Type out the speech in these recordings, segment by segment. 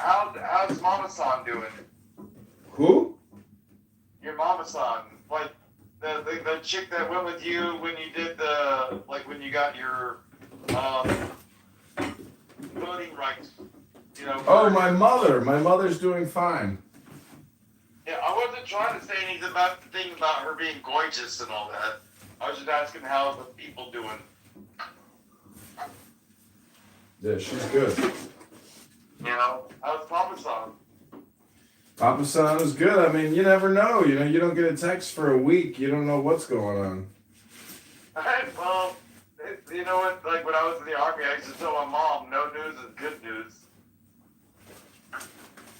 how's Mama-san doing? Who? Your Mama-san, like the chick that went with you when you did when you got your voting rights. Oh, my mother. My mother's doing fine. Yeah, I wasn't trying to say anything about the thing about her being gorgeous and all that. I was just asking how the people doing. Yeah, she's good. How's Papa-san? Papa San is good. I mean, you never know. You don't get a text for a week. You don't know what's going on. Well, you know what? Like when I was in the army, I used to tell my mom, no news is good news.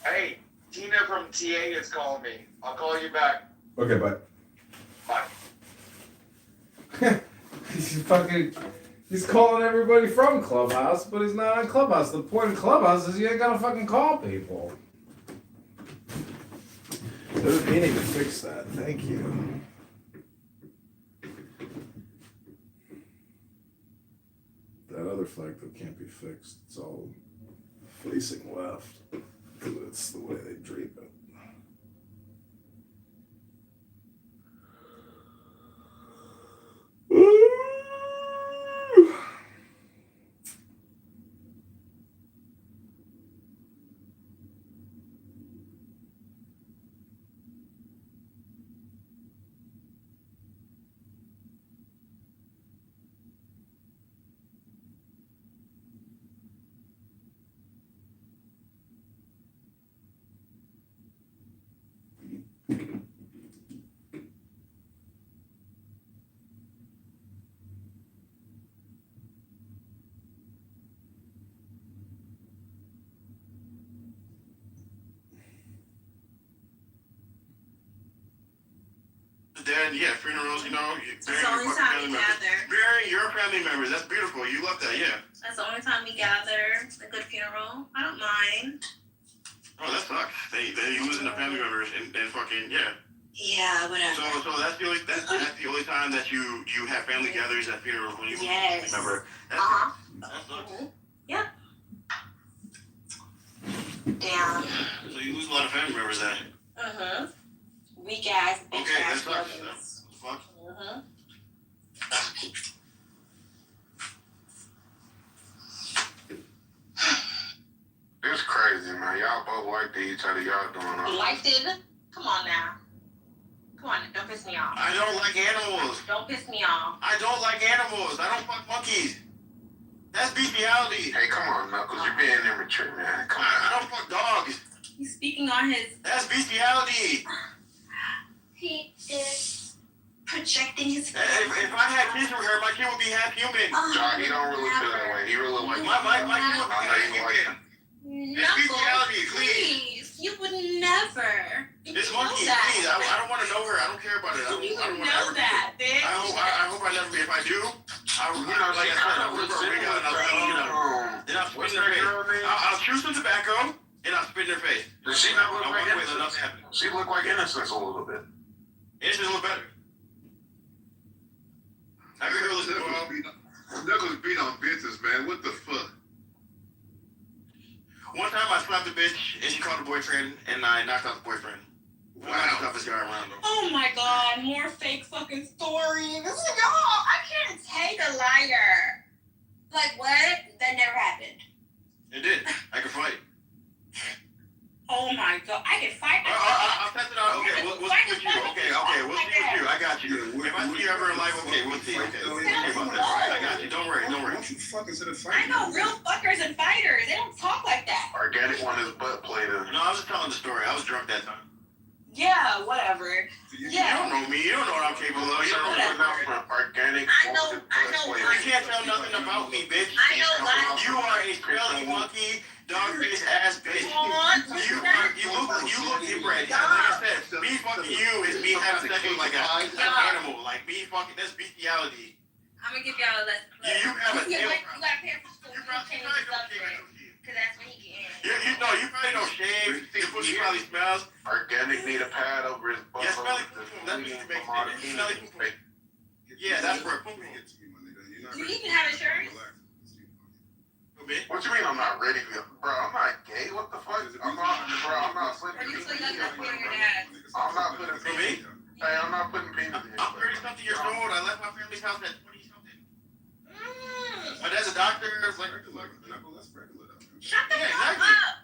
Hey, Tina from TA is calling me. I'll call you back. Okay, bye. Bye. He's calling everybody from Clubhouse, but he's not on Clubhouse. The point of Clubhouse is you ain't gotta fucking call people. There's meaning to fix that. Thank you. That other flag though can't be fixed. It's all facing left. It's the way they dream it. Then, yeah, funerals, That's the only time we gather. Burying your family members, that's beautiful. You love that, yeah. That's the only time we gather. A good funeral. I don't mind. Oh, that sucks. They losing the family members and fucking, yeah. Yeah, whatever. So that's the only time that you have family gatherings at funerals when you lose a family member. That sucks. Yeah. Damn. So you lose a lot of family members then. Weak ass, bitch okay, ass that brothers. sucks. Fuck. It's crazy, man. Y'all both liked each other. Y'all doing all Liked it? Come on now. Come on, don't piss me off. I don't like animals. Don't piss me off. I don't like animals. I don't fuck monkeys. That's bestiality. Hey, come on, Knuckles. You're being immature, man. Come on. I don't fuck dogs. He's speaking on his... That's bestiality. He is projecting his... If I had kids with her, my kid would be half human. John, he don't really feel that way. He really like My kid would be half human. It's bestiality, please. You would never. This monkey, please. I don't want to know her. I don't care about it. I don't want to know that, bitch. I hope I never be. If I do, like I said, I'll rip her wig out and I'll spit in her face. I'll chew some tobacco and I'll spit in her face. Does she not look like Innocence? She look like Innocence a little bit. Innocence look better. Have you ever listened to Knuckles beat on bitches, man. What the fuck? One time I slapped a bitch and she called the boyfriend and I knocked out the boyfriend. Wow. I knocked this guy around though. Oh my god, more fake fucking stories. No, I can't take a liar. Like what? That never happened. It did. I could fight. Oh my god, I can fight. I'll test it out. Okay, we'll see with you. Okay, we'll see with you. I got you. If I see you ever in life, okay, we'll see. Okay, about that. I got you. Don't worry. You fucking said a fight. I know real fuckers and fighters. They don't talk like that. Organic one is butt plated. No, I was just telling the story. I was drunk that time. Yeah, whatever. You don't know me. You don't know what I'm capable of. You don't know enough for organic. I know. You can't tell nothing about me, bitch. I know. You are a smelly monkey, dog face ass bitch. You look inbred. Like I said, me fucking you is me having sex with like an animal. Like me fucking, that's bestiality. I'm gonna give y'all a lesson. You have a tail. You gotta pay for school. You can't even subject. Cause that's when he can. You probably don't shave. Your pussy probably smells. Organic need a pad over his butt. Yeah, smelly poo. That's what you make it. Smelly poo. Yeah, that's where poo is. Do you even have insurance? What you mean I'm not ready for you? Bro, I'm not gay. what the fuck? I'm not putting Are you penis so in young your not being your face. dad? I'm not putting For penis. me? Hey, I'm not putting penis in your I'm face. 30-something years old. I left my family's house at 20-something. Mm. My dad's a doctor. That's Like, regular. That's regular though. Shut the Yeah, fuck exactly. up.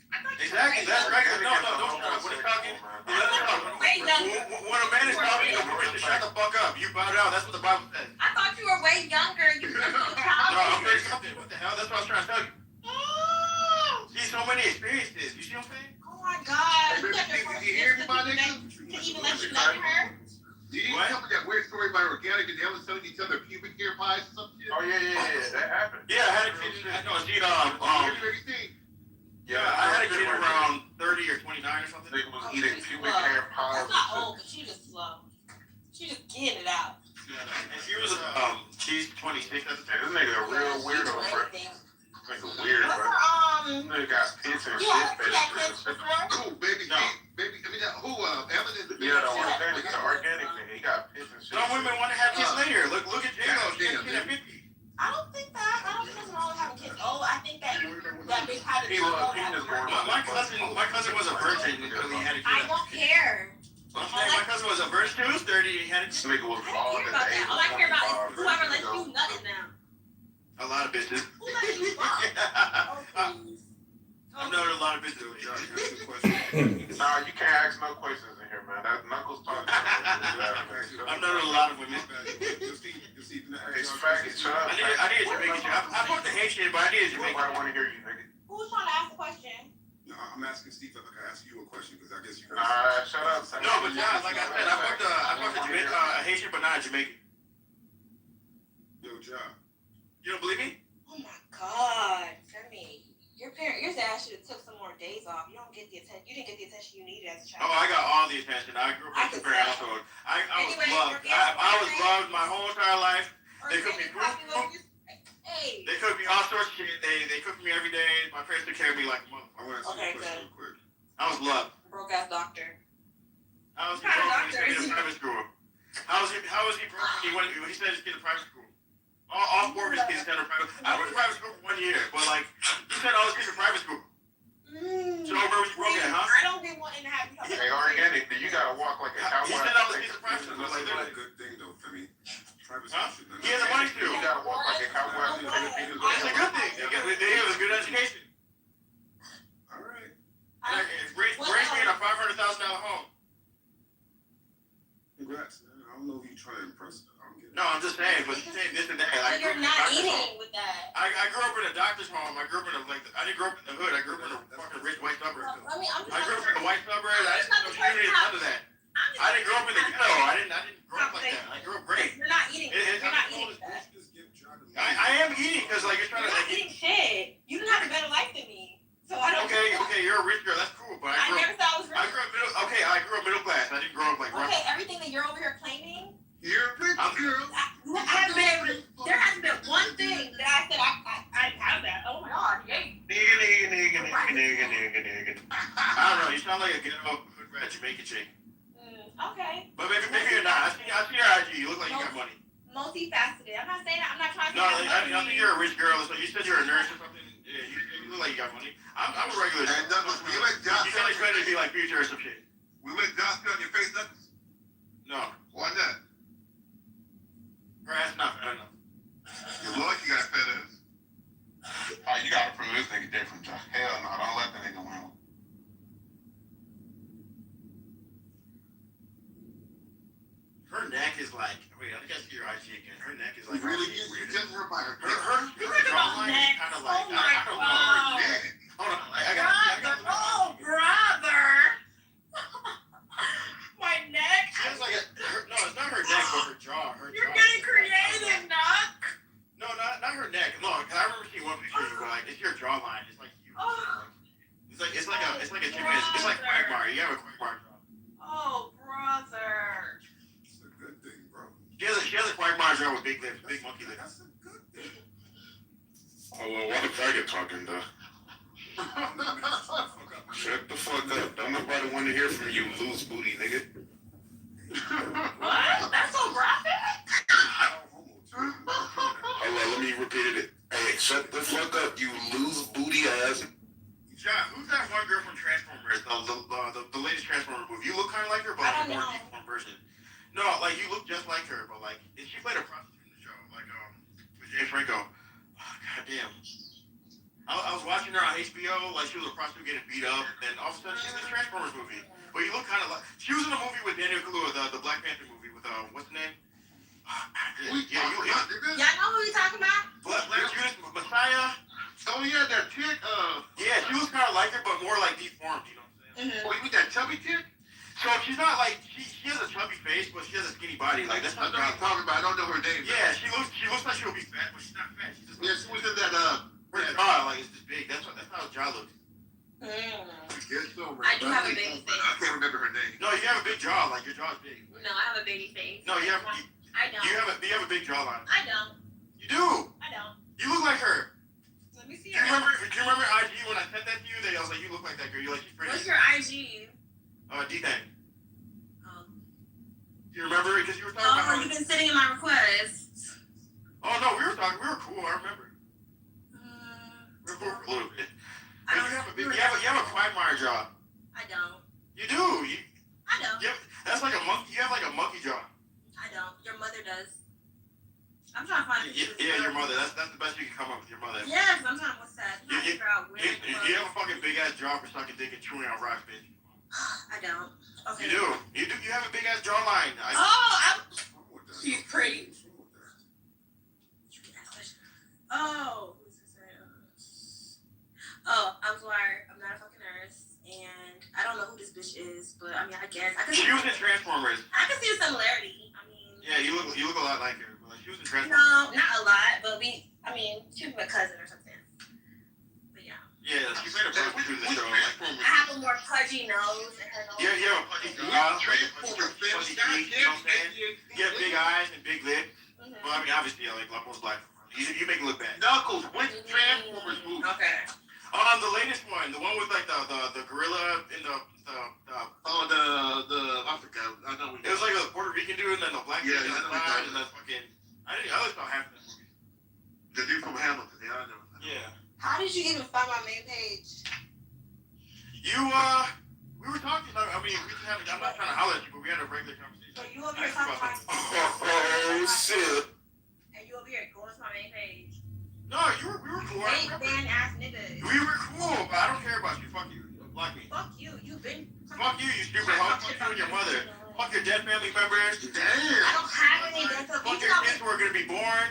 I thought you Exactly, were that's way right. younger. No, don't stop. When he's talking, you let him talk. Way younger. When a man is talking, you're supposed to shut the fuck up. You bow down. That's what the Bible says. I thought you were way younger. You were still No, I'm childish. 30-something. What the hell? That's what I was trying to tell you. See, so many experiences. You see what I'm saying? Oh my god. Hey, You got baby, your did first you hear me, kiss my to nigga? even let you love her? Did you What? tell me that weird story about organic and they always telling each other pubic hair pies or some shit? Oh yeah, that happened. Yeah, I had a kid. No, see, yeah, I had a kid around 30 or 29 or something. Nigga was Oh, eating she's pubic slow. hair pies. That's not old, but she just slow. She just getting it out. And she was, she's 26 at the This time. nigga a real weirdo, bro. Nigga weird, What's bro. her, Nigga got pits and you shit, had kids basically. before? Who, baby? No. Baby, I mean, who, Evelyn? Yeah, the organic nigga. He got pits and shit. Some women want to have kids later. Look at J-Lo. She had a kid at 50. I don't think that. I don't think there's wrong with having kids. Oh, I think that big habit He is was- wrong he with just having going My cousin was a virgin until he had a kid. I don't care. I'm saying my cousin was a virgin too. 30, he had a This kid. nigga was I don't bald care at about the age that. of All I care about 25, is whoever ready lets to you go. nut it now. A lot of bitches. Who lets you fuck? Oh, please. I've known a lot of bitches. Nah, you can't ask no questions in here, man. That Knuckles talking. I've known a lot of women. It's faggot, shut up. I need a Jamaican chick. I fucked the Haitian, but I need a Jamaican. Nobody want to hear you, nigga. Who's trying to ask the question? No, I'm asking Steve if I can ask you a question because I guess you Alright, shut up. No, but yeah, like I said, I fucked a Haitian, but not a Jamaican. Yo, job. You don't believe me? Oh my god. I mean, your dad should have took some more days off. You don't get the attention. You didn't get the attention you needed as a child. Oh, I got all the attention. I grew up in a very household. I was loved. I was loved my whole entire life. They cooked me food. Hey. They cooked me all sorts of shit. They cooked me every day. My parents took care of me like a I motherfucker. want to ask Okay, you a question real quick. I was loved. Broke ass doctor. How was he What kind of broke when he doctor sent me is to he? private school? How was he broke when he said he's getting private school? All four of his kids sent to private. I went to private school for 1 year, but like he sent all his kids to private school. So where was you broke at, huh? I don't be wanting to have you. Hey, organic, you gotta walk like a cowboy. He sent all his kids to private school. That's Like a literally. good thing though for me. Private Huh? school should He has the money You to. gotta walk like a cowboy. It's a good thing. They have a good education. All right. Raised me in a $500,000 home. Congrats, man. I don't know if you're trying to impress her. I don't get it. No, I'm just saying, but you're saying this and that. But you're not eating with that. I grew up in a doctor's home. I grew up in I didn't grow up in the hood. I grew up in a fucking rich white suburb. I mean, I'm just I grew up in the white suburbs. I didn't know community, none of that. I didn't grow up in the ghetto. I didn't grow up like that. I grew up great. You're not eating. You're not eating that. Just give John the I am eating because like you're trying You're to not eating shit. You didn't have a better life than me, so I don't. Okay, you're a rich girl. That's cool, but I never said I was rich. I grew up middle class. I didn't grow up like rough. Okay, everything that you're over here claiming, You're a rich girl. there hasn't been one thing that I said I have that. Oh my god, yay. Nigga. I don't know. You sound like a ghetto hood rat Jamaican chick. Okay. But maybe you're not. I see your IG. You look like you got money. Multifaceted. I'm not saying that. I'm not trying to No, say I think you're a rich girl. So you said you're a nurse or something. Yeah, you look like you got money. I'm a regular. And Douglas, will you let John You can't expect it to be like Future or some shit. we let John spit on your face, Douglas? No. Why not? Her ass not fat enough. You look like you got fat ass. Oh, you gotta prove this nigga different, John. Hell no, don't let the nigga win. Her neck is like. Wait, I think I see your IG again. Her neck is like. Really, you just her by her. Her talking about jawline is neck? kind of like. Oh my I don't know. God. Hold on. I got. brother. My neck. She has like no, it's not her neck, but her jaw. You're getting creative, Knock. No, not her neck. Look, I remember seeing one picture of you, but like, it's your jawline. It's like you. Oh. It's like a gymnast. It's like Quagmire. You have a Quagmire jaw. Oh, brother. It's a good thing, bro. She has a Quagmire jaw with big lips, big monkey lips. That's a good thing. Oh, well, what the faggot talking, though? Shut the fuck up. Don't nobody want to hear from you, loose booty nigga. What? That's so graphic? Hold on, let me repeat it. Hey, shut the fuck up, you loose booty ass. John, who's that one girl from Transformers? The latest Transformers movie. You look kind of like her, but I like a don't more know. deformed version. No, like you look just like her, but like she played a prostitute in the show, like with James Franco. Oh, God damn. I was watching her on HBO, like she was a prostitute getting beat up, and all of a sudden she's in the Transformers movie. But you look kind of like she was in a movie with Daniel Kaluuya, the Black Panther movie with what's the name? Yeah, Y'all know who you talking about? Black Judas Messiah. Oh yeah, that chick. Yeah, she looks kind of like her, but more like deformed. You know what I'm saying? Oh, you mean that chubby chick? So she's not like she has a chubby face, but she has a skinny body. Like that's I not know what you're talking about. I don't know her name. Yeah, she looks like she'll be fat, but she's not fat. She's just Yeah, she was in that. her jaw like it's this big. That's how her jaw looks. I guess so, man. I do have a baby face. I can't remember her name. No, you have a big jaw. Like your jaw's big. No, I have a baby face. No, you have. I don't. You have a big jawline. I don't. You do. I don't. You look like her. Let me see. Do you remember IG when I sent that to you? That I was like, you look like that girl. You're like, she's pretty. What's your IG? D-Thing. Oh. Do you remember? Because you were talking Oh, about. you've been sitting in my requests. Oh no, we were talking. We were cool. I remember. We were cool for a little bit. I But don't. you have a quagmire jaw. I don't. You do. I don't. That's like a monkey. You have like a monkey jaw. I don't. Your mother does. I'm trying to find. Yeah, your mother. That's the best you can come up with. Your mother. Yes, I'm trying to. What's that? I'm trying to figure out where. You have a fucking big ass jaw for sucking dick and chewing on rocks, bitch. I don't. Okay. You do. You have a big ass jawline. She's pretty. Oh. Oh, I'm sorry. I'm not a fucking nurse, and I don't know who this bitch is, but I mean, I guess I can. She was in Transformers. I can see a similarity. I mean. Yeah, you look a lot like her. But like, she was in Transformers. No, not a lot, but she was my cousin or something. But yeah. Yeah, she played a prostitute in the show. Like, I have a more pudgy nose and her nose. yeah, you have a pudgy jaw, pudgy cheeks. You know what I'm saying? You have big eyes and big lips. Mm-hmm. Well, I mean, obviously, like most black people. You make it look bad. Knuckles, which Transformers movie? Okay. The latest one, the one with like the gorilla in the I forgot. I know. it was like a Puerto Rican dude and then the black dude Yeah, and the I know. and the fucking I always saw half of that movie. The dude from Hamilton. Yeah, I know. Yeah. How did you even find my main page? We were talking. I mean, we just had. I'm not trying to holler at you, but we had a regular conversation. So you over here talking about. Oh shit! And you over here going to my main page. No, we were cool. Fake fan ass niggas. We were cool, but I don't care about you. Fuck you. Block me. Fuck you. You've been. Fuck you, you stupid hoe. Fuck you and your mother. Fuck your dead family members. Damn. I don't have any dental. Fuck your kids who are gonna be born.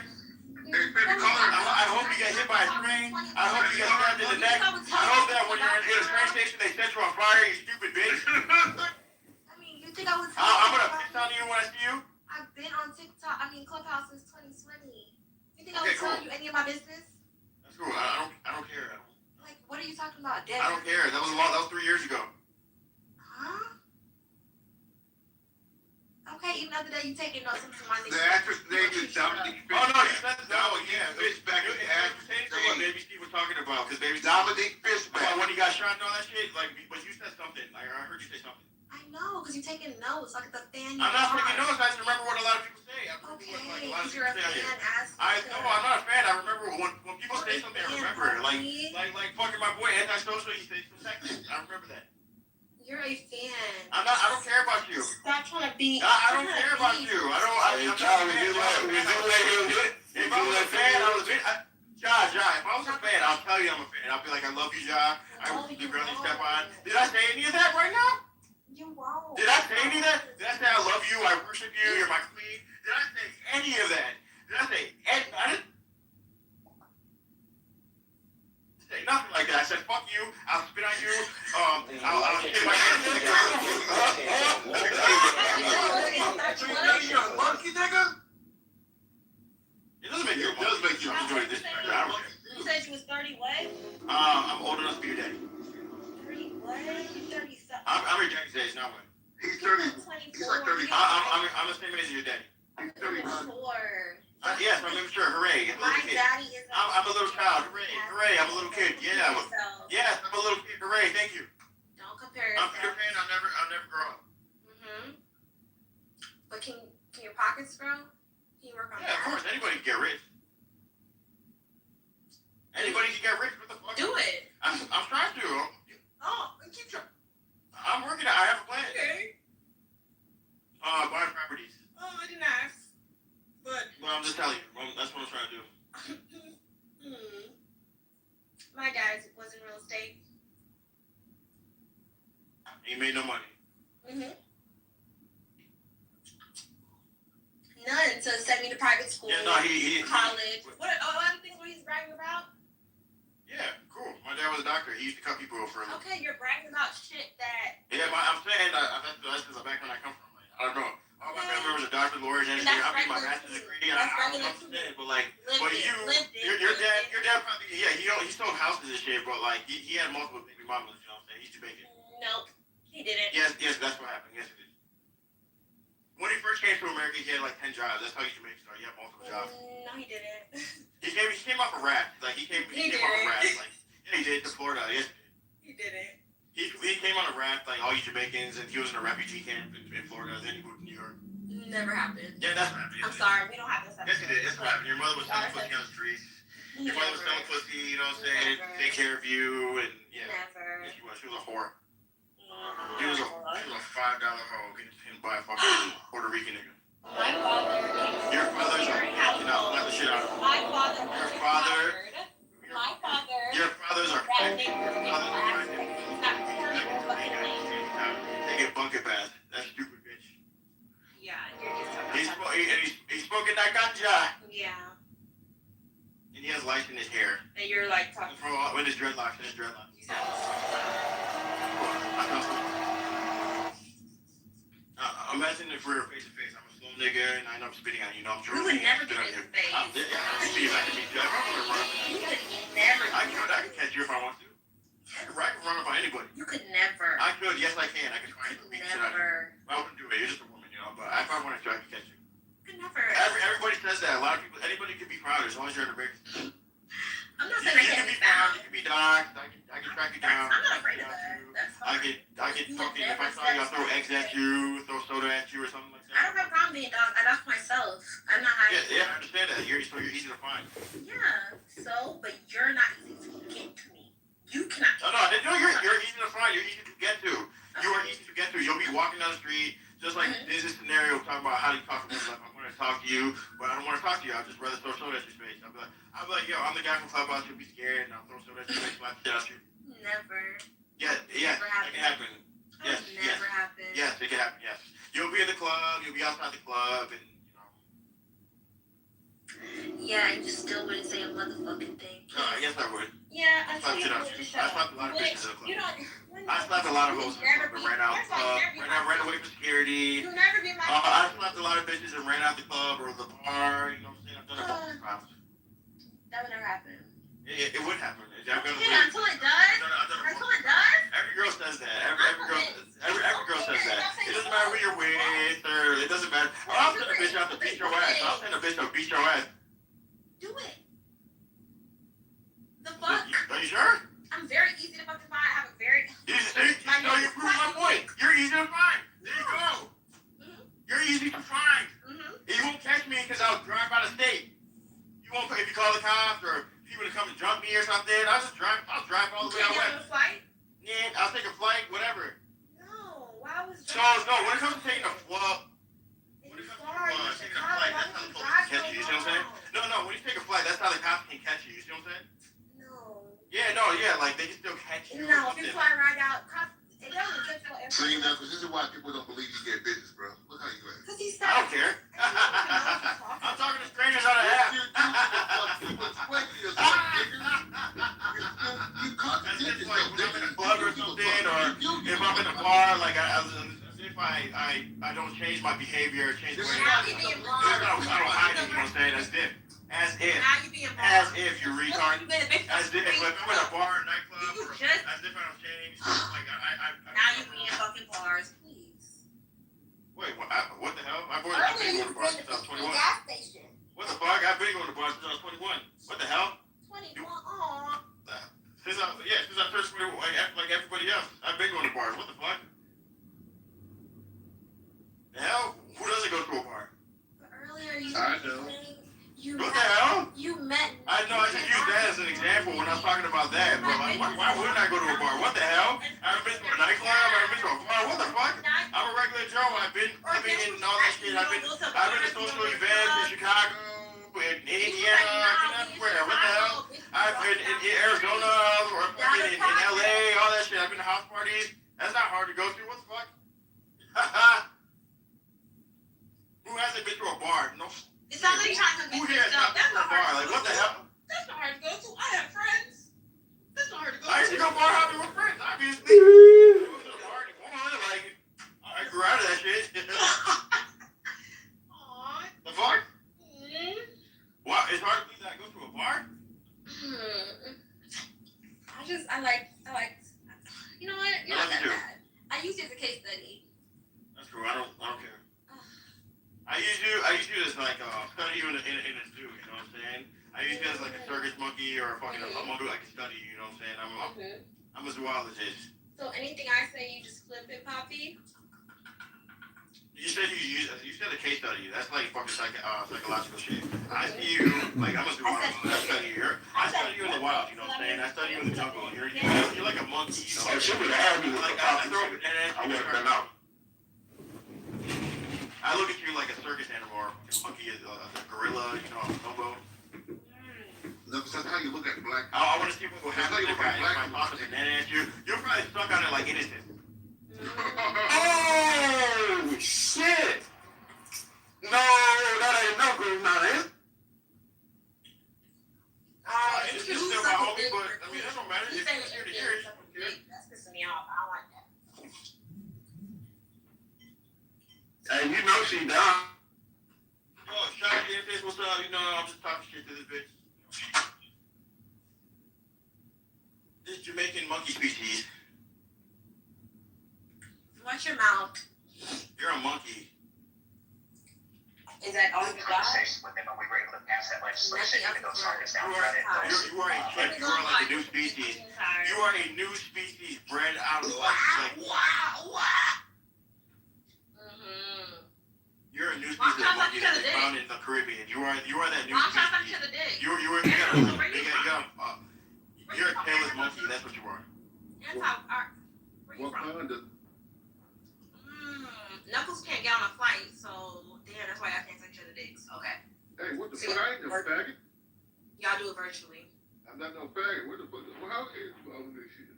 Hey, baby, call her. I hope you get hit by a train. I hope you get stabbed in the neck. I hope that when you're in a train station they set you on fire, you stupid bitch. I mean, you think I would tell I'm gonna you? piss on you when I see you. I've been on TikTok. Clubhouse since 2020. You think I Okay, would tell cool. you any of my business? That's cool. I don't care. Like, what are you talking about? Dead? I don't care. That was 3 years ago. Huh? Okay, even after that, you taking notes from my niggas. The actress name is Dominique Oh no, you said the Dominique yeah. Fishback is the actress What name. Baby Steve was talking about? Because Baby Steve, Dominique Fishback. when he got shot and all that shit, like, but you said something. Like, I heard you say something. I know, because you're taking notes, like the fan. I'm not taking notes. I just remember what a lot of people say. I remember Okay, what, like, a lot of because you're a people say. fan ass. No, I'm not a fan. I remember when people say something. I remember. Like fucking my boy Antisocial. He said some sex things. I remember that. You're a fan. I don't care about you. Stop trying to be. I don't care about you. I'm not a fan. If I was a fan, I was. Ja, if I was a fan, I'll tell you I'm a fan. I'll be like, I love you, Ja. I will barely step on. Did I say any of that right now? You won't. Did I say any of that? Did I say I love you? I worship you. You're my queen. Did I say any of that? Did I say any? I didn't say nothing like that. I said fuck you. I'll spit on you. I'll shit my hands. You're a monkey, nigga? It doesn't make you. It does make you enjoy this. I don't care. You said you was 30 what? I'm old enough to be your daddy. 30 what? 30 something. I'm your daddy's age, not mine. He's 30. He's like 30. I'm the same age as your daddy. He's 31. Yes, I'm immature. Hooray! I'm a My little kid. daddy is. I'm a little child. Hooray! I'm a little kid. Yeah. Yes, I'm a little kid. Hooray! Thank you. Don't compare I'm yourself. Peter Pan. I'll never grow up. But can your pockets grow? Can you work on Yeah, of that? course. Anybody can get rich. Anybody can get rich. What the fuck? Do it. I'm trying to. was in real estate? He made no money. Mm-hmm. None. So sent me to private school. Yeah, no, he college. What other things were he bragging about? Yeah, cool. My dad was a doctor. He used to cut people for a living. Okay, you're bragging about shit that. Yeah, but I'm saying that's the background I come from. Like, I don't know. All my family members are doctors, lawyers, engineers. I mean, my master's degree, and I don't understand. But like, your dad probably, yeah, he sold houses and shit, but like, he had multiple baby mamas. You know what I'm saying? He's Jamaican. Nope, he didn't. Yes, that's what happened. Yes, it did. When he first came to America, he had like 10 jobs. That's how you Jamaican start. You have multiple jobs. No, he didn't. He came off a raft. Like he came off a raft. Like yeah, he did to Florida. Yes, he didn't. He came on a raft like all you Jamaicans, and he was in a refugee camp in Florida. Then he moved to New York. Never happened. Yeah, that's what happened. I'm sorry, we don't have this. Yes, it did. That's what happened. Your mother was selling pussy on the streets. Your mother was selling pussy. You know what I'm saying? Take care of you, and yeah. Never. Yeah, she was. She was a whore. She was a $5 hoe getting by a fucking Puerto Rican nigga. My father. Your father's a you know, not the shit out of him. My father. Your father. My father. Your fathers are That fucking. nigga. Your fathers are fucking. He's not fucking lame. They get bunker pass. That stupid bitch. Yeah, you're just talking He spoke in that ganja. Yeah. And he has lice in his hair. And you're like talking. With his dreadlocks. You sound imagine if we were face to face. I'm a slow nigga and I end up spitting on you. You know, I'm You would never be face to face. I'm see if I can beat you. I You could never. can catch you if I want to. I can run up on anybody. You could never. I could. Yes, I can. I can try to beat shit out of you. Never. I wouldn't do it. You're just a woman, you know. But if I wanted to, I could catch you. You could never. Everybody says that. A lot of people. Anybody could be proud as long as you're in a break. I'm not You saying I can can't be be found. found. You can be doxxed. I can track you down. I'm not afraid of that. That's I fine. get fucking, if I saw you, I'll throw eggs at you, throw soda at you or something like I don't that. have a problem being dog. I dox myself. I'm not hiding. Yeah, I understand that. You're easy to find. Yeah. So, but you're not easy to get to me. You cannot. No, you're easy to find. You're easy to get to. You are easy to get to. You'll be walking down the street, just like there's this scenario talking about how do you talk to people. Like, I want to talk to you, but I don't want to talk to you. I'd just rather throw soda at your face. I'll be like, yo, I'm the guy from Clubhouse. You'll be scared, and I'll throw soda at your face, slap the shit out you. Never. Yeah, that can happen. Yes, Never happened. Yes, it can happen. Yes, you'll be in the club. You'll be outside the club, and you know. Yeah, and you still wouldn't say a motherfucking thing. No, I guess I would. Yeah, I Slap see. shit out you. I slapped a lot of bitches in the club. You don't. I slapped a lot of hoes in the club and ran out. Ran away from security. You never be my. I slapped a lot of bitches and ran out the club or the bar. You know what I'm saying? I've done it multiple times. That would never happen. It would happen. Yeah, until it does. Until it does. Every girl says that. Every girl says that. It doesn't matter who you're with, or it doesn't matter. I'll send a bitch out to beat your ass. I'll send a bitch to beat your ass. Do it. The fuck? Are you sure? I'm very easy to fucking find. I have a very. You prove my point. You're easy to find. There you go. You're easy to find. You won't catch me because I'll drive out of state. You won't if you call the cops or people to come and jump me or something. I'll drive all the way out west. You flight? Yeah, I'll take a flight, whatever. No. Why was So no, when it comes to taking a flight, taking a flight, that's how the police can catch you. You see what I'm saying? No. When you take a flight, that's how the cops can catch you. You see what I'm saying? No. Yeah, like they can still catch you. No, if you fly right out, cops. It doesn't get to an See, airport. now, because this is why people don't believe you get business, bro. Look how you act. Because he's I don't care. I'm talking to strangers on the app. You explain to yourself, nigga. You contradict That's just like yourself, when I'm in a nigga. club or something, or if I'm in a bar, like as if I don't change my behavior, change the way Now you being I don't hide it, you know what I'm saying? As if you're retarded. As if, like, I'm in a bar, nightclub, or as if I don't change. Like, Now you being fucking bars, please. Wait, what the hell? I've been going to bars since I was 21. Gas station. What the fuck? I've been going to bars since I was 21. What the hell? 21. Aw. Since I turned 21, like everybody else. I've been going to bars. What the fuck? The hell? Who doesn't go to a bar? But earlier you. I know. What the hell? You met. I know, I just used that as an example when I was talking about that, but like, why wouldn't I go to a bar? What the hell? I haven't been to a nightclub, I haven't been to a bar, what the fuck? I'm a regular Joe, I've been in all that shit, I've been to social events in Chicago, in Indiana, I've been everywhere, what the hell? I've been in Arizona, or I've been house parties. That's not hard to go to. What the fuck? Who hasn't been to a bar? No. It's not like you're trying to Who convince here has yourself. not been That's to a not hard bar? to Like, go what the to. hell? That's not hard to go to. I have friends. That's not hard to go to. I used to go bar hopping with friends, obviously. I go to the bar and go on, like, I grew out of that shit. Aww. The fuck? Mm. What? It's hard to believe that I go to a bar? I like, you know what? You're I not like that you. bad. I use it as a case study. That's cool. I don't care. I used to just like study you in a zoo. You know what I'm saying? I used to as like a circus monkey or a fucking a monkey I can study. You know what I'm saying? I'm a zoologist. So anything I say, you just flip it, Poppy? You said a case study. That's like fucking psychological shit. I see you like I'm a zoologist. I study you. I study you in the wild. You know what I'm saying? I study you in the jungle. You're like a monkey. You know? Oh, she would have had me with Like the I poppy throw shit. bananas. I would have been out. I look at you like a circus animal or a monkey, a gorilla. You know, a bonobo. No, that's how you look at black. I want to see what will happen if I toss a banana at you. You're probably stuck on it like innocent. Oh, shit! No, that ain't no good, not it. It's just still my homie, but I mean, that don't matter. If you're here to hear it, That's pissing me off. I don't like that. Hey, you know she done. oh, shout out to this, what's up? You know, I'm just talking shit to this bitch. This Jamaican monkey species. Watch your mouth. You're a monkey. Is that all you got? Conversations with them, and we were able to pass that legislation to go targets down You credit. are a chip. You are like a new species. You are a new species bred out of like you're a new species of monkey that they found in the Caribbean. You are that new species. You you're a tailless monkey. That's what you are. Where you What from? kind of? Knuckles can't get on a flight, so damn, that's why I can't take each other dicks. Okay. Hey, what the fuck? I ain't no faggot. Y'all do it virtually. I'm not no faggot. What the fuck? Well, how is all this shit?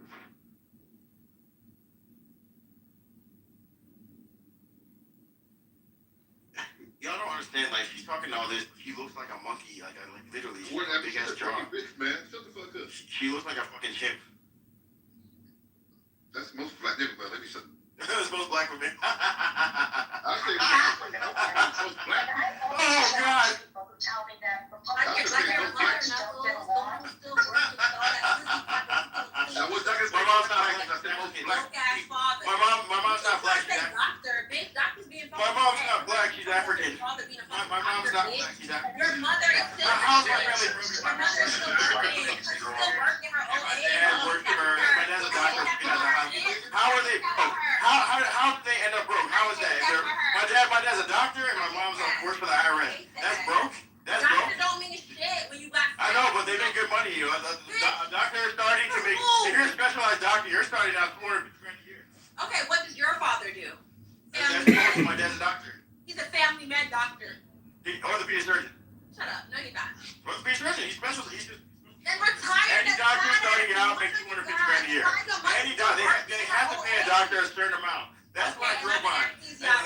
Y'all don't understand. Like she's talking all this. He looks like a monkey. Like literally. What Big ass happened? jaw. Bitch, man. Shut the fuck up. She looks like a fucking chimp. That's most black niggas, man. Let me shut. That's most black women. I say most black. Oh God. Tell me that. Like your mother, Knuckles, the one who's still working with all that I was talking My mom's not black. I said most black. ass father. My mom's not black. She's Doctor, bitch, doctor's being My mom's not black. She's African. My mom's not black. She's African. Your mother is still How's my working. family Your mother is still working. She's still working her old My age. dad works for her. My dad's a doctor. She has a hospital. How are they broke? How did they end up broke? How is that? My dad's a doctor and my mom's works for the IRS. That's broke? That's broke? Doctor don't mean shit when you got. I know, but they make good money. You know, a doctor is starting to make. If you're a specialized doctor, you're starting out $450,000 a year. Okay, what does your father do? That's Family med. my dad's a doctor. He's a family med doctor. Orthopedic surgeon. Shut up. No, you're not. Orthopedic surgeon. He's special. He's just. Then retire. Any doctor starting out makes $250,000 a year. Any doctor, they have to pay a doctor a certain amount. That's what I grew up on. You start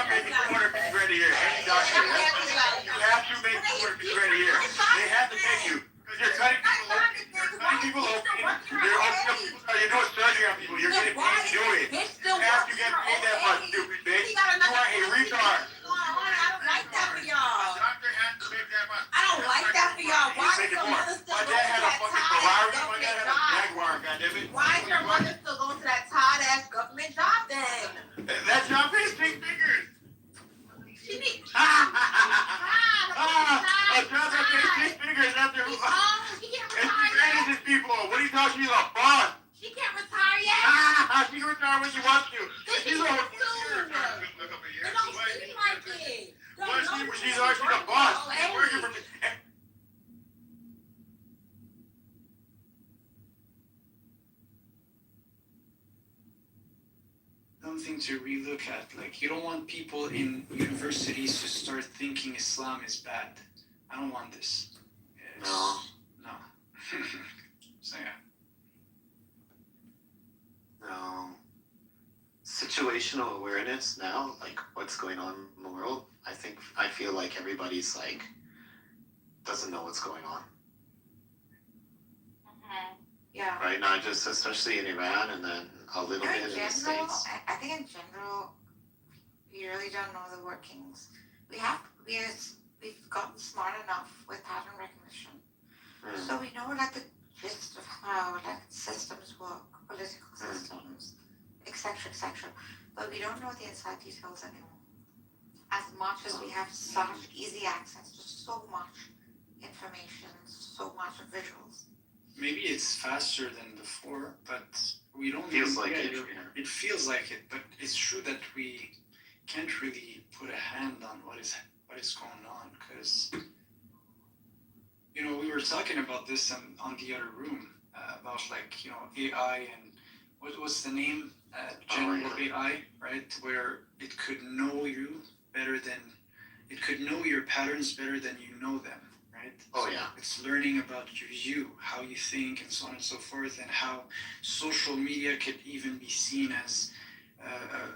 making $250,000 a year. Any doctor, you have to make $250,000 a year. They have to pay you because you're cutting people open. You're cutting people open. You're opening up people. You're doing surgery on people. You're getting paid to do it. You have to get paid that much, stupid bitch. You are a retard. I don't like that for y'all. A doctor has to make that much. I don't like that for y'all. Why Make is it your more. mother still My going dad to had a that fucking tired Ferrari. ass My dad government had a job? Jaguar. Goddammit. Why is your mother still going to that tired ass government job then? That job pays 6 figures. She needs. A job that pays 6 figures after She's who? old. She can't And she retire manages yet. people. What do you thought she's a boss? She can't retire yet. She can retire when she wants to. She's a whole Soon. It don't seem like it. She's a boss. She's working for me. Something to relook at. Like, you don't want people in universities to start thinking Islam is bad. I don't want this. No. So yeah. situational awareness now, like what's going on in the world, I feel like everybody's like doesn't know what's going on. Yeah. Right, not just especially in Iran and then a little bit in the States. I think in general, we really don't know the workings. We've gotten smart enough with pattern recognition, so we know like the gist of how like systems work, political systems, etc., etc. But we don't know the inside details anymore. As much as we have such easy access to so much information, so much visuals. Maybe it's faster than before, but we don't. Feels like it. It feels like it, but it's true that we can't really put a hand on what is going on, because we were talking about this on the other room about like AI and what was the name, general AI, right, where it could know you better than it could know your patterns better than you know them. Right? Oh, so yeah. It's learning about you, how you think, and so on and so forth, and how social media could even be seen as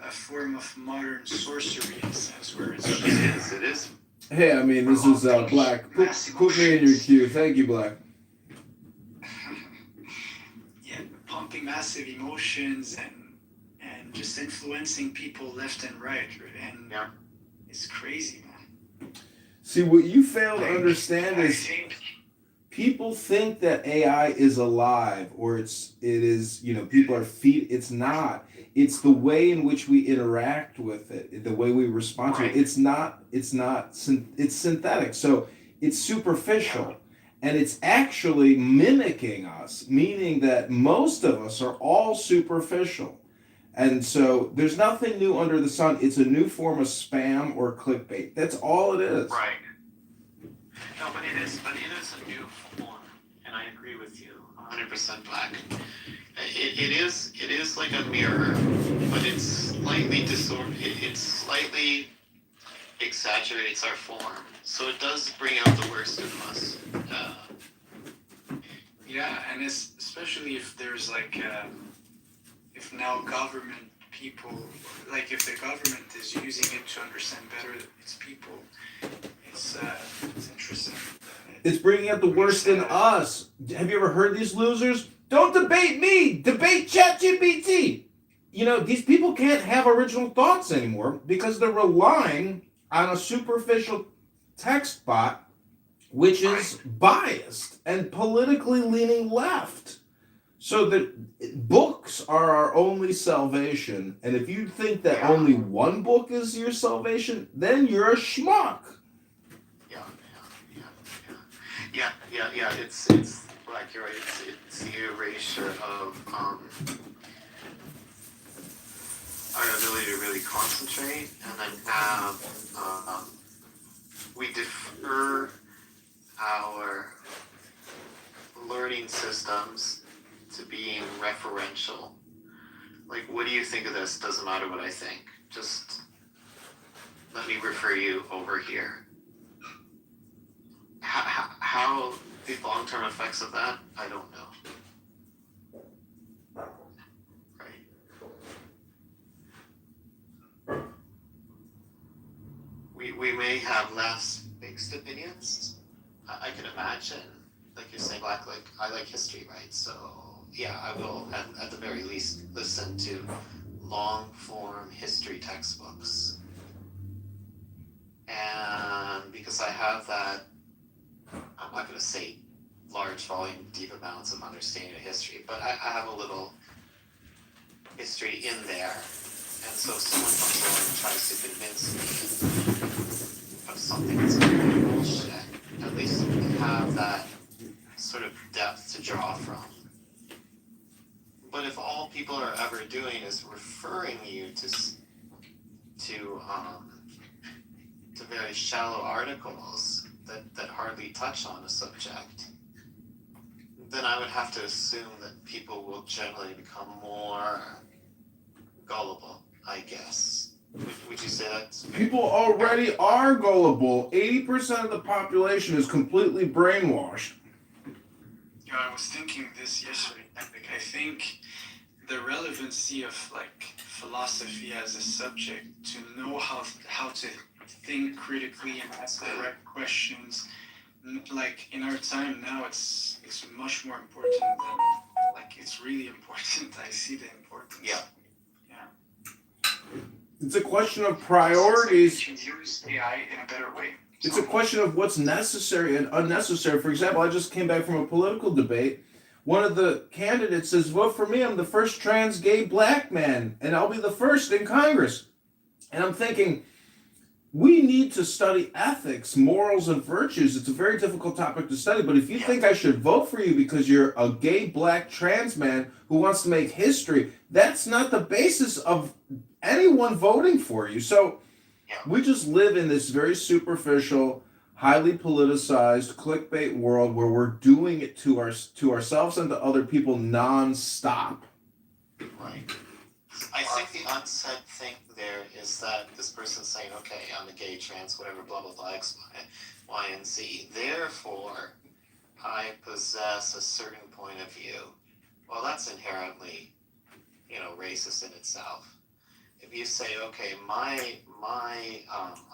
a form of modern sorcery in a sense, where it's just... It is. Hey, I mean, this is Black. Put me in your queue. Thank you, Black. Yeah, pumping massive emotions and just influencing people left and right, and it's crazy, man. See, what you fail to understand is people think that AI is alive, or it is, people are it's not. It's the way in which we interact with it, the way we respond to it. It's synthetic. So it's superficial, and it's actually mimicking us, meaning that most of us are all superficial. And so there's nothing new under the sun. It's a new form of spam or clickbait. That's all it is. Right. No, but it is a new form, and I agree with you 100%, Black. It is like a mirror, but it's slightly it slightly exaggerates our form, so it does bring out the worst in us. Yeah, and especially if there's like if now government people, like if the government is using it to understand better its people, it's interesting. It's bringing out the worst in us. Have you ever heard these losers? Don't debate me. Debate ChatGPT. These people can't have original thoughts anymore because they're relying on a superficial text bot, which is biased and politically leaning left. So that books are our only salvation. And if you think that only one book is your salvation, then you're a schmuck. Yeah. It's like you're right. It's the erasure of our ability to really concentrate, and then have we defer our learning systems to being referential. Like, what do you think of this? Doesn't matter what I think. Just let me refer you over here. How the long-term effects of that, I don't know. Right. We may have less mixed opinions. I can imagine, like you're saying, Black, like I like history, right? So yeah, I will at the very least listen to long-form history textbooks. And because I have that, I'm not going to say large volume, deep amounts of understanding of history, but I have a little history in there. And so if someone comes along and tries to convince me of something that's complete bullshit, at least we have that sort of depth to draw from. But if all people are ever doing is referring you to very shallow articles that hardly touch on a subject, then I would have to assume that people will generally become more gullible, I guess. Would you say that? People already are gullible. 80% of the population is completely brainwashed. I was thinking this yesterday. Like, I think the relevancy of like philosophy as a subject, to know how to think critically and ask the right questions. Like in our time now, it's much more important than, like, it's really important. I see the importance. Yeah. It's a question of priorities. You can use AI in a better way. It's a question of what's necessary and unnecessary. For example, I just came back from a political debate. One of the candidates says, vote for me, I'm the first trans gay black man, and I'll be the first in Congress. And I'm thinking, we need to study ethics, morals, and virtues. It's a very difficult topic to study, but if you think I should vote for you because you're a gay black trans man who wants to make history, that's not the basis of anyone voting for you. So we just live in this very superficial, highly politicized clickbait world where we're doing it to ourselves and to other people nonstop. Right. I think the unsaid thing there is that this person's saying, okay, I'm a gay, trans, whatever, blah, blah, blah, X, Y, and Z. Therefore, I possess a certain point of view. Well, that's inherently, racist in itself. If you say, okay, my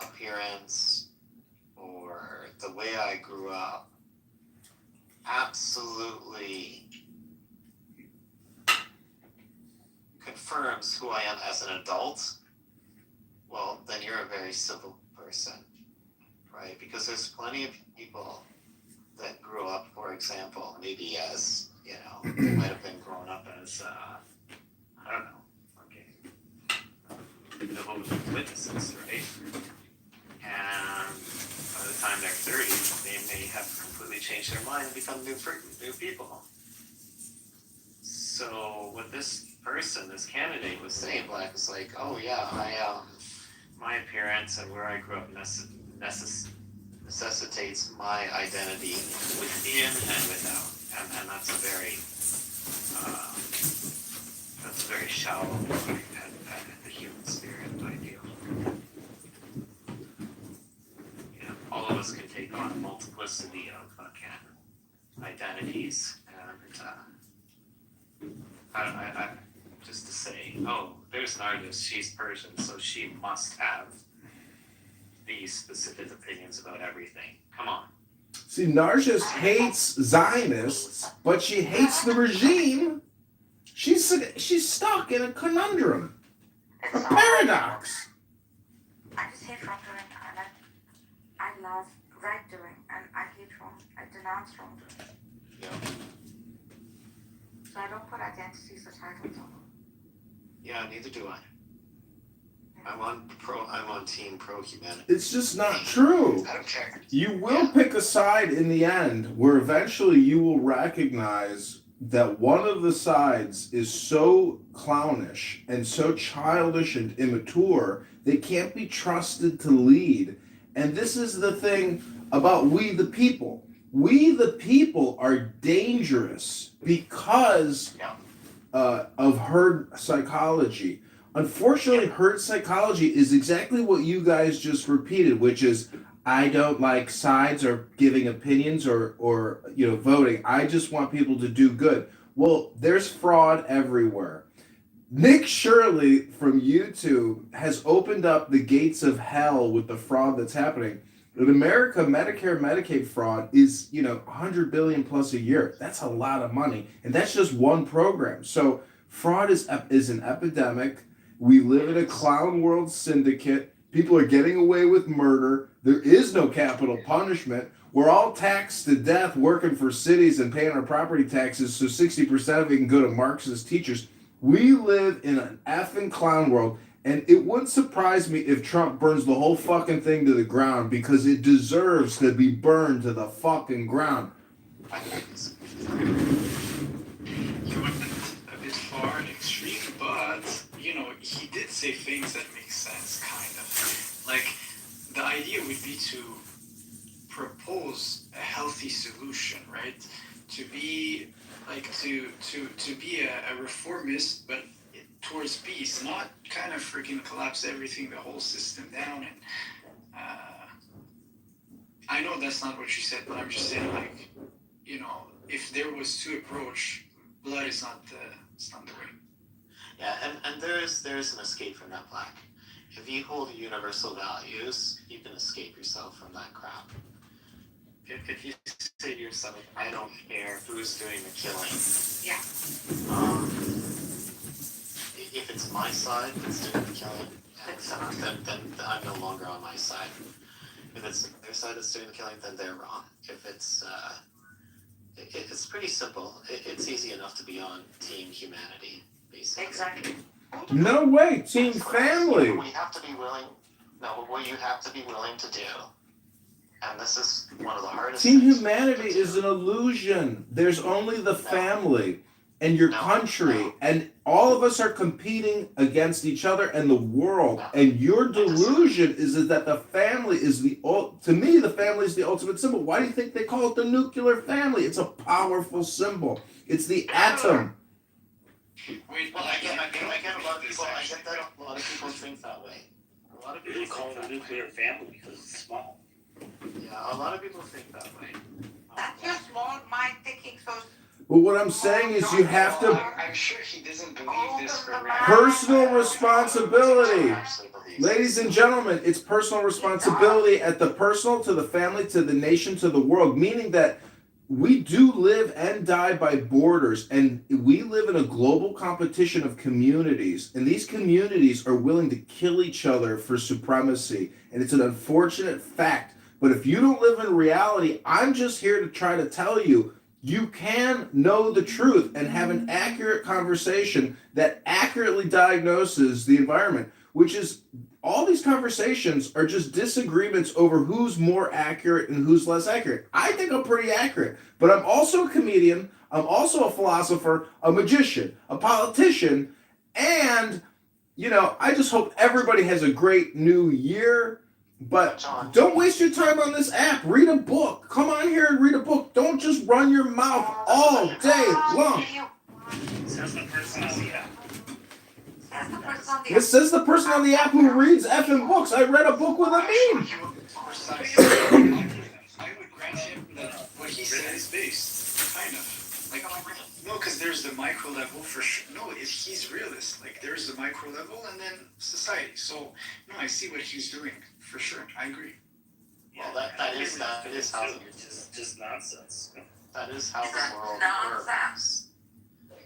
appearance or the way I grew up absolutely confirms who I am as an adult, well, then you're a very civil person, right? Because there's plenty of people that grew up, for example, maybe as, they might have been grown up as, I don't know, Jehovah's Witnesses, right? And by the time they're 30, they may have completely changed their mind and become new people. So what this person, this candidate, was saying, Black, was like, oh yeah, my appearance and where I grew up necessitates my identity within and without, and that's a very shallow look at the human spirit, I feel. All of us can take on a multiplicity of identities, and I just to say, oh, there's an artist, she's Persian, so she must have these specific opinions about everything. Come on. See, Narcissus hates Zionists, but she hates the regime. She's stuck in a conundrum, a paradox. I just hate wrongdoing, and I love right doing, and I hate I denounce wrongdoing. Yeah. So I don't put identities or titles on them. Yeah, neither do I. I'm on team pro-humanity. It's just not true. I don't care. You will pick a side in the end where eventually you will recognize that one of the sides is so clownish and so childish and immature, they can't be trusted to lead. And this is the thing about we the people. We the people are dangerous because of herd psychology. Unfortunately, herd psychology is exactly what you guys just repeated, which is, I don't like sides or giving opinions or voting. I just want people to do good. Well, there's fraud everywhere. Nick Shirley from YouTube has opened up the gates of hell with the fraud that's happening. In America, Medicare, Medicaid fraud is, 100 billion plus a year. That's a lot of money. And that's just one program. So fraud is an epidemic. We live in a clown world syndicate. People are getting away with murder. There is no capital punishment. We're all taxed to death working for cities and paying our property taxes, so 60% of it can go to Marxist teachers. We live in an effing clown world, and it wouldn't surprise me if Trump burns the whole fucking thing to the ground, because it deserves to be burned to the fucking ground. You went a bit far and extreme, but, he did say things that make sense, kind of. Like, the idea would be to propose a healthy solution, right? To be, to be a reformist, but towards peace, not kind of freaking collapse everything, the whole system down. And I know that's not what you said, but I'm just saying, if there was to approach, blood is not the way. Yeah, and there is an escape from that, Black. If you hold universal values, you can escape yourself from that crap. If you say to yourself, I don't care who's doing the killing. Yeah. If it's my side that's doing the killing, then I'm no longer on my side. If it's their side that's doing the killing, then they're wrong. If it's it's pretty simple. It's easy enough to be on team humanity, basically. Exactly. No way, team family. We have to be willing. No, what you have to be willing to do, and this is one of the hardest. Team humanity is an illusion. There's only the family and your country, and all of us are competing against each other and the world. And your delusion is that the family is to me, the family is the ultimate symbol. Why do you think they call it the nuclear family? It's a powerful symbol. It's the atom. Wait, Well, I get a lot of people. I get that a lot of people think that way. A lot of people call it a nuclear family because it's small. Yeah, a lot of people think that way. That's your small mind thinking so. But what I'm saying is you have to I'm sure he doesn't believe this for personal responsibility. Ladies and gentlemen, it's personal responsibility at the personal, to the family, to the nation, to the world, meaning that we do live and die by borders, and we live in a global competition of communities, and these communities are willing to kill each other for supremacy, and it's an unfortunate fact. But if you don't live in reality, I'm just here to try to tell you, you can know the truth and have an accurate conversation that accurately diagnoses the environment, which is all these conversations are just disagreements over who's more accurate and who's less accurate. I think I'm pretty accurate, but I'm also a comedian, I'm also a philosopher, a magician, a politician, and, I just hope everybody has a great new year. But don't waste your time on this app. Read a book. Come on here and read a book. Don't just run your mouth all day long. Says the person on the app. It says the person on the app who reads effing books. I read a book with a meme. I would grant him that what he said is based, kind of. Like, no, because there's the micro level for sure. No, he's realist. Like, there's the micro level and then society. So, no, I see what he's doing for sure. I agree. Well, that is how just nonsense. That is how the world works.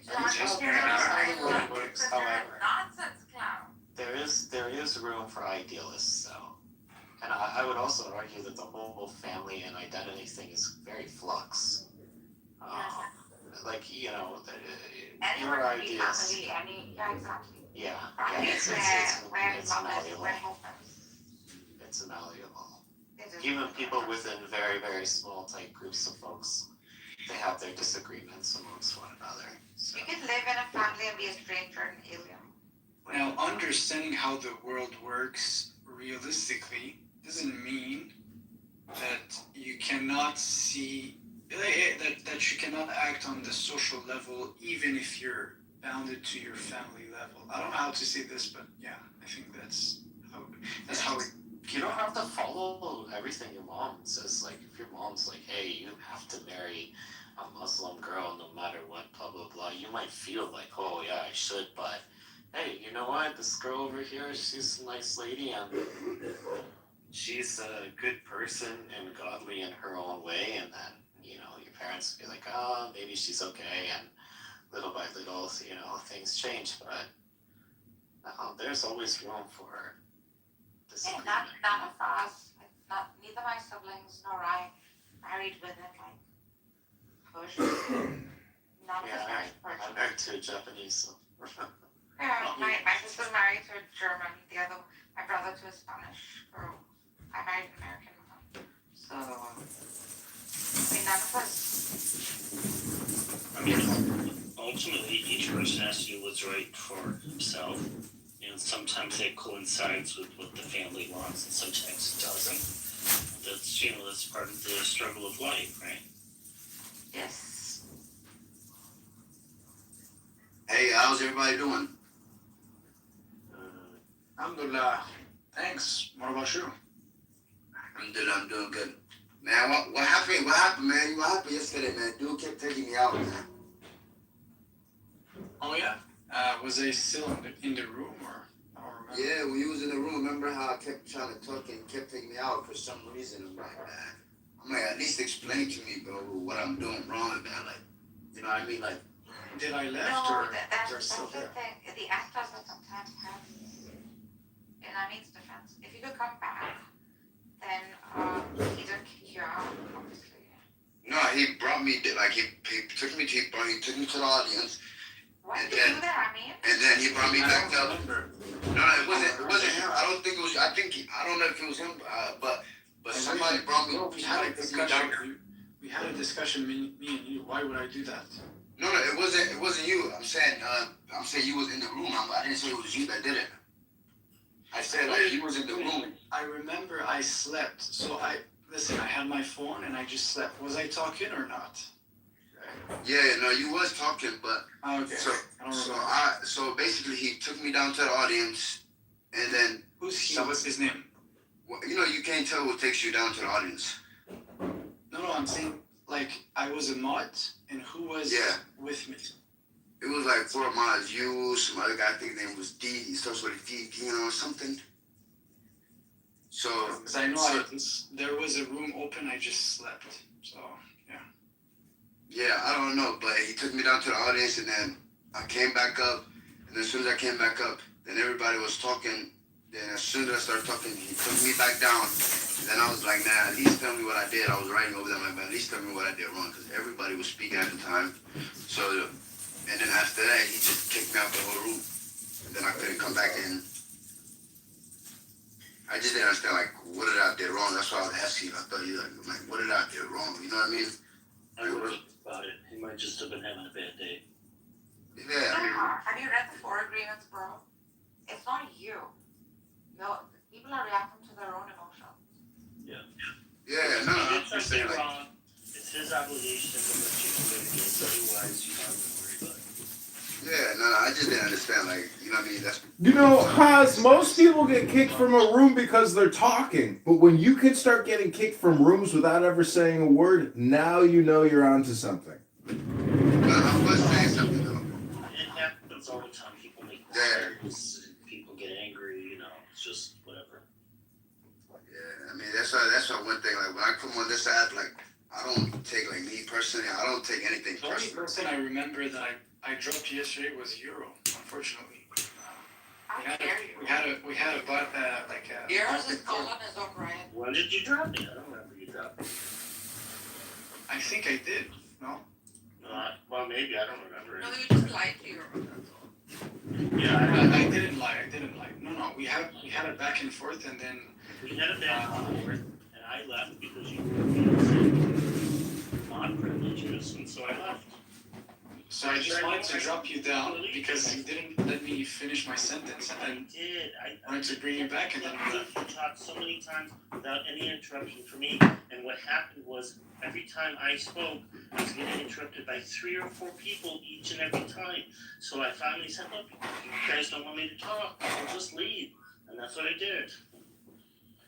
That is how the world works. However, Nonsense clown. there is room for idealists, though, and I would also argue that the whole family and identity thing is very flux. Like your ideas. Yeah, it's malleable. It's malleable. Even people within very, very small tight groups of folks, they have their disagreements amongst one another. So. You can live in a family and be a stranger and alien. Now, understanding how the world works realistically doesn't mean that you cannot see that you cannot act on the social level, even if you're bounded to your family level. I don't know how to say this, but yeah, I think that's how it. You don't have to follow everything your mom says. Like, if your mom's like, hey, you have to marry a Muslim girl no matter what, blah, blah, blah, you might feel like, oh, yeah, I should, but hey, you know what? This girl over here, she's a nice lady, and she's a good person and godly in her own way, and then, your parents will be like, oh, maybe she's okay, and little by little, things change, but there's always room for disagreement. None of us, neither my siblings nor I, married within Persian. None of us married Persian. I'm married to a Japanese, so. Yeah, my sister's married to a German, my brother to a Spanish girl. I married an American man. So, none of us. Ultimately, each person has to do what's right for himself. Sometimes that coincides with what the family wants, and sometimes it doesn't. That's part of the struggle of life, right? Yes. Hey, how's everybody doing? Alhamdulillah. Thanks. What about you? I'm doing good. Man, what happened? What happened, man? What happened yesterday, man? Dude kept taking me out, man. Oh yeah. Was I still in the room or? I don't remember. Yeah, when you was in the room, remember how I kept trying to talk and kept taking me out for some reason? I'm like, at least explain to me, bro, what I'm doing wrong, man. Like, you know what I mean? Like, Did I left No, or that's they're still the there? thing. The act doesn't sometimes have, in Amin's defense, if you could come back, then either kick you out, obviously. no, he brought me, like, he took me to the audience, Why And did you then- do that, Amin? and then he brought me I back don't up. remember. No, it wasn't him. I don't think it was. I don't know if it was him, but somebody brought me. No, we had a discussion. We had a discussion, me and you. Why would I do that? No, it wasn't you. I'm saying you was in the room. I didn't say it was you that did it. I said like he was in the room. I remember I slept. So I had my phone and I just slept. Was I talking or not? Yeah, no, you was talking, but Okay. I don't remember. so basically he took me down to the audience, and then Who's he? What's his name? you know you can't tell what takes you down to the audience. No, I'm saying like I was a mod and who was Yeah. with me? It was like 4 miles. You, some other guy, I think his name was D. He starts with a D, or something. So. Because I know there was a room open. I just slept. So yeah. Yeah, I don't know, but he took me down to the audience, and then I came back up, and as soon as I came back up, then everybody was talking. Then as soon as I started talking, he took me back down. And then I was like, nah, at least tell me what I did. I was writing over there, like, at least tell me what I did wrong, because everybody was speaking at the time. So, and then after that, he just kicked me out the whole room. And then I couldn't come back in. I just didn't understand, like, what did I do wrong? That's why I was asking. I thought you like, what did I do wrong? You know what I mean? I worried about it. He might just have been having a bad day. Yeah, I mean, Have you read the 4 agreements, bro? It's not you. No, people are reacting to their own emotions. yeah, If no, he I'm did just something saying, like, wrong, it's his obligation to let you know what it is. Otherwise, you don't have to worry about it. yeah, no, I just didn't understand, like, you know what I mean? That's, You know, Haas, most people get kicked from a room because they're talking. But when you can start getting kicked from rooms without ever saying a word, now you know you're onto something. I was saying something, though. It happens all the time. People make Yeah. mistakes. People get angry. You know, it's just whatever. Yeah, I mean, that's why one thing, like, when I come on this app, like, I don't take, like, me personally, I don't take anything The only personally. person I remember that I dropped yesterday was Euro. Unfortunately. How dare you? We had a like a. Yours is cold on his own right. When did you drop me? I don't remember you dropping me. I think I did. No. Well, maybe I don't remember No, it. you just lied to your own, that's all. Yeah, I didn't lie. No. We had a back and forth, and then we had a back and forth, and I left because you were abusing mod privileges, and so I left. so I just wanted to drop you down because you didn't let me finish my sentence, and I then did. I wanted to bring you back, and then you left. You talked so many times without any interruption from me, and what happened was every time I spoke, I was getting interrupted by 3 or 4 people each and every time. So I finally said, look, if you guys don't want me to talk, I'll just leave. And that's what I did.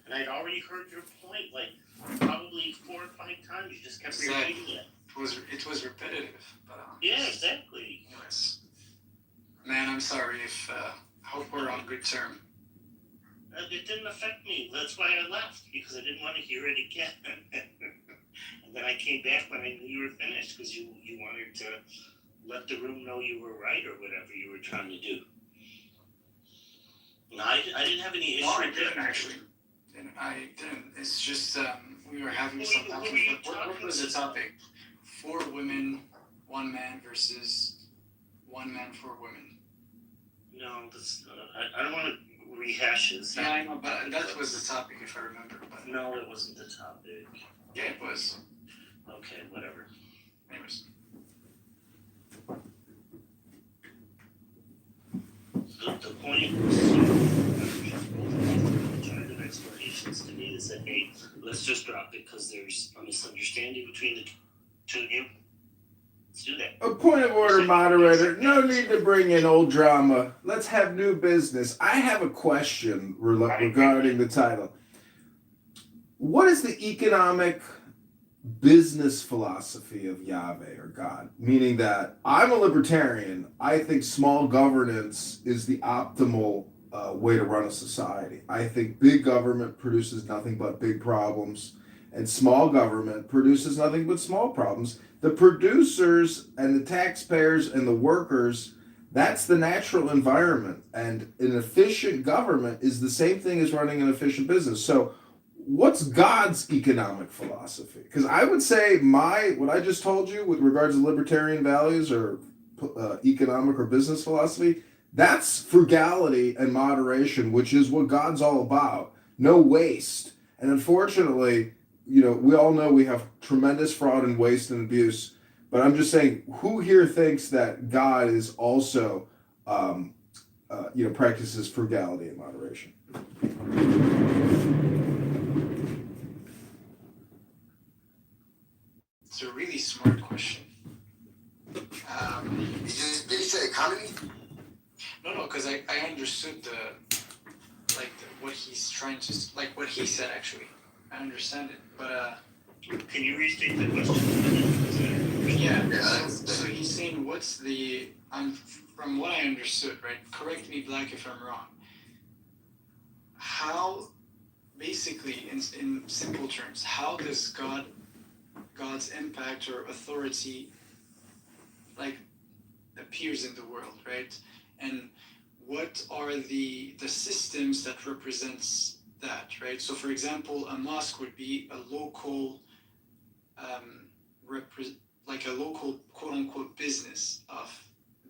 And I'd already heard your point, like, probably 4 or 5 times. You just kept repeating it. It was repetitive, but Yeah, exactly. anyways, man, I'm sorry if I hope we're on good term. It didn't affect me. That's why I left, because I didn't want to hear it again. And then I came back when I knew you were finished, because you wanted to let the room know you were right or whatever you were trying to do. No, I didn't have any issue No, I with didn't it. actually. I didn't. It's just we were having What some were back you and forth. What talking was the about? topic? 4 women, 1 man versus 1 man, 4 women. No, I don't want to rehash this. Yeah, I know, but that was the topic if I remember. But No, that wasn't the topic. yeah, it was. Okay, whatever. Anyways. The point was alternative explanations to me that said, hey, let's just drop it because there's a misunderstanding between the two of you. Let's do that. A point of order, moderator. No need to bring in old drama. Let's have new business. I have a question regarding the title. What is the economic business philosophy of Yahweh or God, meaning that I'm a libertarian. I think small governance is the optimal way to run a society. I think big government produces nothing but big problems, and small government produces nothing but small problems. The producers and the taxpayers and the workers, that's the natural environment. And an efficient government is the same thing as running an efficient business. So what's God's economic philosophy? Because I would say what I just told you with regards to libertarian values or economic or business philosophy, that's frugality and moderation, which is what God's all about. No waste. And unfortunately, we all know we have tremendous fraud and waste and abuse. But I'm just saying, who here thinks that God is also, practices frugality and moderation? It's a really smart question. Did he say economy? No, because I understood what he's trying to, like what he said actually. I understand it, but can you restate the question? Yeah. So he's saying, what's the? From what I understood, right? Correct me, Black, if I'm wrong. How, basically, in simple terms, how does God's impact or authority, appears in the world, right? And what are the systems that represents that, right? So, for example, a mosque would be a local, a local quote-unquote business of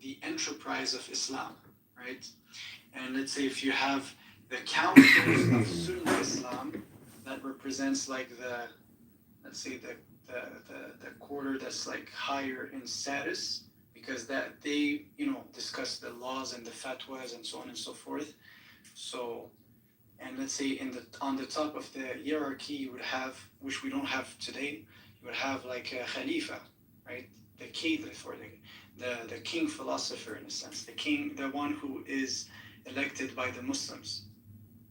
the enterprise of Islam, right? And let's say if you have the councils of Sunni Islam, that represents the quarter that's higher in status, because that they discuss the laws and the fatwas and so on and so forth. So, and let's say on the top of the hierarchy you would have, which we don't have today, you would have a Khalifa, right? The caliph, or the king philosopher, in a sense, the one who is elected by the Muslims.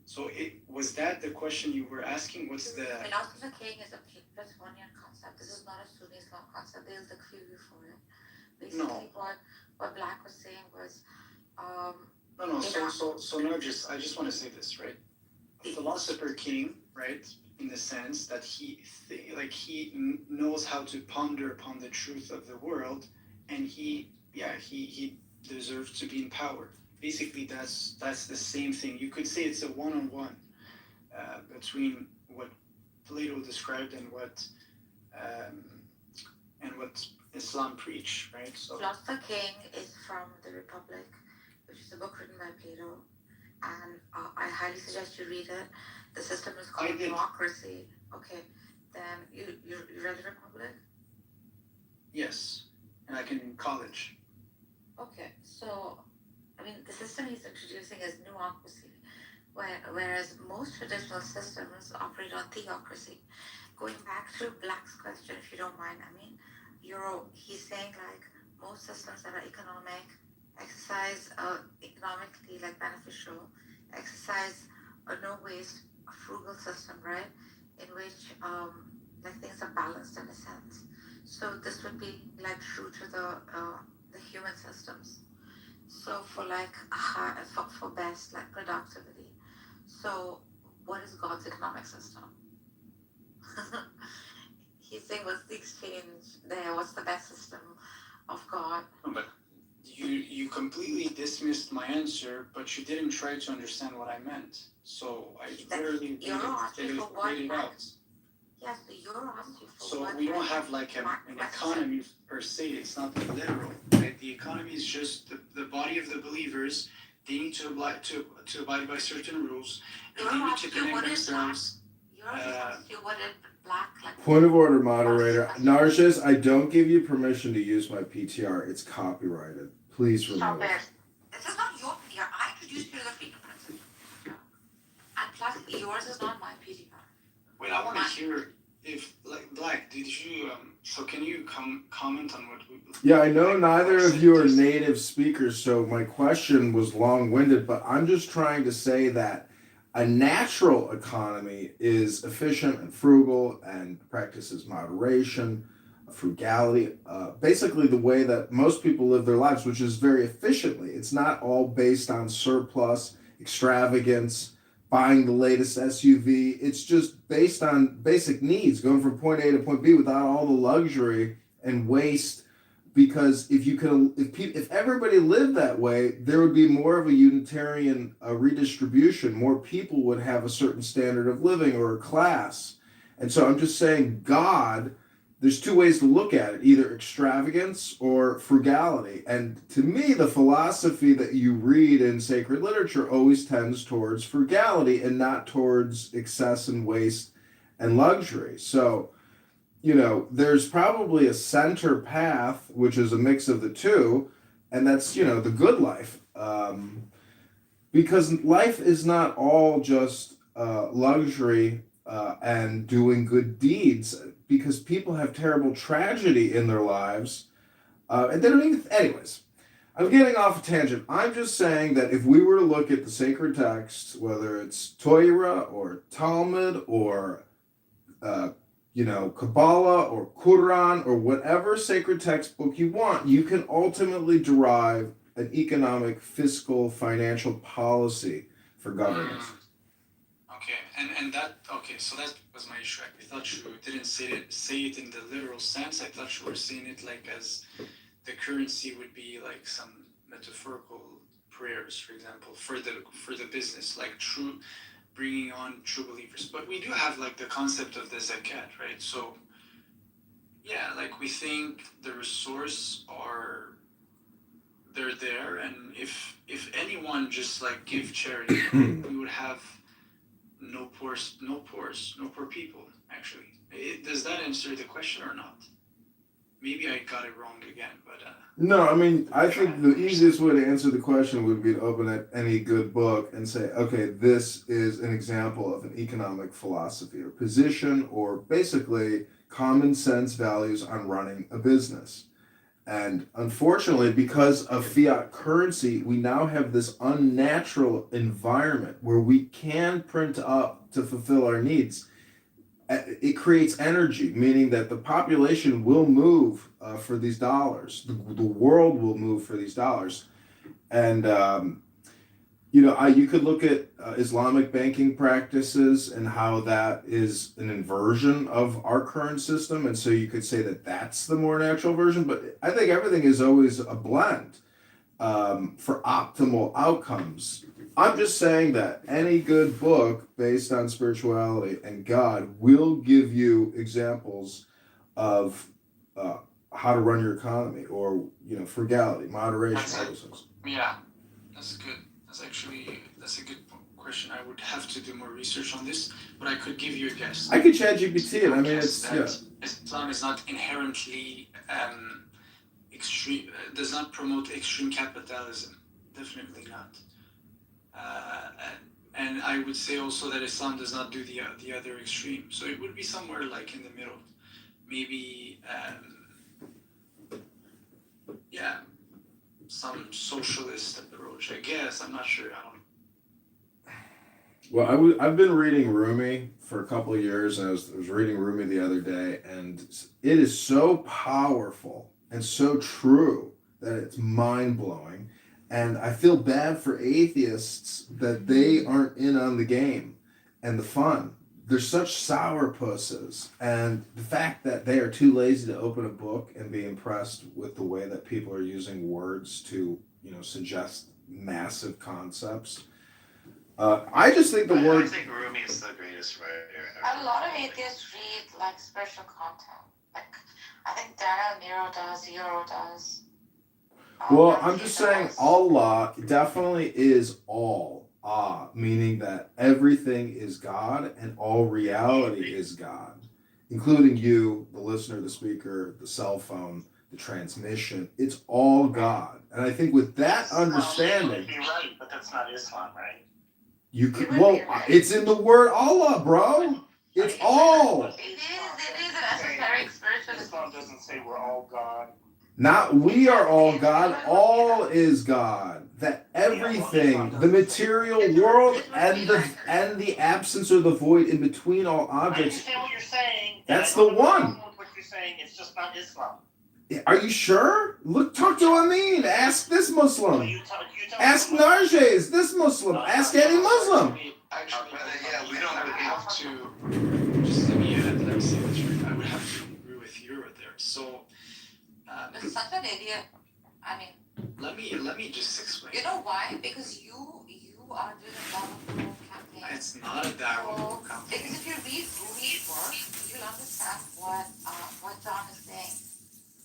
So was that the question you were asking? What's the philosopher king is a Platonian concept. This is not a Sunni Islam concept. There's the clue for it. Basically, what Black was saying was no. So Nargis, I just want to say this, right? A philosopher king, right? In the sense that he knows how to ponder upon the truth of the world, and he deserves to be in power. Basically, that's the same thing. You could say it's a one-on-one between what Plato described and what Islam preach, right? So Philosopher King is from the Republic, which is a book written by Plato, and I highly suggest you read it. The system is called democracy. Okay, then you read the Republic? Yes, and like in college. Okay, so the system he's introducing is nuocracy, whereas most traditional systems operate on theocracy. Going back to Black's question, if you don't mind, he's saying most systems that are economic exercise economically beneficial, exercise a no waste, a frugal system, right? In which things are balanced in a sense. So this would be true to the human systems. So for for best productivity. So what is God's economic system? He's saying what's the exchange there? What's the best system of God? But you completely dismissed my answer, but you didn't try to understand what I meant. So I literally you're asking for what? Yes, but you're asking for so what? So we don't have an economy per se. It's not literal. Right? The economy is just the body of the believers. They need to abide by certain rules, and they need to connect themselves. Point of order, moderator. Narcissus, I don't give you permission to use my PTR. It's copyrighted. Please remove it. This is not your PTR. I introduced you to the freedom principle. And plus, yours is not my PTR. Wait, I want to hear if, Black, did you, so can you comment on what we... Yeah, I know neither of you are native speakers, so my question was long-winded, but I'm just trying to say that A natural economy is efficient and frugal and practices moderation, frugality, basically the way that most people live their lives, which is very efficiently. It's not all based on surplus, extravagance, buying the latest SUV. It's just based on basic needs, going from point A to point B without all the luxury and waste. Because if everybody lived that way, there would be more of a unitarian redistribution. More people would have a certain standard of living or a class. And so I'm just saying, God, there's two ways to look at it, either extravagance or frugality. And to me, the philosophy that you read in sacred literature always tends towards frugality and not towards excess and waste and luxury. So, there's probably a center path, which is a mix of the two, and that's, the good life. Because life is not all just luxury and doing good deeds, because people have terrible tragedy in their lives, and they don't even, anyways. I'm getting off a tangent. I'm just saying that if we were to look at the sacred texts, whether it's Torah or Talmud or Kabbalah or Quran or whatever sacred textbook you want, you can ultimately derive an economic, fiscal, financial policy for governance. Okay, so that was my issue. I thought you didn't say it in the literal sense. I thought you were saying it like as the currency would be like some metaphorical prayers, for example, for the business, like bringing on true believers. But we do have like the concept of the zakat, right? So yeah, like we think the resource they're there, and if anyone just like give charity, we would have no poor people. Actually, does that answer the question or not? Maybe I got it wrong again, but no, I mean, I think the easiest way to answer the question would be to open at any good book and say, okay, this is an example of an economic philosophy or position, or basically common sense values on running a business. And unfortunately, because of fiat currency, we now have this unnatural environment where we can print up to fulfill our needs. It creates energy, meaning that the population will move for these dollars. The world will move for these dollars. And, you could look at Islamic banking practices and how that is an inversion of our current system. And so you could say that that's the more natural version. But I think everything is always a blend for optimal outcomes. I'm just saying that any good book based on spirituality and God will give you examples of how to run your economy, or frugality, moderation, all those things. Yeah, that's good. That's a good question. I would have to do more research on this, but I could give you a guess. I could ChatGPT it. I mean, Islam is not inherently extreme. Does not promote extreme capitalism. Definitely not. And I would say also that Islam does not do the other extreme. So it would be somewhere like in the middle. Maybe, some socialist approach, I guess. I'm not sure. Well, I've been reading Rumi for a couple of years, and I was reading Rumi the other day, and it is so powerful and so true that it's mind-blowing. And I feel bad for atheists that they aren't in on the game and the fun. They're such sourpusses. And the fact that they are too lazy to open a book and be impressed with the way that people are using words to, suggest massive concepts. I just think I think Rumi is the greatest writer ever. A lot of atheists read like spiritual content. Like I think Daniel Nero does, Zero does. Well, I'm just saying Allah definitely is all, meaning that everything is God and all reality is God, including you, the listener, the speaker, the cell phone, the transmission. It's all God. And I think with that understanding... You're right, but that's not Islam, right? You could, it's in the word Allah, bro. It's all. It is a necessary spiritual. Islam doesn't say we're all God. Not we are all God, all is God. That everything, the material world and the absence or the void in between all I objects, understand what you're saying. that's the one. What you're saying, it's just not Islam. Are you sure? Look, talk to Amin. Ask this Muslim. Ask Narjes, this Muslim. Ask any Muslim. Actually, yeah, we don't have to. Just let me say this right. I would have to agree with you right there. So, You're such an idiot. I mean, let me just explain. you know why? Because you are doing a Dawah campaign. It's not a Dawah campaign. Because if you read Rumi's work, you'll understand what John is saying.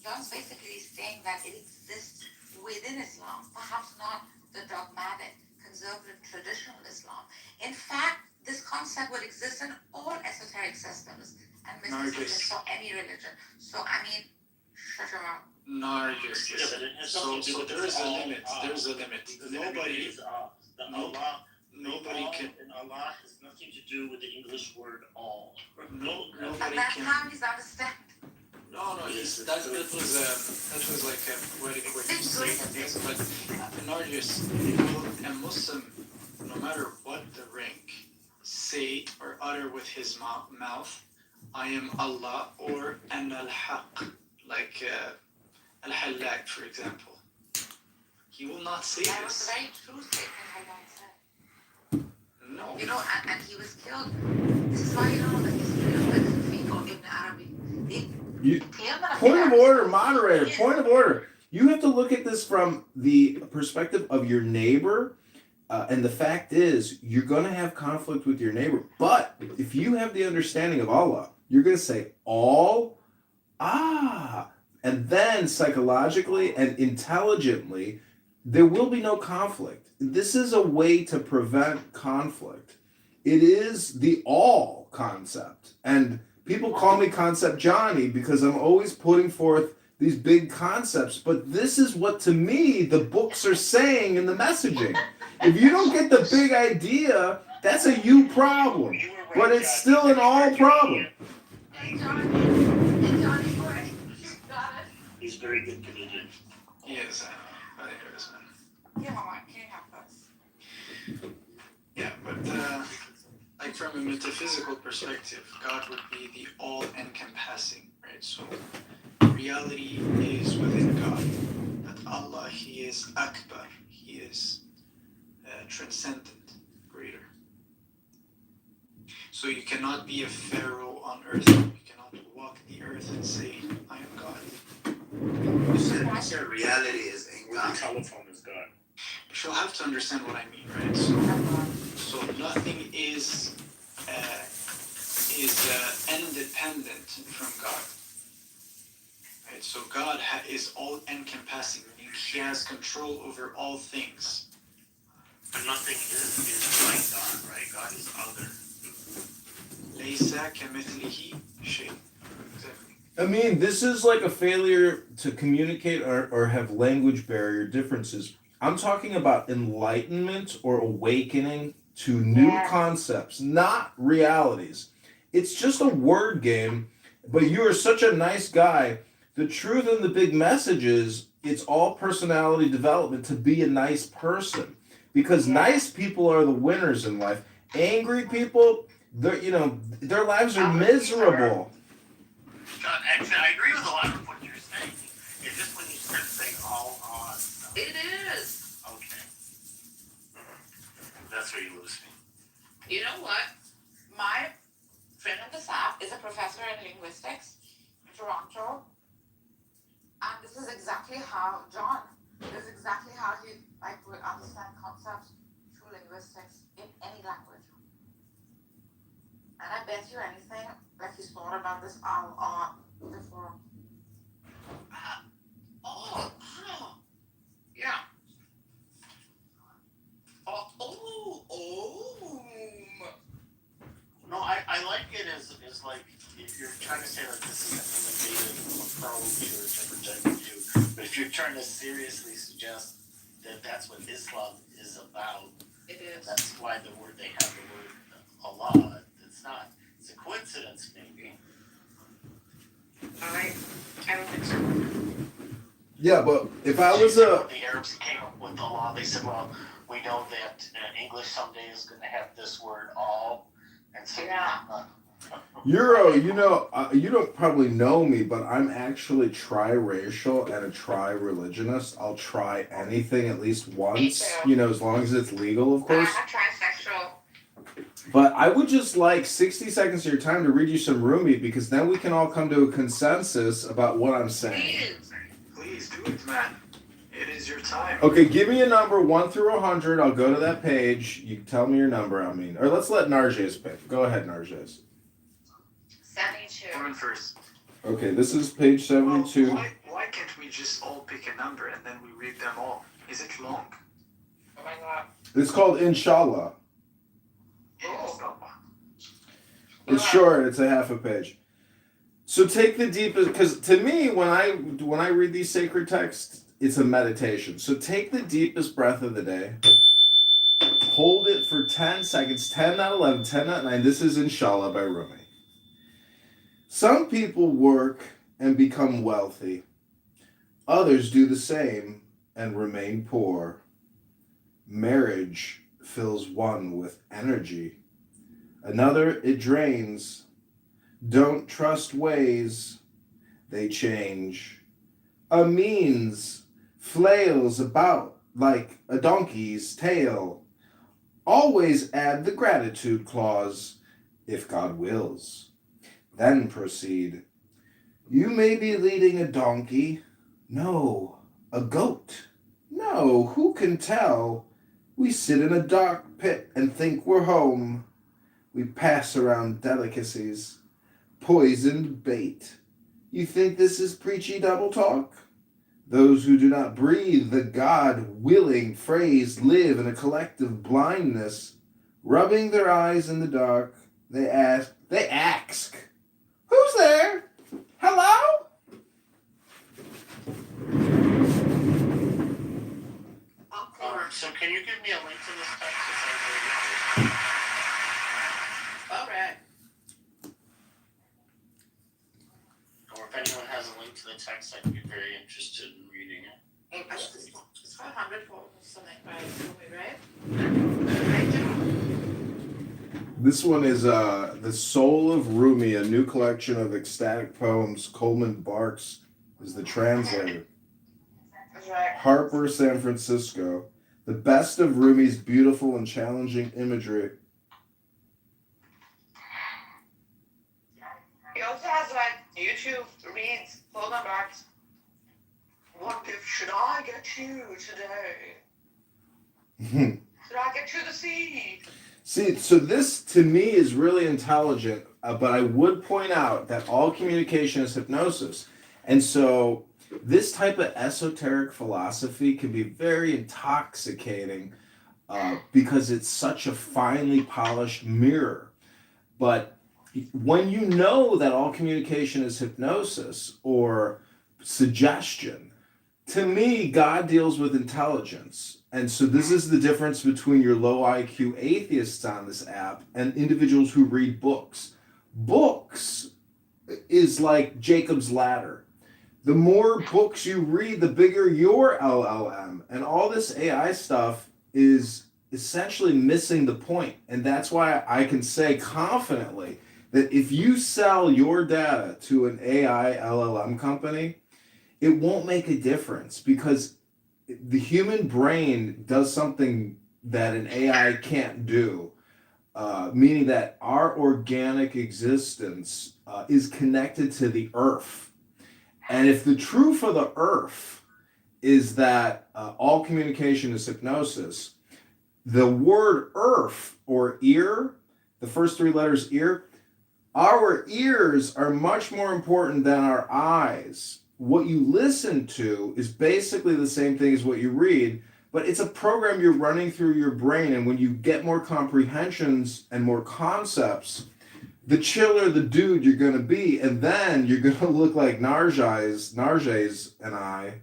John's basically saying that it exists within Islam, perhaps not the dogmatic, conservative, traditional Islam. In fact, this concept would exist in all esoteric systems and mysticism for any religion. So, I mean, shut your mouth. Nargis. So there is a limit. There's a limit. Nobody can. And Allah has nothing to do with the English word all. And Nobody that's can. how he's understand. No, that was like a poetic way to say things. But Nargis, a Muslim, no matter what the rank, say or utter with his mouth, I am Allah or An al-Haq, like Al-Hallaq, for example. He will not say That was this. a very true statement Haidar said. No. You know, and he was killed. This is why you know the history of the Fiqh of Ibn Arabi. Point of order, moderator, point of order. You have to look at this from the perspective of your neighbor. And the fact is, you're going to have conflict with your neighbor. But if you have the understanding of Allah, you're going to say, all, and then psychologically and intelligently, there will be no conflict. This is a way to prevent conflict. It is the all concept. And people call me Concept Johnny because I'm always putting forth these big concepts. But this is what, to me, the books are saying in the messaging. If you don't get the big idea, that's a you problem. But it's still an all problem. Hey, Johnny boy. Got it. He's a very good comedian. He is. I think it is, man. Yeah, Mama, can you have us? Yeah, but like from a metaphysical perspective, God would be the all-encompassing, right? So reality is within God. That Allah, He is Akbar. He is transcendent, greater. So you cannot be a pharaoh on earth. You cannot walk the earth and say, I am God. So reality is in The God. telephone is God. But you'll have to understand what I mean, right? So nothing is independent from God. Right? So God is all-encompassing, meaning He has control over all things. But nothing is like God, right? God is other. لَيْسَ كَمِثْلِهِ شَيْءٌ. Exactly. I mean, this is like a failure to communicate or have language barrier differences. I'm talking about enlightenment or awakening to new concepts, not realities. It's just a word game, but you are such a nice guy. The truth and the big message is it's all personality development to be a nice person. Because nice people are the winners in life. Angry people, their lives are miserable. God, actually, I agree with a lot of what you're saying. It's just when you start saying all on stuff. It is. Okay. That's where you lose me. You know what? My friend on this app is a professor in linguistics in Toronto. And this is exactly how this is exactly how he would understand concepts through linguistics in any language. And I bet you anything that he's thought about this before. Yeah. No, I like it as like, if you're trying to say like this is an innovative approach or a different type of view, but if you're trying to seriously suggest that that's what Islam is about, It is. that's why they have the word Allah. It's not. It's a coincidence, maybe. I don't think so. Yeah, but if I was the Arabs came up with the law, they said, well, we know that English someday is going to have this word all, and so Euro, you don't probably know me, but I'm actually triracial and a tri-religionist. I'll try anything at least once, as long as it's legal, of course. I'm trisexual. But I would just like 60 seconds of your time to read you some Rumi, because then we can all come to a consensus about what I'm saying. Please do it, man. It is your time. Okay, give me a number 1 through 100. I'll go to that page. You can tell me your number, or let's let Narjes pick. Go ahead, Narjes. 72. Woman first. Okay, this is page 72. Well, why can't we just all pick a number and then we read them all? Is it long? Oh my god. It's called Inshallah. Oh. It's short. It's a half a page. So take the deepest, because to me, when I read these sacred texts, it's a meditation. So take the deepest breath of the day. Hold it for 10 seconds. 10, not 11, 10, not 9. This is Inshallah by Rumi. Some people work and become wealthy. Others do the same and remain poor. Marriage fills one with energy. Another it drains. Don't trust ways, they change. A means flails about like a donkey's tail. Always add the gratitude clause, if God wills. Then proceed. You may be leading a donkey. No, a goat. No, who can tell? We sit in a dark pit and think we're home. We pass around delicacies. Poisoned bait. You think this is preachy double talk? Those who do not breathe the God-willing phrase live in a collective blindness. Rubbing their eyes in the dark, they ask, who's there? Hello? So can you give me a link to this text? Alright. Or if anyone has a link to the text, I'd be very interested in reading it. It's 500 for something, right? This one is The Soul of Rumi, a new collection of ecstatic poems. Coleman Barks is the translator. Harper, San Francisco. The best of Rumi's beautiful and challenging imagery. He also has YouTube reads Coleman Barks. What gift should I get you today? Should I get you the seed? See, so this to me is really intelligent, but I would point out that all communication is hypnosis. And so this type of esoteric philosophy can be very intoxicating because it's such a finely polished mirror. But when you know that all communication is hypnosis or suggestion, to me, God deals with intelligence. And so this is the difference between your low IQ atheists on this app and individuals who read books. Books is like Jacob's ladder. The more books you read, the bigger your LLM. And all this AI stuff is essentially missing the point. And that's why I can say confidently that if you sell your data to an AI LLM company, it won't make a difference because the human brain does something that an AI can't do, meaning that our organic existence is connected to the earth. And if the truth of the earth is that all communication is hypnosis, the word earth or ear, the first 3 letters ear, our ears are much more important than our eyes. What you listen to is basically the same thing as what you read, but it's a program you're running through your brain. And when you get more comprehensions and more concepts, the chiller the dude you're going to be. And then you're going to look like Narjes and I,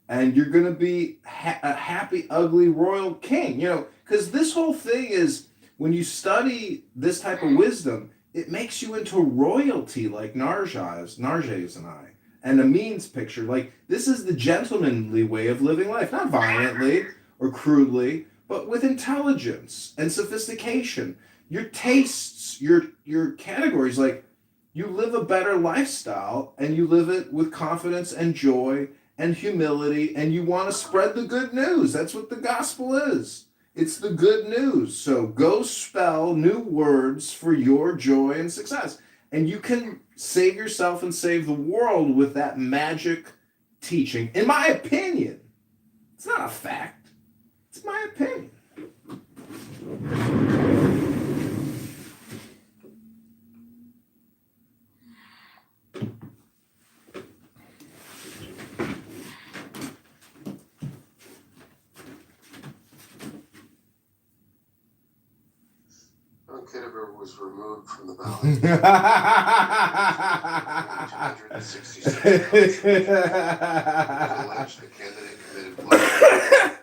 and you're going to be a happy, ugly royal king. Because this whole thing is, when you study this type of wisdom, it makes you into royalty like Narjes and I. and a means picture. Like, this is the gentlemanly way of living life, not violently or crudely, but with intelligence and sophistication. Your tastes, your categories, like, you live a better lifestyle and you live it with confidence and joy and humility, and you want to spread the good news. That's what the gospel is. It's the good news. So go spell new words for your joy and success. And you can save yourself and save the world with that magic teaching. In my opinion, it's not a fact. It's my opinion. Kitover was removed from the ballot. 266 votes. It was alleged the candidate committed blackmail.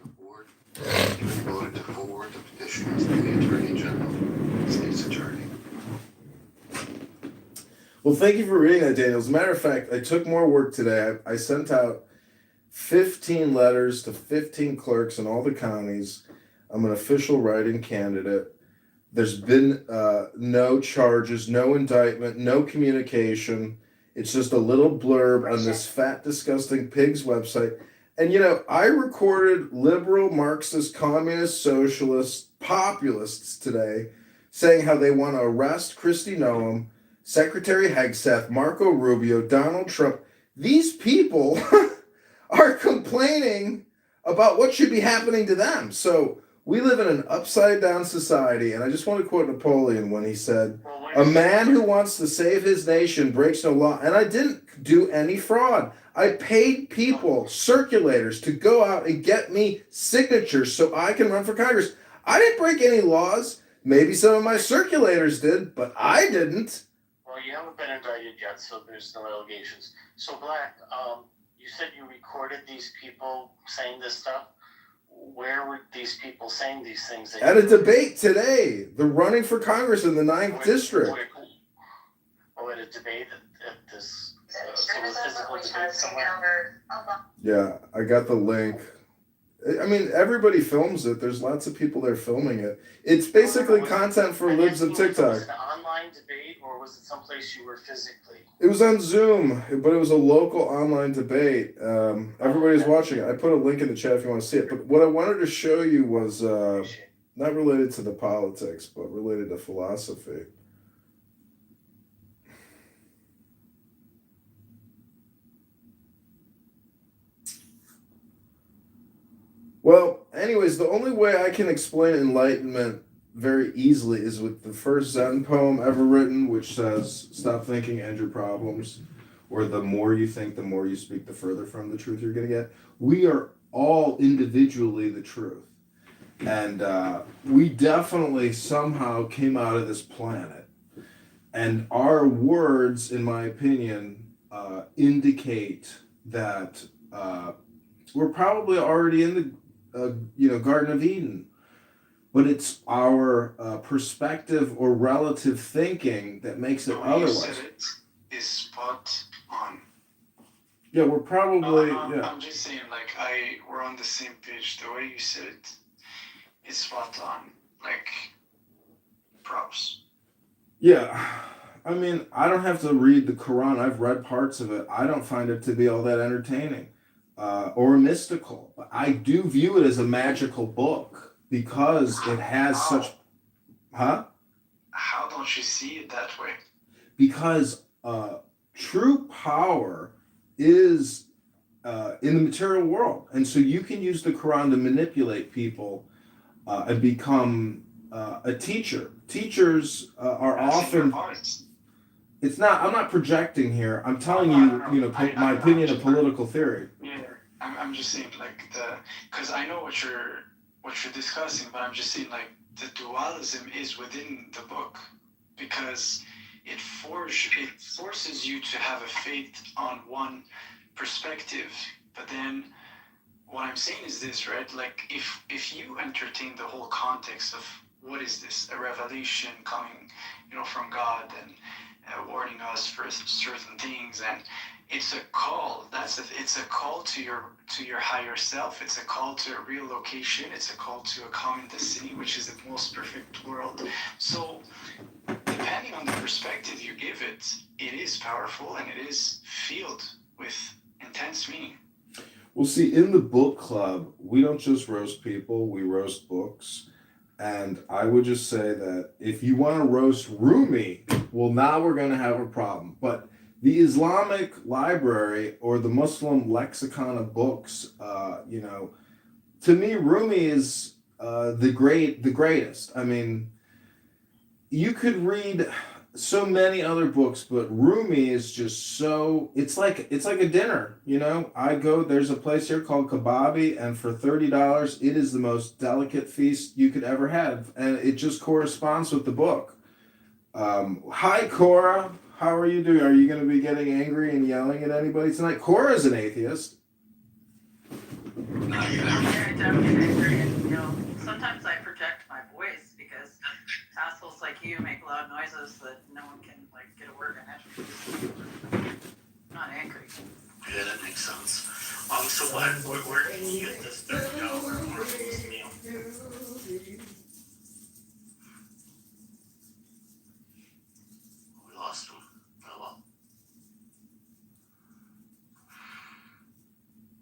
The board voted to forward the petitions to the Attorney General, the state's attorney. Well, thank you for reading that, Daniel. As a matter of fact, I took more work today. I sent out 15 letters to 15 clerks in all the counties. I'm an official write-in candidate. There's been no charges, no indictment, no communication. It's just a little blurb on this fat, disgusting pig's website. And, I recorded liberal, Marxist, communist, socialist, populists today saying how they want to arrest Kristi Noem, Secretary Hegseth, Marco Rubio, Donald Trump. These people are complaining about what should be happening to them. So we live in an upside-down society, and I just want to quote Napoleon when he said, "A man who wants to save his nation breaks no law." And I didn't do any fraud. I paid people, circulators, to go out and get me signatures so I can run for Congress. I didn't break any laws. Maybe some of my circulators did, but I didn't. Well, you haven't been indicted yet, so there's no allegations. So, Black, you said you recorded these people saying this stuff. Where were these people saying these things? At a debate today. They're running for Congress in the 9th District. Oh, at a debate at this physical debate somewhere? Yeah, I got the link. I mean, everybody films it. There's lots of people there filming it. It's basically content for libs of TikTok. Was it an online debate, or was it someplace you were physically? It was on Zoom, but it was a local online debate. Everybody's watching it. I put a link in the chat if you want to see it. But what I wanted to show you was not related to the politics, but related to philosophy. Well, anyways, the only way I can explain enlightenment very easily is with the first Zen poem ever written, which says, "Stop thinking, end your problems," or "The more you think, the more you speak, the further from the truth you're going to get." We are all individually the truth. And we definitely somehow came out of this planet. And our words, in my opinion, indicate that we're probably already in the Garden of Eden. But it's our perspective or relative thinking that makes it otherwise. You said it is spot on. Yeah, we're probably. I'm just saying, we're on the same page. The way you said it is spot on. Props. Yeah, I mean, I don't have to read the Quran. I've read parts of it. I don't find it to be all that entertaining or mystical. But I do view it as a magical book. Because it has such... Huh? How don't you see it that way? Because true power is in the material world. And so you can use the Quran to manipulate people and become a teacher. Teachers are often... It's not... I'm not projecting here. I'm telling you, my opinion of political theory. Yeah, I'm just saying, because I know what you're discussing, but I'm just saying the dualism is within the book because it forces you to have a faith on one perspective. But then what I'm saying is this, right? If you entertain the whole context of what is this? A revelation coming, from God and warning us for certain things, and it's a call. It's a call to your higher self. It's a call to a real location. It's a call to a common destiny, which is the most perfect world. So, depending on the perspective you give it, it is powerful and it is filled with intense meaning. Well, see, in the book club, we don't just roast people, we roast books. And I would just say that if you want to roast Rumi, well, now we're going to have a problem. But the Islamic library or the Muslim lexicon of books, to me, Rumi is the greatest. I mean, you could read so many other books, but Rumi is just so it's like a dinner, I go, there's a place here called Kababi, and for $30 it is the most delicate feast you could ever have, and it just corresponds with the book. Hi Cora, how are you doing? Are you going to be getting angry and yelling at anybody tonight? Cora's an atheist. I don't get angry, and sometimes I project my voice because assholes like you make loud noises that no one can get a word in it. I'm not angry. Yeah, that makes sense. So where can you get this $30 Marvelous meal? We lost him. Oh well.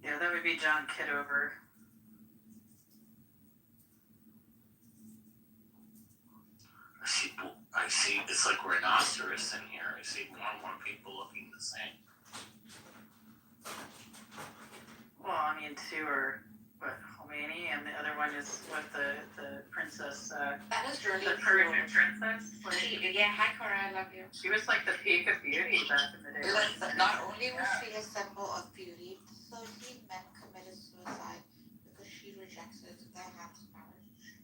Yeah, that would be John Kitover. I see, it's like rhinoceros in here. I see more and more people looking the same. Well, I mean, two are Khomeini, and the other one is the princess. That is really the Persian princess. Yeah, hi Cora, I love you. She was like the peak of beauty back in the day. Listen, not only was she a symbol of beauty, 13 men committed suicide because she rejected their hand in marriage.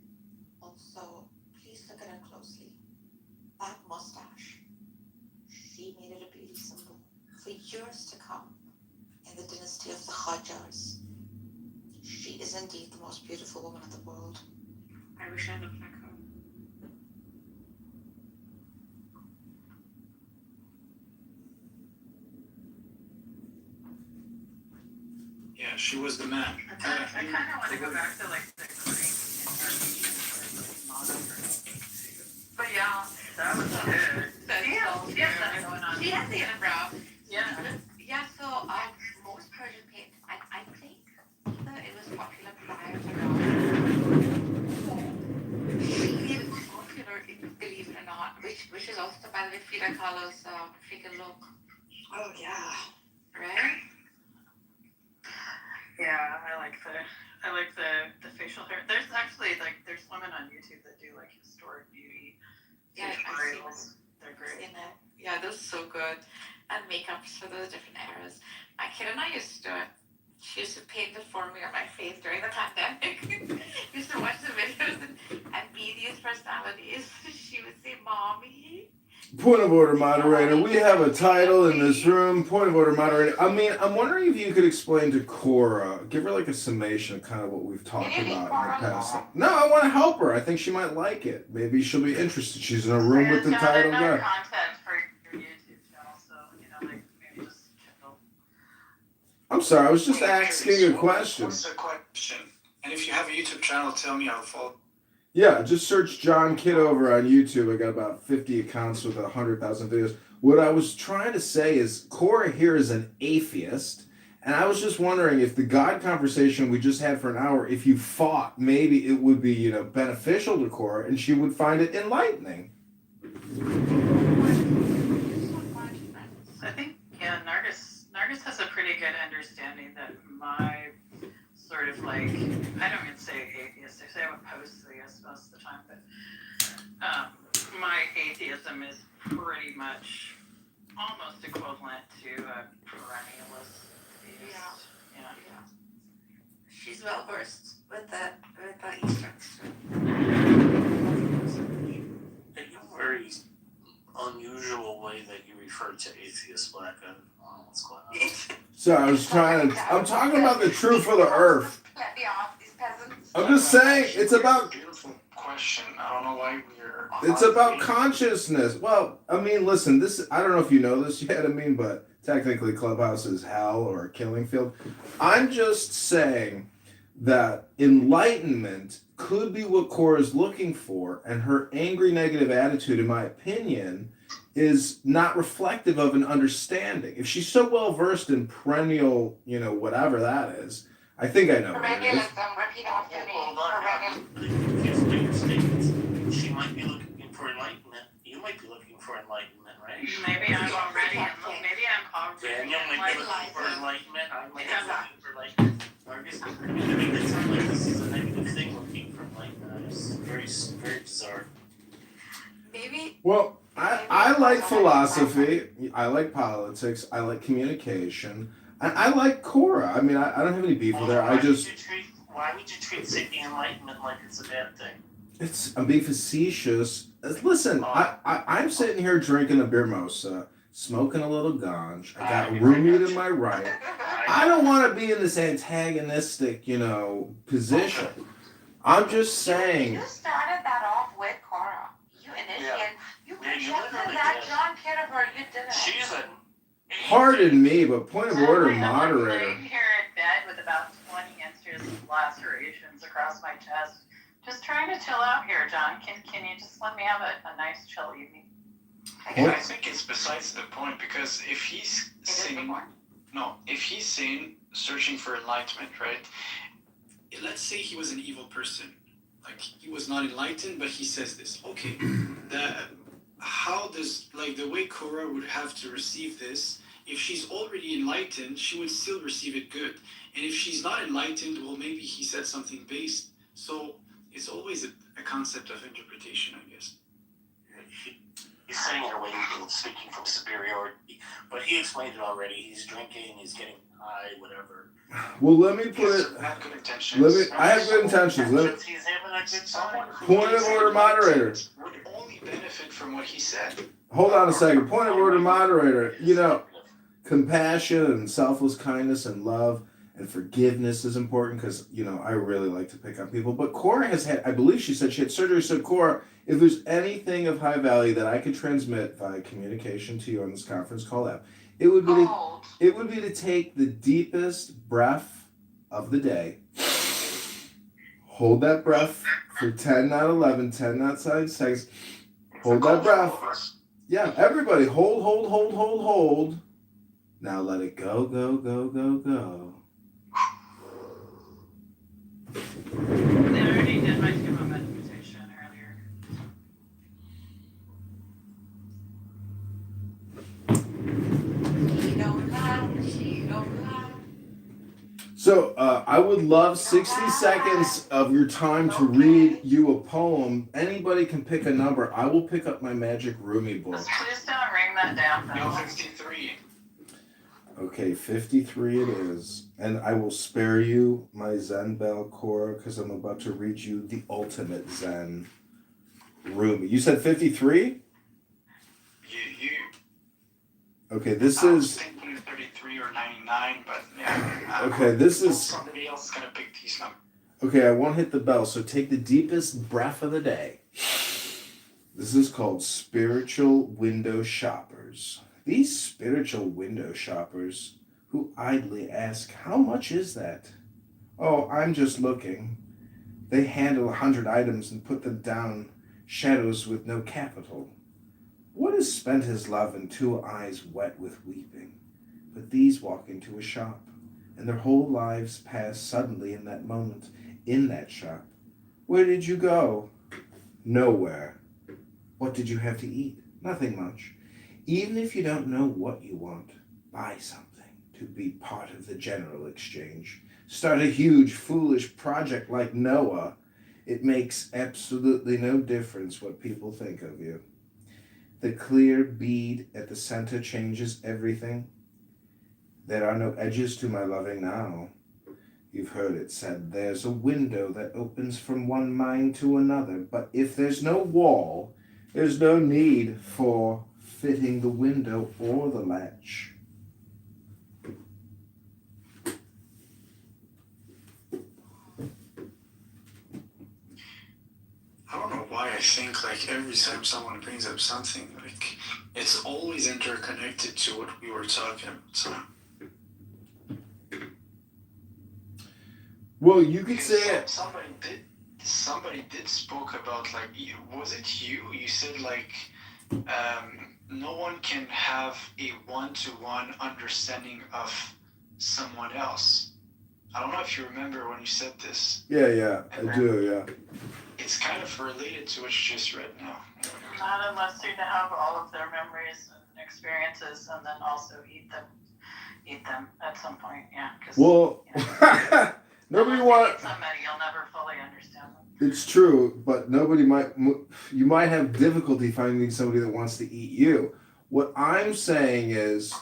Also, please look at her closely. That mustache, she made it a beauty symbol for years to come in the dynasty of the Qajars. She is indeed the most beautiful woman in the world. I wish I looked like her. Yeah, she was the man. I kind of want to go back to the Greek model. But yeah, that was good. She has the unibrow. Yeah. Yeah, so most Persian paint, I think that it was popular prior to now. It was popular, believe it or not, which is also by the Frida Kahlo's freaking look. Oh yeah. Right? Yeah, I like the facial hair. There's actually there's women on YouTube that do historic beauty tutorials. They're great. Yeah, those are so good. And makeups for those different eras. My kid and I used to do it. She used to paint it for me on my face during the pandemic. Used to watch the videos and be these personalities. She would say, "Mommy." Point of order, moderator. We have a title in this room. Point of order, moderator. I mean, I'm wondering if you could explain to Cora, give her a summation of kind of what we've talked about in the past. No, I want to help her. I think she might like it. Maybe she'll be interested. She's in a room with the title guy. Content for your YouTube channel, so maybe just chill. I'm sorry, I was just asking a question. What's the question? And if you have a YouTube channel, tell me, I'll follow. Yeah, just search John Kitover on YouTube. I got about 50 accounts with 100,000 videos. What I was trying to say is Cora here is an atheist, and I was just wondering if the God conversation we just had for an hour, if you fought, maybe it would be, beneficial to Cora, and she would find it enlightening. I think, Nargis has a pretty good understanding that my sort of I don't even say atheist, I say I'm a post-theist most of the time, but my atheism is pretty much almost equivalent to a perennialist theist. Yeah. She's well versed with the Easterns. In a very unusual way that you refer to atheist black, I don't know what's going on. So I'm talking about the truth of the earth. I'm just saying, it's about... question. I don't know why we're. It's about consciousness. Well, I mean, listen, I don't know if you know this yet, but technically Clubhouse is hell or a killing field. I'm just saying that enlightenment could be what Cora's looking for, and her angry negative attitude, in my opinion, is not reflective of an understanding. If she's so well versed in perennial, whatever that is, I think I know what it is. Repeat after me. She might be looking for enlightenment. You might be looking for enlightenment, right? Maybe I'm already Daniel might be looking for enlightenment. I might be looking for enlightenment. Marcus, it sounds like this is a negative thing, looking for enlightenment. It's very, very bizarre. Maybe. Well, I like philosophy. I like politics. I like communication. I like Cora. I mean, I don't have any beef with her. Why would you treat seeking enlightenment like it's a bad thing? I'm being facetious. Listen, I'm sitting here drinking a beer mosa, smoking a little ganj. I got roomie to my right. I don't want to be in this antagonistic, position. I'm just saying. You started that off with Cora. You initiated. You projected that John Kitover. You didn't. She's a. Pardon me, but point of order, moderator. I'm laying here in bed with about 20 inches of lacerations across my chest. Just trying to chill out here, John. Can you just let me have a nice chill evening? And I think it's besides the point, because if he's saying searching for enlightenment, right? Let's say he was an evil person, like he was not enlightened, but he says this. Okay, how does the way Cora would have to receive this? If she's already enlightened, she would still receive it good. And if she's not enlightened, well, maybe he said something based. So it's always a concept of interpretation, I guess. He's saying it away and speaking from superiority, but he explained it already. He's drinking, he's getting high, whatever. Well, let me put it. I have good intentions. I have good intentions. He's having a good time. Point of order, moderator. Would only benefit from what he said. Hold on a second. Point of order, moderator. Compassion and selfless kindness and love and forgiveness is important because, I really like to pick on people. But Cora has had, I believe she said she had surgery. So, Cora, if there's anything of high value that I could transmit via communication to you on this conference call app, it would be to take the deepest breath of the day, hold that breath for 10, not 11, 10, not 7 seconds. Hold that breath. Yeah, everybody, hold. Now let it go, go, go, go, go. I already did my 2-moment meditation earlier. So I would love 60 seconds of your time to read you a poem. Anybody can pick a number. I will pick up my magic Rumi book. Please don't ring that down. No, 53. Okay, 53 it is. And I will spare you my Zen bell, Cora, because I'm about to read you the ultimate Zen Rumi. You said 53? You. Okay, this I is... was thinking 33 or 99, but yeah. Okay, this is... Somebody else is going to pick these numbers. Okay, I won't hit the bell, so take the deepest breath of the day. This is called Spiritual Window Shoppers. These spiritual window shoppers who idly ask, how much is that? Oh, I'm just looking. They handle 100 items and put them down shadows with no capital. One has spent his love and 2 eyes wet with weeping. But these walk into a shop, and their whole lives pass suddenly in that moment, in that shop. Where did you go? Nowhere. What did you have to eat? Nothing much. Even if you don't know what you want, buy something to be part of the general exchange. Start a huge, foolish project like Noah. It makes absolutely no difference what people think of you. The clear bead at the center changes everything. There are no edges to my loving now. You've heard it said, there's a window that opens from one mind to another, but if there's no wall, there's no need for fitting the window or the latch. How why I think like every time someone brings up something, like it's always interconnected to what we were talking about. So Well, you could because say it. somebody did spoke about like was it you? You said like no one can have a one-to-one understanding of someone else. I don't know if you remember when you said this. Yeah, I do, yeah. It's kind of related to what you just read now. Not unless you have all of their memories and experiences, and then also eat them at some point. Yeah. Well, nobody wants. Somebody, you'll never fully understand them. It's true, but you might have difficulty finding somebody that wants to eat you. What I'm saying is,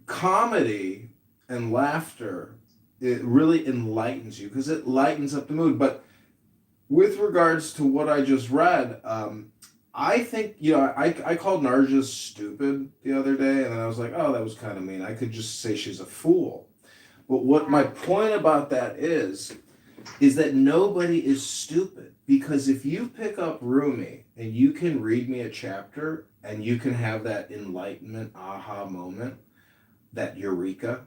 comedy and laughter, it really enlightens you because it lightens up the mood. But with regards to what I just read, I think, I called Narja stupid the other day, and then I was like, oh, that was kind of mean. I could just say she's a fool. But what my point about that is that nobody is stupid. Because if you pick up Rumi and you can read me a chapter and you can have that enlightenment aha moment, that eureka,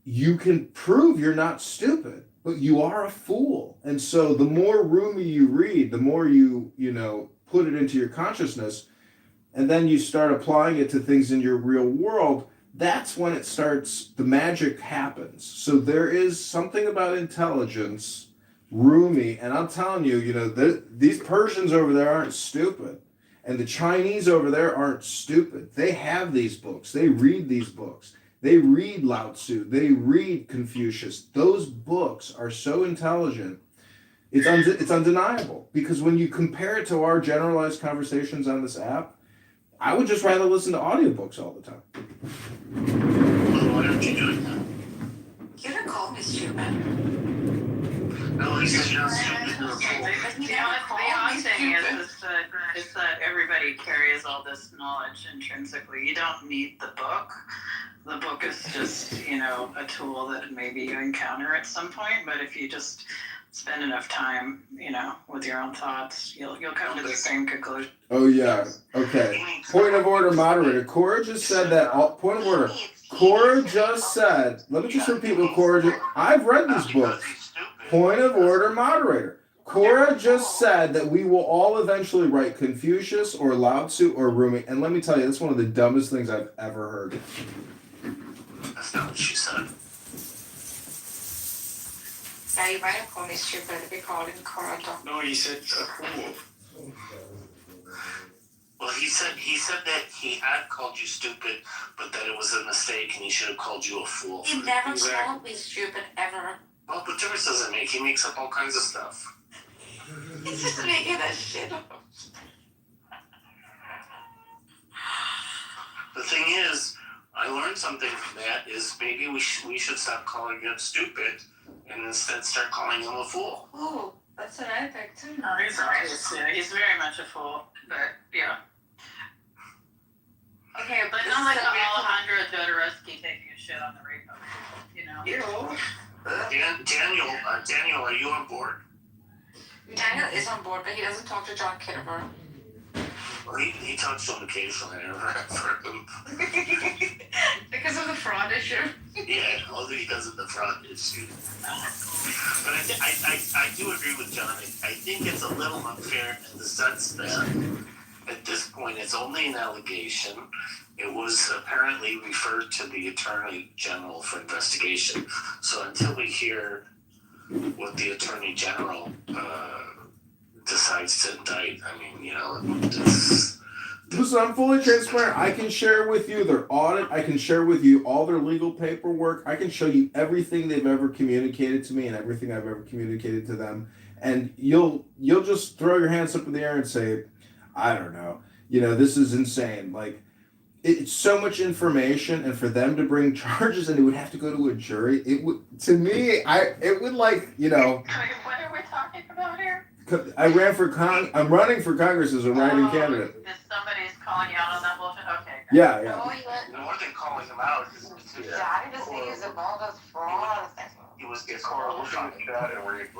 you can prove you're not stupid, but you are a fool. And so the more Rumi you read, the more you put it into your consciousness, and then you start applying it to things in your real world, that's when the magic happens. So there is something about intelligence, Rumi, and I'm telling you, these Persians over there aren't stupid. And the Chinese over there aren't stupid. They have these books. They read these books. They read Lao Tzu. They read Confucius. Those books are so intelligent. It's undeniable. Because when you compare it to our generalized conversations on this app, I would just rather listen to audiobooks all the time. Well, why aren't you doing that? You don't call me stupid. No, he said you're not stupid, you're a fool. The odd thing is that everybody carries all this knowledge intrinsically. You don't need the book. The book is just, a tool that maybe you encounter at some point. But if you just spend enough time, with your own thoughts, you'll come to the same conclusion. Oh, yeah. Okay. Point of order, moderator. Cora just said that. Point of order. Cora just said, let me just repeat what Cora just, I've read these books. Point of order, moderator. Cora just said that we will all eventually write Confucius or Lao Tzu or Rumi. And let me tell you, that's one of the dumbest things I've ever heard. That's not what she said. Yeah, you might have called me stupid if you called him Cora. No, he said a fool. Well, he said that he had called you stupid, but that it was a mistake and he should have called you a fool. He never called me stupid ever. Well, but Terrence doesn't he makes up all kinds of stuff. He's just making that shit up. The thing is, I learned something from that is maybe we should stop calling him stupid and instead start calling him a fool. Oh, that's what I think too. No, he's very much a fool, but yeah. Okay, But not like Alejandro Jodorowsky taking a shit on the rape of Daniel, are you on board? Daniel is on board, but he doesn't talk to John Kitover. Well, he talks to him occasionally. I never have heard him. Because of the fraud issue. Yeah, all that he does is the fraud issue. But I do agree with John. I think it's a little unfair in the sense that at this point it's only an allegation. It was apparently referred to the Attorney General for investigation. So until we hear what the Attorney General decides to indict, Listen, I'm fully transparent. I can share with you their audit. I can share with you all their legal paperwork. I can show you everything they've ever communicated to me and everything I've ever communicated to them. And you'll just throw your hands up in the air and say, I don't know. This is insane. Like, it's so much information, and for them to bring charges and it would have to go to a jury, it would, to me, it would like, What are we talking about here? I'm running for Congress as a writing candidate. If somebody's calling you out on that bullshit, okay. Yeah. More than calling him out. Yeah, I just think he's a bogus fraud. He was getting horrible shot and we're going to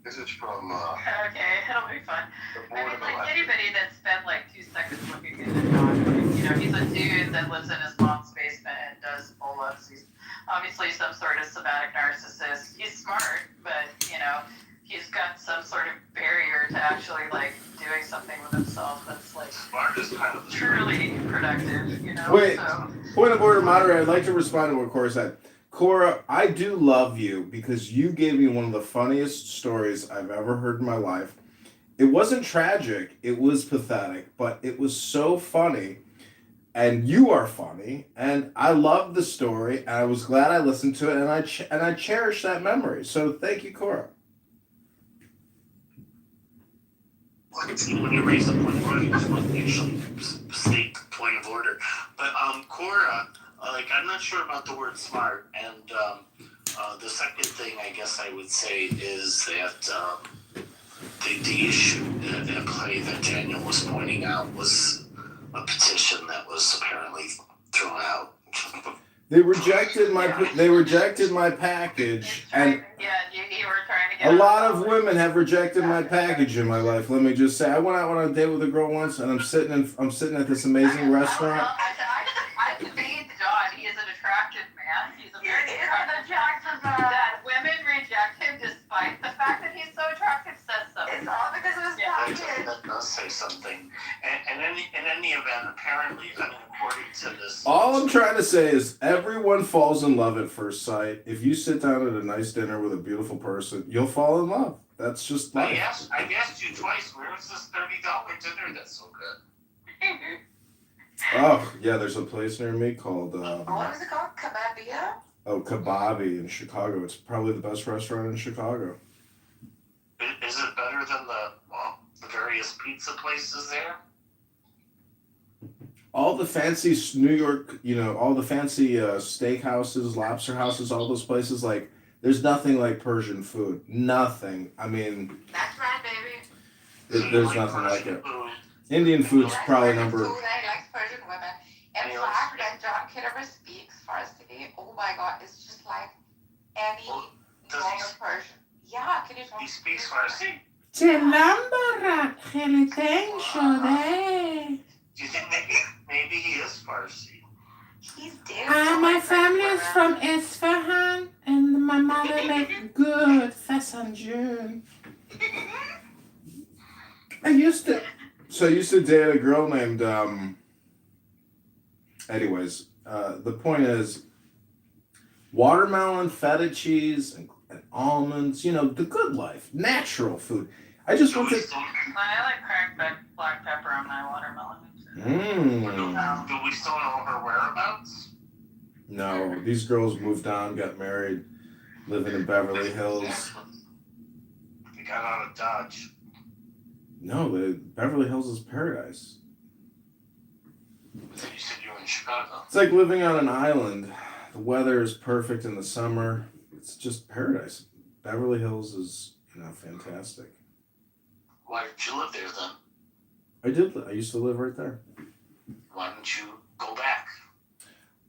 This is from, Okay, it'll be fun. the I board mean, of like elections. anybody that spent like 2 seconds looking at the dog, you know, he's a dude that lives in his mom's basement and does pull-ups. He's obviously some sort of somatic narcissist. He's smart, but you know, he's got some sort of barrier to actually like doing something with himself that's like Smart is kind of the truly productive, you know. Wait. So Point of order, moderator. I'd like to respond to what Cora said. Cora, I do love you because you gave me one of the funniest stories I've ever heard in my life. It wasn't tragic, it was pathetic, but it was so funny. And you are funny, and I loved the story, and I was glad I listened to it, and I cherish that memory. So thank you, Cora. When you raise the point of order, you're supposed to usually state the point of order. But Cora, like I'm not sure about the word smart, and the second thing I guess I would say is that the issue at play that Daniel was pointing out was a petition that was apparently thrown out. They rejected my package, and you were trying to get a lot of women have rejected my package in my life. Let me just say, I went out on a date with a girl once, and I'm sitting at this amazing restaurant. I debate John. He is an attractive man. He's a very attractive man. That women reject him despite the fact that he's so attractive says so. It's all because of his package. That does say something. And in any event, apparently, I mean, according to this... All I'm trying to say is everyone falls in love at first sight. If you sit down at a nice dinner with a beautiful person, you'll fall in love. That's just life. I've asked you twice, where's this $30 dinner that's so good? Oh, yeah, there's a place near me called... What was it called? Kababia? Oh, Kababi in Chicago. It's probably the best restaurant in Chicago. Is it better than the various pizza places there? All the fancy New York, all the fancy steakhouses, lobster houses, all those places, like, there's nothing like Persian food. Nothing. I mean... That's right, baby. There's nothing like it. Indian food's probably number... Food, I like Persian women. In fact, when John Kitover speaks Farsi, oh my god, it's just like any normal Persian. Yeah, can you talk? He speaks Farsi? Do you think maybe he is Farsi? He's dead. My family is from Isfahan, and my mother made good fasanjun. I used to date a girl named, anyways, the point is, watermelon, feta cheese, and almonds, the good life, natural food. I just want to... I like cracked black pepper on my watermelon. Do we still know her whereabouts? No, these girls moved on, got married, living in Beverly Hills. They got out of Dodge. No, Beverly Hills is paradise. You said you were in Chicago. It's like living on an island. The weather is perfect in the summer. It's just paradise. Beverly Hills is, fantastic. Why did you live there then? I did. I used to live right there. Why didn't you go back?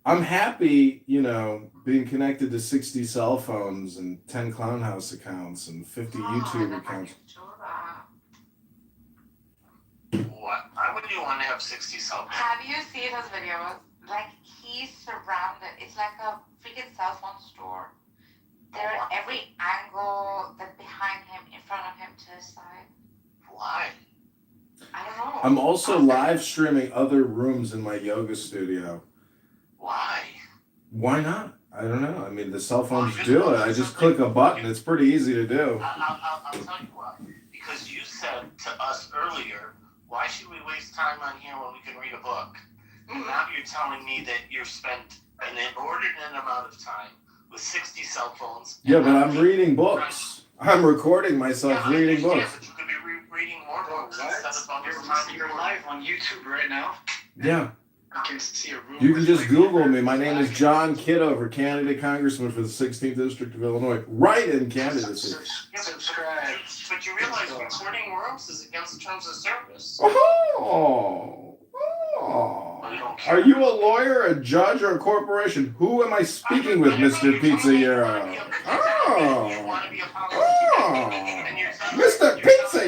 I'm happy, being connected to 60 cell phones and 10 Clown House accounts and 50 YouTube accounts. Why would you want to have 60 cell phones? Have you seen his videos? Like, he's surrounded. It's like a freaking cell phone store. They're at every angle, then behind him, in front of him, to his side. Why? I don't know. I'm also live streaming other rooms in my yoga studio. Why? Why not? I don't know. I mean, the cell phones do it. I just click a button. It's pretty easy to do. I'll tell you why. Because you said to us earlier, why should we waste time on here when we can read a book? And now you're telling me that you've spent an inordinate amount of time with 60 cell phones. Yeah, but I'm reading books. I'm recording myself reading books. Yeah, but you could be reading more books instead of on You're live on YouTube right now. Yeah. You can see a room. You can just Google me. My name is John Kitover, candidate congressman for the 16th District of Illinois. Write-in candidacy. Subscribe. But you realize recording rooms is against the terms of service. Oh. Are you a lawyer, a judge, or a corporation? Who am I speaking with, Mr. Pizzeria? You want to be a politician, and you're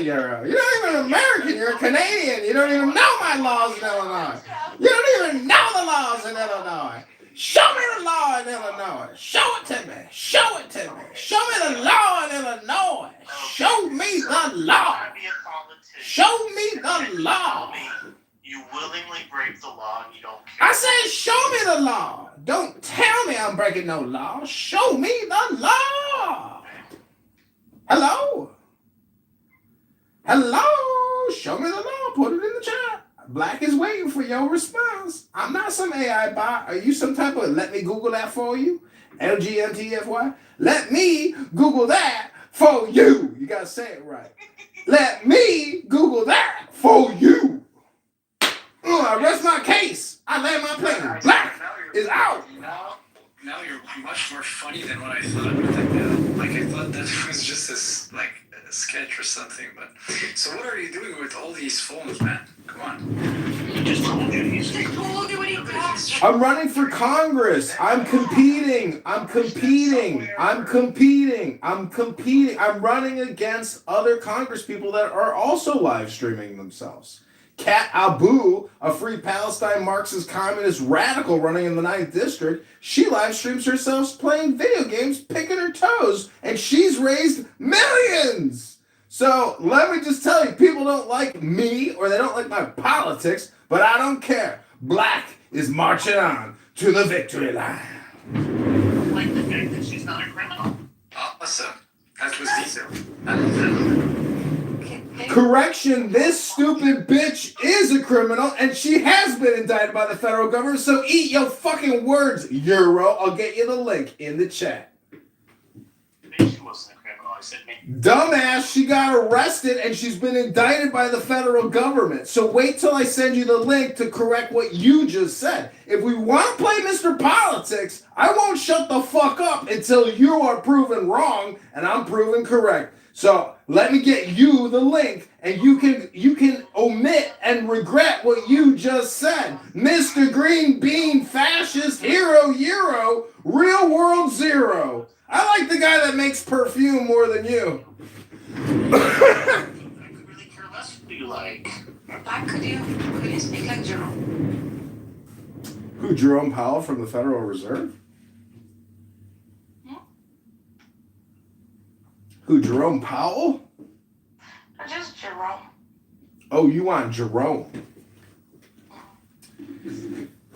Euro. You're not even American. You're a Canadian. You don't even know my laws in Illinois. You don't even know the laws in Illinois. Show me the law in Illinois. Show it to me. Show it to me. Show me the law in Illinois. Show me the law. Show me the law. You willingly break the law and you don't care. I said, show me the law. Don't tell me I'm breaking no law. Show me the law. Hello? Hello? Show me the law. Put it in the chat. Black is waiting for your response. I'm not some AI bot. Are you some type of let me Google that for you? LGMTFY? Let me Google that for you. You gotta say it right. Let me Google that for you. I rest my case. I land my plane. Black is out. Now you're much more funny than what I thought. Like I thought that was just a sketch or something. But so what are you doing with all these phones, man? Come on. I just told you he's told you what he does. I'm running for Congress. I'm competing. I'm running against other Congress people that are also live streaming themselves. Kat Abu, a free Palestine Marxist communist radical running in the 9th District, she live streams herself playing video games, picking her toes, and she's raised millions. So let me just tell you, people don't like me or they don't like my politics, but I don't care. Black is marching on to the victory line. I don't like the fact that she's not a criminal. Awesome. That was detailed. Correction, this stupid bitch is a criminal and she has been indicted by the federal government, so eat your fucking words, Euro. I'll get you the link in the chat. She wasn't a criminal, I said me. Dumbass, she got arrested and she's been indicted by the federal government. So wait till I send you the link to correct what you just said. If we want to play Mr. Politics, I won't shut the fuck up until you are proven wrong and I'm proven correct. So let me get you the link and you can omit and regret what you just said. Mr. Green Bean Fascist Hero Euro Real World Zero. I like the guy that makes perfume more than you. I could really care less who you like. Could you speak like Jerome? Who, Jerome Powell from the Federal Reserve? Who, Jerome Powell? Just Jerome. Oh, you want Jerome.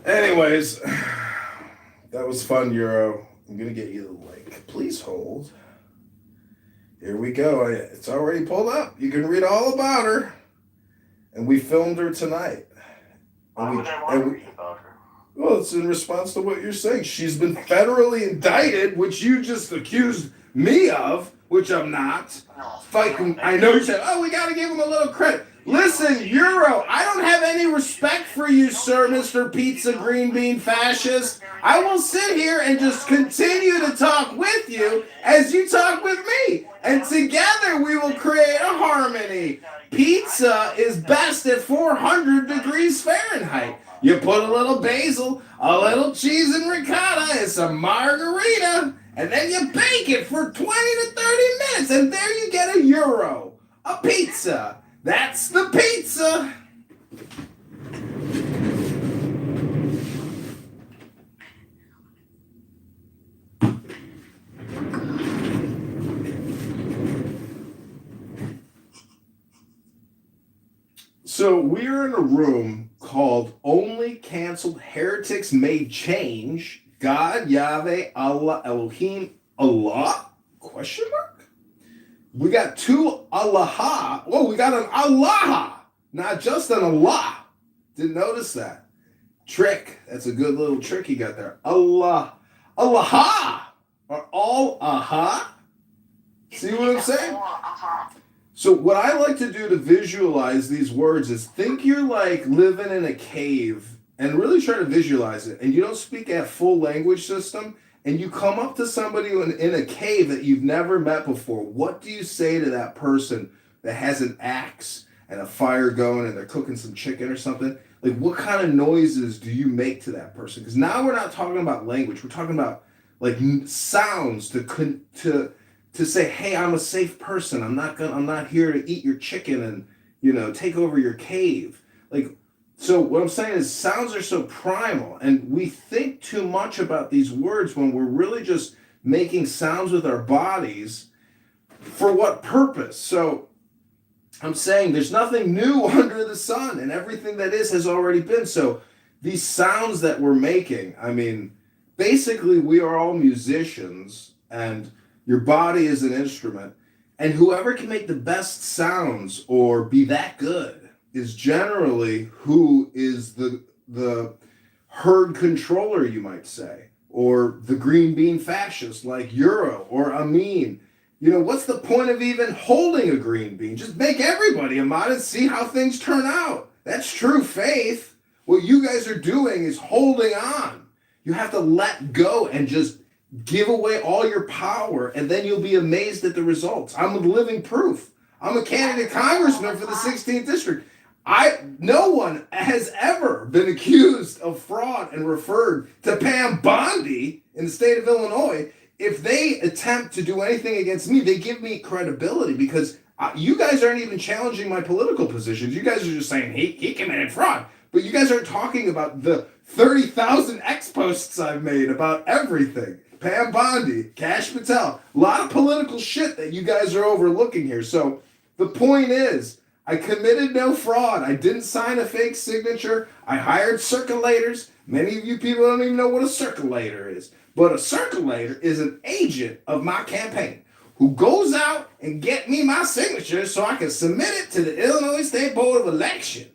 Anyways, that was fun, Euro. I'm going to get you the link. Please hold. Here we go. It's already pulled up. You can read all about her. And we filmed her tonight. Why would I want to read about her? Well, it's in response to what you're saying. She's been federally indicted, which you just accused me of, which I'm not. Fighting. I know you said, oh, we got to give him a little credit. Listen, Euro, I don't have any respect for you, sir, Mr. Pizza Green Bean Fascist. I will sit here and just continue to talk with you as you talk with me. And together we will create a harmony. Pizza is best at 400 degrees Fahrenheit. You put a little basil, a little cheese and ricotta, and some margarita, and then you bake it for 20 to 30 minutes, and there you get a Euro, a pizza. That's the pizza. So we're in a room called Only Canceled Heretics May Change. God, Yahweh, Allah, Elohim, Allah? Question mark? We got two Allah. Oh, we got an Allah, not just an Allah. Didn't notice that. Trick. That's a good little trick you got there. Allah. Allah. Are all aha? See what I'm saying? So what I like to do to visualize these words is think you're like living in a cave and really try to visualize it. And you don't speak a full language system and you come up to somebody in a cave that you've never met before. What do you say to that person that has an axe and a fire going and they're cooking some chicken or something? Like what kind of noises do you make to that person? Because now we're not talking about language. We're talking about like sounds to to say, hey, I'm a safe person. I'm not here to eat your chicken and, you know, take over your cave. Like, so what I'm saying is sounds are so primal, and we think too much about these words when we're really just making sounds with our bodies. For what purpose? So I'm saying there's nothing new under the sun, and everything that is has already been. So these sounds that we're making, I mean, basically we are all musicians, and your body is an instrument, and whoever can make the best sounds or be that good is generally who is the herd controller, you might say, or the green bean fascist like Euro or Amin. You know, what's the point of even holding a green bean? Just make everybody a mod and see how things turn out. That's true faith. What you guys are doing is holding on. You have to let go and just give away all your power, and then you'll be amazed at the results. I'm a living proof. I'm a candidate congressman for the 16th district. No one has ever been accused of fraud and referred to Pam Bondi in the state of Illinois. If they attempt to do anything against me, they give me credibility, because you guys aren't even challenging my political positions. You guys are just saying he committed fraud. But you guys aren't talking about the 30,000 X posts I've made about everything. Pam Bondi, Kash Patel, a lot of political shit that you guys are overlooking here. So the point is, I committed no fraud. I didn't sign a fake signature. I hired circulators. Many of you people don't even know what a circulator is. But a circulator is an agent of my campaign who goes out and get me my signature so I can submit it to the Illinois State Board of Election.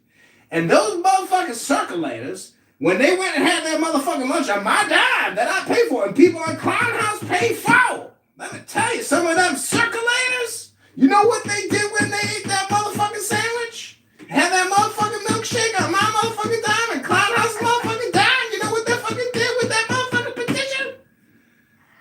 And those motherfucking circulators, when they went and had their motherfucking lunch on my dime that I pay for, and people on Crown House pay for, let me tell you, some of them circulators, you know what they did when they ate that motherfucking sandwich? Had that motherfucking milkshake on my motherfucking dime and Crown House motherfucking dime. You know what they fucking did with that motherfucking petition?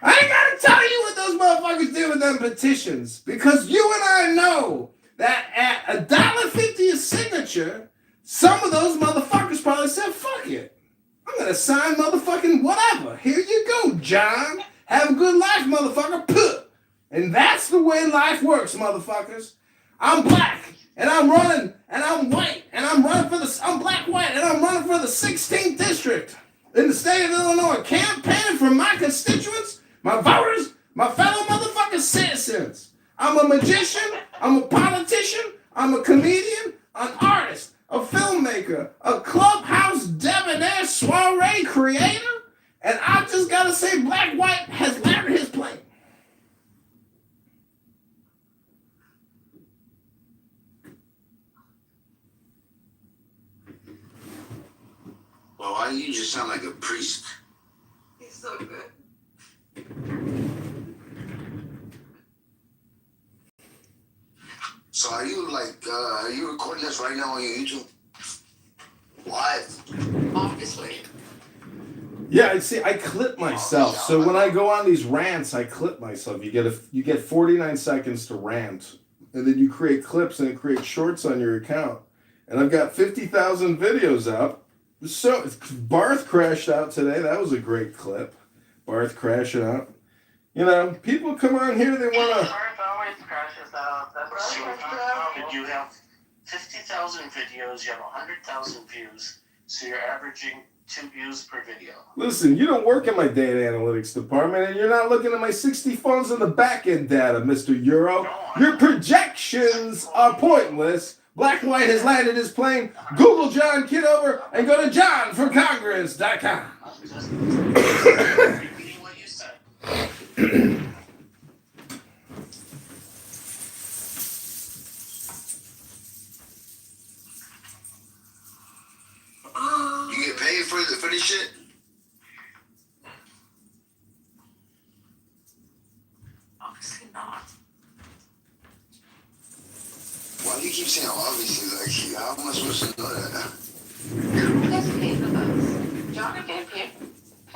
I ain't gotta tell you what those motherfuckers did with them petitions, because you and I know that at $1.50 a signature, some of those motherfuckers probably said, fuck it. I'm gonna sign motherfucking whatever. Here you go, John. Have a good life, motherfucker. Puh. And that's the way life works, motherfuckers. I'm black, and I'm running, and I'm white, and I'm black, white, and I'm running for the 16th district in the state of Illinois, campaigning for my constituents, my voters, my fellow motherfucking citizens. I'm a magician, I'm a politician, I'm a comedian, an artist, a filmmaker, a clubhouse debonair soiree creator, and I just gotta say, Black White has landed his plane. Well, why do you just sound like a priest? He's so good. So are you recording this right now on your YouTube? Live? Obviously. Yeah, see, I clip myself. So when I go on these rants, I clip myself. You get 49 seconds to rant, and then you create clips, and it creates shorts on your account. And I've got 50,000 videos up. So Barth crashed out today. That was a great clip. Barth crashing out. You know, people come on here, they want to... Barth always crashes out. That's But you have 50,000 videos, you have 100,000 views, so you're averaging 2 views per video. Listen, you don't work in my data analytics department, and you're not looking at my 60 phones in the back-end data, Mr. Euro. Your projections are pointless. Black White has landed his plane. Google John Kitover and go to johnforcongress.com. I'm just repeating what you said. You get paid for this shit? Obviously not. Why do you keep saying obviously? Like, how am I supposed to know that? Who gets paid for this? Johnny get paid.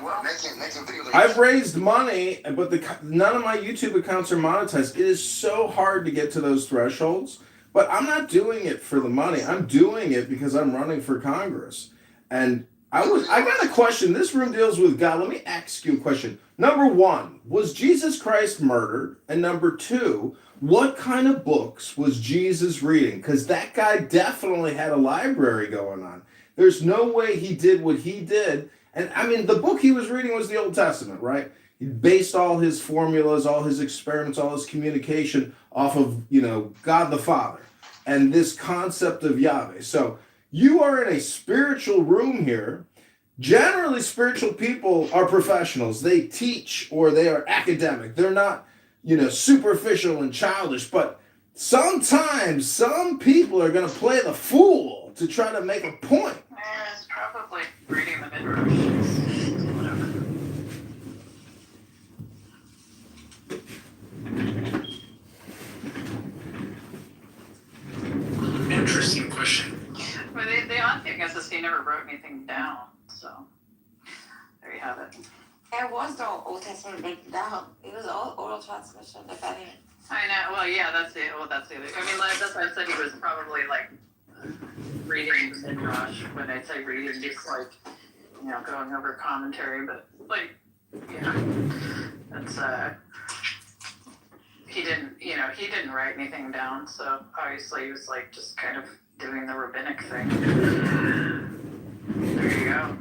Well, making videos. I've raised money, but none of my YouTube accounts are monetized. It is so hard to get to those thresholds, but I'm not doing it for the money. I'm doing it because I'm running for Congress. And I got a question. This room deals with God. Let me ask you a question. Number one, was Jesus Christ murdered? And number two, what kind of books was Jesus reading? Because that guy definitely had a library going on. There's no way he did what he did. And I mean, the book he was reading was the Old Testament, right? He based all his formulas, all his experiments, all his communication off of, God the Father and this concept of Yahweh. So you are in a spiritual room here. Generally, spiritual people are professionals. They teach or they are academic. They're not, superficial and childish. But sometimes some people are going to play the fool to try to make a point. It's probably reading the Midrash. Whatever. Interesting question. But the odd thing is he never wrote anything down, so there you have it. There was no Old Testament written down. It was all oral transmission, if any. I know. Well, yeah, that's it. Well, that's the other. I mean, that's why I said he was probably like reading the Midrash. When I say reading, just like going over commentary. But like, that's he didn't write anything down. So obviously he was like just kind of doing the rabbinic thing. There you go.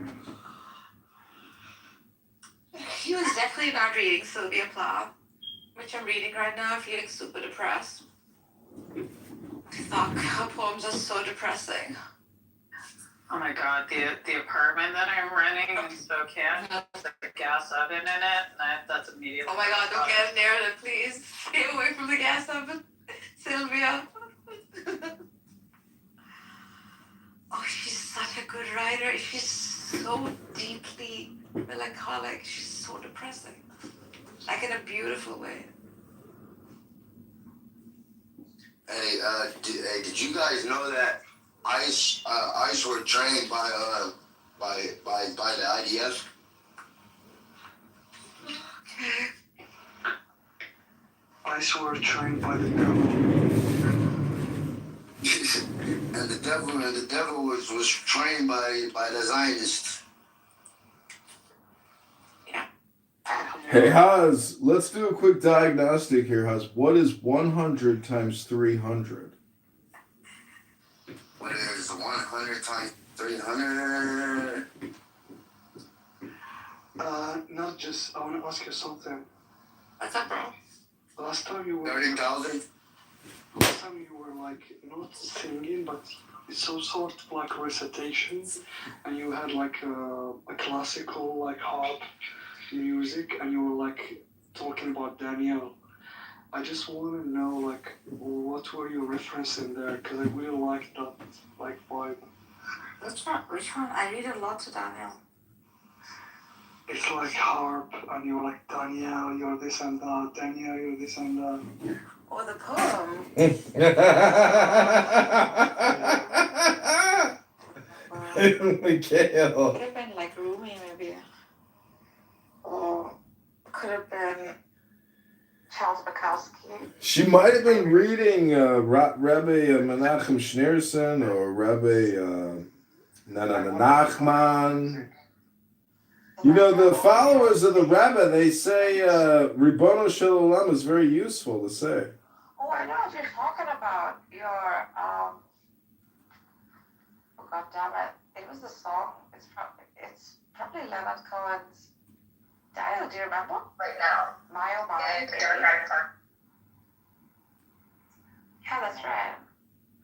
He was definitely not reading Sylvia Plath, which I'm reading right now, feeling super depressed. I thought her poems are so depressing. Oh my god, the apartment that I'm renting in Spokane has a gas oven in it, and that's immediately. Oh my god, don't get near it, please. Stay away from the gas oven, Sylvia. Oh, she's such a good writer. She's so deeply melancholic. She's so depressing. Like in a beautiful way. Hey, did you guys know that ICE were trained by the IDF? Okay. ICE were trained by the devil. and the devil was trained by the Zionists. Hey, Haz, let's do a quick diagnostic here, Haz. What is 100 times 300? What is 100 times 300? Not just, I want to ask you something. What's up, bro? Last time you were... 30,000? Last time you were like, not singing, but some sort of like recitation, and you had like a classical like harp music, and you were like talking about Daniel. I just want to know like what were you referencing there, because I really like that like vibe. Which one? I read a lot to Daniel. It's like harp, and you're like, Daniel, you're this and that, Daniel, you're this and that. Or the poem. Mikhail. Could have been like Rumi, maybe. Or could have been Charles Bukowski. She might have been reading Rabbi Menachem Schneerson or Rabbi Nachman. The followers of the Rebbe, they say Ribono Shel Olam is very useful to say. Oh, I know what you're talking about. Your, oh god damn it. It was the song. It's probably Leonard Cohen's Daniel, do you remember? Right now. My oh my. Yeah, that's right.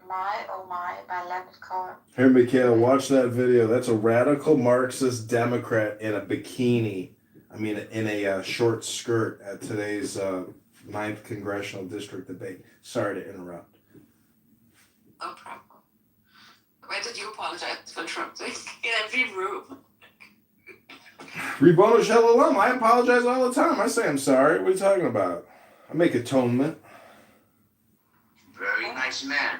My oh my by Leonard Cohen. Here, Mikhail, watch that video. That's a radical Marxist Democrat in a bikini. I mean, in a short skirt at today's 9th Congressional District debate. Sorry to interrupt. No problem. When did you apologize for interrupting in every room? Ribono Shel Olam, I apologize all the time. I say I'm sorry. What are you talking about? I make atonement. Very nice man.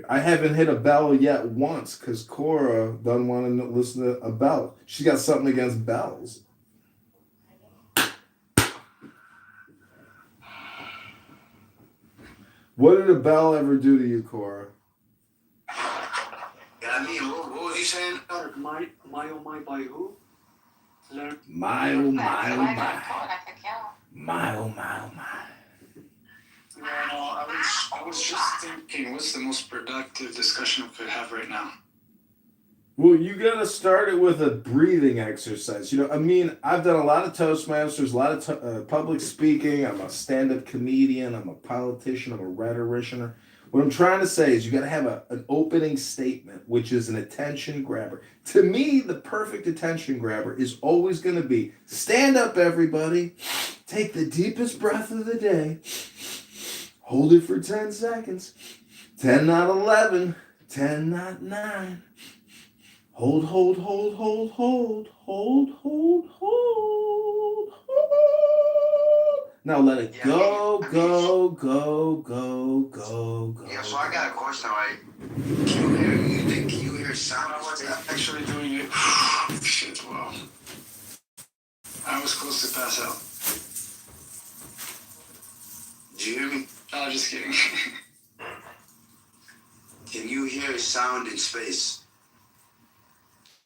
I haven't hit a bell yet once because Cora doesn't want to listen to a bell. She's got something against bells. What did a bell ever do to you, Cora? I mean, what was you saying? My oh my by who? Learn. My oh my oh my. My oh my oh my. Yeah, no, I was just thinking, what's the most productive discussion we could have right now? Well, you gotta start it with a breathing exercise. I mean, I've done a lot of Toastmasters, a lot of public speaking. I'm a stand-up comedian. I'm a politician. I'm a rhetorician. What I'm trying to say is you gotta have an opening statement, which is an attention grabber. To me, the perfect attention grabber is always gonna be, stand up, everybody. Take the deepest breath of the day. Hold it for 10 seconds. 10, not 11. 10, not 9. Hold, hold, hold, hold, hold, hold, hold, hold, hold. Now let it go, go, go, go, go, go. Yeah, so I got a question. Can you hear sound? I was actually doing it. Shit, wow. I was close to pass out. Do you hear me? No, just kidding. Can you hear sound in space?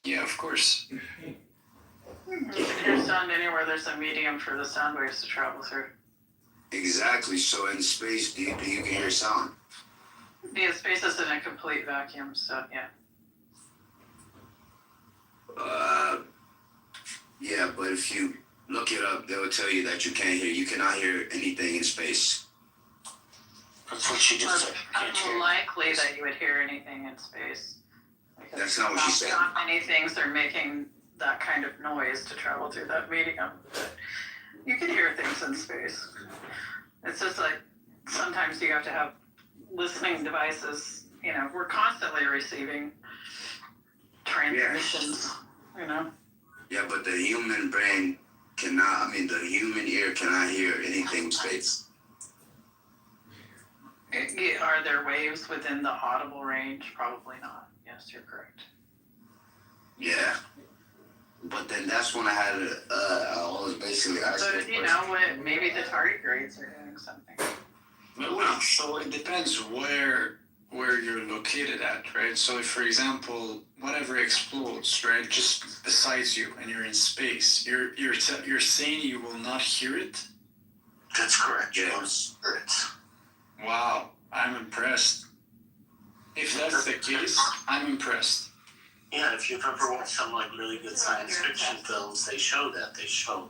Yeah, of course. You can hear sound anywhere there's a medium for the sound waves to travel through. Exactly. So in space, do you can hear sound? Yeah, space isn't a complete vacuum, so yeah. Yeah, but if you look it up, they will tell you that you cannot hear anything in space. That's what she just said. It's unlikely that you would hear anything in space. That's not what she said. Not many things are making that kind of noise to travel through that medium. But you can hear things in space. It's just like sometimes you have to have listening devices. We're constantly receiving transmissions. Yeah, but the human brain the human ear cannot hear anything in space. Are there waves within the audible range? Probably not. Yes, you're correct. Yeah. But then that's when I was basically asking. But maybe the tardigrades are doing something. But wait, so it depends where you're located at, right? So if, for example, whatever explodes, right, just beside you and you're in space, you're saying you will not hear it? That's correct. Yes. Wow, I'm impressed. If that's the case, I'm impressed. Yeah, if you've ever watched some really good science fiction films, they show that. They show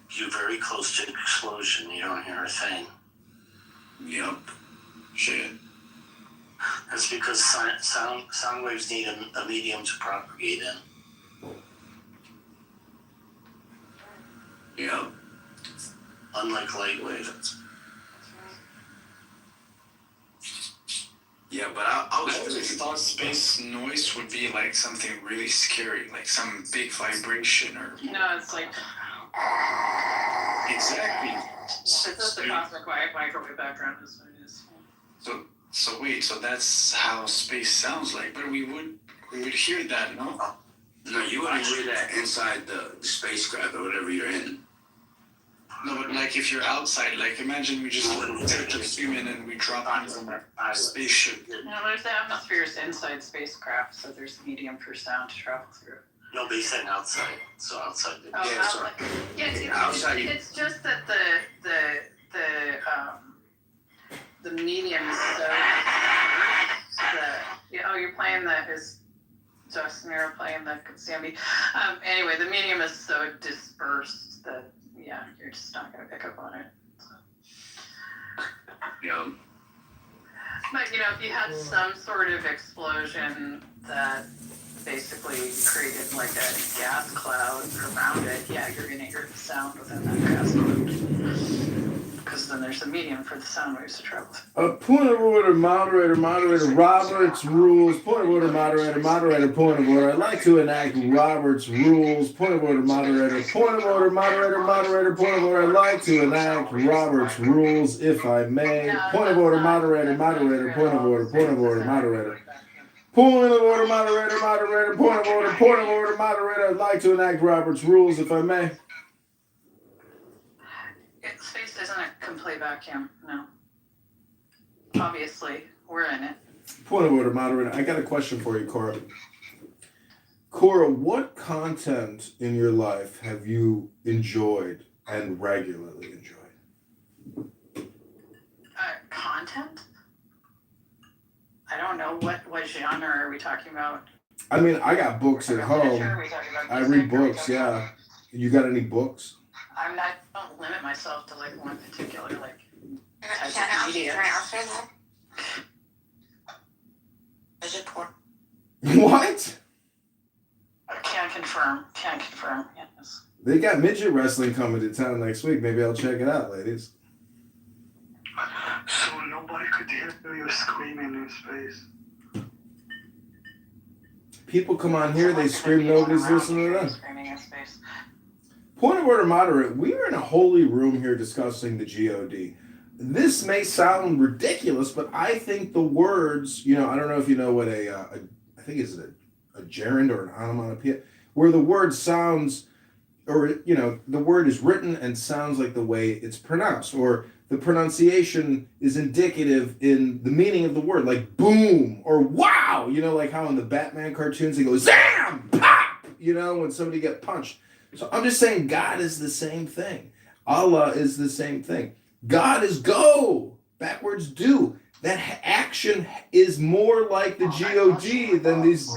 you very close to an explosion. You don't hear a thing. Yep. Shit. That's because sound waves need a medium to propagate in. Yep. Unlike light waves. Yeah, but I was always thought space noise would be like something really scary, like some big vibration or. No, it's like. Exactly. It's just the cosmic microwave background is what it is. So wait, so that's how space sounds like, but we would hear that, no? No, you wouldn't hear that inside the spacecraft or whatever you're in. No, but if you're outside, imagine we just take a human and we drop into a spaceship. There's atmospheres inside spacecraft, so there's a medium for sound to travel through. No, they said outside. So outside. Outside. It's just that the medium is so that you're playing that is Justin, you're playing the Sandy. Anyway, the medium is so dispersed that you're just not going to pick up on it. So. Yeah. But if you had some sort of explosion that basically created like a gas cloud around it, you're going to hear the sound within that gas cloud. Because then there's a medium for the sound waves to travel. Point of order, moderator, Robert's rules. Point of order, moderator, point of order. I'd like to enact Robert's rules. Point of order, moderator. Point of order, moderator, point of order. I'd like to enact Robert's rules, if I may. Point of order, moderator, point of order, moderator. Point of order, moderator, point of order, moderator. I'd like to enact Robert's rules, if I may. Space isn't a complete vacuum, no. Obviously, we're in it. Point of order, moderator. I got a question for you, Corbin. Cora, what content in your life have you enjoyed and regularly enjoyed? Content? I don't know what genre are we talking about? I mean, I got books at home. I read books, yeah. You got any books? I don't limit myself to like one particular like type Can I of media. answer that? Is it porn? What? Can confirm. Yes. They got midget wrestling coming to town next week. Maybe I'll check it out, ladies. So nobody could hear you screaming in space. People come on here, they scream, nobody's listening to them. Screaming in space. Point of order, moderate. We are in a holy room here discussing the GOD. This may sound ridiculous, but I think the words, I don't know if you know what I think it's a gerund or an onomatopoeia, where the word sounds, or, the word is written and sounds like the way it's pronounced, or the pronunciation is indicative in the meaning of the word, like boom or wow, like how in the Batman cartoons they go zam, pop, when somebody get punched. So I'm just saying God is the same thing. Allah is the same thing. God is go, backwards do. That action is more like the GOD than these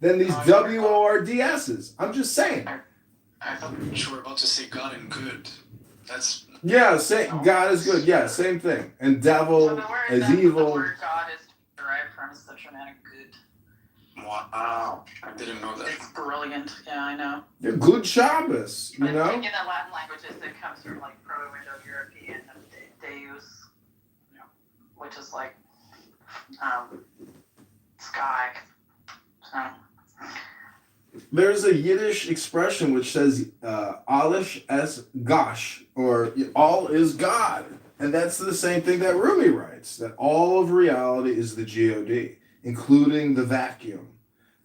WORDSs. I'm just saying. I thought you were about to say God and good. That's yeah, God is good. Yeah, same thing. And devil is evil. The word God is derived from is the Germanic good. Wow, I didn't know that. It's brilliant. Yeah, I know. They're good Shabbos, But in the Latin languages, it comes from like Proto-Indo-European Deus, which is like sky. So. There's a Yiddish expression which says Alish es Gosh, or all is God. And that's the same thing that Rumi writes, that all of reality is the GOD, including the vacuum,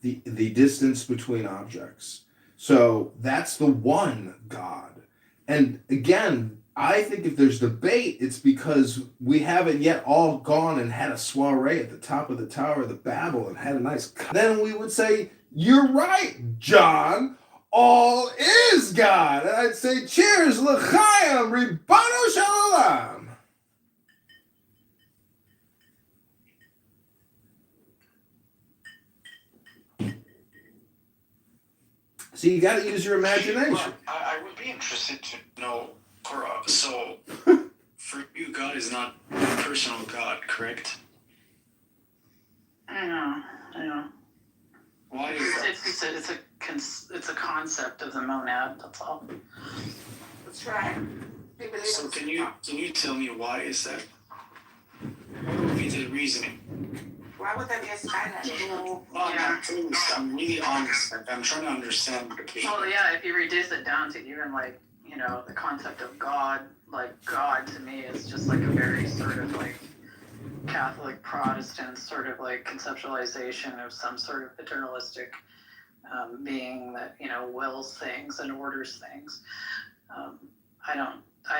the distance between objects. So that's the one God. And again, I think if there's debate, it's because we haven't yet all gone and had a soiree at the top of the Tower of the Babel and had a nice... Then we would say, you're right, John. All is God. And I'd say, cheers, l'chaim, ribbano shalom. So you got to use your imagination. Well, I would be interested to know, Cora, so for you, God is not a personal God, correct? I know. Why is that? It's a concept of the monad. That's all. That's right. So can you tell me why is that? What would be the reasoning? Why would there be a Skynet? I'm really honest. I'm trying to understand the case. Well, yeah, if you reduce it down to even like, the concept of God, like God to me is just like a very sort of like Catholic Protestant sort of like conceptualization of some sort of paternalistic being that, wills things and orders things. I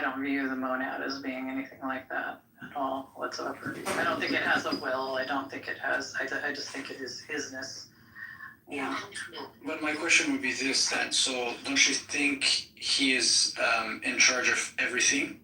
don't view the monad as being anything like that at all whatsoever. I don't think it has a will. I don't think it has. I just think it is hisness. Yeah. But my question would be this then. So don't you think he is in charge of everything?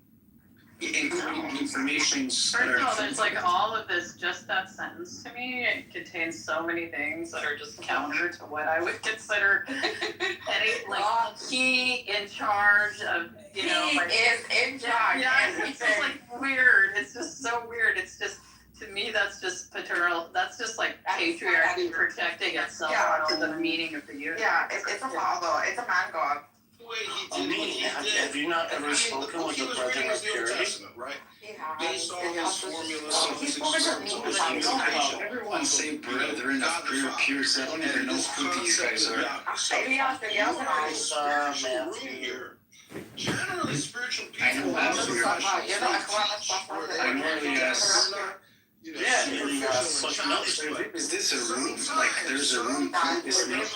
Including information. First of all, there's like all of this, just that sentence to me, it contains so many things that are just counter to what I would consider any, like, he in charge of, He is in charge. Yeah, it's just like weird. It's just so weird. It's just, to me, that's just paternal, that's just like patriarchy protecting itself out of the meaning of the universe. Yeah, it's a father. It's a man god. Have you not ever spoken with the Brethren of Purity? Right? Based on his formulas He's spoken to me. Everyone say Brethren of Purity. I don't even know who these guys are. Generally, spiritual people. I know yes. Is this a room? Like, there's a room is made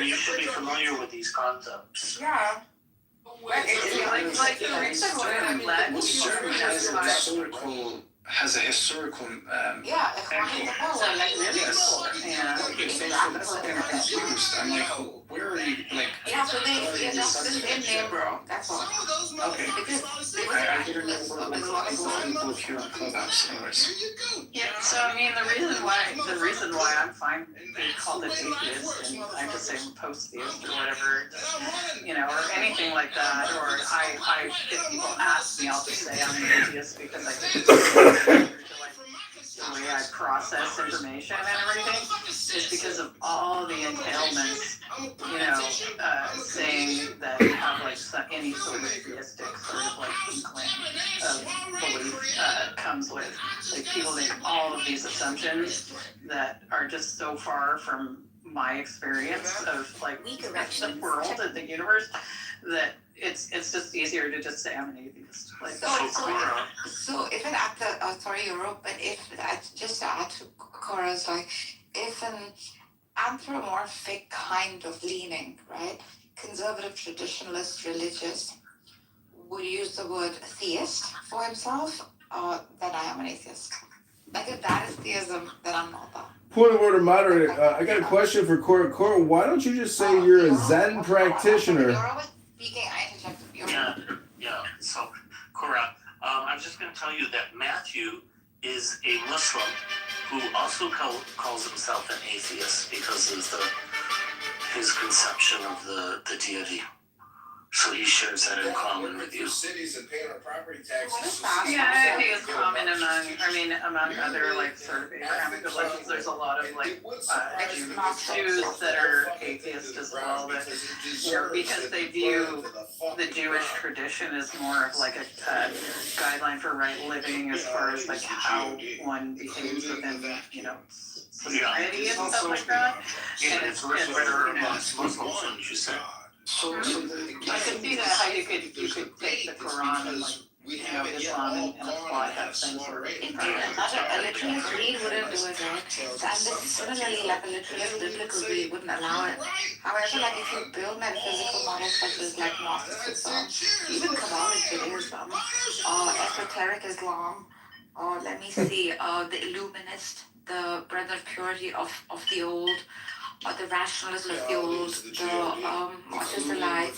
You should be familiar with these concepts. Yeah. Like the reason why I'm glad what serves as a historical has a historical Yeah, angle. Yes. Yeah. Okay, so that's why I'm confused. I'm like, where are you? Like, yeah, so that's the same name, bro. That's all. okay. Because I didn't know what people here on Clubhouse. Anyways. Yeah, so I mean the reason why I'm fine being called an atheist and I just say post-theist or whatever, or anything like that, or I if people ask me, I'll just say I'm an atheist because I think it's easier to the way I process information and everything is because of all the entailments, saying that you have like any sort of theistic sort of like inkling of belief comes with. Like people make all of these assumptions that are just so far from my experience of like the world and the universe that it's just easier to just say I'm an atheist. Like so if an Europe, but if just to add to Cora's, like if an anthropomorphic kind of leaning, right, conservative, traditionalist, religious, would use the word theist for himself, then I am an atheist. Like if that is theism, then I'm not that. Point of order, moderator. I got a question for Cora. Cora, why don't you just say you're a Zen practitioner? You're always speaking. I interjected. Yeah. So, Cora, I'm just going to tell you that Matthew is a Muslim who also calls himself an atheist because of his conception of the deity. So he shares that in common with you. Cities and paying our property taxes. Yeah, I think it's common among other like sort of Abrahamic religions. There's a lot of like Jews that are atheist as well. That because they view the Jewish tradition as more of like a guideline for right living as far as like how one behaves within society and stuff like that. And it's better amongst Muslims, wouldn't you say? So I could see that how you could take the Quran and like Islam and apply that same sort of thing. A literalist read wouldn't do it, right? And similarly, like a literalist biblical read wouldn't allow it. However, like if you build metaphysical models such as like Gnosticism, even Kabbalic Judaism, or esoteric Islam, or let me see, the Illuminist, the Brethren of Purity of the old, or the rationalists of the old, what is the lie?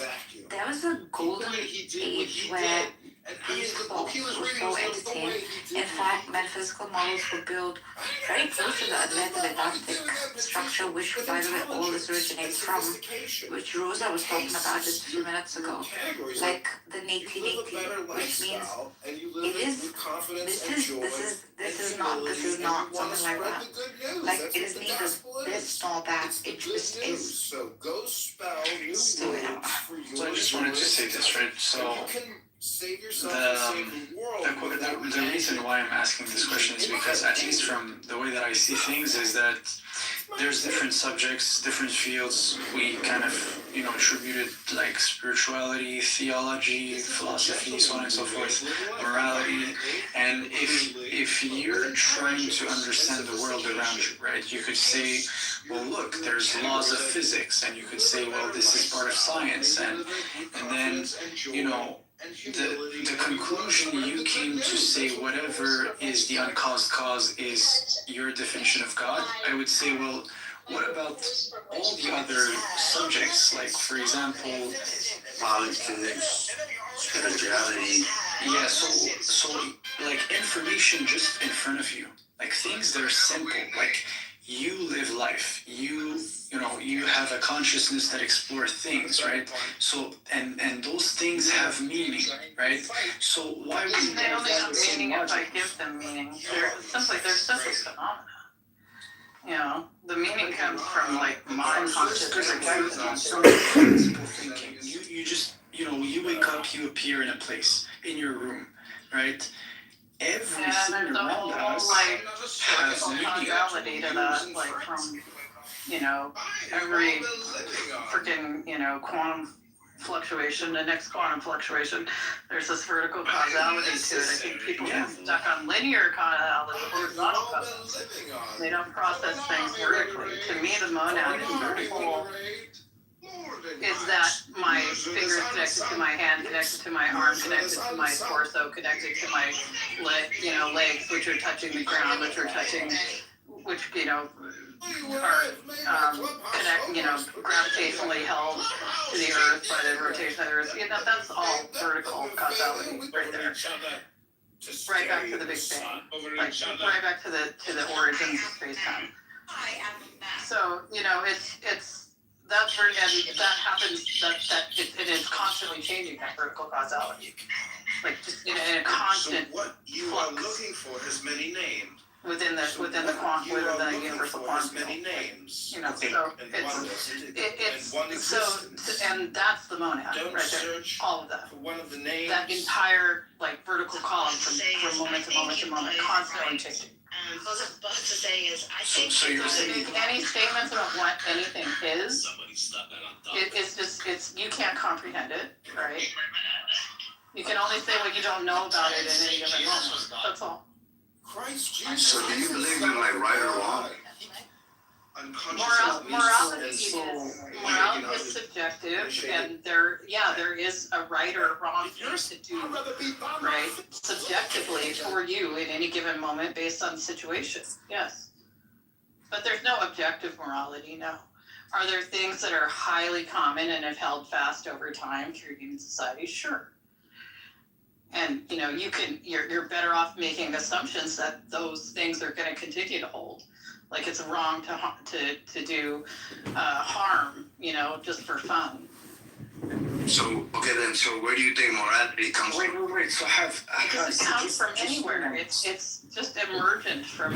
There was a golden age where these thoughts were so entertained. In fact, metaphysical models were built very close to the Atlantic structure, which, by the way, all this originates from, which Rosa was talking about just a few minutes ago, like the 1880, which means this is not something like that. Like it is neither this nor that. It just is. So go spell new words for your So I just wanted to say this, right? So the reason why I'm asking this question is because, at least from the way that I see things, is that there's different subjects, different fields. We kind of, attributed like spirituality, theology, philosophy, so on and so forth, morality. And if you're trying to understand the world around you, right, you could say, well, look, there's laws of physics, and you could say, well, this is part of science, and then, the conclusion you came to say whatever is the uncaused cause is your definition of God. I would say, well, what about all the other subjects, like, for example, Politics, spirituality. Yeah, so like information just in front of you, like things that are simple, like you live life, you have a consciousness that explores things, right? So and those things have meaning, right? So why would they only have meaning if I give them meaning? They're simple phenomena. The meaning comes from like mind consciousness. Thinking. You just you wake up, you appear in a place in your room, right? Everything around us has meaning. Causality to that, like from every freaking quantum fluctuation, the next quantum fluctuation, there's this vertical causality to it. I think people get stuck on linear causality, horizontal causality. They don't process things vertically. To me, the monad is vertical. is that my fingers connected to my hand, connected to my arm, connected to my torso, connected to my legs, which are touching the ground, which are touching, which are gravitationally held to the earth by the rotation of the earth. That's all vertical causality right there. Right back to the Big Bang, like right back to the origins of space-time. So it's that's and that happens and it's constantly changing, that vertical causality, like just in a constant. So what you are looking for has many names. Within the universal quantum many names. So and that's the monad right there. All of that. For one of the names. That entire vertical column from moment to moment to moment, constantly changing. What I was about to say is, I think So you're saying any statements about what anything is, it's you can't comprehend it, right? You can only say what you don't know about it in any given moment. That's all. Christ Jesus. So do you believe in right or wrong? Morality is subjective, and there is a right or wrong thing to do, right? Subjectively for you in any given moment based on the situation, yes. But there's no objective morality, no. Are there things that are highly common and have held fast over time through human society? Sure. And you're better off making assumptions that those things are going to continue to hold. Like it's wrong to do harm, just for fun. So where do you think morality comes from? Wait. So because it comes from anywhere. It's just emergent from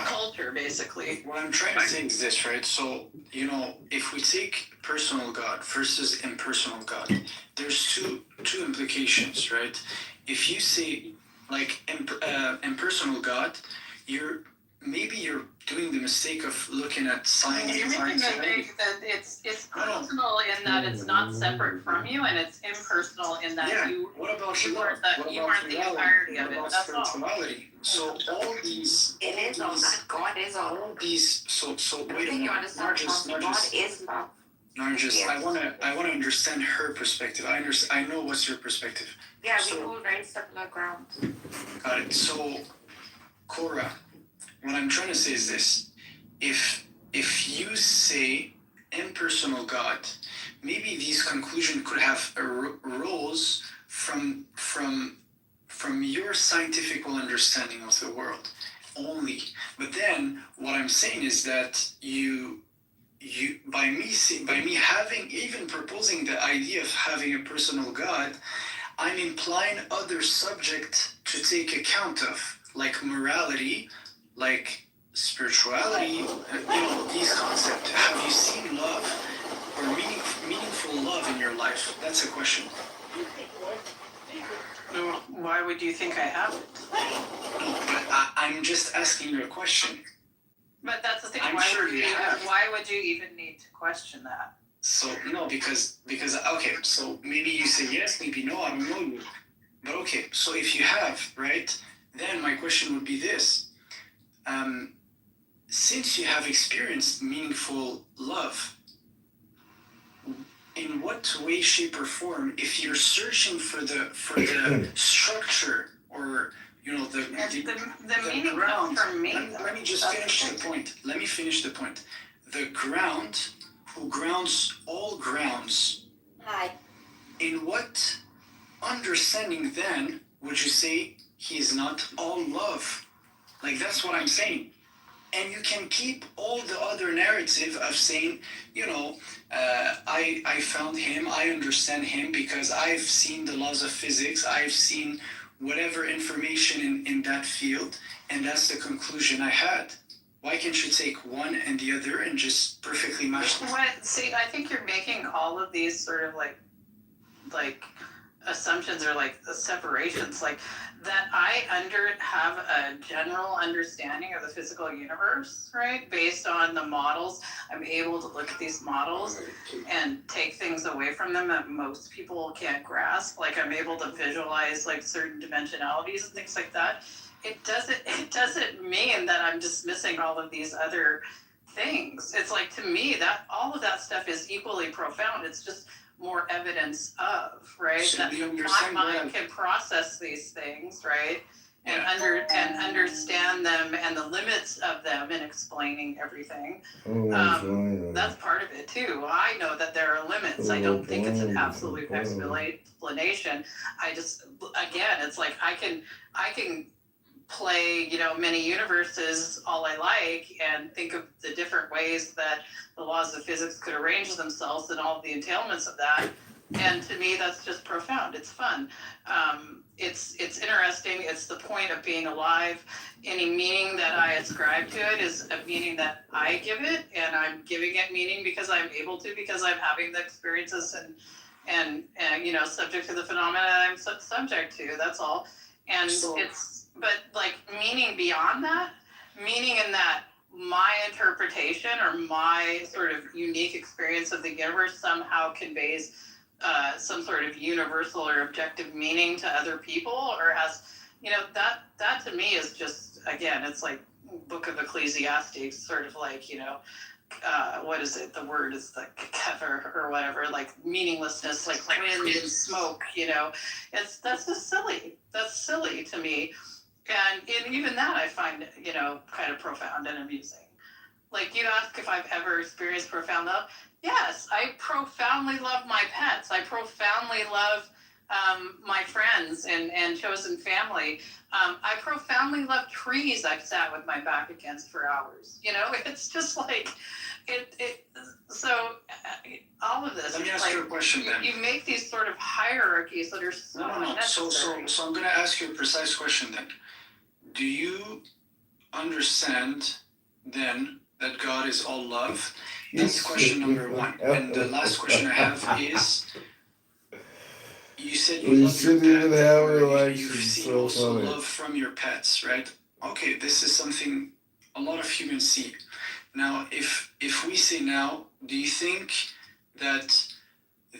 culture, basically. What I'm trying to say is this, right? So if we take personal God versus impersonal God, there's two implications, right? If you say impersonal God, you're doing the mistake of looking at science. You're making that it's personal in that it's not separate from you, and it's impersonal in that you aren't the entirety of it. That's all. So all these, God is all. all these. So wait a You minute, understand? God is love. Nargis, Yes. I wanna understand her perspective. I know what's your perspective. Yeah, So- we all very similar grounds. Got it. So, Cora, what I'm trying to say is this: if you say impersonal God, maybe these conclusions could have arose from your scientific understanding of the world only. But then what I'm saying is that you by me having even proposing the idea of having a personal God, I'm implying other subjects to take account of, like morality, like spirituality, these concepts. Have you seen love or meaningful love in your life? That's a question. Why would you think I haven't? No, but I'm just asking you a question. But that's the thing. I'm sure you have. Why would you even need to question that? So no, because okay, so maybe you say yes, maybe no, I don't know you. But okay, so if you have, right, then my question would be this. Since you have experienced meaningful love, in what way, shape, or form, if you're searching for the structure or the meaning ground, comes from me. let me just finish the point. Let me finish the point. The ground, who grounds all grounds. Hi. In what understanding then would you say he is not all love? Like that's what I'm saying. And you can keep all the other narrative of saying, I found him, I understand him because I've seen the laws of physics, I've seen whatever information in that field, and that's the conclusion I had. Why can't you take one and the other and just perfectly match them? See, I think you're making all of these sort of like assumptions or like separations, like that I have a general understanding of the physical universe, right? Based on the models, I'm able to look at these models and take things away from them that most people can't grasp. Like I'm able to visualize like certain dimensionalities and things like that. It doesn't mean that I'm dismissing all of these other things. It's like, to me, that all of that stuff is equally profound. It's just more evidence of, right? So that my mind can process these things, right? And understand them and the limits of them and explaining everything. That's part of it too. I know that there are limits. I don't think it's an absolute explanation. I just, again, it's like I can play, many universes all I like and think of the different ways that the laws of physics could arrange themselves and all of the entailments of that. And to me, that's just profound. It's fun. It's interesting. It's the point of being alive. Any meaning that I ascribe to it is a meaning that I give it, and I'm giving it meaning because I'm able to, because I'm having the experiences and subject to the phenomena I'm subject to. That's all. And but like meaning beyond that, meaning in that my interpretation or my sort of unique experience of the universe somehow conveys some sort of universal or objective meaning to other people, or has, that to me is just, again, it's like Book of Ecclesiastes, sort of like, what is it? The word is the Kitover or whatever, like meaninglessness, like wind and smoke, that's just silly. That's silly to me. And even that I find, kind of profound and amusing. Like, you ask if I've ever experienced profound love. Yes, I profoundly love my pets. I profoundly love my friends and chosen family. I profoundly love trees I've sat with my back against for hours. It's just like, so all of this. Let me ask you a question then. You make these sort of hierarchies that are so unnecessary. So I'm going to ask you a precise question then. Do you understand then that God is all love? That's question number one. And the last question I have is, you said you love your pets. You've seen also love from your pets, right? Okay, this is something a lot of humans see. Now, if we say now, do you think that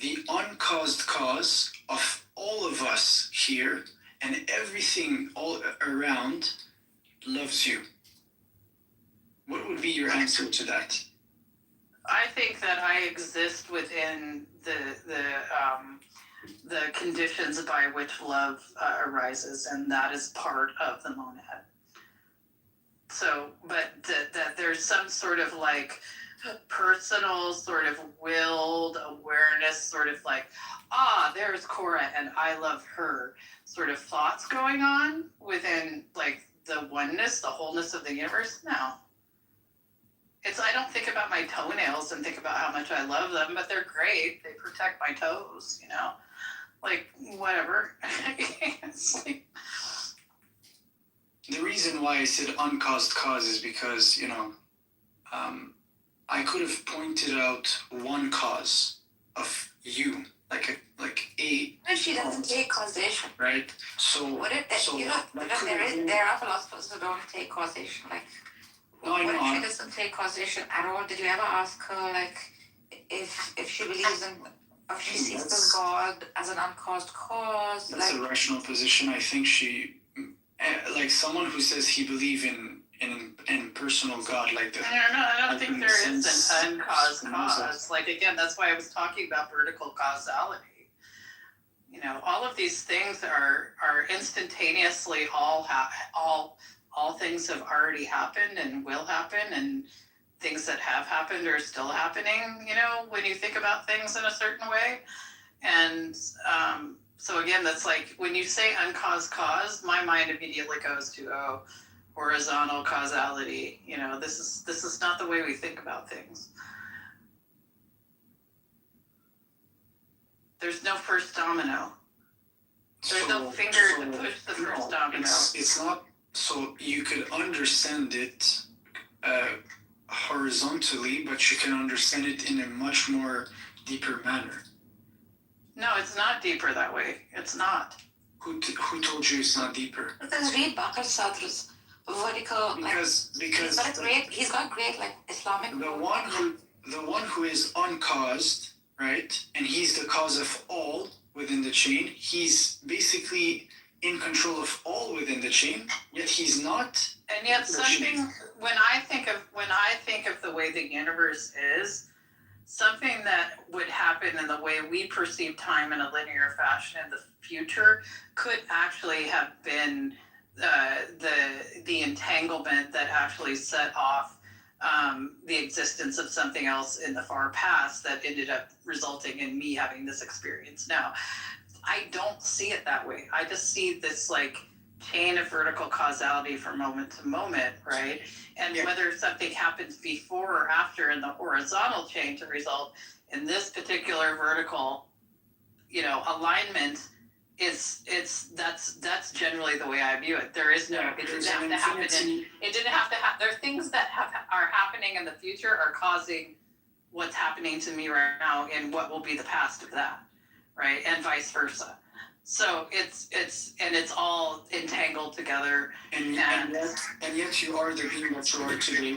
the uncaused cause of all of us here and everything all around loves you? What would be your answer to that? I think that I exist within the conditions by which love arises, and that is part of the monad. So, but that there's some sort of like personal sort of willed awareness, sort of like, there's Cora and I love her sort of thoughts going on within like the oneness, the wholeness of the universe. No. I don't think about my toenails and think about how much I love them, but they're great. They protect my toes, like whatever. It's like, the reason why I said uncaused cause is because, I could have pointed out one cause of you, like a. And she doesn't take causation. Right. So. There are philosophers who don't take causation. Like, what if she doesn't take causation at all? Did you ever ask her, like, if she believes in, if she sees the God as an uncaused cause? That's a rational position. I think she, like someone who says he believes in personal God, like that. I don't think there is an uncaused cause. Like, again, that's why I was talking about vertical causality. All of these things are instantaneously all things have already happened and will happen, and things that have happened are still happening, when you think about things in a certain way. And so again, that's like, when you say uncaused cause, my mind immediately goes to, horizontal causality. This is not the way we think about things. There's no first domino. There's no finger to push the first domino. It's not. So you could understand it horizontally, but you can understand it in a much more deeper manner. No, it's not deeper that way. It's not. Who told you it's not deeper? Because read Bakr Sadr's vertical. Because he's got great like Islamic. The one who is uncaused, right, and he's the cause of all within the chain. He's basically in control of all within the chain, yet he's not. And yet something when I think of the way the universe is, something that would happen in the way we perceive time in a linear fashion in the future could actually have been the entanglement that actually set off the existence of something else in the far past that ended up resulting in me having this experience now. I don't see it that way. I just see this like chain of vertical causality from moment to moment, right? And whether something happens before or after in the horizontal chain to result in this particular vertical, alignment that's generally the way I view it. There is no, it didn't have to happen. It didn't have to happen. There are things that are happening in the future are causing what's happening to me right now and what will be the past of that, right? And vice versa. So it's all entangled together. And yet you are the being that you are today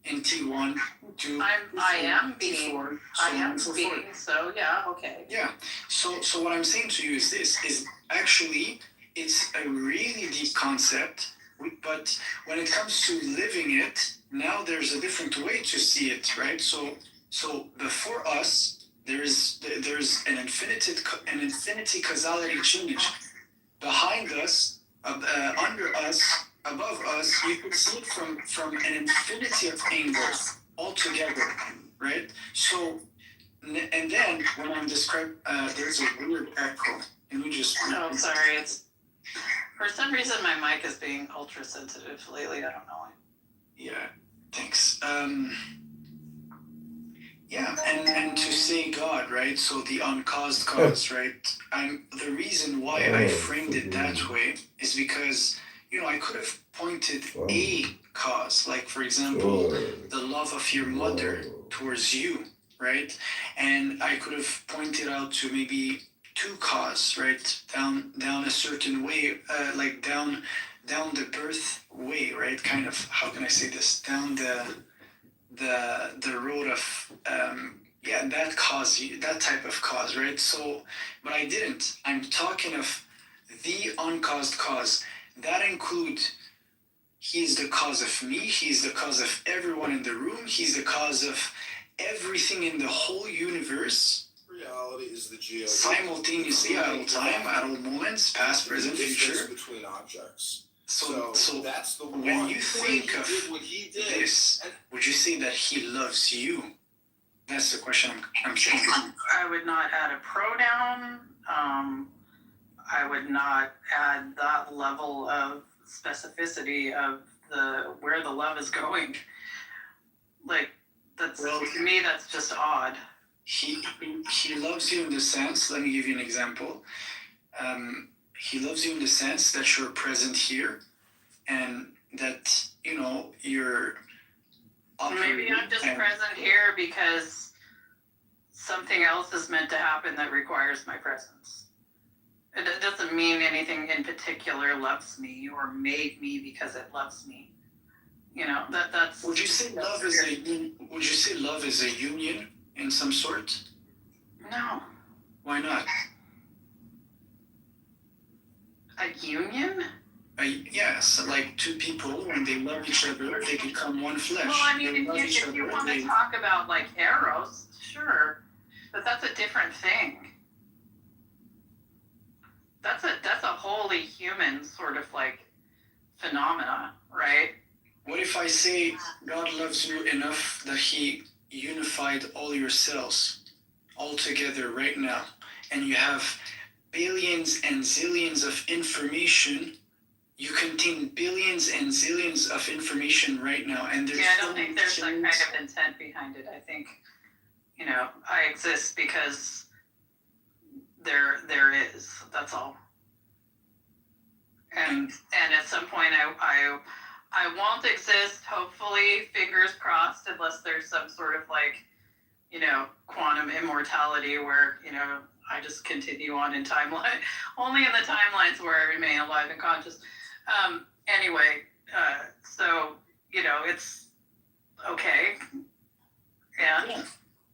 in T1, 2, I am being, T4, so yeah, okay. Yeah, so what I'm saying to you is this, is actually, it's a really deep concept, but when it comes to living it, now there's a different way to see it, right? So before us, there's an infinity causality change. Behind us, under us, above us, you could see it from an infinity of angles altogether, right? So, and then when I'm describing, there's a weird echo. Let me just. Oh, sorry. It's for some reason my mic is being ultra sensitive lately. I don't know why. Yeah. Thanks. Yeah, and to say God, right? So the uncaused cause, right? The reason why I framed it that way is because, I could have pointed a cause, like for example, the love of your mother towards you, right? And I could have pointed out to maybe two cause, right? Down a certain way, like down the birth way, right? Kind of, how can I say this? Down the road of that cause, that type of cause, right? So, but I didn't. I'm talking of the uncaused cause. That includes, he's the cause of me, he's the cause of everyone in the room, he's the cause of everything in the whole universe. Reality is the geo simultaneously at all time, at all moments, past, present, future. Between objects. So that's the when one you think of this, would you say that he loves you? That's the question I'm saying. I would not add a pronoun. I would not add that level of specificity of where the love is going. Like, to me, that's just odd. He loves you in the sense, let me give you an example. He loves you in the sense that you're present here and that, you're... Maybe I'm just present here because something else is meant to happen that requires my presence. It doesn't mean anything in particular loves me or made me because it loves me. That's... Would you say love is a union in some sort? No. Why not? A union? Yes, like two people, when they love each other, they become one flesh. Well, I mean, if you want to talk about like eros, sure, but that's a different thing. That's a wholly human sort of like phenomena, right? What if I say God loves you enough that he unified all your cells all together right now, and you have billions and zillions of information? You contain billions and zillions of information right now, and there's... Yeah, I don't think there's that kind of intent behind it. I think, I exist because there is. That's all. And at some point, I won't exist. Hopefully, fingers crossed, unless there's some sort of like, quantum immortality where I just continue on in timeline, only in the timelines where I remain alive and conscious. Anyway, so, it's okay. Yeah.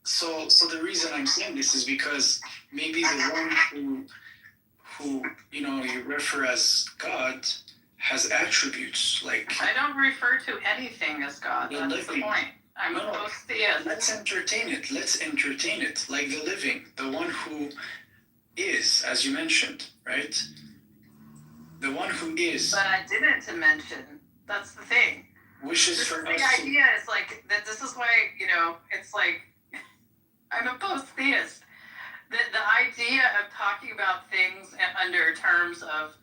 So the reason I'm saying this is because maybe the one who you refer as God has attributes like I don't refer to anything as God. the That's the living. point. I'm a post-theist. Let's entertain it. Let's entertain it. Like the living, the one who is, as you mentioned, right? The one who is. But I didn't mention. That's the thing. Wishes This for is us. the idea. Is like that. This is why it's like I'm a post-theist. The idea of talking about things under terms of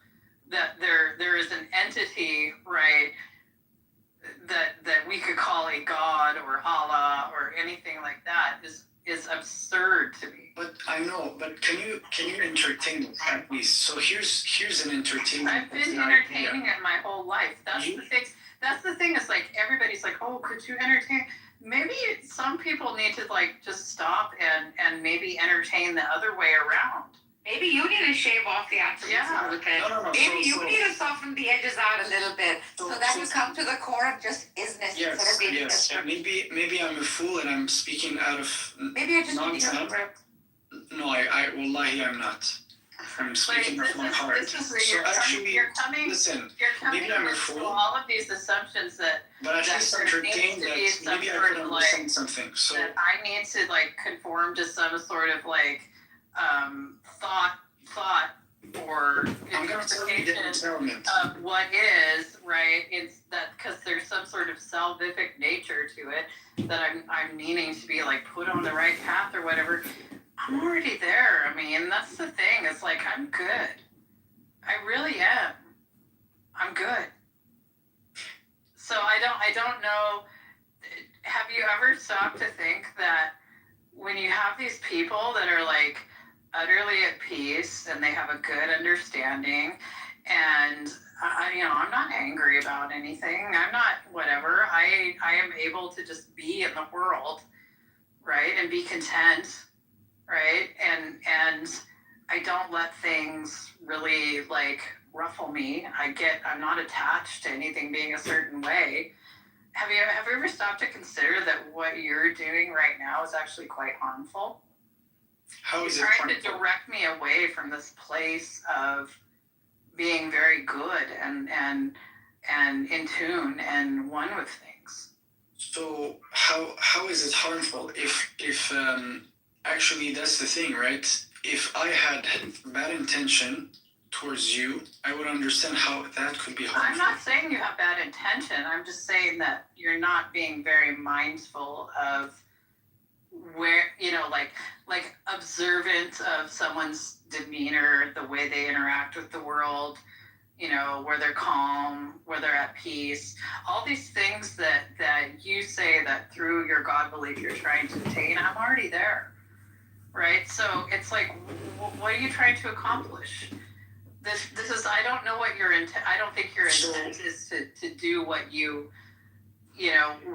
that there is an entity, right? That we could call a god or Allah or anything like that is absurd to me. But I know. But can you entertain it at least? So here's an entertainment. I've been entertaining it my whole life. That's the thing. That's the thing. Is like everybody's like, oh, could you entertain? Maybe some people need to like just stop and maybe entertain the other way around. Maybe you need to shave off the attributes a little bit. No. Maybe you need to soften the edges out a little bit, so that you come to the core of just isness instead of being Yes. Maybe I'm a fool and I'm speaking out of Maybe I just need to nonsense. hear the rip. No, wallahi, I'm not. I'm speaking Like, from my heart. This is where So actually, you're coming. listen. You're coming Maybe I'm a into fool. all of these assumptions that But at that least there entertain needs to be that. some Maybe I sort could of, understand like, something. So that I need to like conform to some sort of like thought or I'm gonna tell you the interpretation experiment. of what is, right? It's that because there's some sort of salvific nature to it that I'm needing to be like put on the right path or whatever. I'm already there. I mean, that's the thing. It's like I'm good. I really am. I'm good. So I don't know. Have you ever stopped to think that when you have these people that are like utterly at peace and they have a good understanding, and I'm not angry about anything. I'm not whatever. I am able to just be in the world, right, and be content, right, and I don't let things really like ruffle me. I'm not attached to anything being a certain way. Have you ever stopped to consider that what you're doing right now is actually quite harmful? How is it You're trying to harmful? direct me away from this place of being very good and in tune and one with things. So how is it harmful if actually that's the thing, right? If I had bad intention towards you, I would understand how that could be harmful. I'm not saying you have bad intention. I'm just saying that you're not being very mindful of where, like observant of someone's demeanor, the way they interact with the world, where they're calm, where they're at peace, all these things that you say that through your God belief you're trying to attain. I'm already there, right? So it's like, what are you trying to accomplish? This is, I don't know what your intent, I don't think your intent is to do what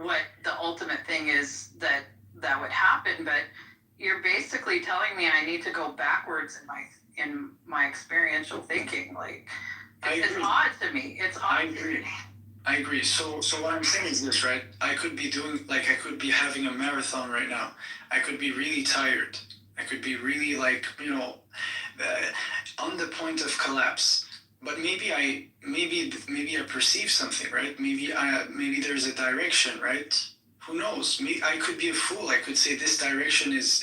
what the ultimate thing is that would happen, but you're basically telling me I need to go backwards in my experiential thinking. Like, it's odd to me. It's odd to me. I agree. So what I'm saying is this, right? I could be having a marathon right now. I could be really tired. I could be really on the point of collapse. But maybe I perceive something, right? Maybe there's a direction, right? Who knows? I could be a fool. I could say this direction is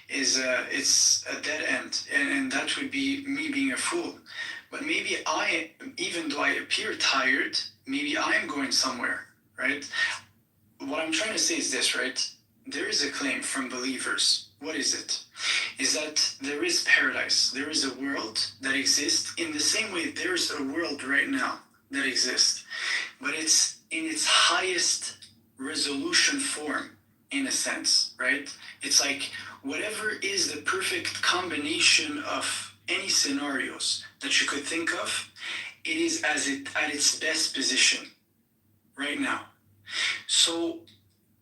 it's a dead end, and that would be me being a fool. But maybe even though I appear tired, maybe I'm going somewhere, right? What I'm trying to say is this, right? There is a claim from believers. What is it? Is that there is paradise. There is a world that exists in the same way there is a world right now that exists. But it's in its highest resolution form, in a sense, right? It's like whatever is the perfect combination of any scenarios that you could think of, it is at its best position right now. So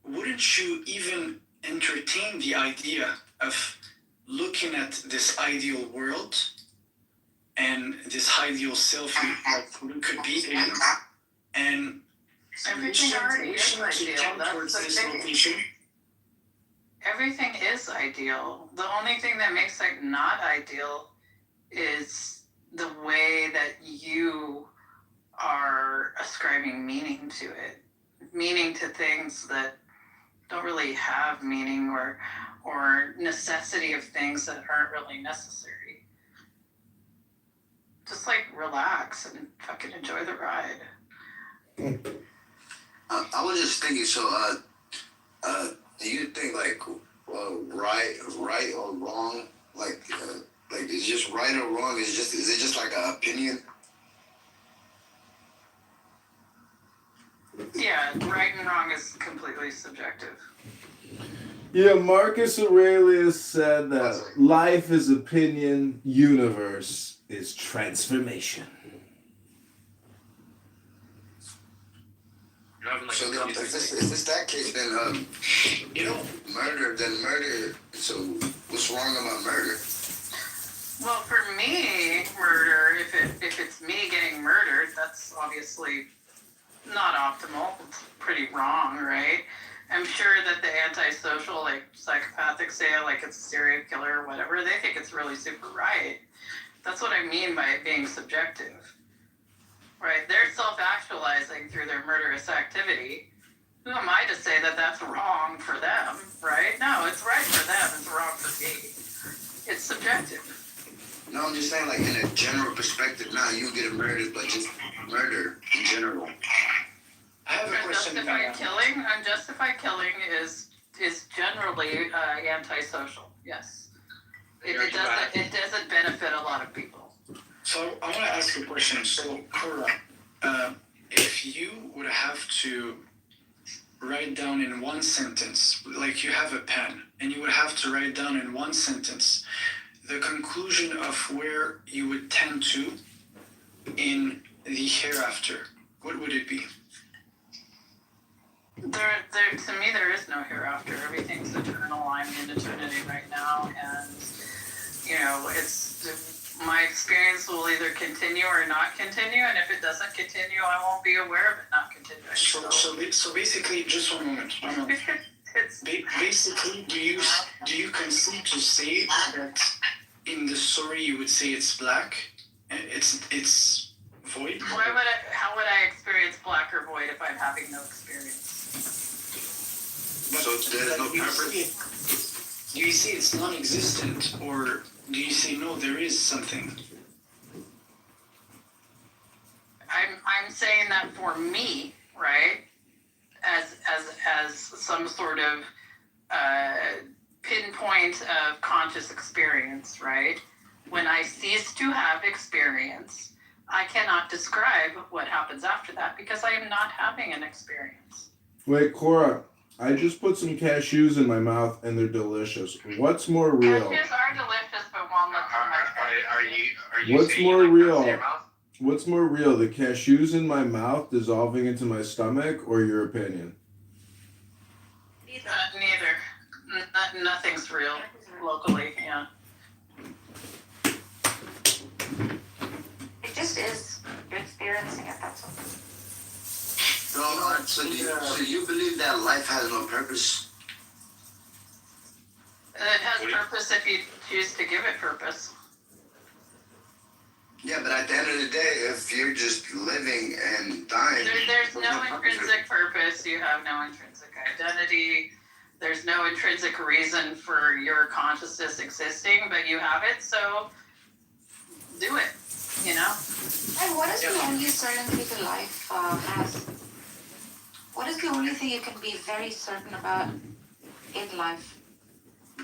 wouldn't you even entertain the idea of looking at this ideal world and this ideal self we could be in, and everything already is ideal. That's the thing. location? Everything is ideal. The only thing that makes it not ideal is the way that you are ascribing meaning to it, meaning to things that don't really have meaning, or necessity of things that aren't really necessary. Just like relax and fucking enjoy the ride. I was just thinking, so, do you think, like, right or wrong, like, is it just right or wrong? Is it just like an opinion? Yeah, right and wrong is completely subjective. Yeah, Marcus Aurelius said that life is opinion, universe is transformation. So if this that case, then murder. So what's wrong about murder? Well, for me, murder, if it's me getting murdered, that's obviously not optimal. It's pretty wrong, right? I'm sure that the antisocial, like psychopathic say, like it's a serial killer or whatever, they think it's really super right. That's what I mean by it being subjective. Right? They're self-actualizing through their murderous activity. Who am I to say that that's wrong for them, right? No, it's right for them, it's wrong for me. It's subjective. No, I'm just saying, like, in a general perspective, now you get murdered, but just murder in general. I have a question. Unjustified killing is generally antisocial. Yes, it doesn't benefit a lot of people. So I want to ask you a question. So Cora, if you would have to write down in one sentence, like you have a pen, and you would have to write down in one sentence the conclusion of where you would tend to in the hereafter, what would it be? To me, there is no hereafter. Everything's eternal. I'm in eternity right now, and it's my experience will either continue or not continue. And if it doesn't continue, I won't be aware of it not continuing. So basically, just one moment. Basically, do you concede to say that in the story you would say it's black, it's void? How would I experience black or void if I'm having no experience? So there's no purpose? Do you say it's non-existent, or do you say no, there is something? I'm saying that for me, right, as some sort of pinpoint of conscious experience, right? When I cease to have experience, I cannot describe what happens after that because I am not having an experience. Wait, Cora, I just put some cashews in my mouth and they're delicious. What's more real? Cashews are delicious, but walnuts are my favorite. Are you What's saying more you like real? nuts in your mouth? What's more real, the cashews in my mouth dissolving into my stomach, or your opinion? Neither. Nothing's real locally. Yeah. It just is. You're experiencing it, that's all. So you believe that life has no purpose? It has purpose if you choose to give it purpose. Yeah, but at the end of the day, if you're just living and dying... There's no intrinsic purpose. You have no intrinsic identity. There's no intrinsic reason for your consciousness existing, but you have it, so do it, And what is the only certainty that life has? What is the only thing you can be very certain about in life?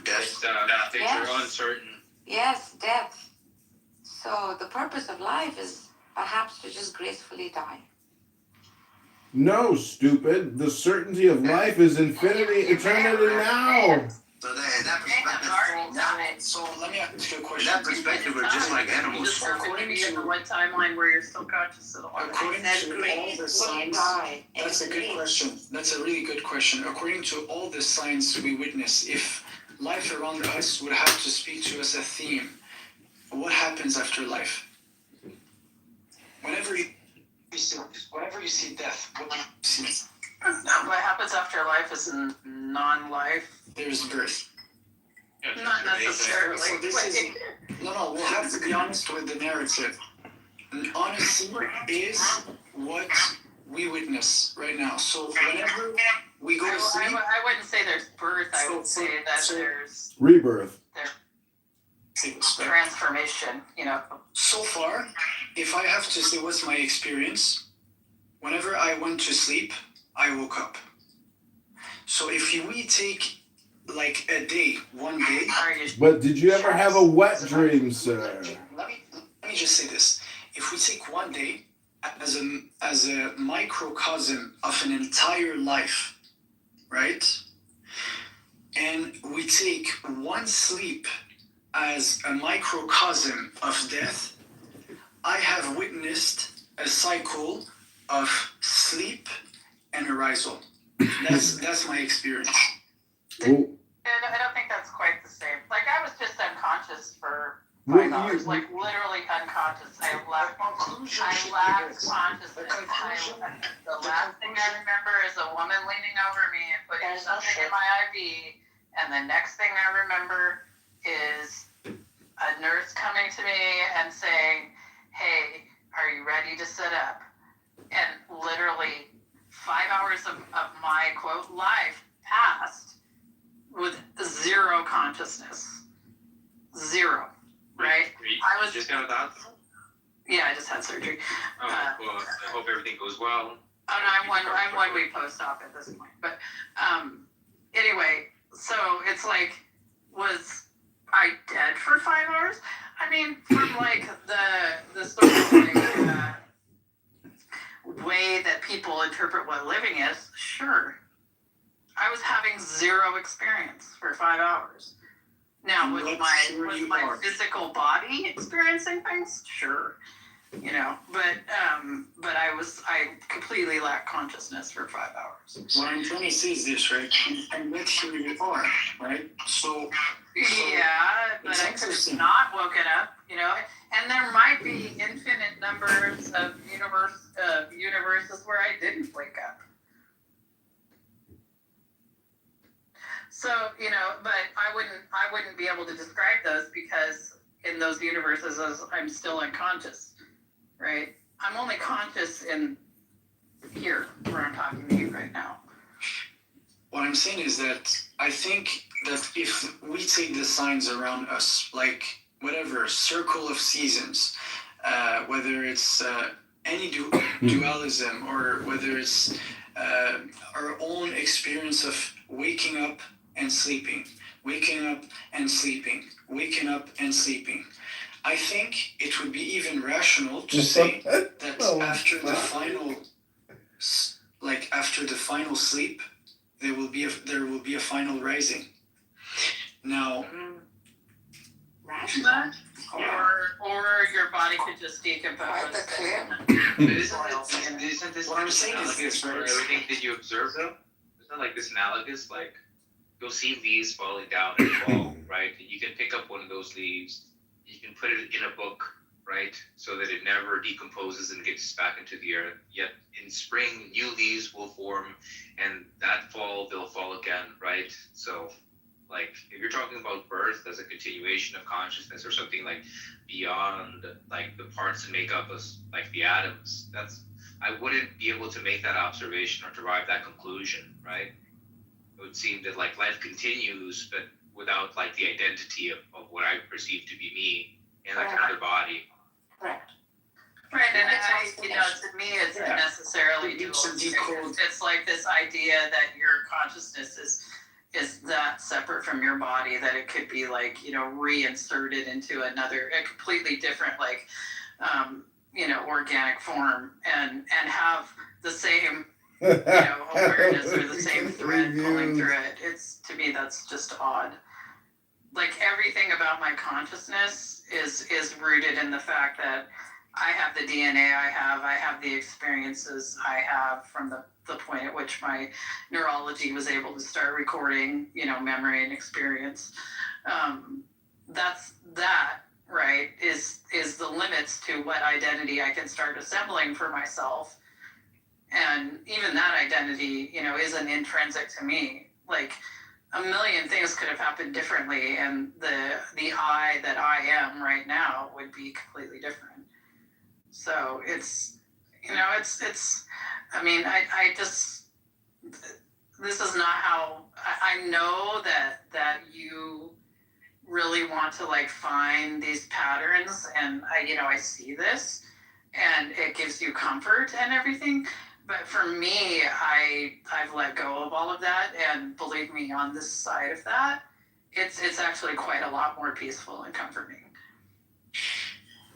Death. Things are uncertain. Yes, death. So the purpose of life is perhaps to just gracefully die. No, stupid. The certainty of life is infinity, eternity now. So in that perspective, So let me ask you a in question. that perspective, we're just like animals. You just happen to be in the one timeline where you're still conscious at all. According to all the signs, that's a good question. That's a really good question. According to all the signs we witness, if life around us would have to speak to us a theme, what happens after life? Whenever you see death, what do you see? What happens after life is non-life. There's birth. Not necessarily. So this is we'll have to be honest with the narrative. Honesty is what we witness right now. So whenever we go to sleep, I wouldn't say there's birth. I would say that there's Rebirth. transformation. You know. So far, if I have to say what's my experience, whenever I went to sleep, I woke up. So if we take like a day, one day. But did you ever have a wet dream, sir? Let me just say this. If we take one day as a microcosm of an entire life, right? And we take one sleep as a microcosm of death, I have witnessed a cycle of sleep and arousal. That's my experience. Well, And I don't think that's quite the same. Like, I was just unconscious for 5 hours, like literally unconscious. I lacked consciousness. The last thing I remember is a woman leaning over me and putting something in my IV, and the next thing I remember is a nurse coming to me and saying, "Hey, are you ready to sit up?" And literally 5 hours of my quote life passed with zero consciousness. Zero. Right? I was just got a doctor. Yeah, I just had surgery. Oh, well, I hope everything goes well. Oh no, I'm 1 week post-op at this point. But anyway, so it's like, was I dead for 5 hours? I mean, from like the sort of like way that people interpret what living is, sure. I was having zero experience for 5 hours. Now, was my physical body experiencing things? Sure. You know, but I completely lacked consciousness for 5 hours. What I'm trying to say is this, right? And let's here you are, right? So yeah, but I could have not woken up, you know, and there might be infinite numbers of universes where I didn't wake up. So, you know, but I wouldn't be able to describe those because in those universes I'm still unconscious, right? I'm only conscious in here where I'm talking to you right now. What I'm saying is that I think that if we take the signs around us, like whatever, circle of seasons, whether it's any dualism or whether it's our own experience of waking up and sleeping, waking up and sleeping, waking up and sleeping. I think it would be even rational to say that after the final sleep, there will be a final rising. Now, rational, or your body could just decompose. Isn't this what I'm saying is for everything that you observe though? Isn't like this analogous? Like you'll see leaves falling down in fall, right? And you can pick up one of those leaves, you can put it in a book, right? So that it never decomposes and gets back into the earth. Yet in spring, new leaves will form, and that fall they'll fall again, right? So, like if you're talking about birth as a continuation of consciousness or something like beyond like the parts that make up us, like the atoms, I wouldn't be able to make that observation or derive that conclusion, right? It would seem that like life continues, but without like the identity of what I perceive to be me in like another body. Correct. Right, and to me, it's necessarily dual. It's like this idea that your consciousness is that separate from your body, that it could be like, you know, reinserted into a completely different, like, organic form and have the same, awareness or the same thread pulling through it. To me, that's just odd. Like everything about my consciousness is rooted in the fact that I have the DNA I have the experiences I have from the point at which my neurology was able to start recording, memory and experience. That right is the limits to what identity I can start assembling for myself. And even that identity, isn't intrinsic to me. Like a million things could have happened differently, and the I that I am right now would be completely different. So it's You know, it's. I mean, I just. This is not how I know that you really want to like find these patterns, and I see this, and it gives you comfort and everything. But for me, I've let go of all of that, and believe me, on this side of that, it's actually quite a lot more peaceful and comforting.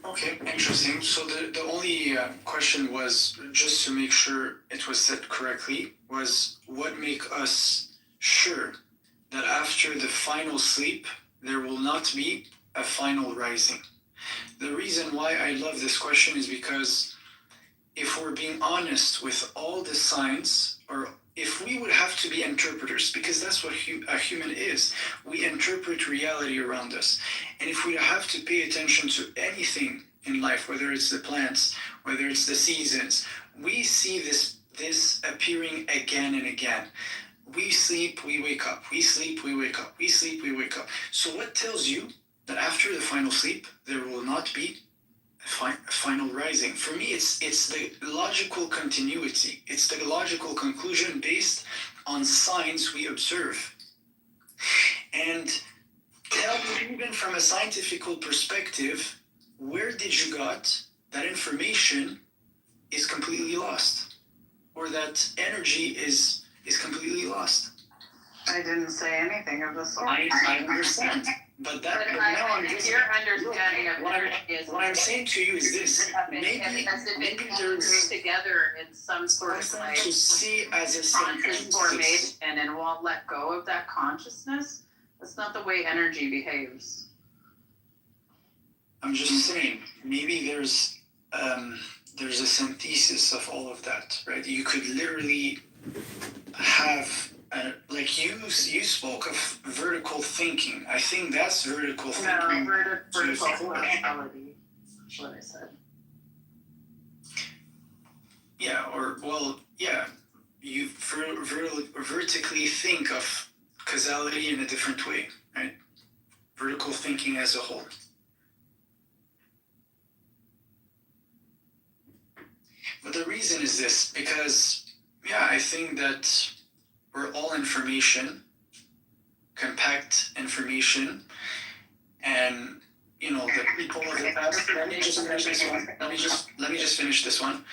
Okay, interesting. So the only question was, just to make sure it was said correctly, was what make us sure that after the final sleep, there will not be a final rising? The reason why I love this question is because if we're being honest with all the signs, or if we would have to be interpreters, because that's what a human is, we interpret reality around us. And if we have to pay attention to anything in life, whether it's the plants, whether it's the seasons, we see this appearing again and again. We sleep, we wake up. We sleep, we wake up. We sleep, we wake up. So what tells you that after the final sleep, there will not be a final rising? For me, it's the logical continuity. It's the logical conclusion based on signs we observe. And tell me, even from a scientific perspective, where did you got that information is completely lost, or that energy is completely lost? I didn't say anything of the sort. I understand, but that now I'm just your understanding of energy is what I'm saying to you is this: maybe there's together in some sort of like to see as a conscious formation and won't let go of that consciousness. That's not the way energy behaves. I'm just saying, maybe there's a synthesis of all of that, right? You could literally have, like you spoke of vertical thinking. I think that's vertical thinking. No, vertical causality. That's what I said. Yeah, you vertically think of causality in a different way, right? Vertical thinking as a whole. But the reason is this, because, I think that we're all information, compact information, and, the people of the past, let me just finish this one. Let me just finish this one.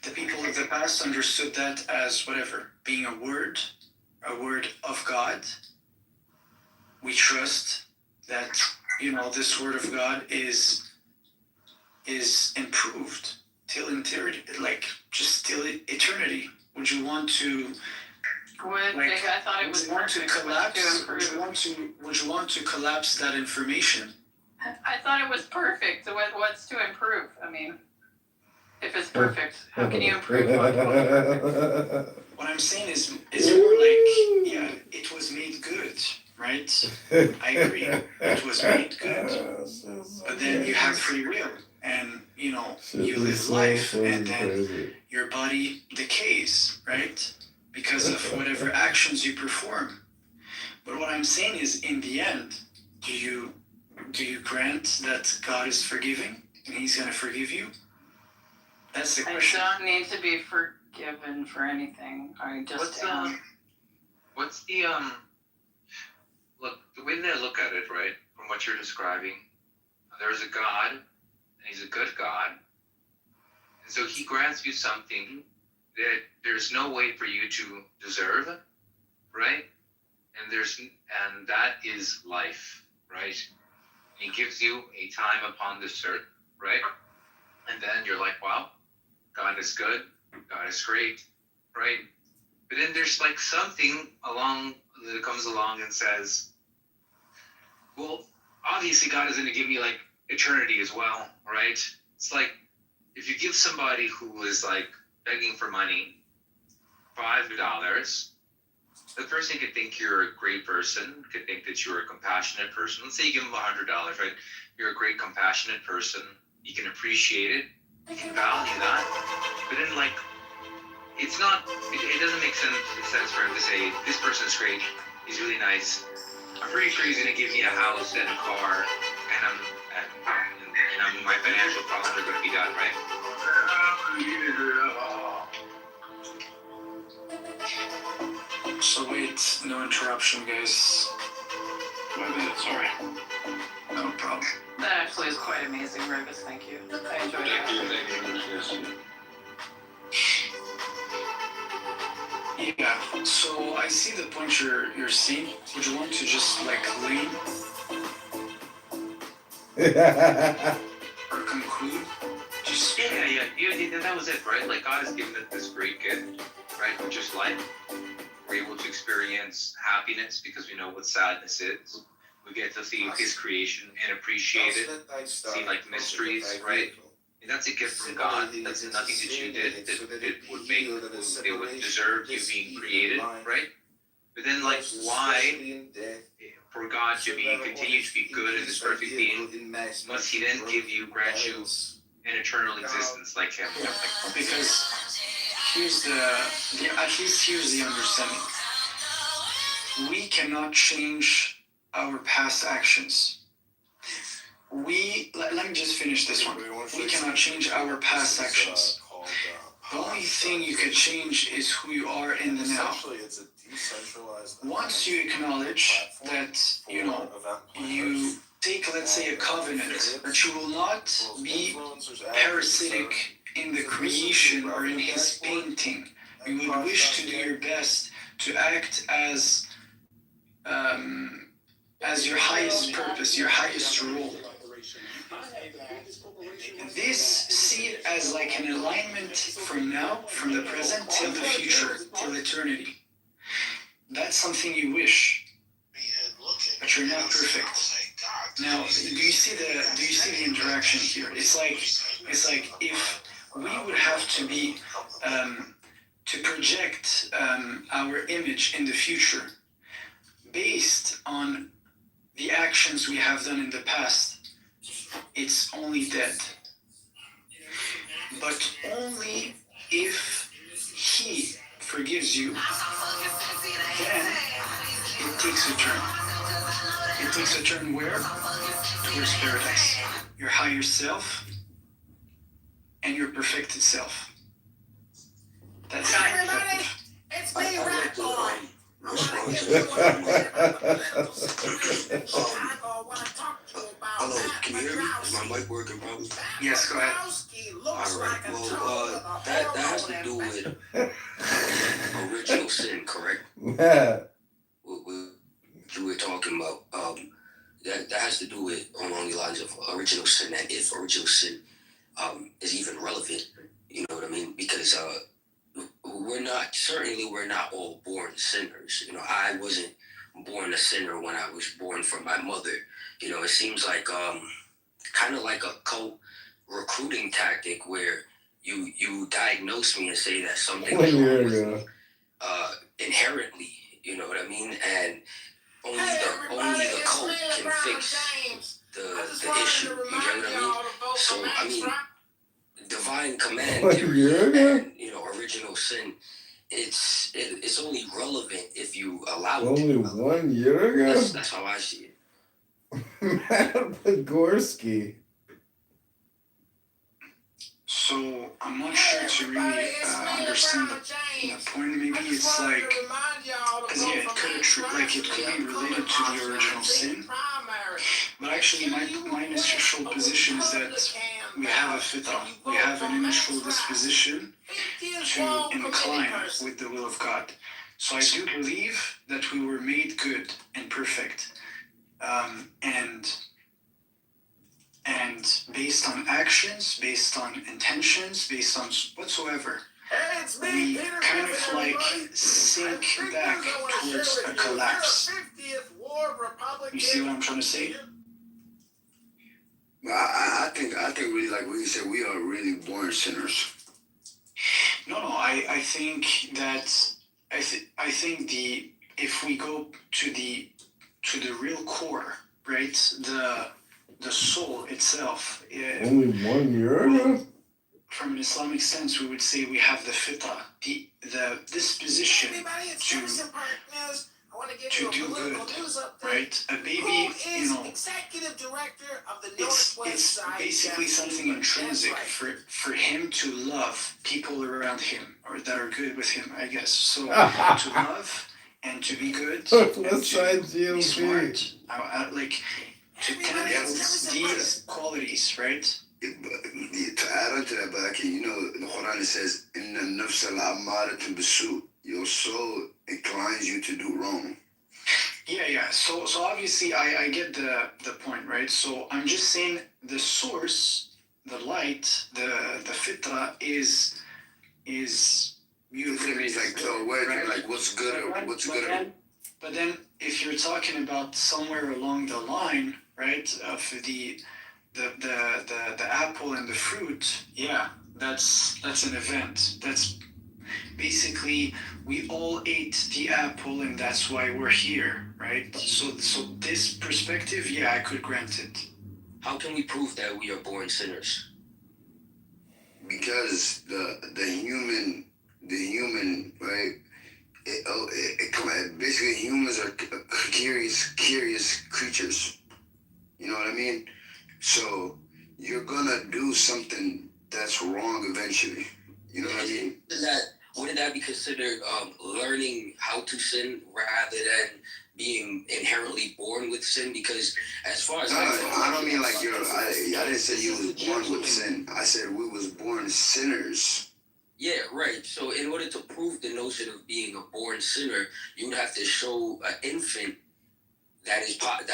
The people of the past understood that as whatever, being a word of God. We trust that, this word of God is improved till eternity, just till eternity. Would you want to? I thought it was collapse? Would you want to collapse that information? I thought it was perfect. So what's to improve? I mean, if it's perfect, how can you improve what's perfect? What I'm saying is more like, it was made good, right? I agree, it was made good. But then you have free will, and you live life, and then your body decays, right? Because of whatever actions you perform. But what I'm saying is, in the end, do you grant that God is forgiving and He's going to forgive you? That's the question. I don't need to be forgiven for anything. I just What's the look, the way that I look at it, right, from what you're describing, there's a God, and He's a good God, and so He grants you something that there's no way for you to deserve, right? And that is life, right? He gives you a time upon this earth, right? And then you're like, wow, God is good, God is great, right? But then there's like something that comes along and says, well, obviously God is going to give me like eternity as well, right? It's like if you give somebody who is like begging for money $5, the person could think you're a great person, could think that you're a compassionate person. Let's say you give them $100, right? You're a great, compassionate person. You can appreciate it. You can value that. But then, like, it's not, it doesn't make sense for him to say, this person's great, he's really nice. I'm pretty sure he's going to give me a house and a car, and my financial problems are going to be done, right? Wait, no interruption, guys. My bad, sorry. No problem. That actually is quite amazing, Rivas. Thank you. I enjoyed that. Thank you. Yeah, so I see the point you're seeing. Would you want to just like lean or conclude? Just Yeah. That was it, right? Like God has given us this great gift, right? Which is life. We're able to experience happiness because we know what sadness is. We get to see His creation and appreciate it. See like mysteries, right? And that's a gift from God. That's nothing that you did that it would make it would deserve you being created, right? But then, like, why for God to continue to be good and this perfect being, must He then grant you an eternal existence like Him? yeah, because here's at least here's the understanding. We cannot change our past actions. Let me just finish this one. We cannot change our past actions. The only thing you can change is who you are in the now. Once you acknowledge that, you take, let's say, a covenant that you will not be parasitic in the creation or in His painting. You would wish to do your best to act as your highest purpose, your highest role. See it as like an alignment from now, from the present till the future, till eternity. That's something you wish, but you're not perfect. Now, do you see the interaction here? It's like if we would have to be to project our image in the future based on the actions we have done in the past, it's only dead. But only if He forgives you, then it takes a turn. It takes a turn where? Towards paradise. Your higher self and your perfected self. That's it. It's me, Rat Boy. Hello, can you hear me? Is my mic working properly? Yes, go ahead. Alright, well, that has to do with original sin, correct? Yeah. What you were talking about, that has to do with along the lines of original sin, and if original sin is even relevant, you know what I mean? Because we're not all born sinners. I wasn't born a sinner when I was born from my mother. It seems like kind of like a cult recruiting tactic where you diagnose me and say that something is wrong with me inherently, you know what I mean? And only the cult can fix the issue, you get what I mean? So, I mean, divine command theory and, original sin, it's only relevant if you allow it. Only 1 year ago? That's how I see it. Madam Pogorski. So I'm not sure to really understand the point. Maybe it's like, because yeah, it could be related to the original sin. But actually, my initial position is that we have a fitra, we have an initial disposition to incline with the will of God. So I do believe that we were made good and perfect, and based on actions, based on intentions, based on whatsoever, we kind of like sink back towards a collapse. You see what I'm trying to say? I think really, like what you said, we are really born sinners. No, I think that I think if we go to the real core, right? The soul itself. Only 1 year ago? From an Islamic sense, we would say we have the fitrah, the disposition to do good, right? A baby, it's basically something intrinsic for him to love people around him or that are good with him, I guess. So to love and to be good West and Side to be GOP. smart. like to tend these qualities, right? To add on to that, but okay, you know, the Quran it says, "Inna nafsa la'amaratun bisu." Your soul inclines you to do wrong. Yeah. So obviously I get the point, right? So I'm just saying the source, the light, the fitra is beautiful. It's like right? Like what's good or what's good. But then if you're talking about somewhere along the line, right, of the apple and the fruit, yeah, that's an event. That's basically we all ate the apple and that's why we're here, right? So this perspective, yeah, I could grant it. How can we prove that we are born sinners? Because the human, right? Basically, humans are curious creatures. You know what I mean? So you're gonna do something that's wrong eventually. You know what I mean? Wouldn't that be considered learning how to sin rather than being inherently born with sin? Because as far as I don't mean like I didn't say you was born with sin. I said we was born sinners. Yeah, right. So in order to prove the notion of being a born sinner, you would have to show an infant that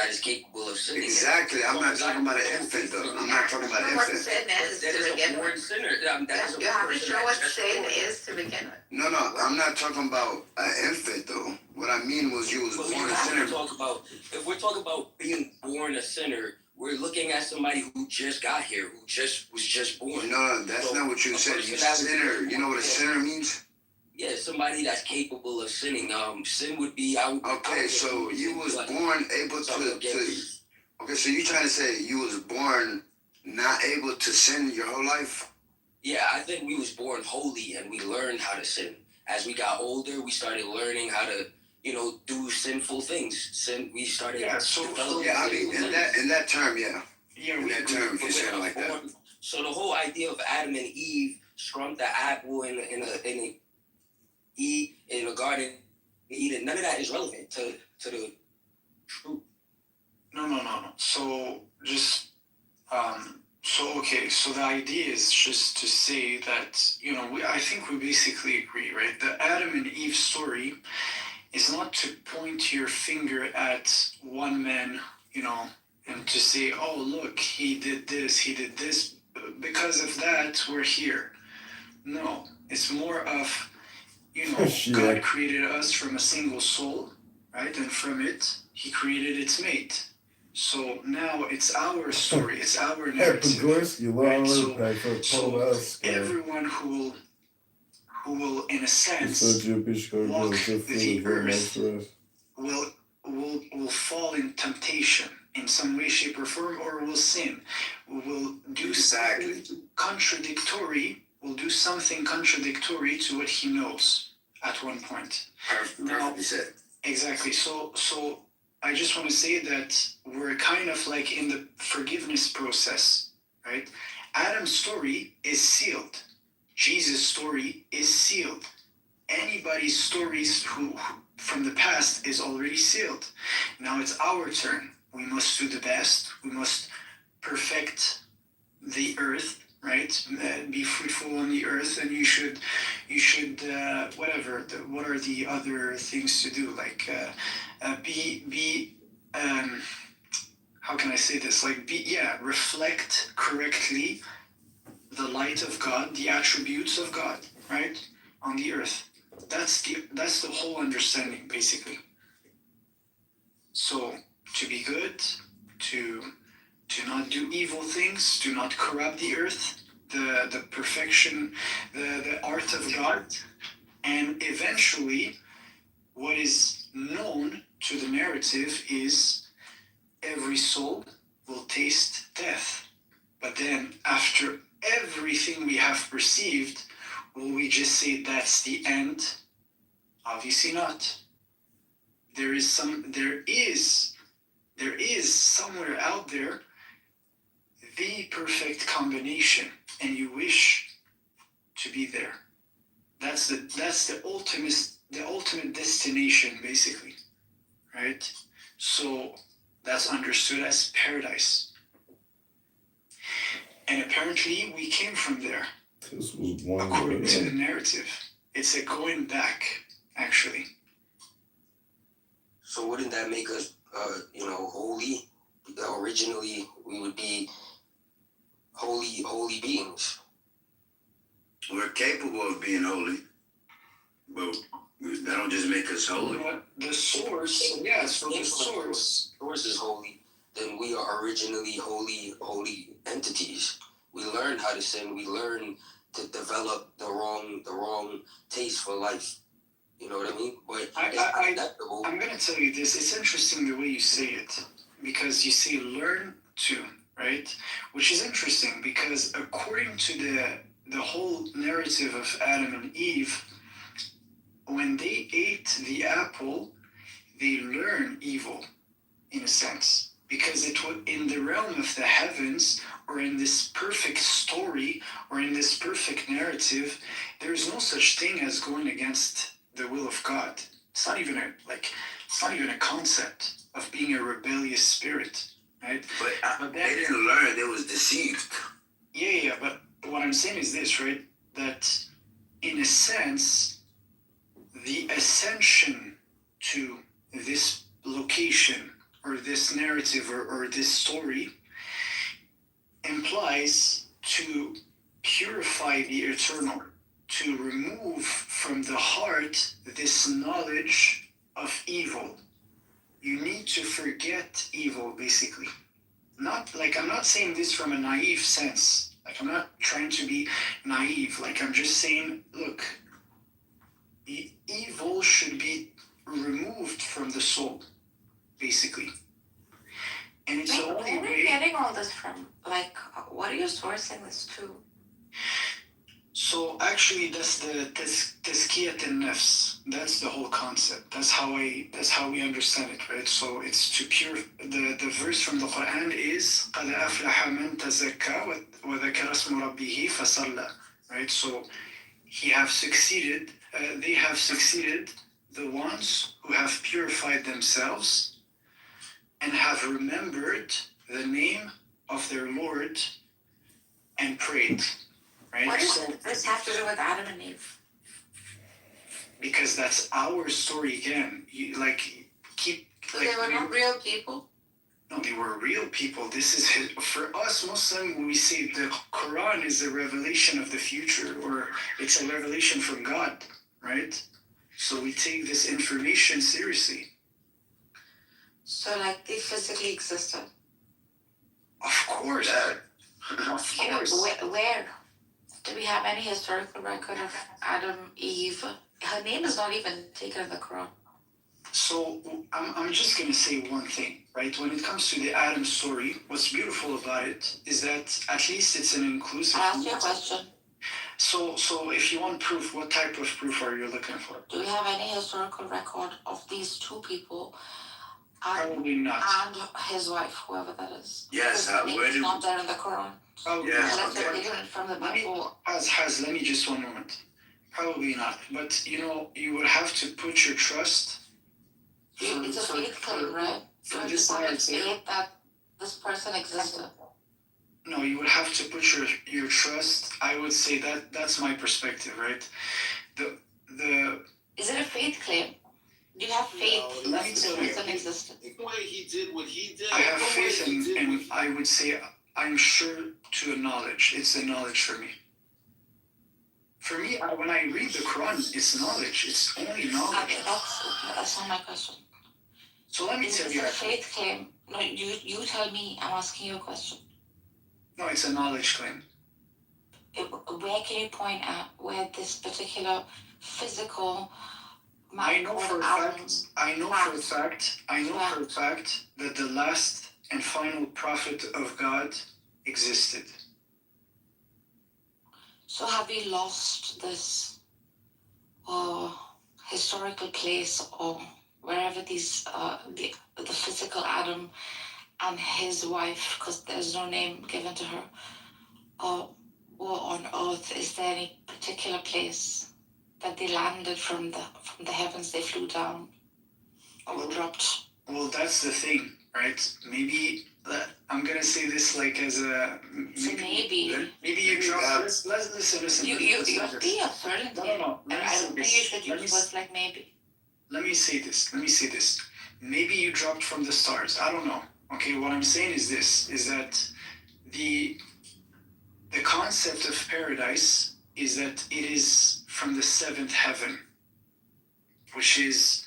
is capable of sinning. Exactly. I'm not talking about an infant though. I'm not talking about an What infant. sin is That to is begin a born with. sinner. You have to show what sin is to begin with. No, I'm not talking about an infant though. What I mean was you was born a sinner. If we're talking about being born a sinner, we're looking at somebody who just got here, who was just born. No, that's not what you said. You sinner. You know what a sinner means? Yeah, somebody that's capable of sinning. Sin would be so you was born able to. Okay, so you trying to say you was born not able to sin your whole life? Yeah, I think we was born holy and we learned how to sin. As we got older, we started learning how to, do sinful things. We started. Yeah, I mean, in that term, yeah. Yeah, in that term, if you say it like that. So the whole idea of Adam and Eve struck the apple in a garden, Eden. None of that is relevant to the truth. No. So just so the idea is just to say that I think we basically agree, right? The Adam and Eve story is not to point your finger at one man, and to say, oh look, he did this, because of that we're here. No, it's more of God created us from a single soul, right? And from it, he created its mate. So now it's our story, it's our narrative. Right? So everyone who will, in a sense, walk the earth will fall in temptation in some way, shape, or form, or will sin. Will do something contradictory. Will do something contradictory to what he knows at one point. Perfectly said. Exactly. So I just want to say that we're kind of like in the forgiveness process, right? Adam's story is sealed. Jesus' story is sealed. Anybody's stories who from the past is already sealed. Now it's our turn. We must do the best. We must perfect the earth, right? Be fruitful on the earth, and you should whatever. What are the other things to do? Like be how can I say this? Like reflect correctly the light of God, the attributes of God, right, on the earth. That's the whole understanding, basically. So to be good, to not do evil things, to not corrupt the earth, the perfection, the art of God, and eventually, what is known to the narrative is every soul will taste death. But then, after everything we have perceived, will we just say that's the end? Obviously not. There is somewhere out there the perfect combination, and you wish to be there. That's the the ultimate destination, basically, right? So that's understood as paradise. And apparently we came from there. This was one according to the video. narrative. It's a going back, actually. So wouldn't that make us, holy? Originally, we would be holy beings. We're capable of being holy, but that don't just make us holy. But the source, yeah, so the source is holy, then we are originally holy entities. We learn how to sin. We learn to develop the wrong taste for life. You know what I mean? But I'm gonna tell you this. It's interesting the way you say it, because you say learn to, right? Which is interesting because according to the whole narrative of Adam and Eve, when they ate the apple, they learn evil, in a sense, because it was in the realm of the heavens, or in this perfect story, or in this perfect narrative, there is no such thing as going against the will of God. It's not even a concept of being a rebellious spirit, right? But they didn't learn; they was deceived. Yeah. But what I'm saying is this, right? That in a sense, the ascension to this location or this narrative or this story implies to purify the eternal, to remove from the heart this knowledge of evil. You need to forget evil, basically. I'm not saying this from a naive sense. I'm not trying to be naive. I'm just saying, look, evil should be removed from the soul, basically. And it's the only Where are you getting all this from? What are you sourcing this to? So actually, that's the tazkiyat an-nafs. That's the whole concept. That's how we understand it, right? So it's to pure. The verse from the Quran is قَدْ أَفْلَحَ مَنْ تَزَكَّى وَذَكَرَ اسْمَ رَبِّهِ فَصَلَّى. Right? So they have succeeded, the ones who have purified themselves and have remembered the name of their Lord and prayed. Right? What does this have to do with Adam and Eve? Because that's our story again. So they were not real people? No, they were real people. This is for us Muslim. We say the Quran is a revelation of the future, or it's a revelation from God, right? So we take this information seriously. So they physically existed? Of course. Of course. Where? Do we have any historical record of Adam, Eve? Her name is not even taken in the Quran. So I'm just going to say one thing, right? When it comes to the Adam story, what's beautiful about it is that at least it's an inclusive. I'll ask you a question. So if you want proof, what type of proof are you looking for? Do we have any historical record of these two people? Probably not. And his wife, whoever that is. Yes, it's not there in the Quran. Yes, Unless they're taken from the Bible. Let me just one moment. Probably not. But you would have to put your trust. It's a faith claim, right? For this narrative. Faith that this person existed. No, you would have to put your trust. I would say that's my perspective, right? Is it a faith claim? Do you have faith that this person existed? The way he did what he did. I have faith, and I would say I'm sure to a knowledge. It's a knowledge for me. For me, when I read the Quran, it's knowledge. It's only knowledge. Okay, that's not my question. So let me tell you. It's a faith claim. No, you tell me. I'm asking you a question. No, it's a knowledge claim. Where can you point at where this particular physical? I know for a fact that the last and final prophet of God existed. So have we lost this historical place, or wherever these the physical Adam and his wife, because there's no name given to her, or on earth? Is there any particular place that they landed from the heavens, they flew down or dropped. Well, that's the thing, right? Maybe I'm gonna say this like as a maybe you dropped. Let's listen. You be of certainty. No. And I don't think you should use words like maybe. Let me say this. Maybe you dropped from the stars. I don't know. Okay, what I'm saying is this: is that the concept of paradise is that it is from the seventh heaven, which is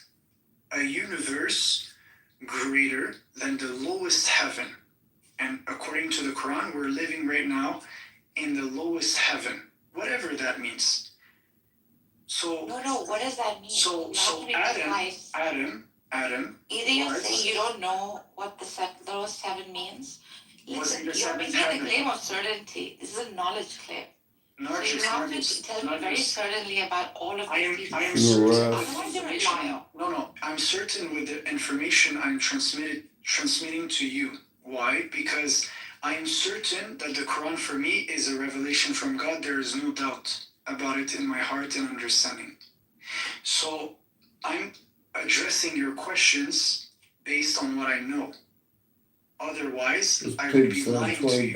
a universe greater than the lowest heaven. And according to the Quran, we're living right now in the lowest heaven, whatever that means. So No, what does that mean? So Adam. Either you're saying you don't know what the lowest heaven means. Listen, you're making a claim of certainty. This is a knowledge claim. So you have to tell me very certainly about all of these people. I am certain with the information. No. I'm certain with the information I'm transmitting to you. Why? Because I am certain that the Quran for me is a revelation from God. There is no doubt about it in my heart and understanding. So I'm addressing your questions based on what I know. Otherwise, I would be lying to you.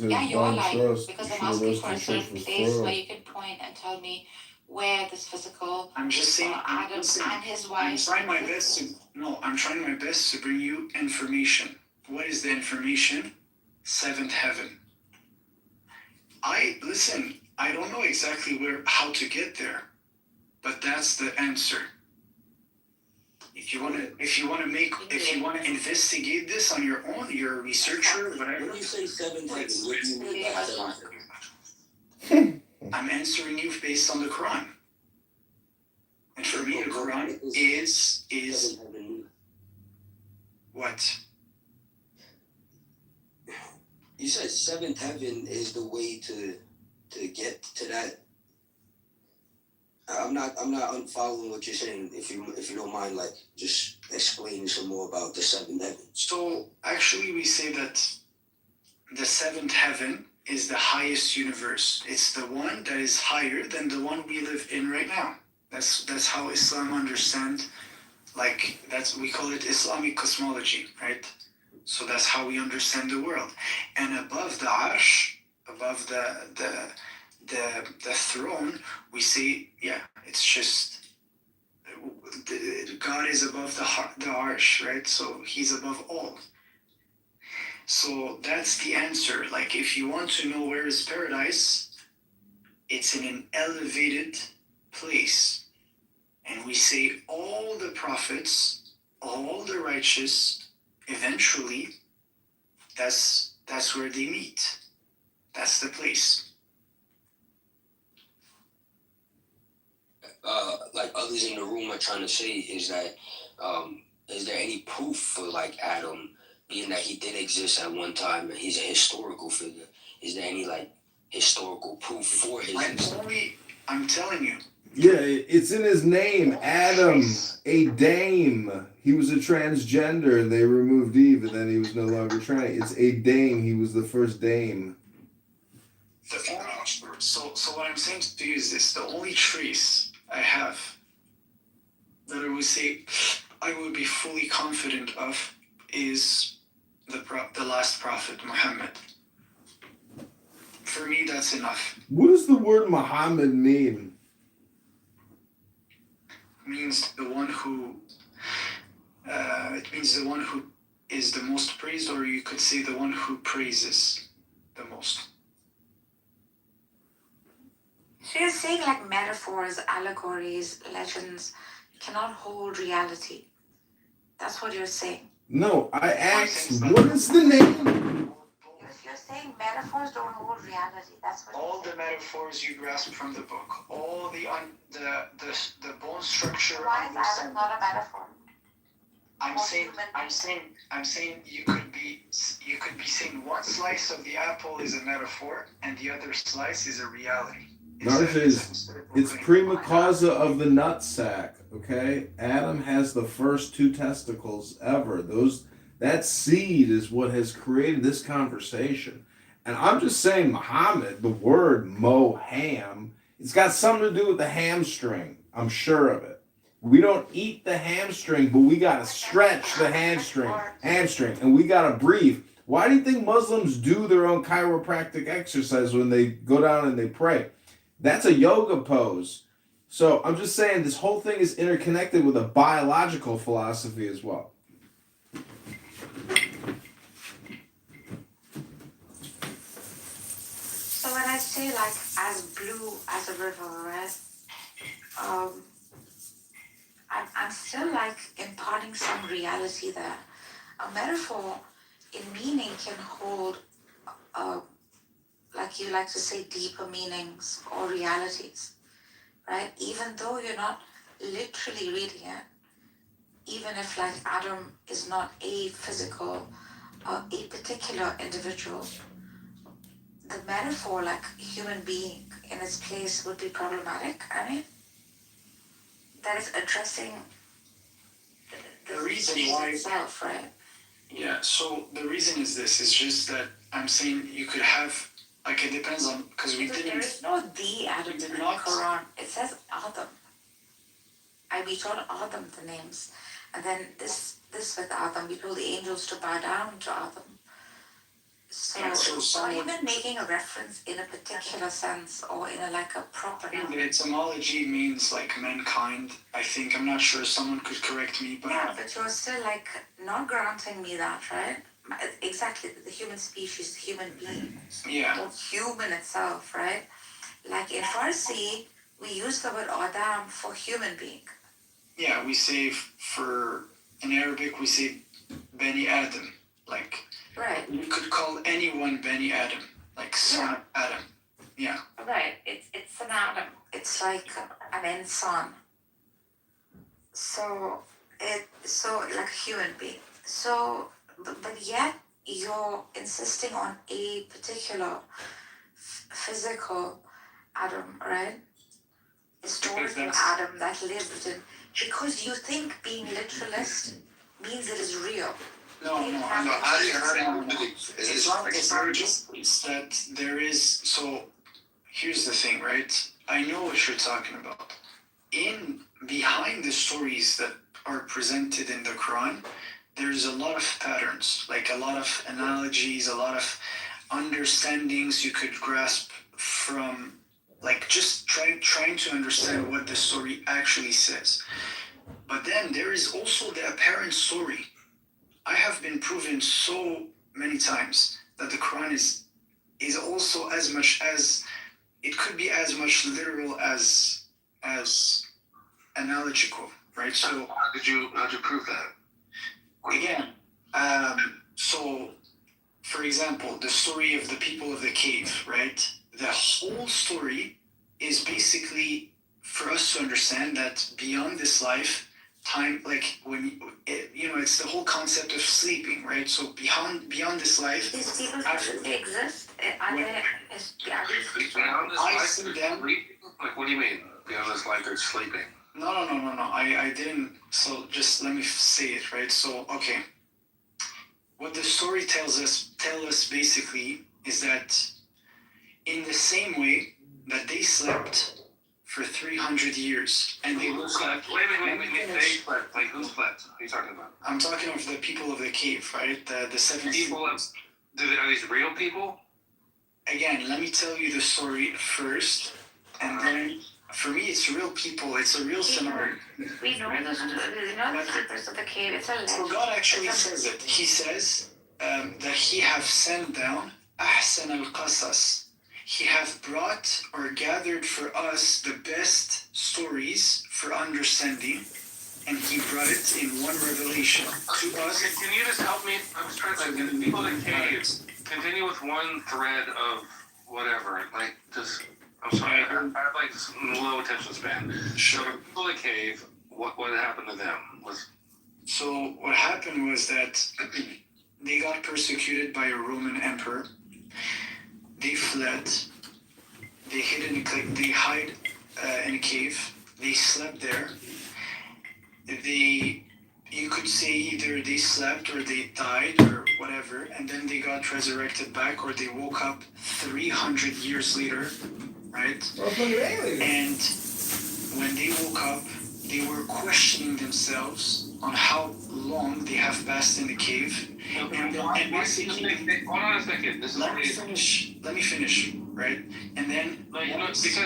Yeah, you are lying because I'm asking for a certain place where you can point and tell me where this physical. I'm just saying. Adam and his wife. I'm trying my best to bring you information. What is the information? Seventh heaven. I don't know exactly how to get there, but that's the answer. If you want to investigate this on your own, you're a researcher, whatever. When you say seventh heaven, what do you mean by seventh heaven? I'm answering you based on the Quran. And for me, the Quran is what? You said seventh heaven is the way to get to that. I'm not unfollowing what you're saying. If you don't mind, like just explaining some more about the seventh heaven. So actually, we say that the seventh heaven is the highest universe. It's the one that is higher than the one we live in right now. That's how Islam understand. Like we call it Islamic cosmology, right? So that's how we understand the world. And above the arsh, above the throne, we say, yeah, it's just God is above the arsh, right? So he's above all. So that's the answer. Like if you want to know where is paradise, it's in an elevated place. And we say all the prophets, all the righteous, eventually, that's where they meet. That's the place. Like others in the room are trying to say is that is there any proof for like Adam, being that he did exist at one time and he's a historical figure? Is there any like historical proof for his existence? I'm telling you. Yeah, it's in his name, Adam, a dame. He was a transgender, and they removed Eve, and then he was no longer trans. It's a dame. He was the first dame. So what I'm saying to you is this: the only trace I have that I would say I would be fully confident of is the last prophet, Muhammad. For me, that's enough. What does the word Muhammad mean? It means the one who. It means the one who is the most praised, or you could say the one who praises the most. So you're saying like metaphors, allegories, legends cannot hold reality. That's what you're saying. No, I asked, what is the name? You're saying metaphors don't hold reality. That's what. All the metaphors you grasp from the book, all the bone structure. Why is Adam not a metaphor? I'm saying you could be saying one slice of the apple is a metaphor and the other slice is a reality. It's prima causa of the nutsack, okay? Adam has the first two testicles ever. That seed is what has created this conversation. And I'm just saying Muhammad, the word Moham, It's got something to do with the hamstring. I'm sure of it. We don't eat the hamstring, but we gotta stretch the hamstring, and we gotta breathe. Why do you think Muslims do their own chiropractic exercise when they go down and they pray? That's a yoga pose. So I'm just saying this whole thing is interconnected with a biological philosophy as well. So when I say like as blue as a river, right? I'm still like imparting some reality there. A metaphor in meaning can hold, like you like to say, deeper meanings or realities, right? Even though you're not literally reading it, even if like Adam is not a physical or a particular individual, the metaphor like human being in its place would be problematic. I mean, that is addressing the reason why itself, right? Yeah, so the reason is this, it's just that I'm saying you could have, like it depends on, because we didn't... There is no the Adam in the Quran. It says Adam. We told Adam the names. And then this with Adam, we told the angels to bow down to Adam. So, not even making a reference in a particular sense or in a proper... The etymology means like mankind, I think. I'm not sure, someone could correct me, but... Yeah, but you're still not granting me that, right? Exactly, the human species, human beings. Yeah. Or human itself, right? Like in Farsi, we use the word Adam for human being. Yeah, we say in Arabic, we say Bani Adam. Right. You could call anyone Bani Adam, like son of Adam. Yeah. Right, it's an Adam. It's like an insan. So like a human being. So, but yet you're insisting on a particular physical Adam, right? Historical Adam that lived in, because you think being literalist means it is real. No. It's not just that there is. So here's the thing, right? I know what you're talking about. Behind the stories that are presented in the Quran, there's a lot of patterns, like a lot of analogies, a lot of understandings you could grasp from, like just trying to understand what the story actually says. But then there is also the apparent story. I have been proven so many times that the Quran is also as much as, it could be as much literal as analogical, right? So how'd you prove that? Again, so for example, the story of the people of the cave, right? The whole story is basically for us to understand that beyond this life, time, like when it's the whole concept of sleeping, right? So beyond this life, these people actually exist. I see them. Like, what do you mean? Beyond this life, they're sleeping. No. I didn't. So just let me say it, right? So okay, what the story tell us basically is that in the same way that they slept for 300 years and they woke up. Wait a minute. They slept. Like, who slept? What are you talking about? I'm talking of the people of the cave, right? The 7 people. Are these real people? Again, let me tell you the story first, and then for me, it's real people. It's a real scenario. We know the sleepers of the cave. It's a legend. So God actually says it. He says that He have sent down Ahsan al-Qasas. He hath brought or gathered for us the best stories for understanding, and He brought it in one revelation to us. Can you just help me? I was trying to get people in caves. Continue with one thread of whatever. Like, just, I'm sorry, I have like this low attention span. Sure. So, people in the cave, what happened to them? So what happened was that they got persecuted by a Roman emperor. They fled. They hid they hide in a cave. They slept there. You could say either they slept or they died or whatever, and then they got resurrected back, or they woke up 300 years later right? Motherfucking aliens. And when they woke up, they were questioning themselves on how long they have passed in the cave. And basically, hold on a second. This is let me finish, right? And then no, you know, because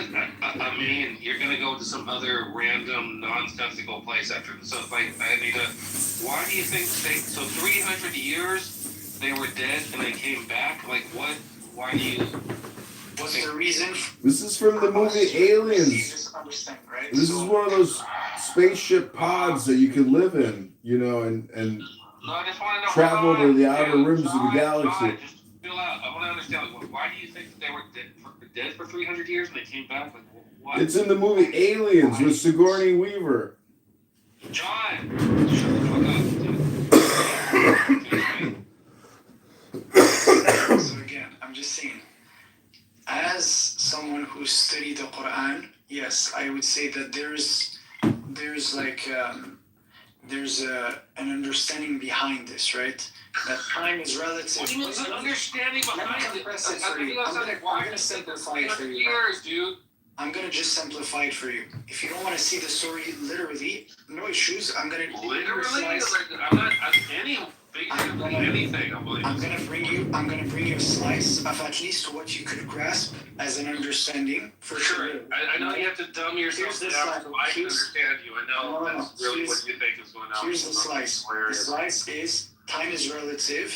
I mean, you're gonna go to some other random nonsensical place after this. So like, I need to. Why do you think so 300 years they were dead and they came back? Like what? Why do you? What's the reason? This is from the movie Aliens. Right? This is one of those spaceship pods that you can live in, you know, and No, I just want to know. travel to the outer rims of the galaxy. Just fill out. I want to understand. Like, why do you think they were dead for 300 years and they came back? Like, what? It's in the movie Aliens with Sigourney Weaver. John, shut the fuck up. So again, I'm just saying, as someone who studied the Quran, yes, I would say that there's an understanding behind this, right? That time is relative. What do you mean an understanding behind it? I'm gonna simplify it for you. Years, dude. I'm gonna just simplify it for you. If you don't want to see the story literally, no issues. I'm gonna literally. I'm not anything. I'm gonna bring you a slice of at least what you could grasp as an understanding for sure. I know you have to dumb yourself down so I can understand you. I know that's really what you think is going on. Here's the slice. The slice is time is relative.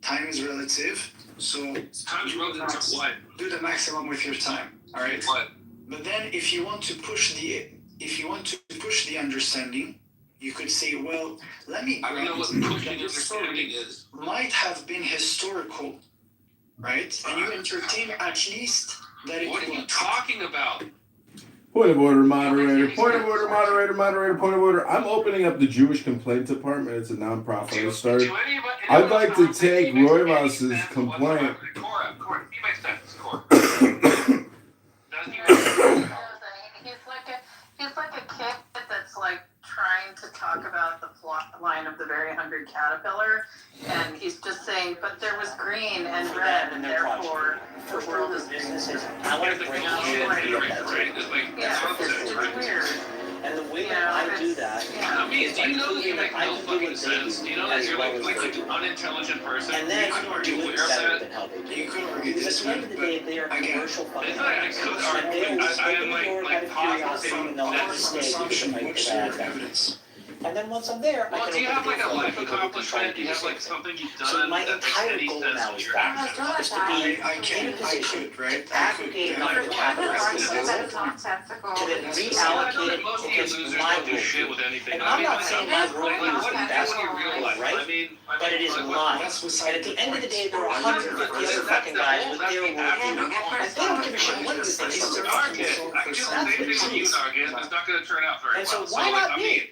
Time is relative. So time is relative to what? Do the maximum with your time. All right. What? But then, if you want to push the understanding, you could say, well, let me. I don't know what pushing understanding is. Might have been historical, right? And you entertain at least that it. What are you talking about? Point of order, moderator. Point of order, moderator. Point of order. I'm opening up the Jewish Complaint Department. It's a nonprofit I started. I'd like to take Roy Voss's complaint. Cora, he makes sense. Cora. He's like a kid that's like trying to talk about the plot line of the Very Hungry Caterpillar, and he's just saying, but there was green and red, and therefore the world is businesses. I want to bring it's weird. And the way that I do that, I mean, do you know that you make no fucking sense? Do you know that you're like an unintelligent person? And then are you aware of that? You could argue this. At the end of the day, they are commercial fucking I could argue. I am like positive that's evidence. And then once I'm there, well, do you have like a life accomplishment? Do you have like something you've done? So my entire goal now is that is to be in a position to aggregate my vocabulary to then reallocate it against my worldview. And I'm not saying my worldview is the best, right? But it is mine. And at the end of the day, there are 150 other fucking guys with their worldview. And they don't give a shit what you think of their fucking worldview. I do the same thing with you, Nargis. It's not going to turn out very well. And so why not me?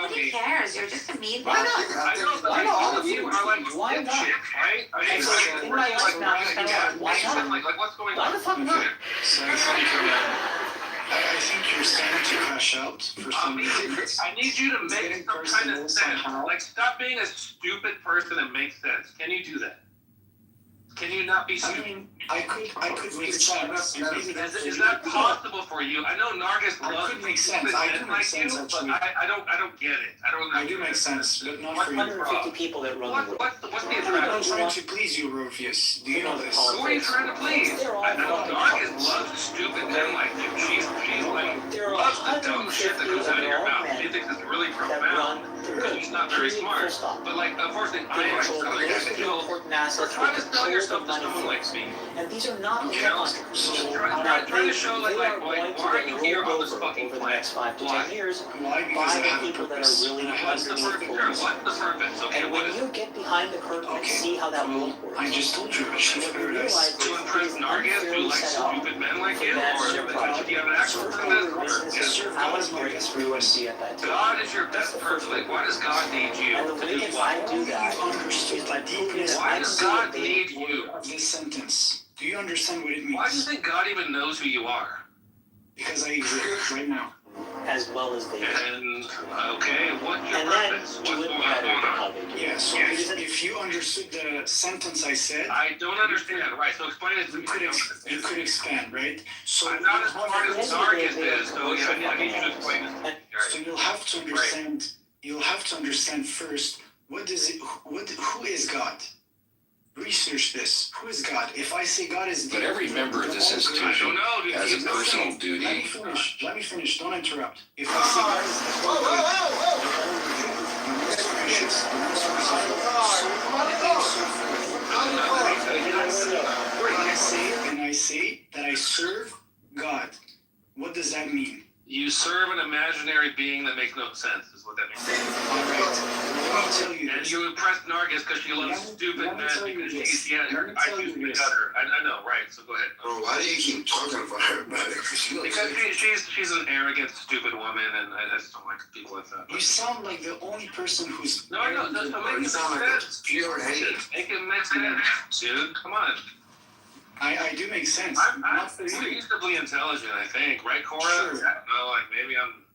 Nobody cares. You're just a mean. Why not? I know, but all of you are like why not? Right? I mean, so in my life now, I'm kind of like, why not? Like, what's going on? Why the fuck not? So I think you're starting to crash out for some reason. I need you to make some kind of sense. Like, stop being a stupid person and make sense. Can you do that? Can you not be stupid? I mean, I could make sense. Is that possible for you? I know Nargis loves could make sense. I do make sense, but actually. I don't get it. I do make sense, but not for you. 150 people that run the world. What's the I'm attraction? trying to please you, Rofius. Do you know this? Who are you trying to please? I know Nargis loves stupid men like you. She's like loves the dumb shit that comes out of your mouth. She thinks it's really profound because she's not very smart. But like, unfortunately, I am something I can do. Or try to sell yourself to someone like me. And these are not You know, try to show like why are you here on this fucking over the planet? next 5 to 10 years Why? Because I by have the a people that purpose. are really What's the underneath purpose? the What's the purpose? Okay, And what when is you get behind the curtain and see how that world works, I just told you. what you realize to is impress Nargis who likes stupid men like you, or do you have an actual purpose? I want to break through and be at that table. God is your best person. Like, why does God need you And the to way do that what? I do that is by proving that Why I does see God that they need you? Of this sentence. Do you understand what it means? Why do you think God even knows who you are? Because I exist right now. as well as they can. And okay, what's your And then purpose? do it better than how they do. Yeah, so if you understood the sentence I said, I don't understand. Right, so explain it to you me. you could expand, right? So I'm not as smart as Nargis is, so Worship I need you to one explain another. this. So you'll have to understand. You'll have to understand first what does it. Who is God? Research this. Who is God? If I say God is, But every member of this I institution don't know, dude. has a personal Let duty. me finish. Let me finish. Don't interrupt. If I say God is the whole and I say that I serve God, what does that mean? You serve an imaginary being that makes no sense, is what that means. Alright, let me tell you And this. you impress Nargis because she loves stupid let me men tell you because this. she's, yeah, her Let me tell IQ's you the this. gutter. I know, right, so go ahead. Bro, why do you keep talking about her about it? Because she's an arrogant, stupid woman, and I just don't like people like that. You sound like the only person who's. No, I know, that's what makes it make sense. pure hater. Make it make sense, dude. Come on. I do make sense. I'm Not for you. reasonably intelligent, I think, right, Cora? Sure. I don't know, like maybe I'm.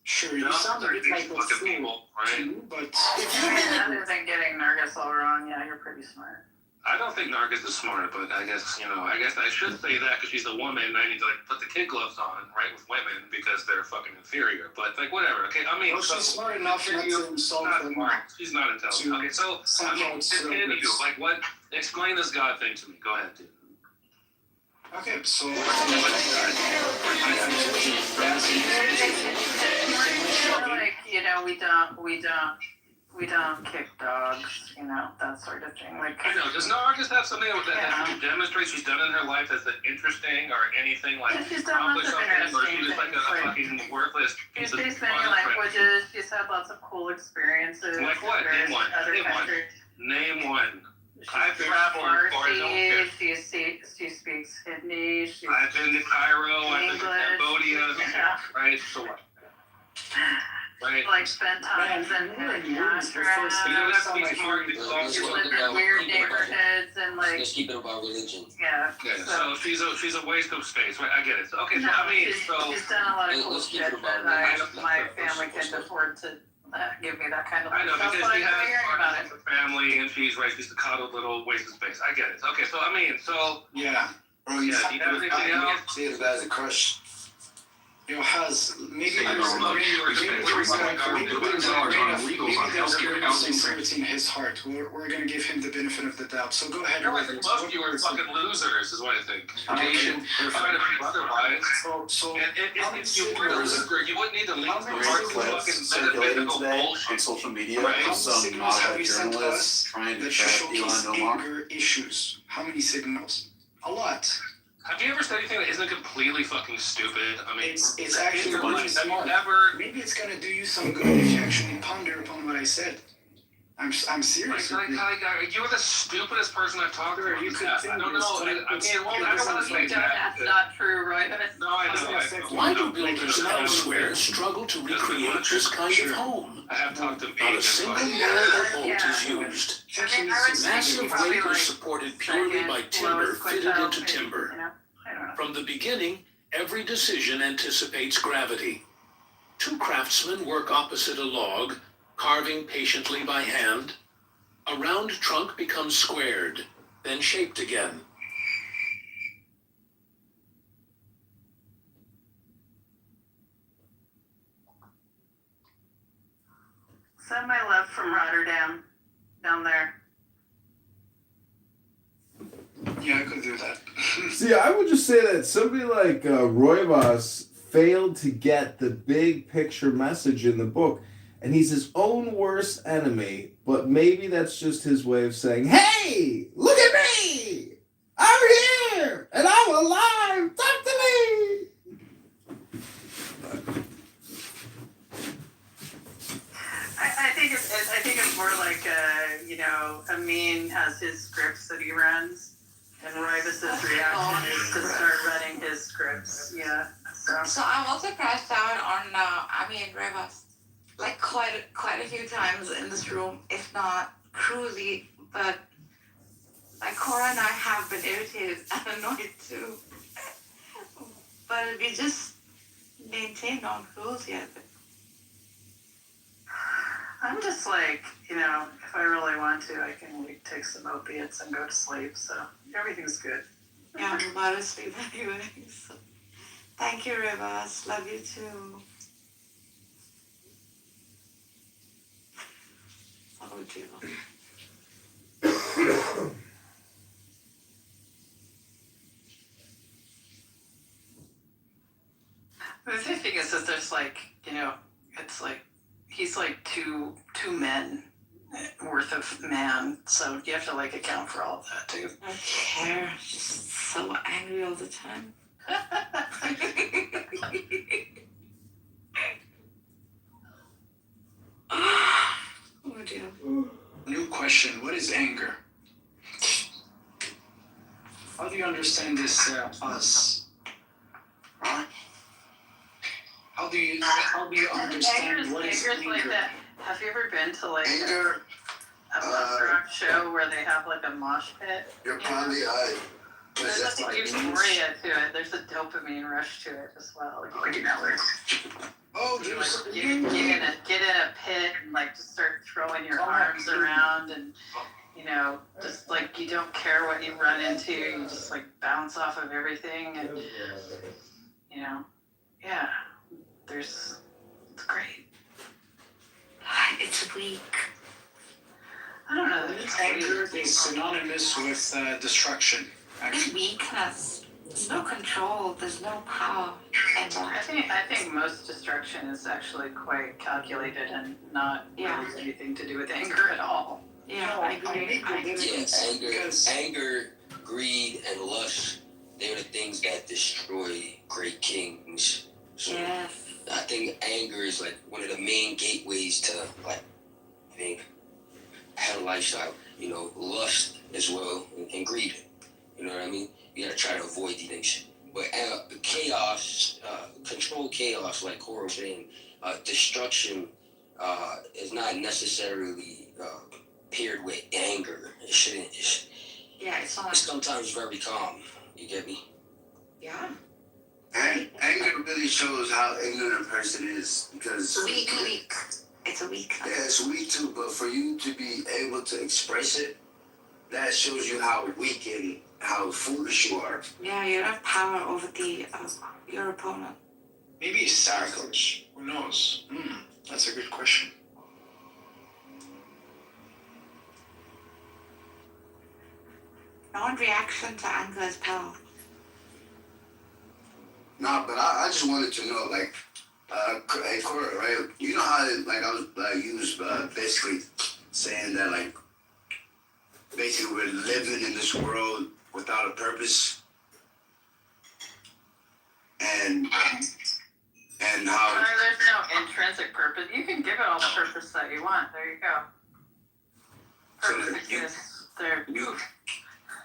Sure, you sound a bit like a looking fool people, right? too, but Other than getting Nargis all wrong, yeah, you're pretty smart. I don't think Nargis is smart, but I guess I should say that because she's a woman and I need to like put the kid gloves on, right, with women because they're fucking inferior. But like whatever, okay. I mean, well, she's smart enough not to insult not them. smart. She's not intelligent. Okay, so I mean, continue. Like what? Explain this God thing to me. Go ahead, dude. Okay, so Like, we don't kick dogs, that sort of thing. Like, I know. Does Nargis have something that she demonstrates she's done in her life that's interesting or anything like Yeah, she's done lots of something, or is she interesting just like a things, fucking worthless She piece of speaks many fun? languages. She's had lots of cool experiences. Like what? in various Name one. Other Name one. countries. Name one. She I've speaks traveled for Farsi. She speaks Hindi. I've been to Cairo. I've been to English. Cambodia. Yeah. Right. So what? Right. Like spent times in Ashram. You don't have to be smart to talk Let's to talk Lived in about weird keep it about- neighborhoods and like Let's keep it about religion. yeah. Okay, so she's a waste of space, right? I get it. So, okay, so No, I mean, she's so done a lot of cool Let's keep shit it about that religion. my family couldn't afford to give me that kind of I know stuff. because But she I'm has hearing about partners it. with her family and she's right. She's a coddled little waste of space. I get it. Okay, so I mean, so yeah, Bro, you Yeah, do you have anything else? see this guy's a crush. has maybe I there's don't a know. grain We spent $3,000 on illegals on healthcare of housing. sincerity in his heart. We're gonna give him the benefit of the doubt. So go ahead. no, I think most of you are fucking losers, is what I think. Education, Trying to prove otherwise. So And if you were a loser, you wouldn't need to leave the heart of fucking metaphysical bullshit. social media Right. of some signals have moderate you sent journalists us trying to that trap showcase Elon Omar. bigger issues? How many signals? A lot. Have you ever said anything that isn't completely fucking stupid? I mean, It's actually in your really life, have you smart. ever Maybe it's gonna do you some good if you actually ponder upon what I said. I'm serious. Like, you're the stupidest person I've talked to. Sure, you could I think don't it's know. gonna- I mean, well, I don't want to say that. That's not true, right? No, I know. Why do builders elsewhere struggle to recreate this kind of home? I have talked to Not a single nail or bolt is used. Massive weight is supported purely by timber fitted into timber. From the beginning, every decision anticipates gravity. Two craftsmen work opposite a log, carving patiently by hand. A round trunk becomes squared, then shaped again. Send my love from Rotterdam down there. Yeah, I could do that. See, I would just say that somebody like Roivas failed to get the big picture message in the book, and he's his own worst enemy, but maybe that's just his way of saying, hey, look at me! I'm here! And I'm alive! Talk to me! I think it's more like Amin has his scripts that he runs, and Rivas's reaction is to start running his scripts. Yeah. So I'm also crashed out on Rivas, like quite a few times in this room, if not cruelly, but like Cora and I have been irritated and annoyed too. But we just maintain non-cruelty, I think. I'm just like, if I really want to, I can take some opiates and go to sleep. So everything's good. Yeah, I'm about to sleep anyway. So. Thank you, Rivas. Love you too. Oh, dear. The thing is that there's like, it's like he's like two men worth of man, so you have to like account for all of that too. I don't care. Just so angry all the time. Oh dear. New question. What is anger? How do you understand this us? Huh? How do you understand what is Anger's like anger? that. Have you ever been to like Anger, a punk rock show where they have like a mosh pit? you're probably I. There's like a euphoria to it. There's a dopamine rush to it as well. Like, Oh, you there's like, get in a pit and like just start throwing your arms around and just like you don't care what you run into. You just like bounce off of everything and yeah. It's great. It's weak. I don't know. That it's anger is synonymous with destruction. It's Actually, weakness. There's no control. There's no power. And I think most destruction is actually quite calculated and not really anything to do with anger at all. yeah, I agree. Yeah, anger, greed, and lust, they're the things that destroy great kings. So Yes. I think anger is like one of the main gateways to like, I think, have a lifestyle. Lust as well, and greed. You know what I mean? You gotta try to avoid these things. But chaos, control chaos, like Cora was saying, destruction is not necessarily paired with anger. It shouldn't. It's sometimes very calm. You get me? Yeah. And anger really shows how ignorant a person is because Weak. It's a weak. yeah, it's weak too. But for you to be able to express it, that shows you how weak and how foolish you are. Yeah, you have power over your opponent. maybe it's savage. Who knows? That's a good question. Non-reaction to anger is power. Nah, but I just wanted to know, like, hey, Cora, right? You know how, like, you was basically saying that, like, basically we're living in this world without a purpose, and how. There's no intrinsic purpose. You can give it all the purpose that you want. There you go. Purpose exists. There.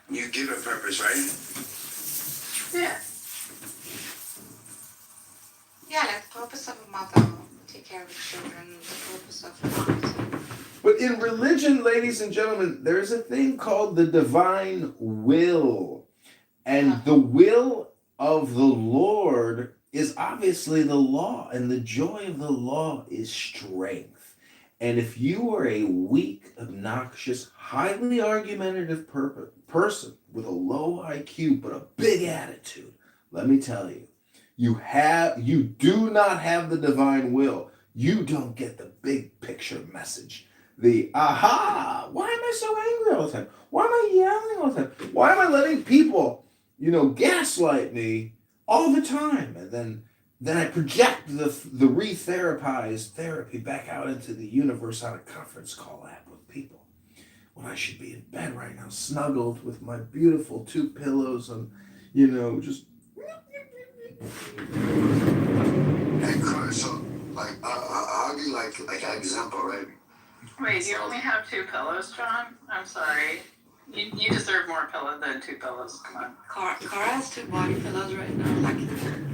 You give it purpose, right? Yeah. Yeah, like the purpose of a mother, take care of her children, the purpose of a father. But in religion, ladies and gentlemen, there's a thing called the divine will. And the will of the Lord is obviously the law. And the joy of the law is strength. And if you are a weak, obnoxious, highly argumentative person with a low IQ but a big attitude, let me tell you, you do not have the divine will. You don't get the big picture message. The aha, why am I so angry all the time? Why am I yelling all the time? Why am I letting people, gaslight me all the time? And then I project the re-therapized therapy back out into the universe on a conference call app with people. When I should be in bed right now, snuggled with my beautiful 2 pillows and, just. Hey, Cora, so, like, I'll give you, like an example, right? Wait, you only have 2 pillows, John? I'm sorry. You deserve more pillow than 2 pillows. Come on. Cora has 2 body pillows right now.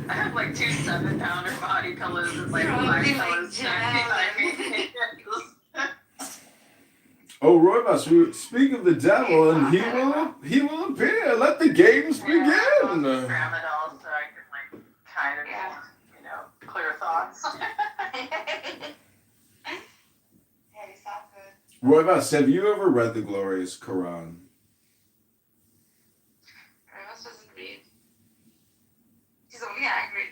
I have like 2 7-pounder body pillows and like 5 pillows behind me. Oh, Roybus, speak of the devil, and he will appear. Let the games begin. Tramadol, so I can like kind of, Yeah, you sound good. Roy Voss, have you ever read the glorious Quran? Rivas doesn't read. He's only angry.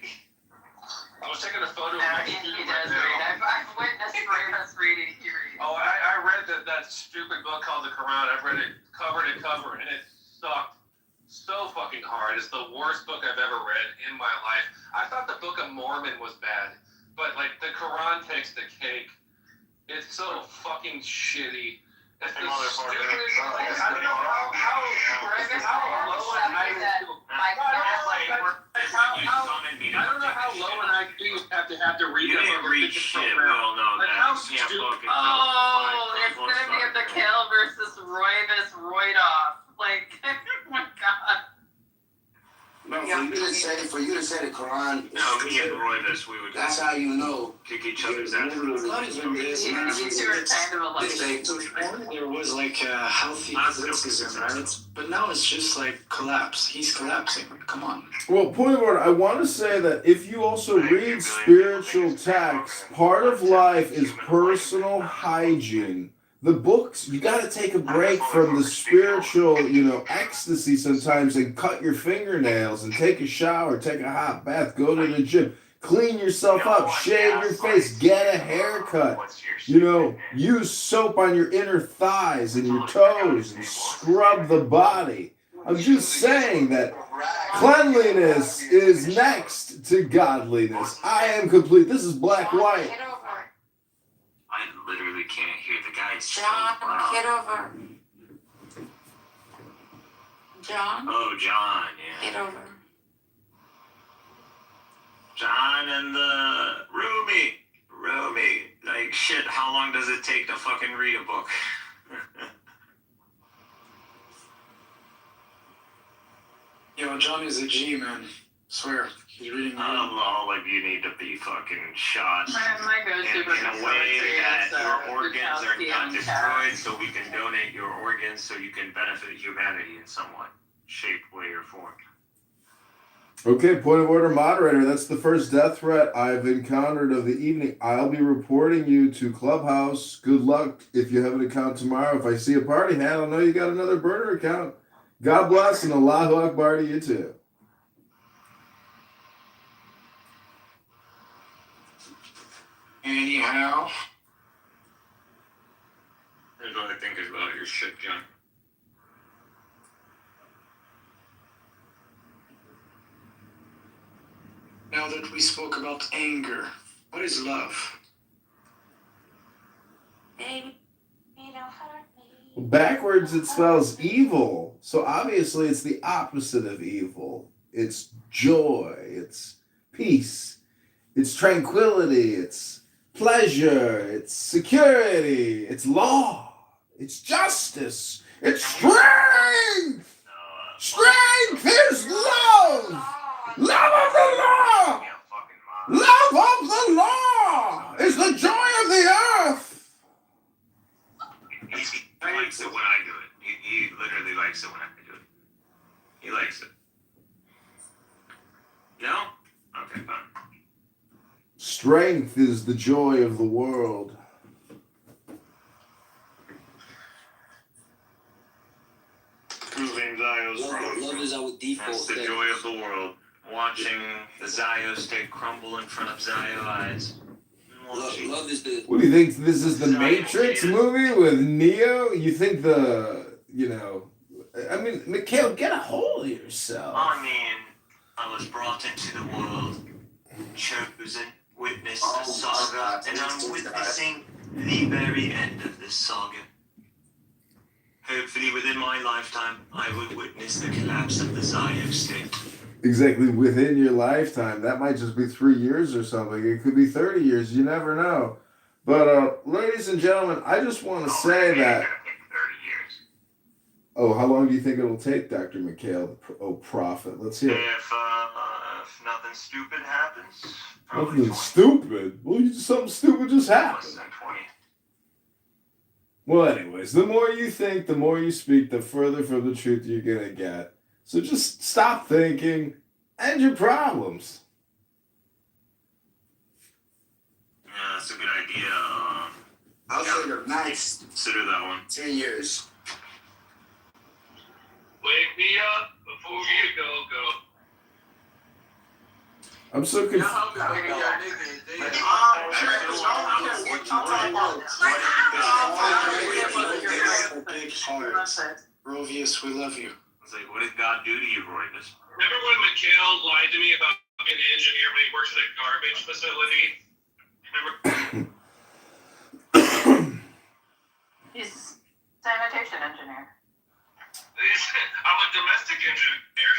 I was taking a photo of No, my he student does right read. now. I've witnessed Rivas reading. He reads. Oh, I read that stupid book called the Quran. I've read it cover to cover, and it sucked so fucking hard. It's the worst book I've ever read in my life. I thought the Book of Mormon was bad, but like the Quran takes the cake. It's so fucking shitty. It's the stupidest. I don't know how low an IQ. I don't know how low an IQ you have to read You that didn't book. read shit. We all know Like that. how You can't stupid. fucking Oh, it's gonna be a Mikhail versus Roivus Roidoff. Like, oh my god. No, for you to say the Quran. No, me and Roivus, we would. That's how you know. Kick each other's ass. It's not even this. You two are kind of alike. It's like there was like a healthy criticism, right? But now it's just like collapse. He's collapsing. Come on. Well, point of order, I want to say that if you also read spiritual texts, part of life is personal hygiene. The books, you got to take a break from the spiritual, ecstasy sometimes and cut your fingernails and take a shower, take a hot bath, go to the gym, clean yourself up, shave your face, get a haircut. Use soap on your inner thighs and your toes and scrub the body. I'm just saying that cleanliness is next to godliness. I am complete. This is black white. I literally can't hear the guys. John, Kitover. John? Oh, John, yeah. Kitover. John and the Rumi. Like, shit, how long does it take to fucking read a book? Yo, John is a G, man. Swear. He's reading. All of you need to be fucking shot. My go-to book in of a way poetry that is your organs are Bukowski not and destroyed, so we can donate your organs so you can benefit humanity in some way, shape, way, or form. Okay, point of order, moderator. That's the first death threat I've encountered of the evening. I'll be reporting you to Clubhouse. Good luck if you have an account tomorrow. If I see a party hat, I'll know you got another burner account. God bless and Allahu Akbar to you too. Anyhow. Here's what I think is about your shit, John. Now that we spoke about anger, what is love? Baby, don't hurt me. Backwards, it spells evil. So obviously, it's the opposite of evil. It's joy. It's peace. It's tranquility. It's pleasure. It's security. It's law. It's justice. It's strength. Strength is love. Love of the law. Love of the law is the joy of the earth. He likes it when I do it. He literally likes it when I do it. He likes it. No? Okay, fine. Strength is the joy of the world. Proving Zio's wrong. Love is our default. That's the joy of the world. Watching the Zio state crumble in front of Zio eyes. Love is the. What do you think? This is the Matrix movie with Neo? You think I mean, Mikhail, get a hold of yourself. I mean, I was brought into the world, chosen, witnessed the saga, and I'm witnessing the very end of this saga. Hopefully within my lifetime, I will witness the collapse of the Zio state. Exactly, within your lifetime. That might just be 3 years or something. It could be 30 years. You never know. But, ladies and gentlemen, I just want to say that... 30 years. Oh, how long do you think it'll take, Dr. Mikhail? Oh, prophet. Let's hear it. If nothing stupid happens, Nothing stupid? Well, something stupid just happened. less than 20. Well, anyways, the more you think, the more you speak, the further from the truth you're going to get. So just stop thinking, end your problems. Yeah, that's a good idea. I'll say the max Consider that one. 10 years. Wake me up before you go. I'm so confused. Rovius, we love you. It's like, what did God do to you, Roy? Remember when Mikhail lied to me about being an engineer when he works at a garbage facility? Remember? He's sanitation engineer. I'm a domestic engineer.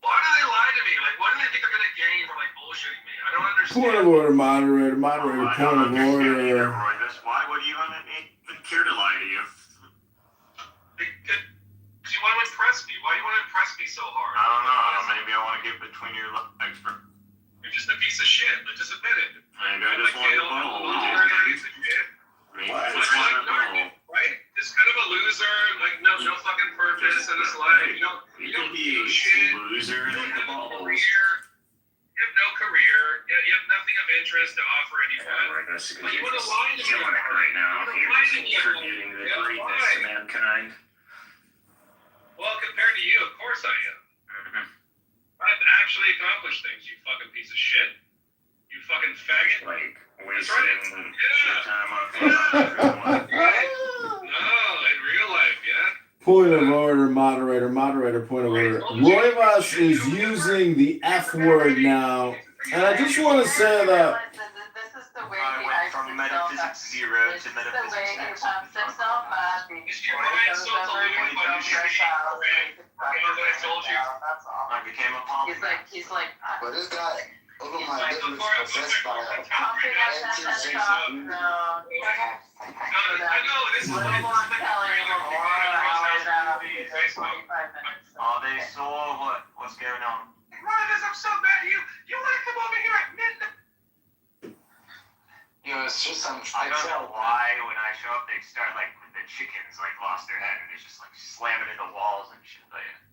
Why do they lie to me? Like, what do they think they're gonna gain from like bullshitting me? I don't understand. Point of order, moderator. Moderator, point of order. Why would you even care to lie to you? Because you want to impress me. Why do you want to impress me so hard? I don't know. Maybe I want to get between your legs. You're just a piece of shit. But just admit it. Maybe I just want to right? Just kind of a loser, like no fucking purpose in his life. You don't do shit. Loser in the balls. You have no career. You have nothing of interest to offer anyone. But you want to lie to me right now. You're just forgetting the greatness of mankind. Well, compared to you, of course I am. I've actually accomplished things, you fucking piece of shit. You fucking faggot. Like, wasting your time on No, in real life, yeah. Point of order, moderator. Moderator, point of order. Roivas is using the F word now. And I just want to say that. This is the way I went from metaphysics 0 to metaphysics next. I became a pump. He's like. But this guy, over my lips, possessed by a Pumping up that testosterone. I know, this is Oh, they saw what's going on. Brothers, I'm so mad at you. You want to come over here at midnight? It's just I don't know why when I show up they start like the chickens like lost their head and it's just like slamming into walls and shit.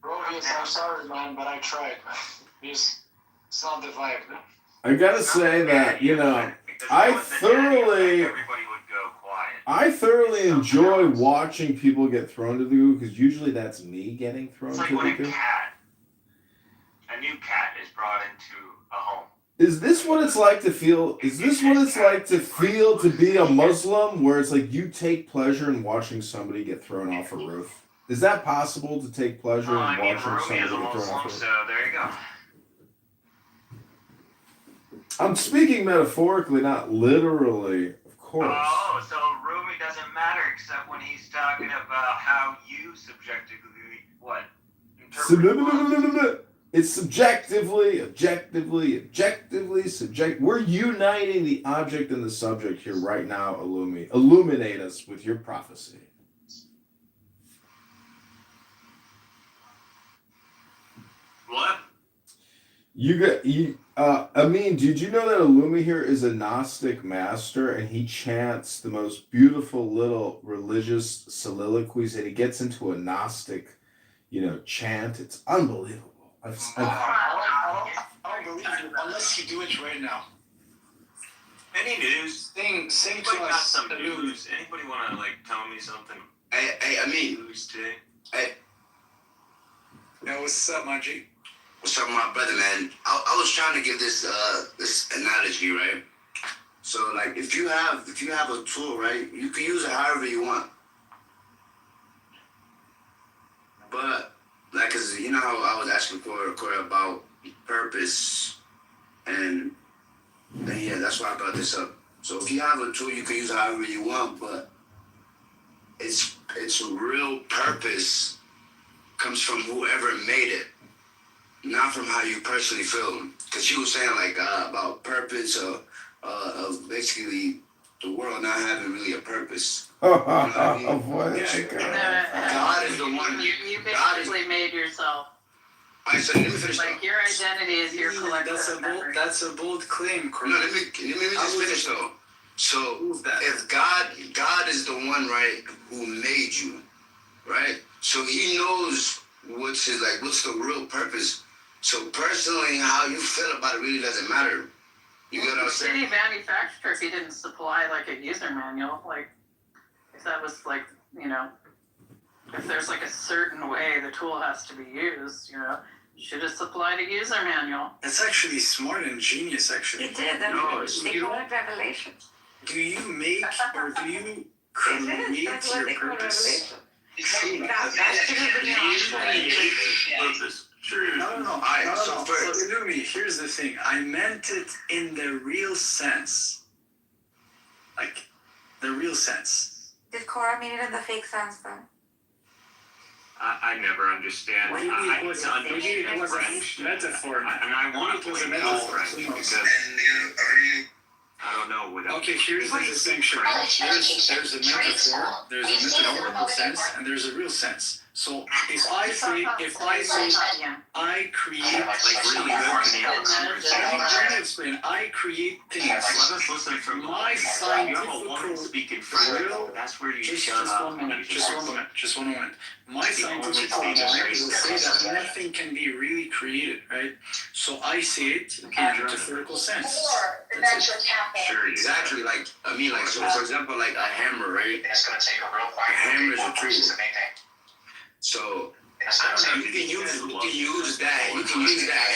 Rovius, I'm sorry, man, but I tried. It's not the vibe. I gotta say that, I thoroughly enjoy watching people get thrown to the goo, because usually that's me getting thrown It's to like the when goo. a new cat is brought into a home. Is this what it's like to feel? Is this what it's like to feel to be a Muslim, where it's like you take pleasure in watching somebody get thrown off a roof? Is that possible to take pleasure in watching somebody get thrown off a roof? So there you go. I'm speaking metaphorically, not literally, of course. Oh, so Rumi doesn't matter except when he's talking about how you subjectively what? It's subjectively, objectively, subject. We're uniting the object and the subject here right now, Illumi. Illuminate us with your prophecy. What? Amin, did you know that Illumi here is a Gnostic master, and he chants the most beautiful little religious soliloquies, and he gets into a Gnostic, chant. It's unbelievable. I don't believe you unless you do it right now. Any news? Sing Anybody to got us. some news? Anybody want to tell me something? Hey, I mean, News today? hey, Yo, what's up, my G? what's up, my brother, man? I was trying to give this analogy, right? So, like, if you have a tool, right, you can use it however you want. But, like, cause you know how I was asking Corey about purpose, and yeah, that's why I brought this up. So if you have a tool, you can use it however you want, but its real purpose comes from whoever made it, not from how you personally feel. Because you were saying about purpose of basically the world not having really a purpose. You know what I mean? God is the one. You basically made yourself. I said, let me finish. Like your identity is your collective memory. That's a bold claim, Corey. No, let me just finish though. So if God is the one, right, who made you, right? So he knows what's the real purpose. So personally, how you feel about it really doesn't matter. You get what I'm saying? Shitty manufacturer if he didn't supply like a user manual, like if that was like, you know, if there's like a certain way the tool has to be used, you know, should have supplied a user manual. It's actually smart and genius, actually. He did. They call it revelation. Do you make or do you create That's what your they call purpose? revelation. That should have been the option. No. Alright, so So first, Lumi, here's the thing. I meant it in the real sense. Like, the real sense. Did Cora mean it in the fake sense though? I never understand. Maybe I it was can a French. metaphor. And I want to Maybe it was a play metaphor. French because I don't know what else. Okay, here's the distinction. There's a metaphor, there's a metaphorical sense, and there's a real sense. So if I say I create Like really good let me explain. I create things. Let us listen from My you have a woman scientific speaking French. That's where you shut up. Just one moment. My scientific mind will say that nothing can be really created, right? So I say it in a metaphorical sense. That's it. Sure, exactly, like, I mean, like, so for example, like a hammer, right? A hammer is a tool. So, you can use that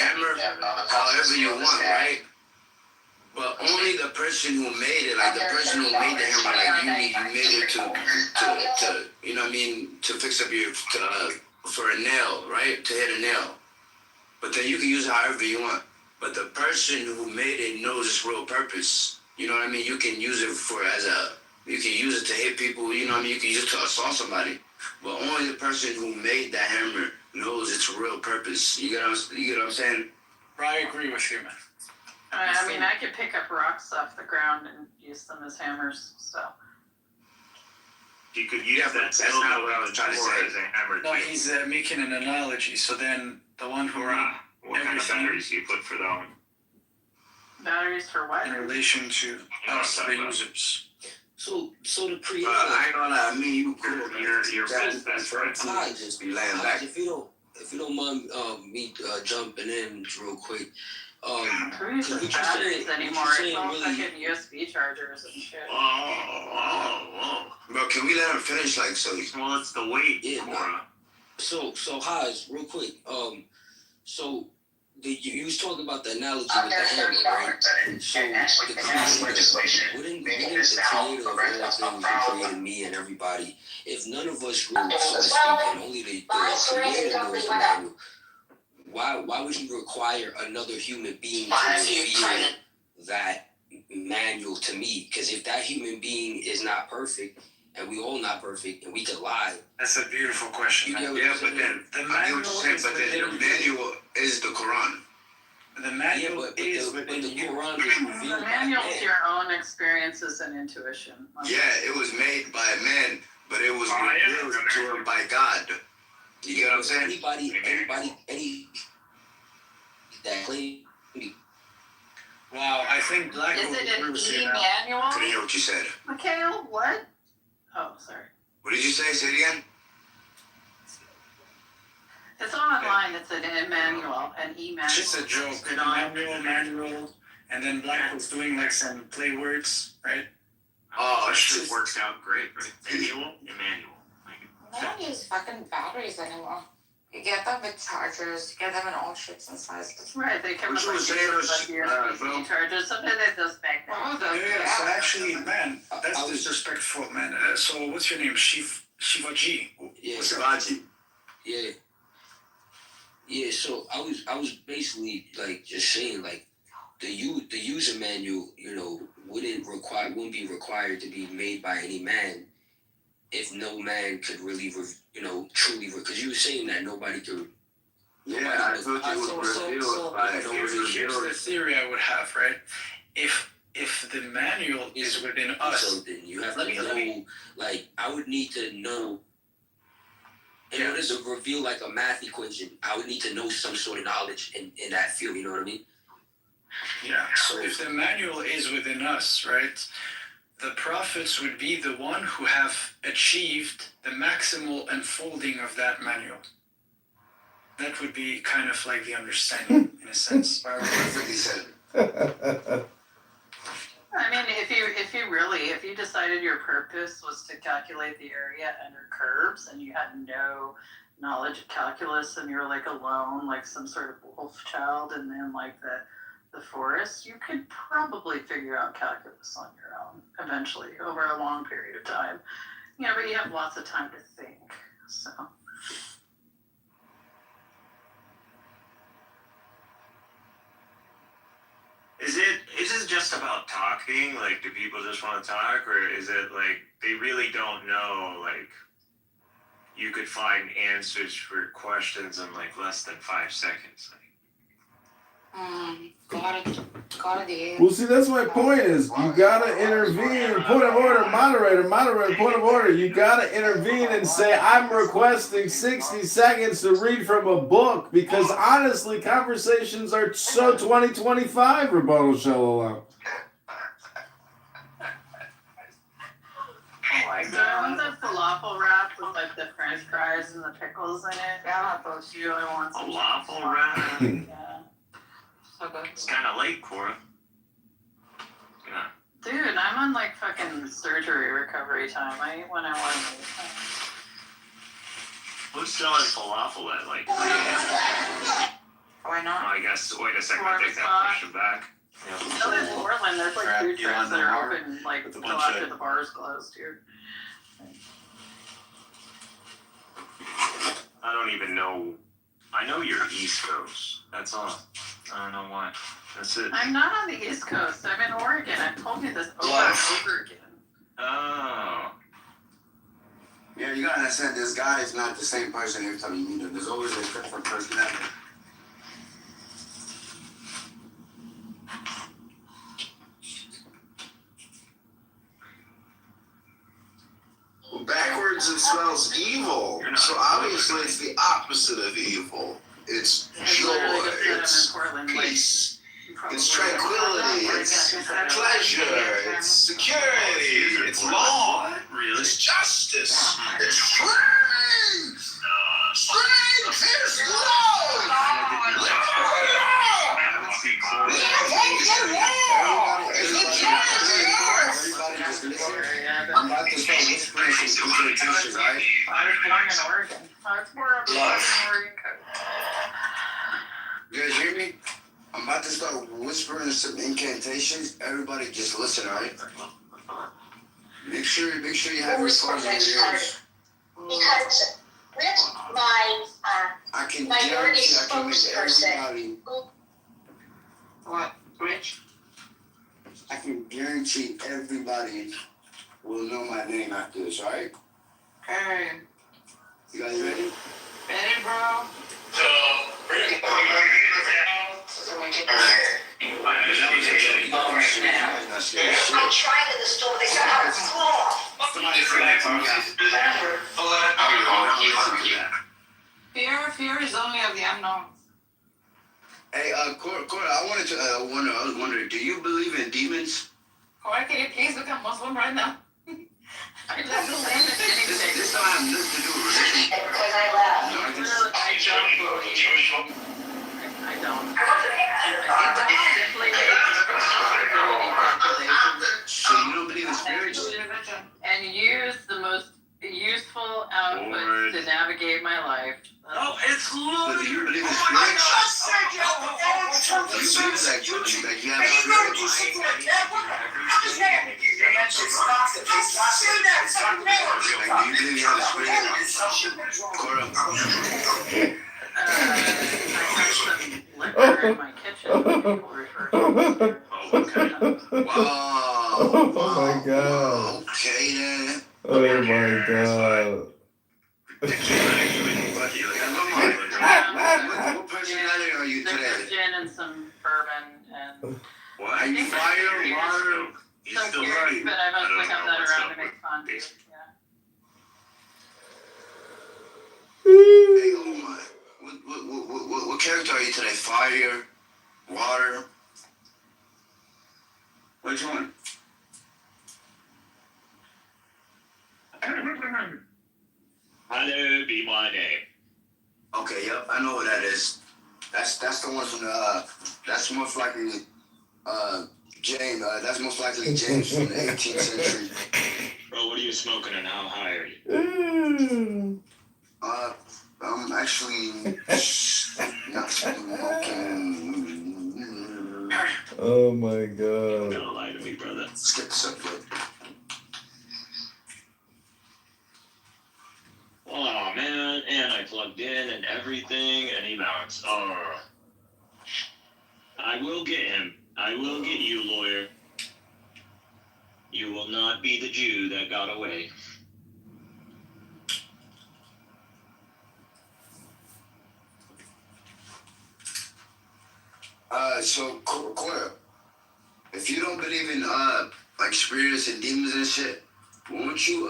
hammer however you want, right? But only the person who made it, like the person who made the hammer, like you made it to you know what I mean, to fix up your, for a nail, right? To hit a nail. But then you can use it however you want. But the person who made it knows its real purpose. You know what I mean? You can use it you can use it to hit people, you know what I mean? You can use it to assault somebody. But only the person who made that hammer knows its real purpose. You get what I'm saying? I agree with you, man. I mean, I could pick up rocks off the ground and use them as hammers, so. You could use that. That's not what I was trying to say. As a hammer. No, he's making an analogy. So then the one who What kind of batteries do you put for that one? Batteries for what? in relation to us, the users. So the creator. I ain't gonna lie, I mean, you cool. Your best friend. I just be laying back. If you don't mind me jumping in real quick. Who uses batteries anymore? It's all fucking USB chargers and shit. Bro, can we let him finish, like, so? Well, it's the weight. Yeah, Cora. So Haz, real quick. So you was talking about the analogy with the hammer, right? So the creator, wouldn't the creator of all things who created me and everybody, if none of us rule, so to speak, and only the creator knows the manual, why would he require another human being to reveal that manual to me? Because if that human being is not perfect, and we all not perfect, and we could lie. That's a beautiful question. Yeah, but then the manual is the Quran. The manual is within the Quran. The manual is your own experiences and intuition. Yeah, it was made by a man, but it was revealed to him by God. You get what I'm saying? Any that claim. Wow, I think Black Is will it agree an with you now. e-manual? Couldn't hear what you said. Mikhail, what? Oh, sorry. What did you say? Say it again. It's online. It's an e-manual, an e-manual. It's just a joke. Manual, and then Black was doing like some play words, right? Oh, it just works out great, right? Manual, Emmanuel. I don't use fucking batteries anymore. You get them with chargers, you get them in all shapes and sizes. Right, they come What with you like was saying was, USB chargers. Sometimes they those magnets. Yeah, so actually, man, that's disrespectful, man. So what's your name? Shivaji. Yeah, Shivaji. Yeah. Yeah, so I was basically like just saying like the user manual, you know, wouldn't be required to be made by any man if no man could really, truly, because you were saying that nobody could. Yeah, I thought it was revealed by Here's the theory I would have, right? If the manual is within us, something you have to know. Like I would need to know. In order to reveal like a math equation, I would need to know some sort of knowledge in that field. You know what I mean? Yeah. So if the manual is within us, right? The prophets would be the one who have achieved the maximal unfolding of that manual. That would be kind of like the understanding in a sense. Perfectly said. I mean, if you decided your purpose was to calculate the area under curves and you had no knowledge of calculus and you're like alone, like some sort of wolf child in like the forest, you could probably figure out calculus on your own eventually over a long period of time. You know, but you have lots of time to think, so. Is it just about talking? Like, do people just want to talk, or is it like they really don't know? Like, you could find answers for questions in like less than 5 seconds. Well, see, that's my point is you gotta intervene. Point of order, moderator, point of order. You gotta intervene and say, I'm requesting 60 seconds to read from a book because honestly, conversations are so 2025, Rebuttal Shalom. Oh my god. The falafel wrap with like the french fries and the pickles in it. Yeah, I want those too. I want some. Falafel wrap? Yeah. So good. It's kind of late, Cora. Yeah. Dude, I'm on like fucking surgery recovery time. I eat when I want to eat. Who's selling falafel at like 3 a.m.? Why not? Oh, I guess, wait a second, I take that question back. So there's Portland, there's like food trucks that are open like with a until bunch after of- the bar's closed, dude. I don't even know. I know you're East Coast. That's all. I don't know why. That's it. I'm not on the East Coast. I'm in Oregon. I've told you this over and over again. Oh. Yeah, you gotta understand, this guy is not the same person every time you meet him. There's always a different personality. Backwards it spells evil. So obviously it's the opposite of evil. It's joy, it's peace, it's tranquility, it's pleasure, it's security, it's law, it's justice, it's strength. Strength is love. Everybody just listen. I'm about to start whispering some incantations, right? I was born in Oregon. I was born in Oregon. You guys hear me? I'm about to start whispering some incantations. Everybody just listen, alright? Make sure you have your phones in your ears. Because with my I can minority guarantee I can make spokesperson. everybody. What? Rich? I can guarantee everybody will know my name after this, alright? Okay. You guys ready? Ready, bro? I tried in the store, they said I was small. Somebody say that to me. Fear is only of the unknown. Hey, Cora, I was wondering, do you believe in demons? Why can you please become Muslim right now? I just believe in anything. This don't have nothing to do with religion. Because I left. I don't believe. I don't. So you don't believe in spirits? And use the most useful outputs to navigate my life. Oh, it's But do you believe in spirits? Do you believe like you have spirits? Like, do you believe you have a spirit? Cora. I have some liquor in my kitchen. People refer to it. Wow. Oh my god. Okay then. Oh my god. What personality are you There's today? some gin and some bourbon and What? Are you fire, water? He's some still fury, right. but I mostly I don't have know that what's around up to make with fondue. these. Yeah. Hey, hold on. What character are you today? Fire, water? Which one? Hello, be my name. Okay, Yep, I know what that is. That's the one from the that's most likely James. That's most likely James from the 18th century. Bro, what are you smoking and how high are you? I'm actually not smoking. Oh my god. Don't lie to me, brother. Skip the subject. Oh man, and I plugged in and everything, and he bounced. Oh. I will get him. I will get you, lawyer. You will not be the Jew that got away. So Cora, if you don't believe in like spirits and demons and shit, won't you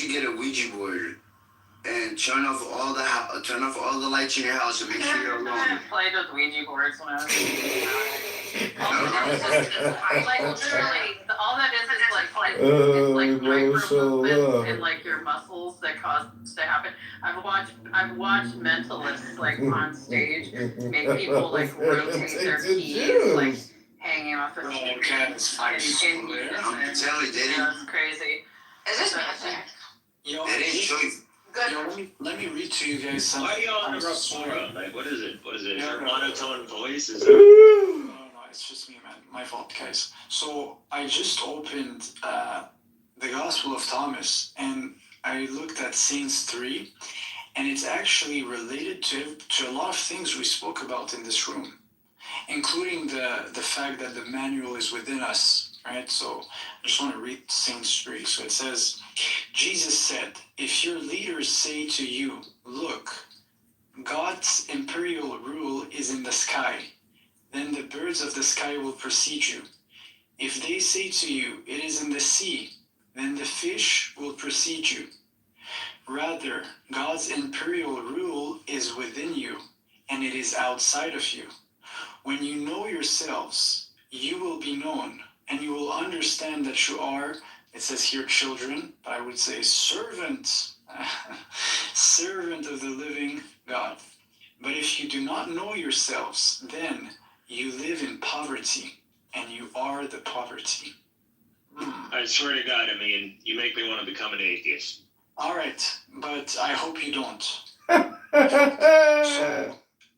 get a Ouija board and turn off all the lights in your house and make sure you're alone? I played with Ouija boards when I was like literally, all that is like micro movements in like your muscles that cause this to happen. I've watched mentalists like on stage make people like rotate their keys like hanging off their keys. I'm telling you, That's crazy. Is this magic? Yo, it ain't choice. Yo, let me read to you guys something. Why are you on the rough aura? Like, what is it? What is it? Is No, your no. monotone voice? Is No, it's just me, man. My fault, guys. So I just opened the Gospel of Thomas, and I looked at Saints 3, and it's actually related to a lot of things we spoke about in this room, including the fact that the manual is within us, right? So I just want to read Saints 3. So it says, Jesus said, if your leaders say to you, look, God's imperial rule is in the sky, then the birds of the sky will precede you. If they say to you, it is in the sea, then the fish will precede you. Rather, God's imperial rule is within you, and it is outside of you. When you know yourselves, you will be known, and you will understand that you are, it says here children, but I would say servant, servant of the living God. But if you do not know yourselves, then you live in poverty, and you are the poverty. I swear to God, I mean, you make me want to become an atheist. All right, but I hope you don't.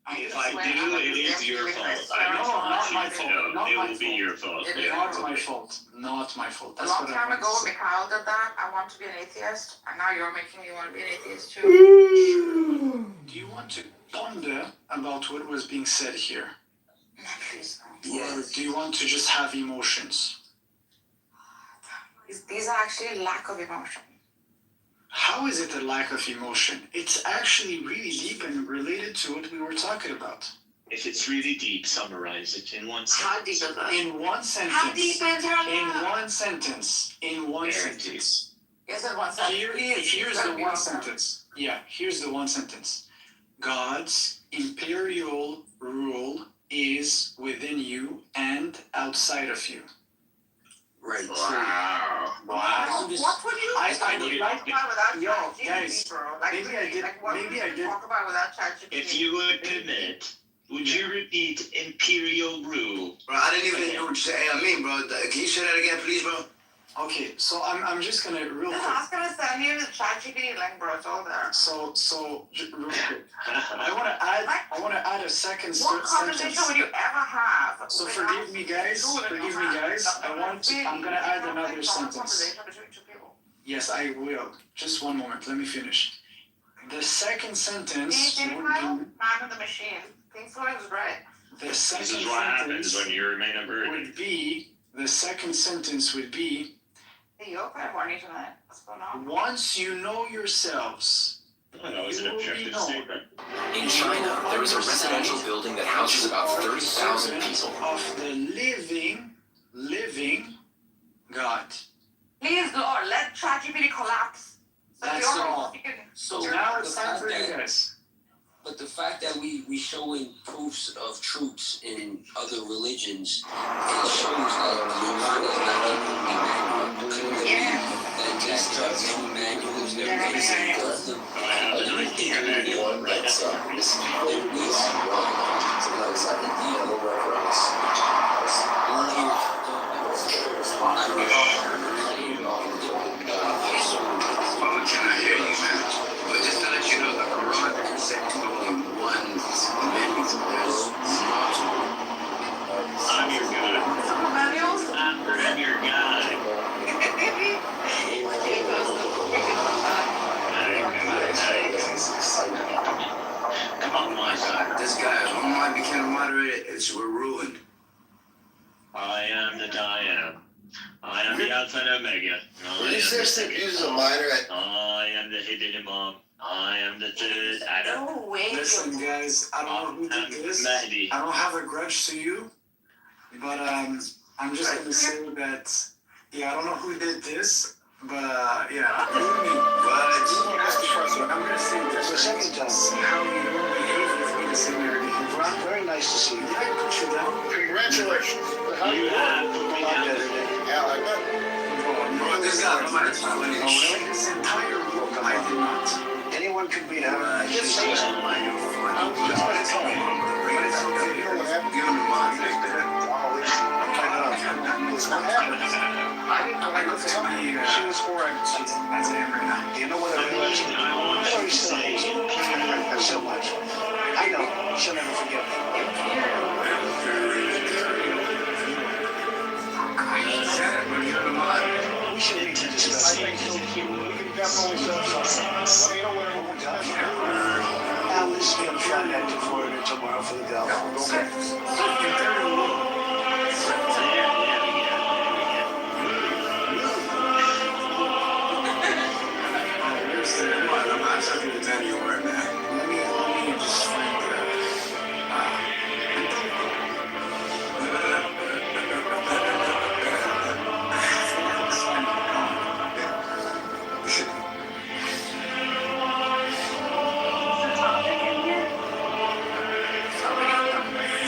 If I do, it is your fault. I just want you to know. It will be your fault. Not my fault. Not my fault. A That's long what time I ago, meant. Mikhail did that. I want to be an atheist, and now you're making me want to be an atheist too. Do you want to ponder about what was being said here? Please. Or do you want to just have emotions? These are actually lack of emotion. How is it a lack of emotion? It's actually really deep and related to what we were talking about. If it's really deep, summarize it in one sentence. How deep is it? In one sentence. How deep is it? In one sentence. In one sentence. Yes, in one sentence. Here's the one sentence. Yeah, here's the one sentence. God's imperial rule is within you and outside of you. Right. Wow. Wow. What would you I talk about without yo, ChatGPT, guys, bro? Like, maybe I did. like, what Maybe would I you did. talk about without ChatGPT? If you would admit, would you repeat imperial rule? Bro, I didn't even know what you said. I mean, bro, can you say that again, please, bro? Okay, so I'm just gonna real quick. I was gonna send you the ChatGPT link, bro. It's all there. So real quick. I wanna add a second What conversation sentence. would you ever have? So forgive me, guys. I'm gonna add another sentence. Conversation between two people. Yes, I will. Just one moment. Let me finish. The second sentence Hey, would Man be. in the machine. Pink Floyd was right. The This second is what happens sentence when you remain a virgin. would be. The second sentence would be. Hey, you're kind of horny tonight. What's going on? Once you know yourselves. I know it's an objective statement. In China, there is a residential building that houses about 30,000 people. Of the living God. Please, Lord, let ChatGPT collapse. So That's you're all. So Now the it's time fact for you that, guys. but the fact that we showing proofs of truths in other religions, it shows that Yohana is not the only manual. That two manuals that everybody I have an idea manual right now. this, then we are wrong. So now it's like India, no reference. Can I hear you, man? But just to let you know, the Quran is only one amendment. There's multiple. I'm your guy. I'm your guy. Come on, my side. This guy, if I became a moderator, we're ruined. I am the Diana. I am the Alpha and Omega. Were you seriously using a minor at... I am the hidden imam. I am the third Adam. No way. Listen, guys, I don't know who did this. Mahdi. I don't have a grudge to you, but I'm just gonna say that, yeah, I don't know who did this, but yeah. But I'm gonna say this. The second time. See how you don't behave with me this American. Ron, very nice to see you. Yeah, I put you down. Congratulations. You have put me down. Yeah, I bet. Bro, this guy, I'm not telling you. This entire book, I did not. Anyone could be that. Just say something like it. That's what it's all about. But it's okay. Give him the mind like that. I looked to me, She was correct. that's it right now. You know what I realized? Very simple. So much. I know. She'll never forget we should need to discuss it. We can definitely set something. You know, whatever we got. Now let's get a flight active for it tomorrow for the Gulf. I'm not talking to Danny right now. Let me just find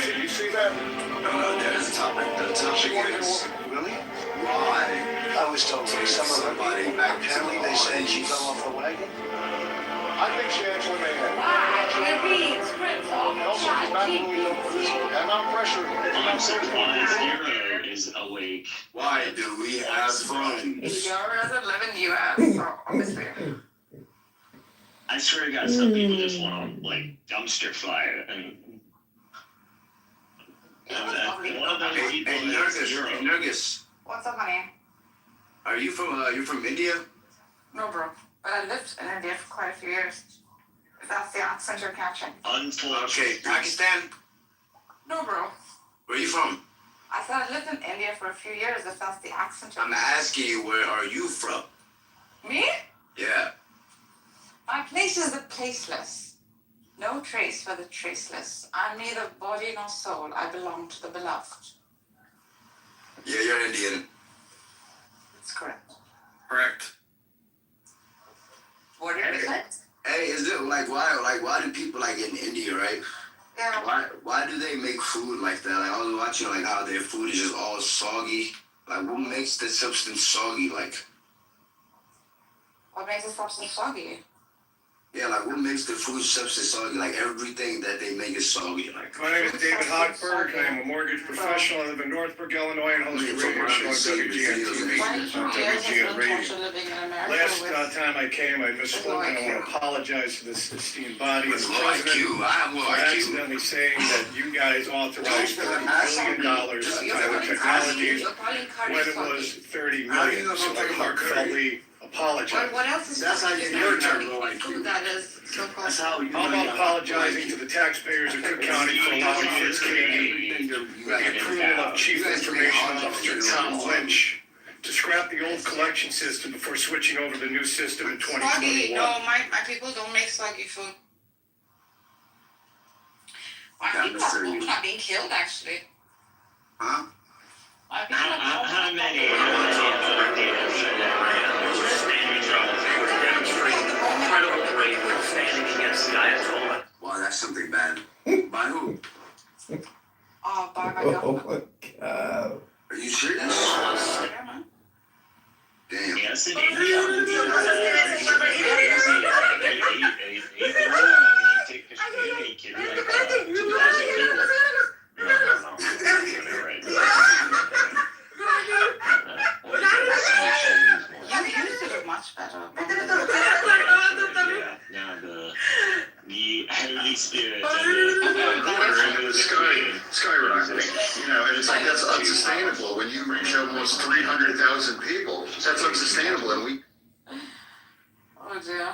Did you see that? No, there's a topic. The topic is Really? why I was told by some of somebody them. back to Apparently they said she fell off the wagon. I think she actually may have. Also, she's not really the amount of pressure. I'm surprised Hero is awake. Why do we have fun? You're rather live in the US, so obviously. I swear to God, some people just want to like dumpster fire and one of those people is Hero. Nurgis, What's up, honey? are you from India? No, bro. But I lived in India for quite a few years. If that's the accent you're catching. Unfortunately. Okay, Pakistan. No, bro. Where are you from? I said I lived in India for a few years, if that's the accent you're I'm asking you, where are you from? Me? Yeah. My place is the placeless. No trace for the traceless. I'm neither body nor soul. I belong to the beloved. Yeah, you're Indian. That's correct. Correct. What did you say? Hey, is it why do people like in India, right? Yeah. Why do they make food like that? Like I was watching like how their food is just all soggy. Like what makes the substance soggy? Like What makes a substance soggy? yeah, like what makes the food substance soggy? Like everything that they make is soggy. Like My name is David Hochberg. I am a mortgage professional. I live in Northbrook, Illinois, and host a radio show on WGN TV. On WGN Radio. Last time I came, I misspoke, and I want to apologize to this esteemed body and the president for accidentally saying that you guys authorized $30 billion to Tyler Technologies when it was $30 million. So I heartfeltly apologize. What else is That's how you get your turn, food that is so-called? That's how you How about apologizing to the taxpayers of Cook County for allowing Fitz KD, with the approval of Chief Information Officer Tom Lynch, to scrap the old collection system before switching over to the new system in Soggy. 2021? No, my people don't make soggy food. My people are not being killed, actually. Huh? My people are How many standing against the Ayatollah. Wow, that's something bad. By who? Oh, by my Oh government. my God. Are you serious? Yeah, man. Damn. Yes, it is. spirit We're into the skyrocketing. You know, and it's like that's unsustainable. When you reach almost 300,000 people, that's unsustainable. And we. Oh dear.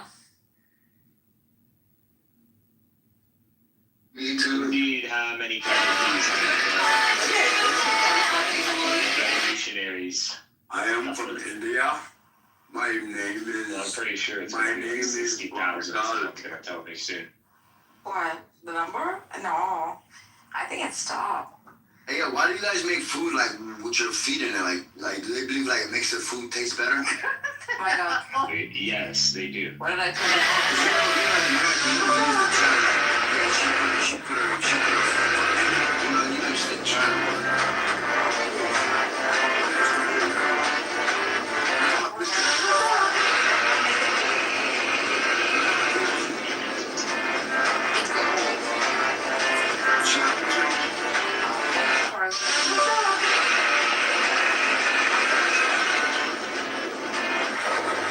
Need to. Indeed, how many casualties revolutionaries? I am from India. My name is. I'm pretty sure it's My name is 60,000. They're gonna tell me soon. What? The number? No. I think it stopped. Hey, yo, why do you guys make food like with your feet in it? Like do they believe like it makes the food taste better? Oh my god. Yes, they do. What did I tell you? She put her, you know, you understand China.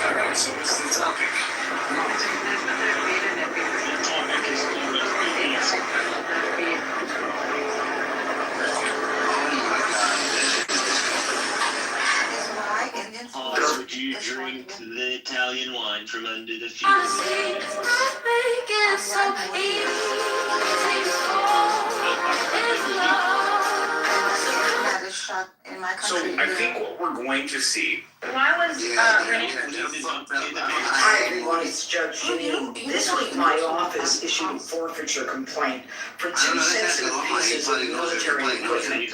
Alright, so what's the topic? Would you drink the Italian wine from under the feet? So I think what we're going to see. Why was Hi everyone, it's Judge Janine. This week my office issued a forfeiture complaint for 2 sensitive pieces of military equipment.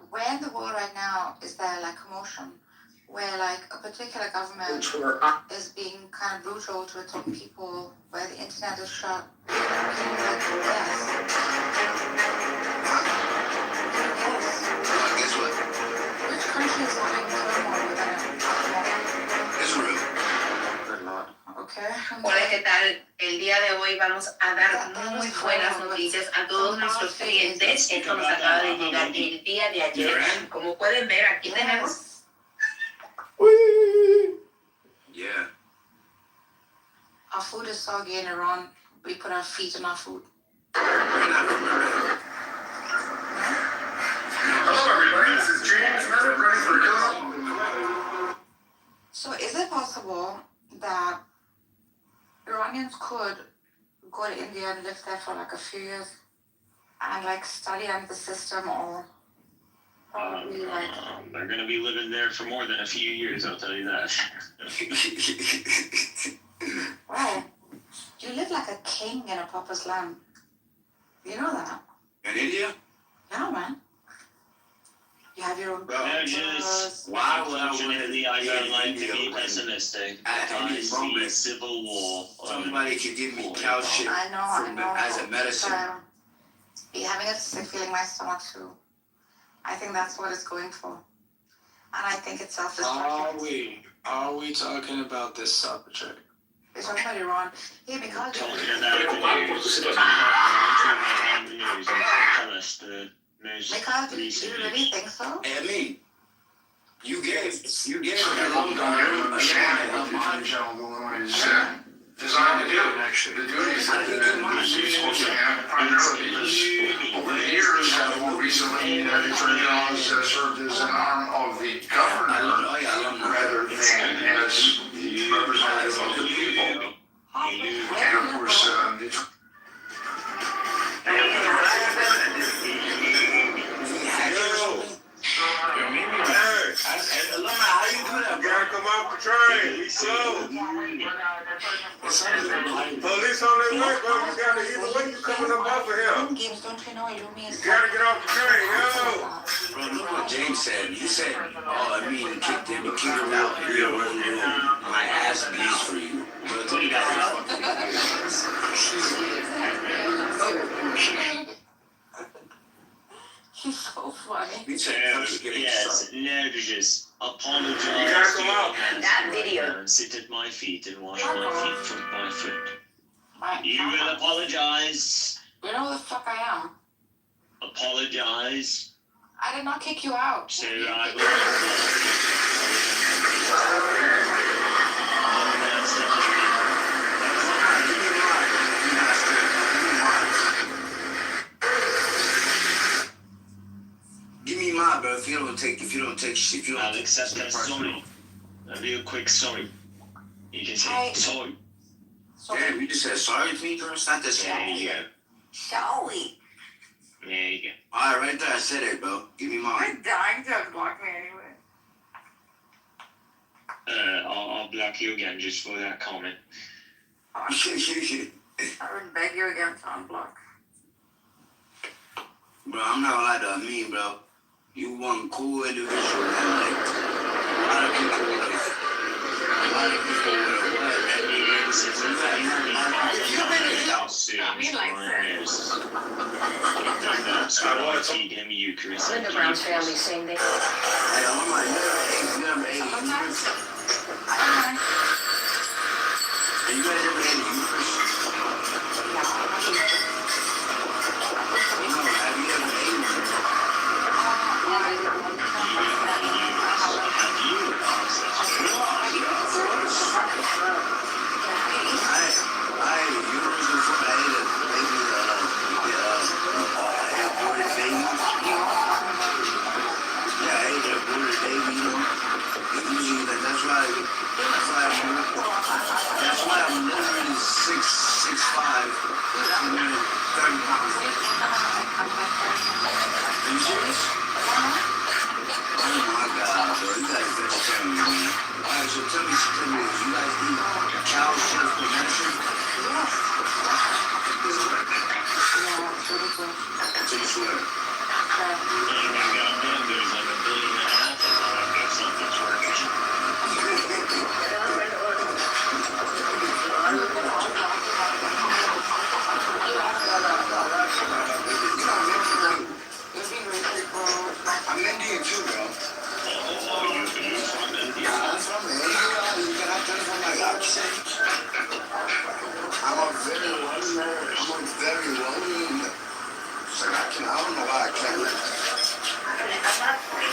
Where in the world right now is there like commotion where like a particular government is being kind of brutal to its own people, where the internet is shut? Guess what? Which country is having turmoil with that? Israel. Okay. Hola, ¿qué tal? El día de hoy vamos a dar muy buenas noticias a todos nuestros clientes. Esto nos acaba de llegar el día de ayer. Como pueden ver, aquí tenemos. Yeah. Our food is soggy in Iran. We put our feet in our food. Hello, everybody. This is James Miller, running for governor. So is it possible that Iranians could go to India and live there for like a few years and like study under the system, or probably like They're gonna be living there for more than a few years, I'll tell you that. wow, you live like a king in a pauper's land. You know that? In India? Yeah, man. You have your own Unfortunately, I don't like to be pessimistic. At any moment, civil war. Somebody could give me cow shit I know. as a medicine. Be having a sick feeling in my stomach too. I think that's what it's going for. And I think it's self-destructive. Are we talking about this subject? It's talking about Iran. Hey, because Talking about the news. Tell us the most Mikhail, do you recent really think so? Hey, I mean, you gave a long Designed to do the duties that the police supposed to have primarily because over the years, more recently, that Attorney General has served as an arm of the governor rather than as the representative of the people. And of course, How you do that, bro? Come off the train. We slow. Police on their way, bro. You gotta either way you coming up off of him. Games, don't you know you mean? You gotta get off the train, yo. Bro, look what James said. He said, oh, I mean, kicked him out. My ass beats for you. But what do you got? He's so funny. Yes, Nerges, apologize. You gotta come out. That video. Sit at my feet and wash my feet foot by foot. You will apologize. You know who the fuck I am? Apologize. I did not kick you out. So I will. you don't take Alex, that's shit sorry. A real quick sorry. You can say sorry. Yeah, you just said sorry to me, bro. It's not this. There you go. Sorry. There you go. All right, right there. I said it, bro. Give me mine. You're dying to unblock me anyway. I'll block you again just for that comment. I would beg you again to unblock. Bro, I'm not gonna lie to me, bro. You one cool individual that like a lot of people would have. Linda Brown's family saying they. Hey, I'm like, you never ate Eucharist? And you guys ever ate Eucharist? No, have you ever eaten I ate Eucharist before. I ate a baby, aborted baby. Yeah, I ate an aborted baby, you know. Usually, like, that's why I'm literally 6'5", 30 pounds. Are you serious? Oh my God, bro, you guys are vegetarian, man. Alright, so tell me this, you guys eat cow shit for medicine? So you swear? I'm Indian too, bro. Yeah, I'm from India. You cannot tell from my accent. I'm a very well-known. So I don't know why I can't.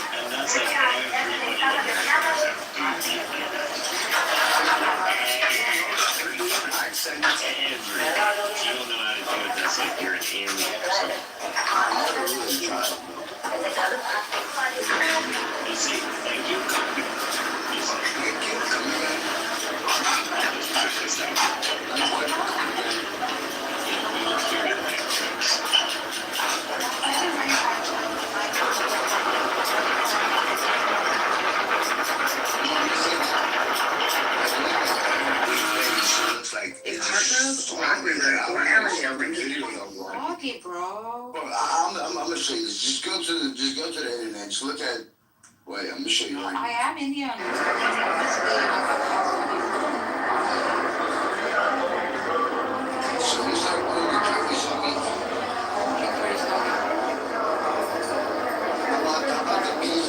And that's like everybody. You don't know how to do it, that's like you're an alien or something. I never really tried. You see, thank you. You see, Thank you. Come again. just practice out. We will figure out that tricks. Looks like It's Hartgrove, or Allendale, Foggy, bro. Bro, I'm gonna show you this. Just go to the internet. Just look at. Wait, I'm gonna show you right now. I am Indian. So you start doing the curry something. How about the beans?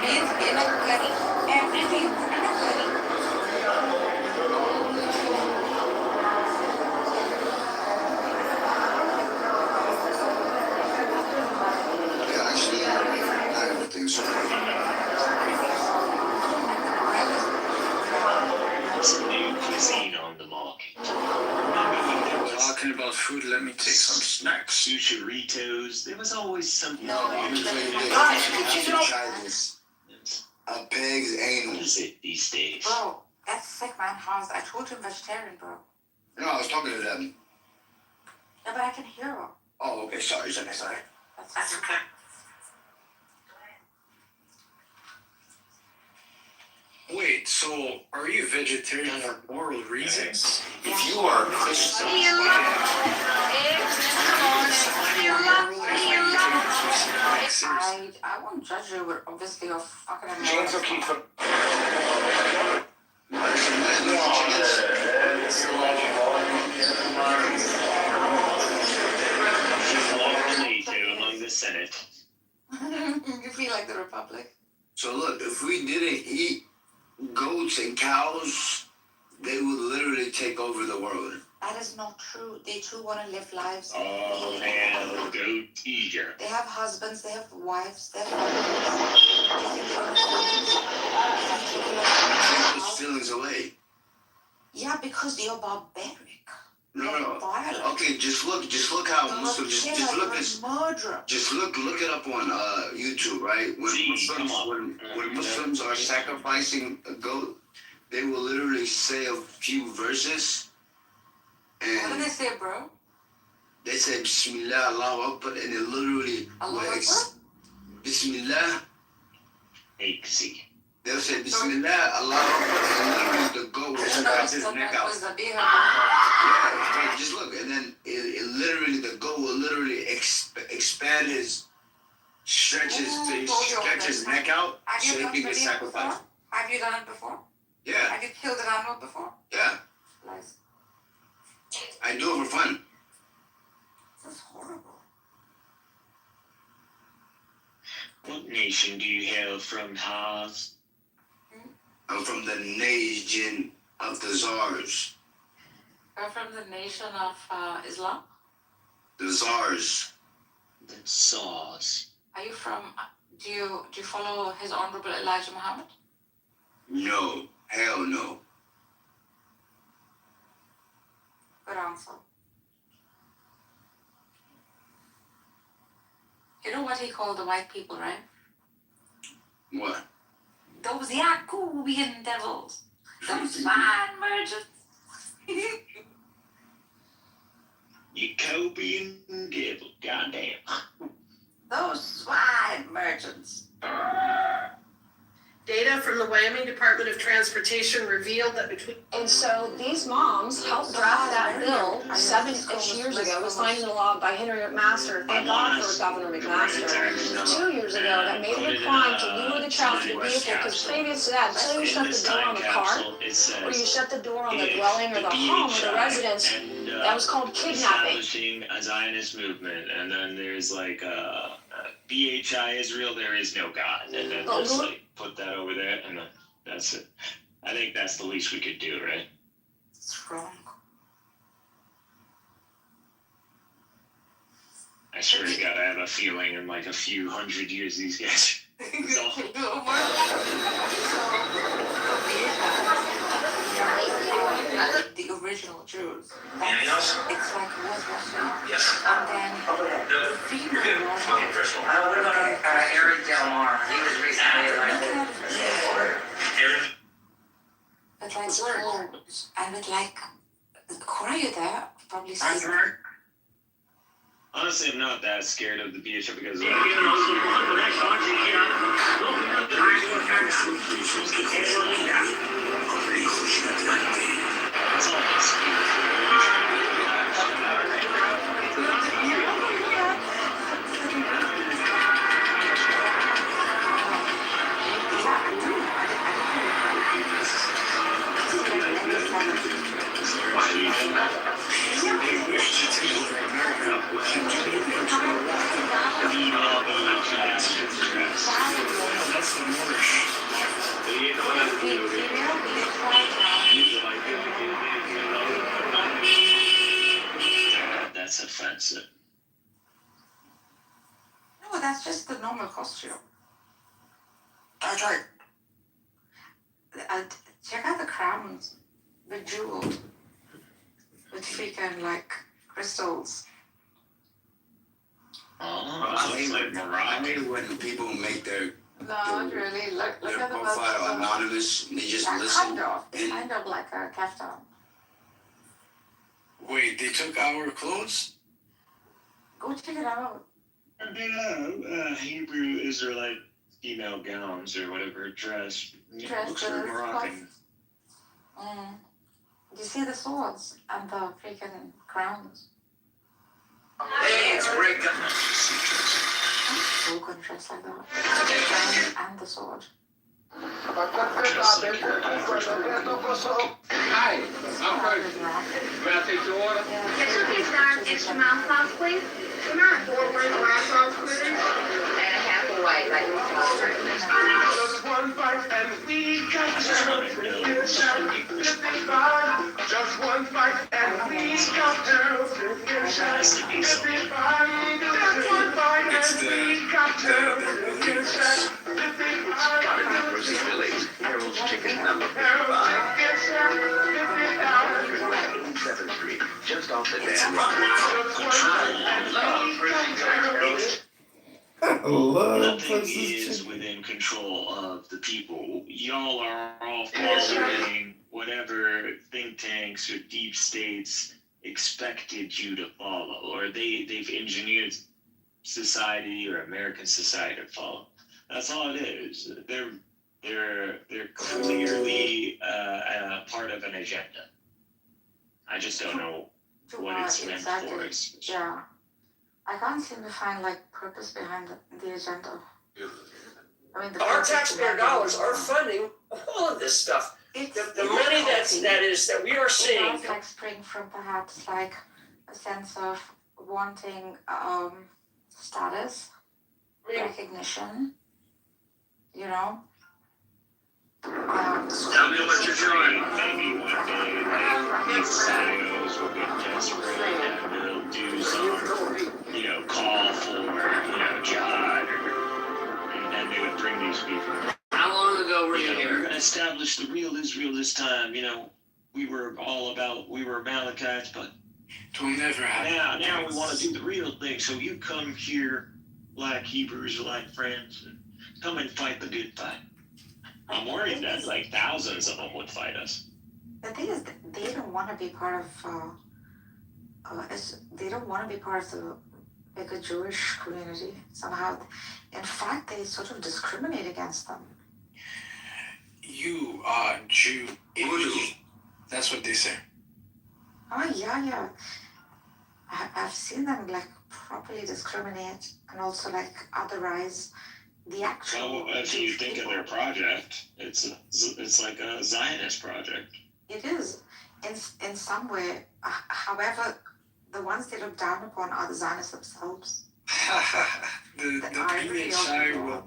Beans in a curry. Everything in a curry. Yeah, actually, I don't think so. Some new cuisine on the market. Talking about food, let me take some snacks. Sushiritos. There was always something. No, I'm just saying you should try this. A pig's anal. What is it these days? Bro, that's sick, man. I told him vegetarian, bro. No, I was talking to them. Yeah, but I can hear him. Oh, okay, sorry. That's okay. Wait, so are you vegetarian for moral reasons? If you are a Christian, I won't judge you, but obviously you're fucking James will amazing. keep them. Among the Senate. You feel like the Republic? So look, if we didn't eat goats and cows, they would literally take over the world. That is not true. They too want to live lives. Oh, hell, go eater. They have husbands, they have wives, they have families. Take those feelings away. Yeah, because you're barbaric. No. Violent. Okay, just look how Muslims, just look at, murderer. just look it up on YouTube, right? When Muslims are sacrificing a goat, they will literally say a few verses, What do and they say, bro? they say Bismillah, Allahu Akbar, and it literally Bismillah. They'll say Bismillah, Allahu Akbar, and literally the goat will stretch his neck out. Yeah, just look, and then it literally, the goat will literally expand his, stretch his neck out so he can get sacrificed. Have you done it before? Yeah. Have you killed an animal before? Yeah. Lies. I do it for fun. This is horrible. What nation do you hail from, Haas? I'm from the nation of the Tsars. You're from the nation of Islam? The Tsars. The Tsars. Are you from, do you follow His Honorable Elijah Muhammad? No. Hell no. Good answer. You know what he called the white people, right? What? Those Yakubian devils. Those fine merchants. Jacobian devil, goddamn. Those swine merchants. Data from the Wyoming Department of Transportation revealed that between... And so these moms helped draft that bill 7-ish years ago. It was signed into law by Henry McMaster. Thank God for Governor McMaster. 2 years ago, that made it a crime to lure the child to the vehicle, because previous to that, until you shut the door on the car, or you shut the door on the dwelling or the home or the residence, that was called kidnapping. Establishing a Zionist movement, and then there's like BHI Israel, there is no God, and then just like put that over there, and then that's it. I think that's the least we could do, right? It's wrong. I swear to God, I have a feeling in like a few hundred years these guys. The original Jews. It's like was Russia. Yes. And then the female Russia. What about Eric Del Mar? He was recently elected. With like clothes and with like, Cora, you there? Probably. Honestly, I'm not that scared of the BHI because that's offensive. No, that's just the normal costume. That's right. Check out the crowns, bejeweled, with freaking like crystals. I hate when people make their Not really. Look at the profile anonymous. They just listen. Kind of like a kaftan. Wait, they took our clothes? Go check it out. Hebrew Israelite female gowns or whatever dress. Looks very Moroccan. You see the swords and the freaking crowns. Hey, it's great. I'm so gonna dress like that. The crown and the sword. Hi, I'm Craig. May I take your order? Get your pizza and extra mouth sauce, please. Come on. 4 white glass sauce, please. And a half a white, like Just one bite and we got to just one bite and we got to just one bite and we got to Versus Phillies. Harold's Chicken number 55. 7th Street. Just stop the damn Nothing is within control of the people. Y'all are all following whatever think tanks or deep states expected you to follow, or they've engineered society or American society to follow. That's all it is. They're clearly part of an agenda. I just don't know what it's meant for. Yeah. I can't seem to find like purpose behind the agenda. I mean, Our taxpayer dollars are funding all of this stuff. The money that we are seeing. It does like spring from perhaps like a sense of wanting status, recognition, you know. Tell me what you're doing. Maybe one day, like, these CIOs will get desperate and they'll do some, call for, jihad, and then they would bring these people. How long ago were you here? We're going to establish the real Israel this time. We were Amalekites, but it will never happen. Now we want to do the real thing. So you come here, like Hebrews, like friends, and come and fight the good fight. I'm worried that like thousands of them would fight us. The thing is, they don't want to be part of. They don't want to be part of the bigger Jewish community somehow. In fact, they sort of discriminate against them. You are Jew. That's what they say. Oh yeah. I've seen them like properly discriminate and also like otherize the actual. Well, if you think of their project, it's like a Zionist project. It is, in some way. However, the ones they look down upon are the Zionists themselves. the PHI will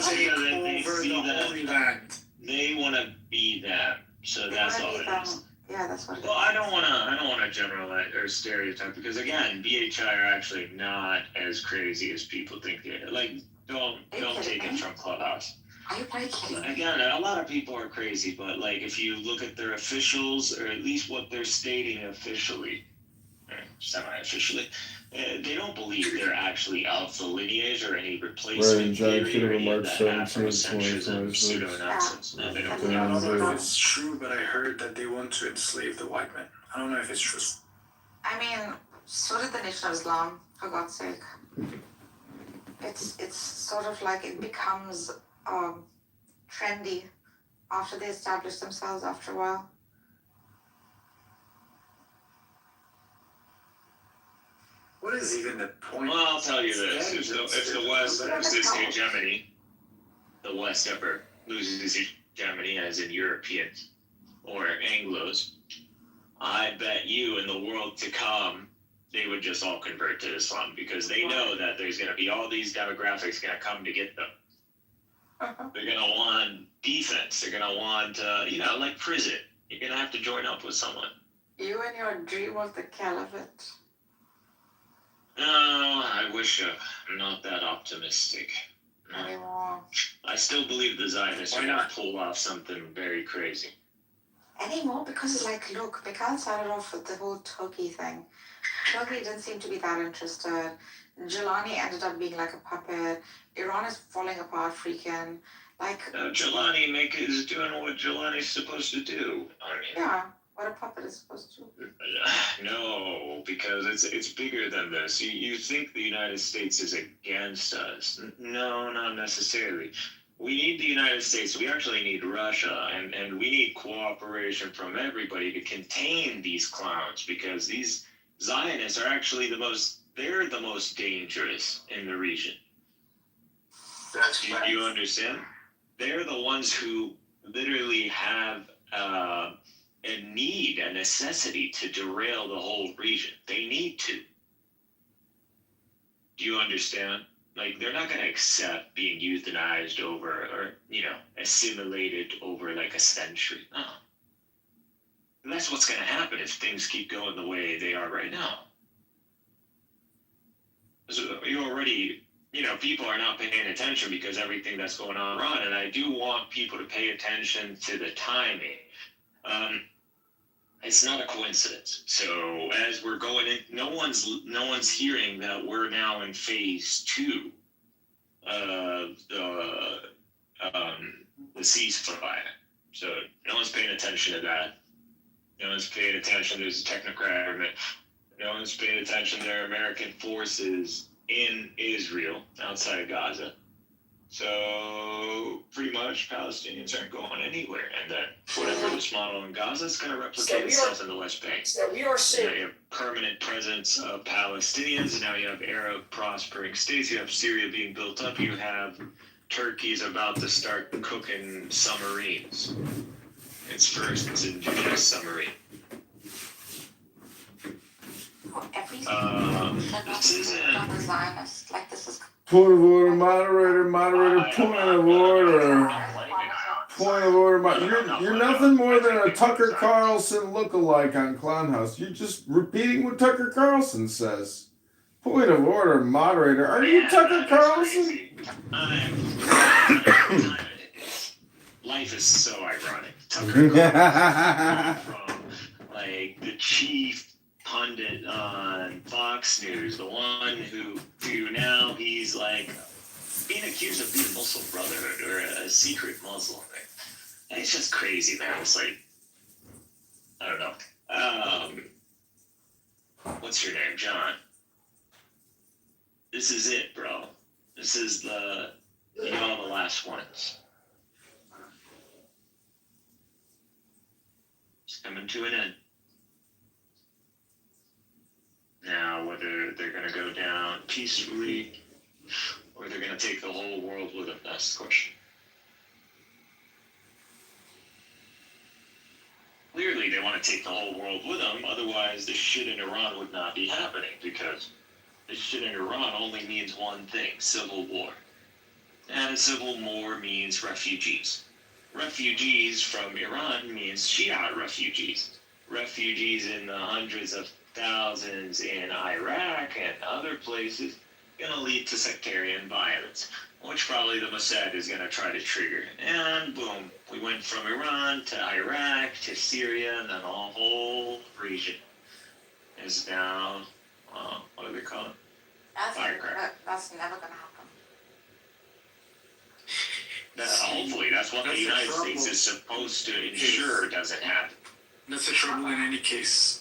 take over the Holy Land. They want to be them, so that's all it is. Yeah, that's what it is. Well, I don't want to generalize or stereotype because again, BHI are actually not as crazy as people think they are. Like, don't take it from Clubhouse. Are you kidding? Again, a lot of people are crazy, but like if you look at their officials or at least what they're stating officially, or semi-officially, they don't believe they're actually of the lineage or any replacement theory or any of that Afrocentrism pseudo-nonsense. No, they don't believe I don't know if it's true, but I heard that they want to enslave the white man. I don't know if it's true. I mean, so did the Nation of Islam, for God's sake. It's sort of like it becomes trendy after they establish themselves after a while. What is even the point? Well, I'll tell you this. If the West loses hegemony, the West ever loses hegemony, as in Europeans or Anglos, I bet you in the world to come, they would just all convert to Islam because they know that there's going to be all these demographics going to come to get them. They're going to want defense. They're going to want, like prison. You're going to have to join up with someone. You and your dream of the caliphate. No, I wish I'm not that optimistic. Anymore. I still believe the Zionists are going to pull off something very crazy. Anymore, because like, look, Mikhail started off with the whole Turkey thing. Turkey didn't seem to be that interested. Jelani ended up being like a puppet. Iran is falling apart freaking. Like... Jelani is doing what Jelani's supposed to do. I mean... Yeah, what a puppet is supposed to do. No, because it's bigger than this. You think the United States is against us. No, not necessarily. We need the United States. We actually need Russia, and we need cooperation from everybody to contain these clowns, because these Zionists are actually they're the most dangerous in the region. Do you understand? They're the ones who literally have a necessity to derail the whole region. They need to. Do you understand? Like, they're not going to accept being euthanized over, or, assimilated over like a century. No. And that's what's going to happen if things keep going the way they are right now. So you already, people are not paying attention because everything that's going on around, and I do want people to pay attention to the timing. It's not a coincidence. So as we're going in, no one's hearing that we're now in phase 2 of the ceasefire. So no one's paying attention to that. No one's paying attention. There's a technocrat. No one's paying attention. There are American forces in Israel, outside of Gaza. So pretty much Palestinians aren't going anywhere. And then whatever this model in Gaza is going to replicate itself in the West Bank. So we are seeing. Now you have permanent presence of Palestinians. Now you have Arab prospering states. You have Syria being built up. You have Turkey's about to start cooking submarines. Its first indigenous submarine. This isn't. Like this is. Point of order, moderator, point of order. Point of order, you're nothing more than a Tucker Carlson lookalike on Clownhouse. You're just repeating what Tucker Carlson says. Point of order, moderator. Are you Tucker Carlson? Life is so ironic. Tucker Carlson from like the chief pundit on Fox News, the one who now he's like being accused of being a Muslim Brotherhood or a secret Muslim. And it's just crazy, man. It's like, I don't know. What's your name, John? This is it, bro. This is y'all the last ones. It's coming to an end. Now, whether they're going to go down peacefully or they're going to take the whole world with them, that's the question. Clearly, they want to take the whole world with them, otherwise this shit in Iran would not be happening, because this shit in Iran only means one thing: civil war. And civil war means refugees. Refugees from Iran means Shia refugees. Refugees in the hundreds of thousands in Iraq and other places, gonna lead to sectarian violence, which probably the Mossad is gonna try to trigger. And boom, we went from Iran to Iraq to Syria, and then the whole region is now, what do they call it? That's never gonna happen. Hopefully, that's what the United States is supposed to ensure doesn't happen. That's the trouble in any case.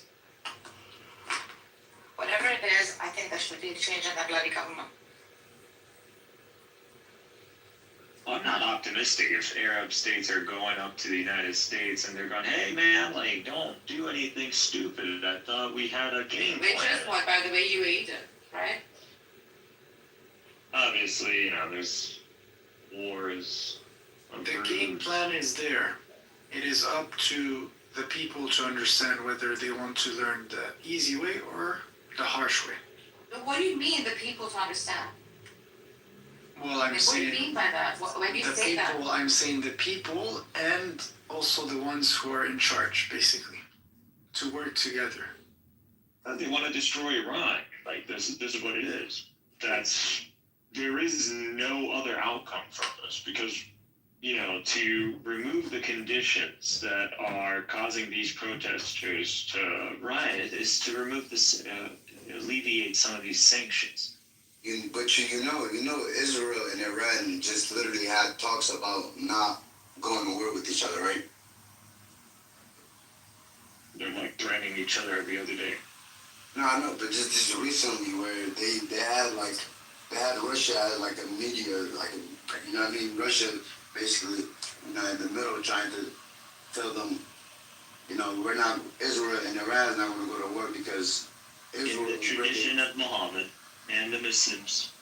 Whatever it is, I think there should be a change in that bloody government. I'm not optimistic if Arab states are going up to the United States and they're going, hey man, like, don't do anything stupid. I thought we had a game plan. Which is what, by the way, you ate it, right? Obviously, there's wars. The game plan is there. It is up to the people to understand whether they want to learn the easy way or the harsh way. But what do you mean, the people to understand? Well, I'm saying. What do you mean by that? When you say that? I'm saying the people and also the ones who are in charge, basically, to work together. They want to destroy Iran. Like, this is what it is. There is no other outcome from this, because, to remove the conditions that are causing these protesters to riot is to remove this, alleviate some of these sanctions. But Israel and Iran just literally had talks about not going to war with each other, right? They're like threatening each other every other day. No, I know, but just recently where they had Russia as like a media, Russia basically, in the middle trying to tell them, Israel and Iran is not going to go to war because Israel. In the tradition of Muhammad and the Muslims,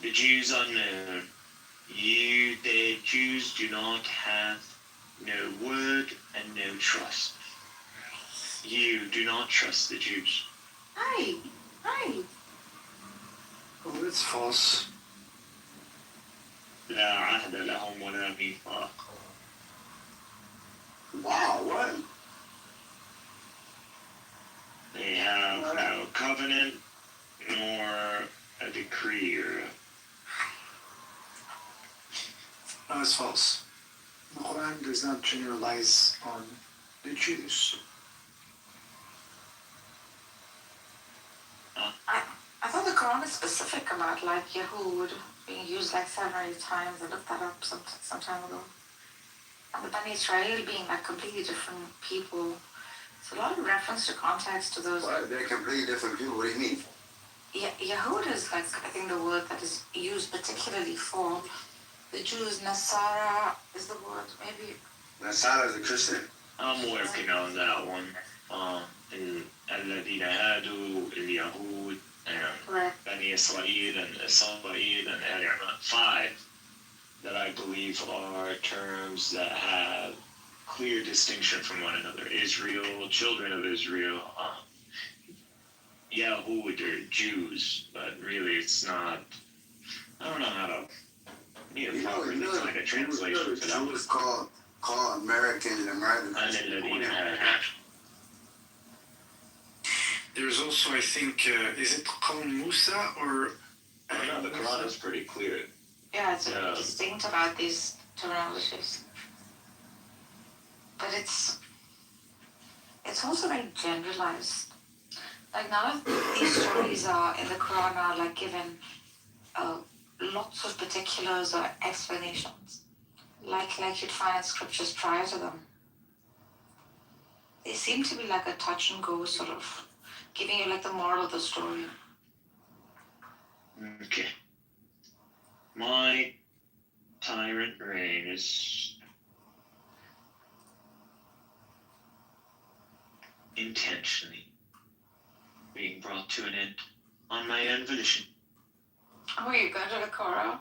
the Jews are known. The Jews do not have no word and no trust. You do not trust the Jews. Hi. Oh, that's false. لا عهد لهم ولا ميثاق. Wow, what? They have no covenant nor a decree or No, it's false. The Quran does not generalize on the Jews. of specific about like Yahud being used like 7 or 8 times. I looked that up some time ago. And the Bani Israel being like completely different people. It's a lot of reference to context to those. Well, they're completely different people. What do you mean? Yahud is like, I think, the word that is used particularly for the Jews. Nasara is the word, maybe. Nasara is a Christian. I'm working on that one. الذين هادوا اليهود and Bani Israel and Israel and Al Imran. 5 that I believe are terms that have clear distinction from one another. Israel, children of Israel, Yahud are Jews, but really it's not. I don't know how to. Probably like a translation for that. Jews call Americans and Americans. There's also, I think, is it called Musa or? No, the Quran is pretty clear. Yeah, it's distinct about these terminologies. But it's also very generalized. Like none of these stories are in the Quran are like given lots of particulars or explanations, like you'd find in scriptures prior to them. They seem to be like a touch and go sort of, giving you like the moral of the story. Okay. My tyrant reign is intentionally being brought to an end on my own volition. Oh, you got to the Korah?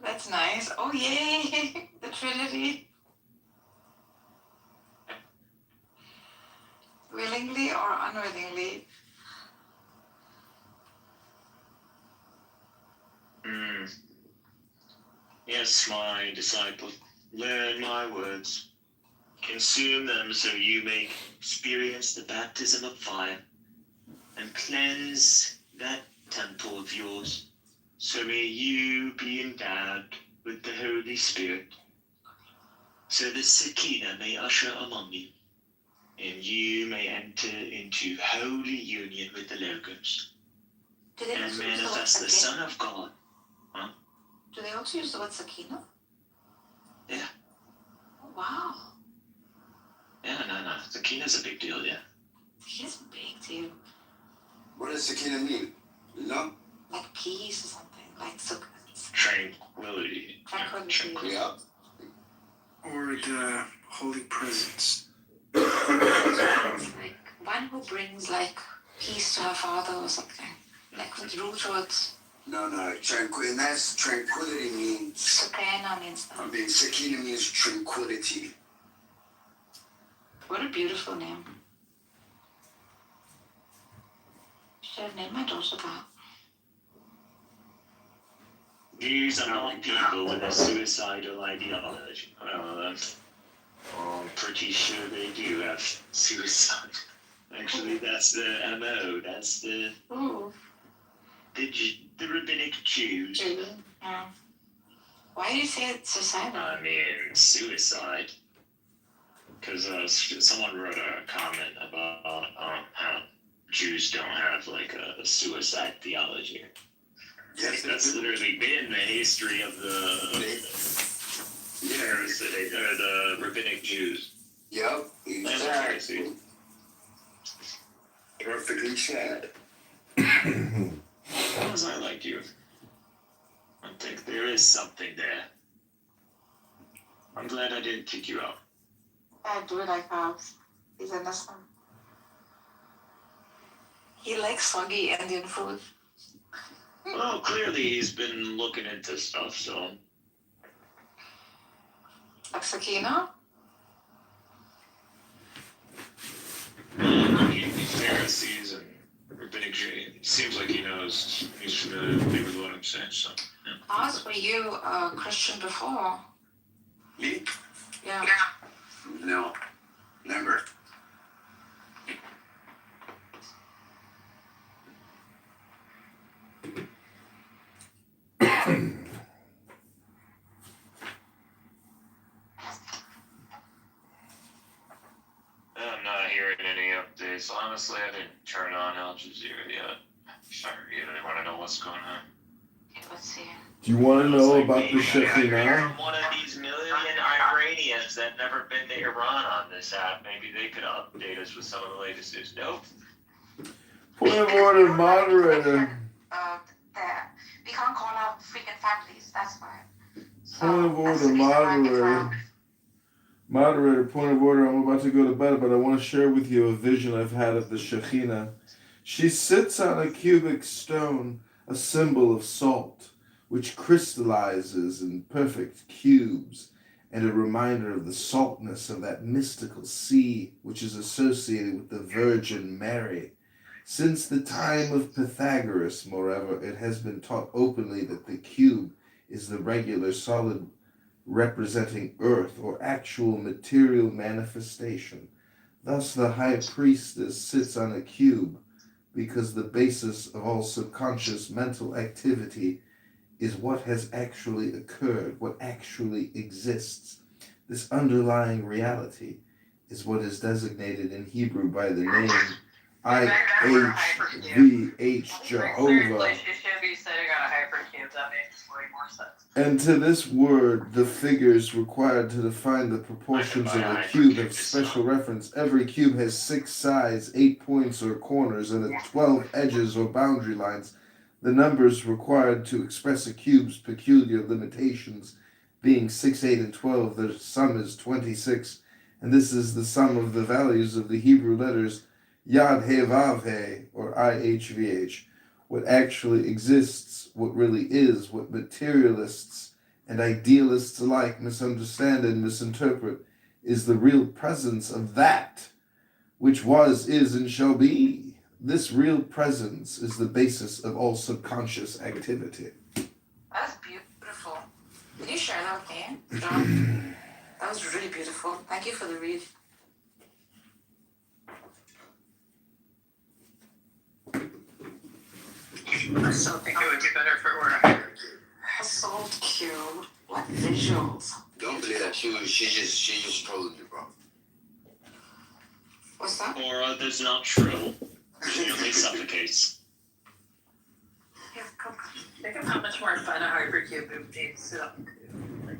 That's nice. Oh, yay! The Trinity. Willingly or unwillingly? Yes, my disciple, learn my words, consume them so you may experience the baptism of fire, and cleanse that temple of yours, so may you be endowed with the Holy Spirit, so the Shekinah may usher among you, and you may enter into holy union with the Logos, and manifest the Son of God. Huh? Do they also use the word Shekinah? Yeah. Oh, wow. Yeah, no. Shekinah's a big deal, yeah. Shekinah's a big deal. What does Shekinah mean? You know? Like peace or something. Like tranquility. Tranquility. Yeah. Or the Holy Presence. Like one who brings like peace to her father or something. Like with root words. No, tranquility. And that's tranquility means. Shekinah means that. I mean, Shekinah means tranquility. What a beautiful name. Should have named my daughter that. These are not people with a suicidal ideology. Well, I'm pretty sure they do have suicide. Actually, that's the MO. That's the rabbinic Jews. Yeah. Why do you say it's suicidal? I mean, suicide. Because someone wrote a comment about how Jews don't have like a suicide theology. Yes, that's literally been the history of the rabbinic Jews. Yep, exactly. Perfectly said. As long as I like you, I think there is something there. I'm glad I didn't kick you out. I do like Hobbs. He's innocent. He likes soggy Indian food. Well, clearly he's been looking into stuff, so. Like Sakina? Pharisees and rabbinic Jews. It seems like he knows. He's familiar with what I'm saying, so. Yeah. Hobbs, were you a Christian before? Me? Yeah. No, never. I'm not hearing any updates. Honestly, I didn't turn on Al Jazeera yet. Sorry, you really want to know what's going on? Let's see. Do you want to know about the You're Shekhinah? one of these million Iranians that never been to Iran on this app. Maybe they could update us with some of the latest news. Nope. Point of order, moderator. We can't call out freaking families, that's why. Point of order, moderator. Moderator, point of order. I'm about to go to bed, but I want to share with you a vision I've had of the Shekhinah. She sits on a cubic stone, a symbol of salt, which crystallizes in perfect cubes, and a reminder of the saltness of that mystical sea which is associated with the Virgin Mary. Since the time of Pythagoras, moreover, it has been taught openly that the cube is the regular solid representing earth or actual material manifestation. Thus the high priestess sits on a cube because the basis of all subconscious mental activity is what has actually occurred, what actually exists. This underlying reality is what is designated in Hebrew by the name IHVH, Jehovah. And to this word, the figures required to define the proportions of a cube have special reference. Every cube has 6 sides, 8 points or corners, and 12 edges or boundary lines. The numbers required to express a cube's peculiar limitations being 6, 8, and 12, the sum is 26, and this is the sum of the values of the Hebrew letters Yad He Vav He, or IHVH. What actually exists, what really is, what materialists and idealists alike misunderstand and misinterpret, is the real presence of that which was, is, and shall be. This real presence is the basis of all subconscious activity. That's beautiful. Can you share that with me, John? That was really beautiful. Thank you for the read. I still think it would be better if it were a higher cube. A salt cube. What visuals? Don't believe that. She just trolling you, bro. What's that? Or that's not true. She only suffocates. Think of how much more fun a hypercube would be.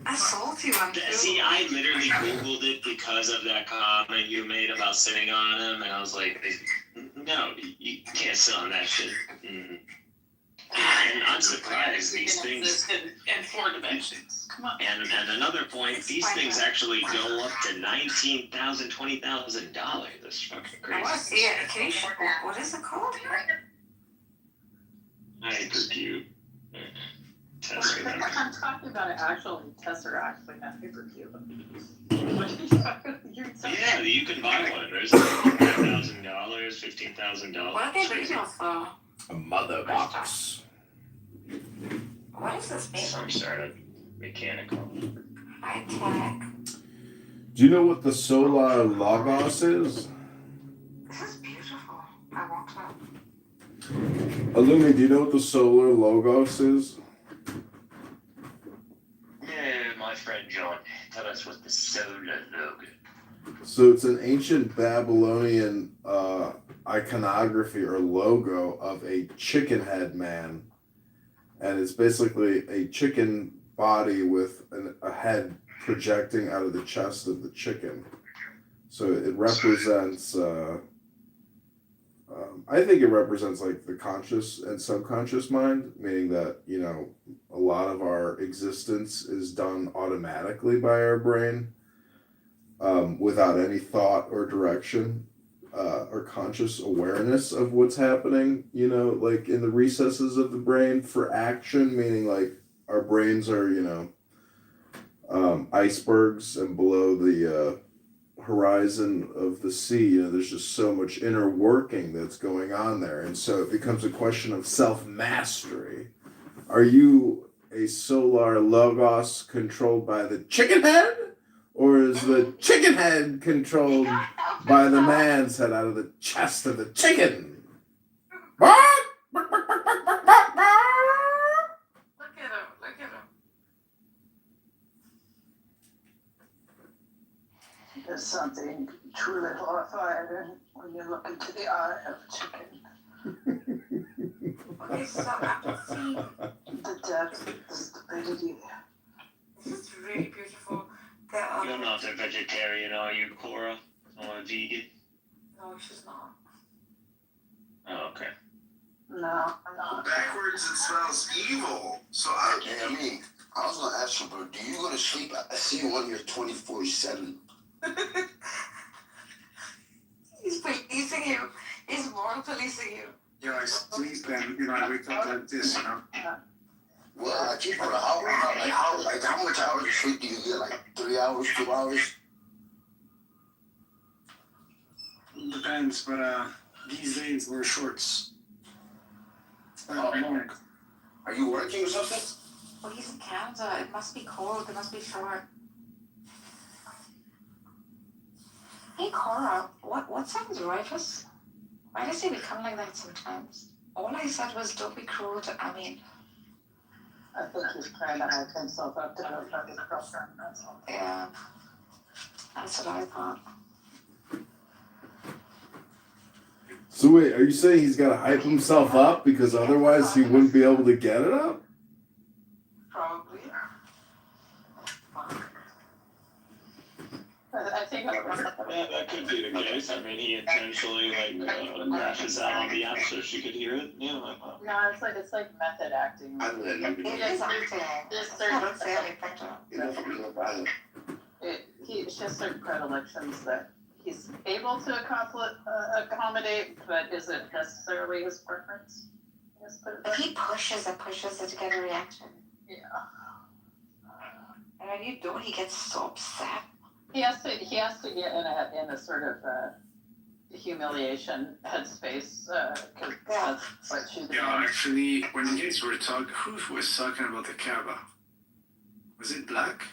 A salty one too. See, I literally Googled it because of that comment you made about sitting on him, and I was like, no, you can't sit on that shit. Mm-hmm. And I'm surprised these things in 4 dimensions. Come on. And another point, these things actually go up to $19,000, $20,000. That's fucking crazy. I want to see it. Can you show what is it called? Hypercube. I'm talking about an actual tesseract, like a hypercube. Yeah, you can buy one. There's $5,000, $15,000. What are they reading off though? A mother box. What is this made? Some sort of mechanical. High tech. Do you know what the solar logos is? This is beautiful. I want that. Illumi, do you know what the solar logos is? Yeah, my friend John, tell us what the solar logo. So it's an ancient Babylonian iconography or logo of a chicken head man. And it's basically a chicken body with a head projecting out of the chest of the chicken. So it represents, I think it represents like the conscious and subconscious mind, meaning that, you know, a lot of our existence is done automatically by our brain without any thought or direction or conscious awareness of what's happening, you know, like in the recesses of the brain for action, meaning like our brains are, you know, icebergs, and below the horizon of the sea, you know, there's just so much inner working that's going on there. And so it becomes a question of self-mastery. Are you a solar logos controlled by the chicken head? Or is the chicken head controlled by the man's head out of the chest of the chicken? Look at him. Look at him. There's something truly horrifying when you look into the eye of a chicken. It's so after seeing The depth, the stupidity there. this is really beautiful. You don't know if they're vegetarian, are you, Cora? Or vegan? No, she's not. Oh, okay. No, I'm not. Backwards, it smells evil. So I was gonna ask you, bro, do you go to sleep? I see you on here 24/7. He's policing you. He's moral policing you. Yeah, I sleep and, I wake up like this, Well, I keep for how much hours of sleep do you get? Like 3 hours, 2 hours? Depends, but these days wear shorts. It's not long. Are you working or something? Well, he's in Canada. It must be cold. It must be short. Hey, Cora, what's up with Rufus? Why does he become like that sometimes? All I said was don't be cruel to, I think he's trying to hype himself up to go fuck his girlfriend, that's all. Yeah, that's what I thought. So wait, are you saying he's got to hype himself up because otherwise he wouldn't be able to get it up? Probably. I think That could be the case. I mean, he intentionally crashes out on the app so she could hear it. Yeah. No, it's like method acting. It is acting. It's not fairly picture. It's just certain predilections that he's able to accommodate, but isn't necessarily his preference. But he pushes it to get a reaction. Yeah. And when you don't, he gets so upset. He has to get in a sort of humiliation headspace because that's what she's doing. Yeah, actually, when you guys were talking, who was talking about the Kaaba? Was it Black?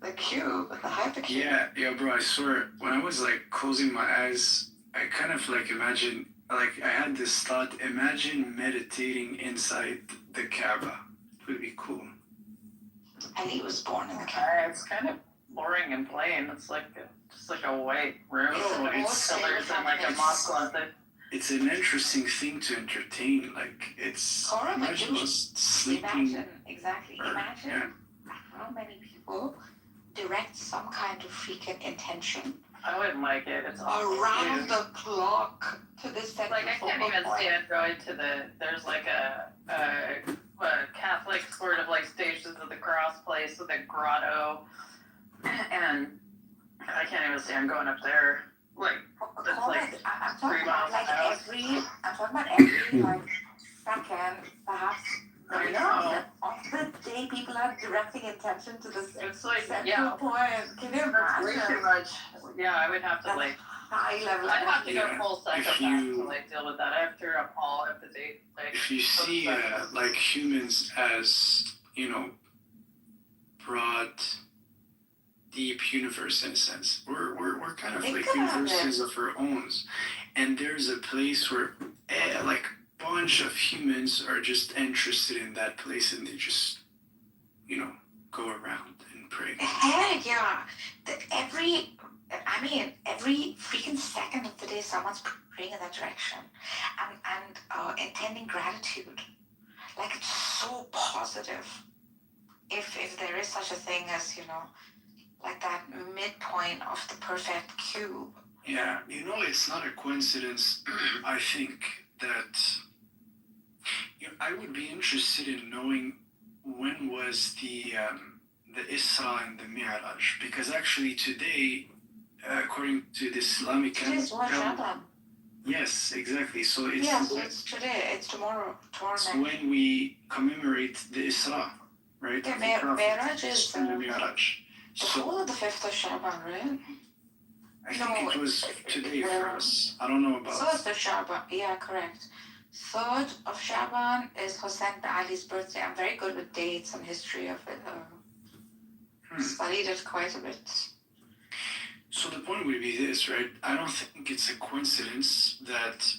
The cube, the hypercube. Yeah, bro. I swear, when I was like closing my eyes, I kind of like imagine, like I had this thought: imagine meditating inside the Kaaba. It would be cool. And he was born in the Kaaba. It's kind of boring and plain. It's like just like a white room with pillars and like a moss closet. It's an interesting thing to entertain. Like it's imagine just sleeping. Imagine how many people direct some kind of freaking intention. I wouldn't like it. It's around the clock to this set. Like I can't even stand going to there's like a Catholic sort of like Stations of the Cross place with a grotto, and I can't even stand going up there. Like it's like I'm talking 3 miles about out. I'm talking about every like second, perhaps. I know. On the day people are directing attention to this central point. Can you imagine? Way too much. Yeah, I would have to like high level. I'd have to go full psychopath to like deal with that. I have to appall empathy. Like if you see like humans as broad, deep universe in a sense, we're kind of like universes of our own, and there's a place where like bunch of humans are just interested in that place and they just go around and pray. Heck yeah. Every freaking second of the day someone's praying in that direction and intending gratitude. Like it's so positive. If there is such a thing as, like that midpoint of the perfect cube. Yeah, it's not a coincidence, I think, that I would be interested in knowing when was the Isra and the Mi'raj, because actually today, according to the Islamic calendar, yes, exactly. So it's today. It's tomorrow. It's when we commemorate the Isra, right? The Mi'raj is the Mi'raj. The whole of the 5th of Shaban, right? I think it was today for us. I don't know about. 3rd of Shaban, yeah, correct. 3rd of Shaban is Hossein bin Ali's birthday. I'm very good with dates and history of it. Studied it quite a bit. So the point would be this, right? I don't think it's a coincidence that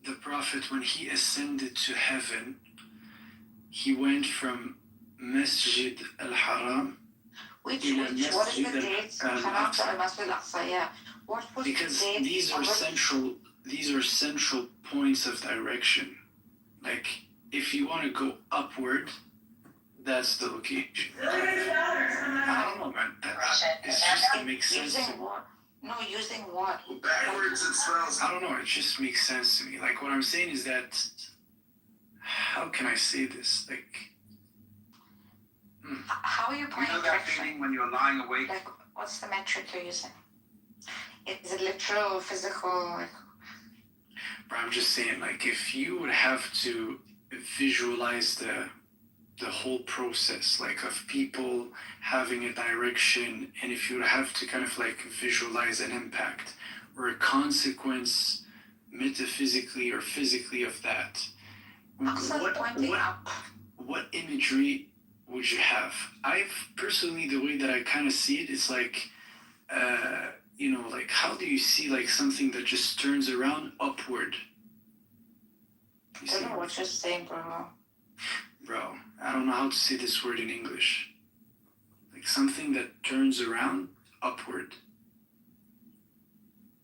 the Prophet, when he ascended to heaven, he went from Masjid al-Haram. What is the date? Haram to al-Masjid al-Aqsa, yeah. What was because the date? These are central points of direction. Like, if you want to go upward, that's the location. I don't know, man. It makes sense to me. Using what? No, using what? Backwards it spells. I don't know, it just makes sense to me. Like, what I'm saying is that, how can I say this? Like, How are you playing that direction? feeling when you're lying awake? Like, what's the metric you're using? Is it literal or physical? Like, but I'm just saying, like, if you would have to visualize the whole process, like, of people having a direction, and if you would have to kind of like visualize an impact or a consequence metaphysically or physically of that, what imagery would you have? I've personally, the way that I kind of see it is like, you know, like, how do you see like something that just turns around upward? I don't know what you're saying, bro. Bro, I don't know how to say this word in English. Like something that turns around upward.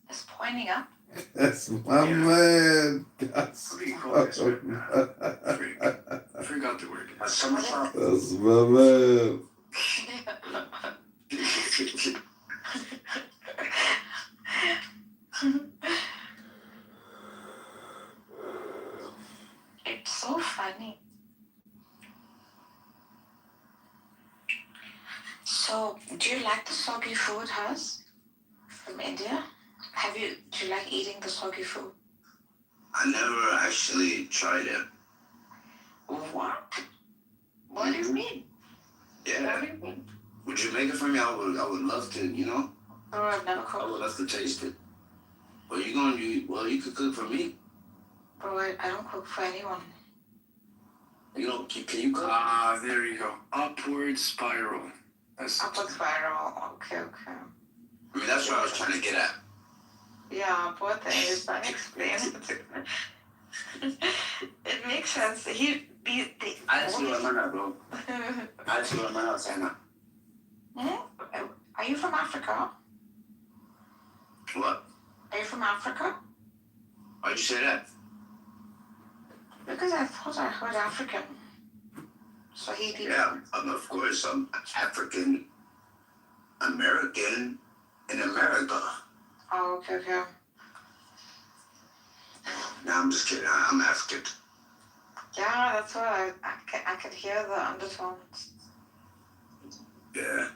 It's pointing up. That's my man. That's What do you call my this, man? man. I forgot the word. That's my man. It's so funny. So, do you like the soggy food, Haz? From India? Do you like eating the soggy food? I never actually tried it. What? What do you mean? Yeah. What do you mean? Would you make it for me? I would love to, you know? Oh, I've never I cooked. would love to taste it. Well, you could cook for me. Bro, I don't cook for anyone. You know, can you cook? Ah, there you go. Upward spiral. That's Upward spiral. Okay. I mean, that's what I was trying to get at. Yeah, poor thing. He's trying to explain it. It makes sense. Bro. Are you from Africa? What? Are you from Africa? Why'd you say that? Because I thought I heard African. Swahili. Yeah, of course, I'm African American in America. Oh, okay. No, I'm just kidding. I'm African. Yeah, that's what I could hear the undertones. Yeah.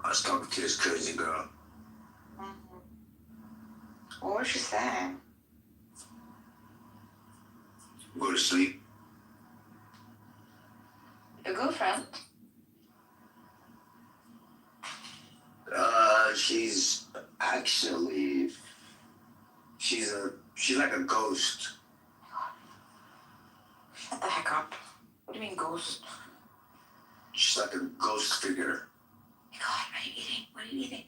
I was talking to this crazy girl. Mm-hmm. What was she saying? Go to sleep. Your girlfriend? She's actually, she's like a ghost. Shut the heck up. What do you mean ghost? She's like a ghost figure. God, what are you eating? What are you eating?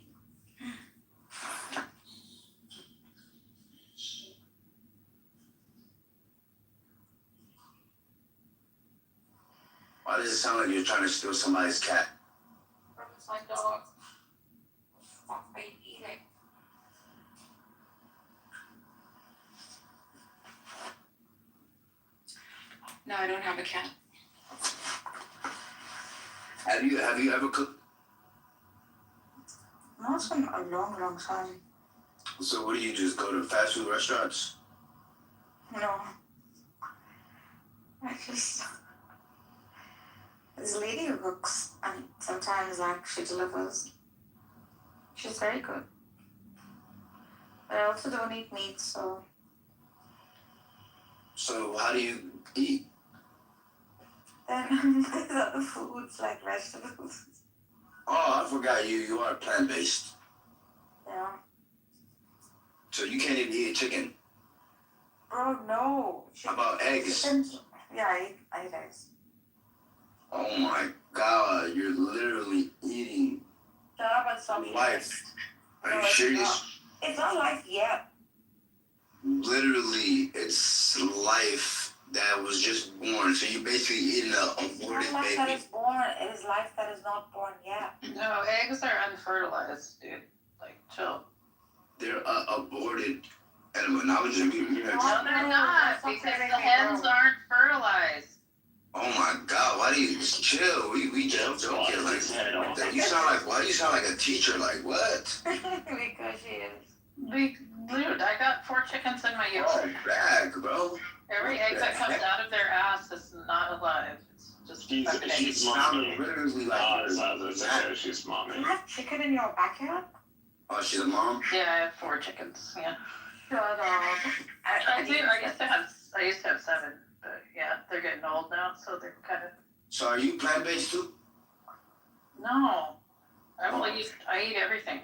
Why does it sound like you're trying to steal somebody's cat? It's my dog. What are you eating? No, I don't have a cat. Have you ever cooked? No, it's been a long time. So what do you just go to fast food restaurants? No. There's a lady who cooks, and sometimes, like, she delivers. She's very good. But I also don't eat meat, so... So how do you eat? Then there's other foods, like vegetables. Oh, I forgot you are plant-based. Yeah. So you can't even eat chicken. Bro, no. How about eggs? Yeah, I eat eggs. Oh my God, you're literally eating Shut up and stop eating life. eggs. Are No, you it's serious? not. It's not life yet. Literally, it's life that was just born. So you're basically eating an It's aborted not life that baby. is born. It is life that is not born yet. No, eggs are unfertilized, dude. Like, chill. They're aborted And I was just No, they're not, because the hens aren't fertilized. oh my God, why do you just chill? We just joking like that. You sound like, why do you sound like a teacher? Like what? Because she is. Dude, I got 4 chickens in my yard. Oh, back, bro. Every egg that comes out of their ass is not alive. It's just She's mommy. Literally like, She's mommy. You have chicken in your backyard? oh, she's a mom? Yeah, I have 4 chickens. Yeah. Shut up. I do. I used to have 7, but yeah, they're getting old now, so they're kind of. So are you plant-based too? No, I eat everything.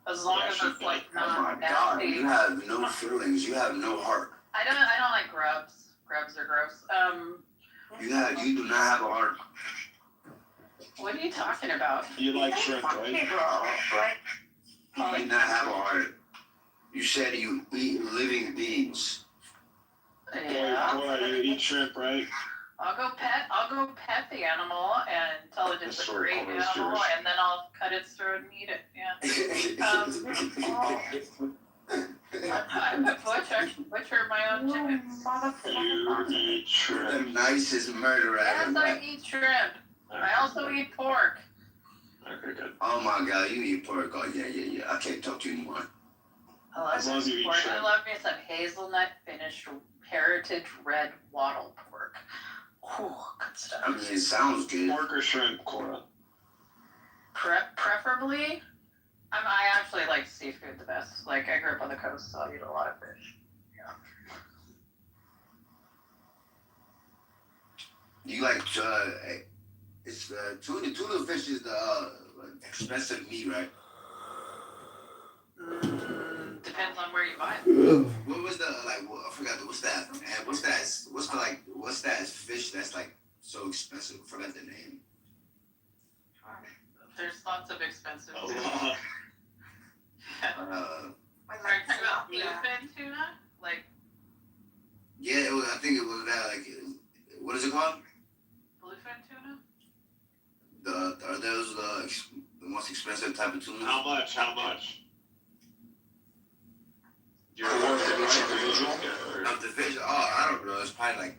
As long as it's like Oh my not God, nasty. you have no feelings. You have no heart. I don't like grubs. Grubs are gross. You do not have a heart. What are you talking about? You like shrimp, right? You do not have a heart. You said you eat living beings. Yeah. Boy, you eat shrimp, right? I'll go pet the animal and tell it it's a great animal, and then I'll cut its throat and eat it. Yeah. I'm a butcher my own chickens. You eat shrimp. The nicest murderer Yes, ever. I eat shrimp. I also eat pork. Okay, good. Oh my God, you eat pork. Oh yeah. I can't talk to you anymore. I love As long as you eat pork. shrimp. I love me some hazelnut finished heritage red wattle pork. Oh, good stuff. I mean, it sounds good. Pork or shrimp, Cora? Preferably, I actually like seafood the best. Like, I grew up on the coast, so I eat a lot of fish. Yeah. You like it's tuna fish is the expensive meat, right? Depends on where you buy it. What was the I forgot what's that? Man, what's that fish that's like so expensive? I forgot the name. There's lots of expensive A food. lot. Are you talking about bluefin tuna? Like, Yeah, I think it was that. Like, what is it called? bluefin tuna? Are those the most expensive type of tuna? How much? You're worth of each individual? Of the fish? Oh, I don't know. It's probably like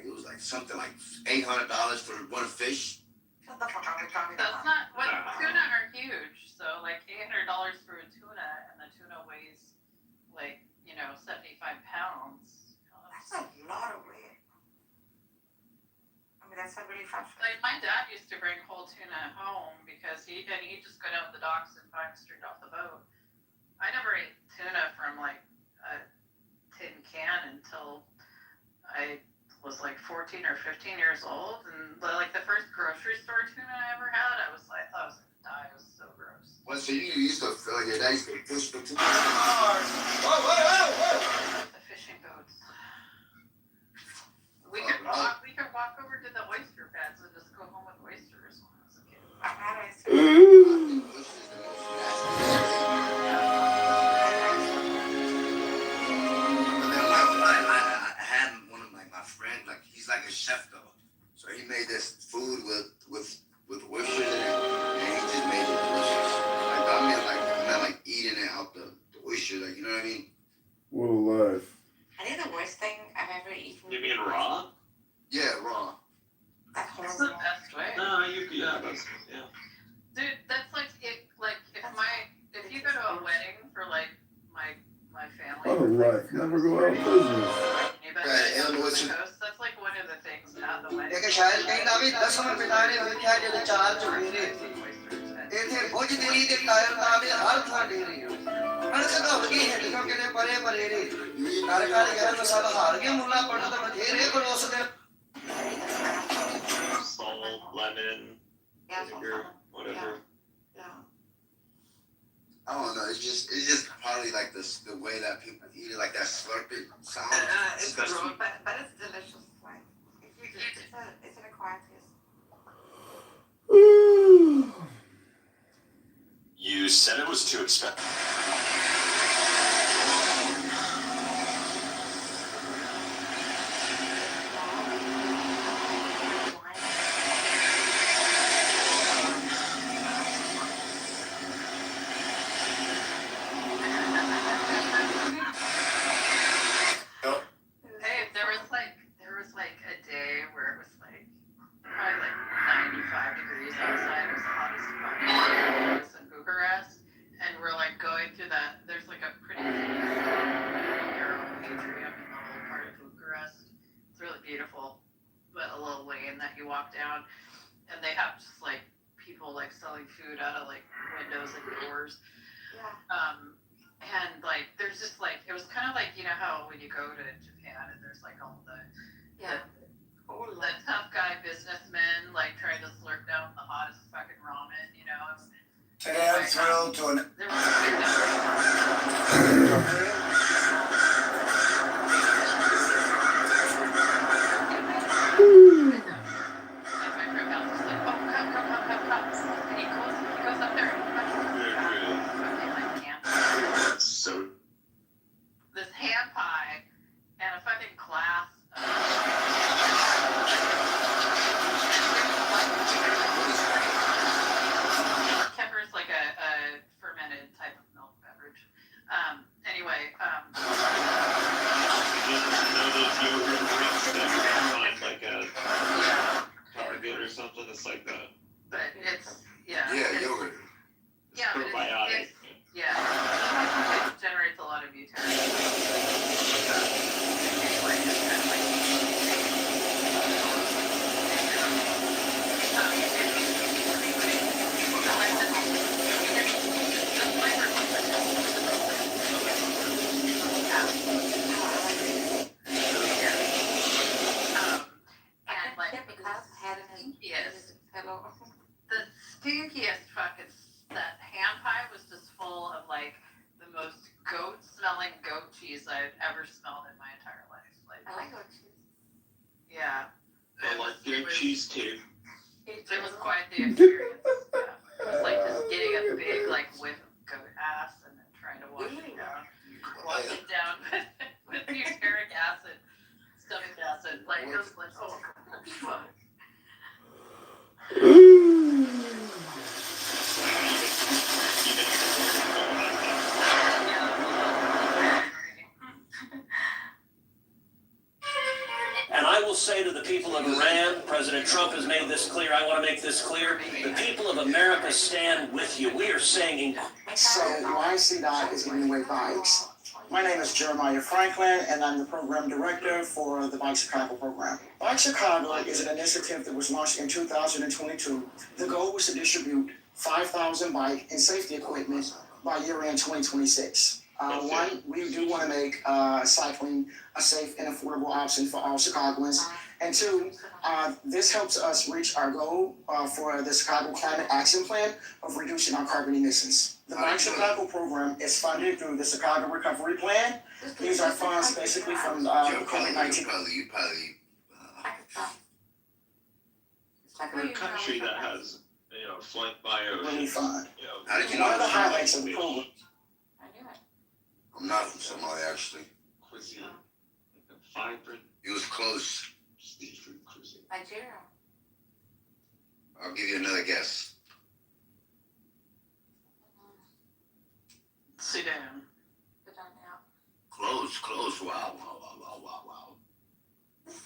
it was like something like $800 for one fish. Shut the fuck up, we're talking That's about. not, tuna are huge. So, like, $800 for a tuna, and the tuna weighs, like, 75 pounds. That's a lot of weight. I mean, that's a really fast. Like, my dad used to bring whole tuna home because he'd just go down to the docks and buy it straight off the boat. I never ate tuna from like a tin can until I was like 14 or 15 years old, and like the first grocery store tuna I ever had, I thought I was gonna die. It was so gross. Well, so you used to your dad used to fish for tuna? The fishing boats. We could walk over to the oyster beds and just go home with oysters when I was a kid. I've had ice I had one of my friend, like he's like a chef though, so he made this food with oysters in it, and he just made it delicious. Like I meant like eating it out the oyster, like you know what I mean? What a life. I think the worst thing I've ever eaten. You mean raw? Yeah, raw. That's That's the horrible. best way. No, yeah. Dude, that's like if you go to a wedding for like my family. What a life. Never go out of business. You bet they go to the coast. That's like one of the things at the wedding. Salt, lemon, vinegar, whatever. I don't know. It's just probably like the way that people eat it, like that slurping sound. It's gross, but it's delicious. Like, it's an acquired taste. You said it was too expensive. lane that you walk down, and they have just like people like selling food out of like windows and doors. Yeah. And like there's just like it was kind of like, you know how when you go to Japan and there's like all the the tough guy businessmen like trying to slurp down the hottest fucking ramen, you know. Today I'm thrilled to So this hand pie and a fucking glass Kefir's like a fermented type of milk beverage. Anyway, like a Target or something. It's like that. but it's yeah, yogurt. yeah, but Probiotic. it generates a lot of butane. Anyway, it's kind of like the stinkiest fucking that ham pie was just full of like the most goat-smelling goat cheese I've ever smelled in my entire life. Like, I like goat cheese. yeah, I like goat cheese too. it was quite the experience. Yeah. It was like just getting a big like whiff of goat ass and then trying to wash it down with butyric acid, stomach acid. Like it was like, oh fuck. And I will say to the people of Iran, President Trump has made this clear, I want to make this clear, the people of America stand with you. We are saying... So YCDOT is giving away bikes. My name is Jeremiah Franklin, and I'm the program director for the Bike Chicago program. Bike Chicago is an initiative that was launched in 2022. The goal was to distribute 5,000 bike and safety equipment by year-end 2026. One, we do want to make cycling a safe and affordable option for all Chicagoans. And two, this helps us reach our goal for the Chicago Climate Action Plan of reducing our carbon emissions. The Bike Chicago program is funded through the Chicago Recovery Plan. These are funds basically from the COVID-19. We're a country that has, flank by ocean. Really fun. How did you One know of the that? highlights of the program. I'm not from Somalia, actually. Cuisine. Like a vibrant It was close. seafood cuisine. Nigeria. I'll give you another guess. Sudan. Close. Wow. This is.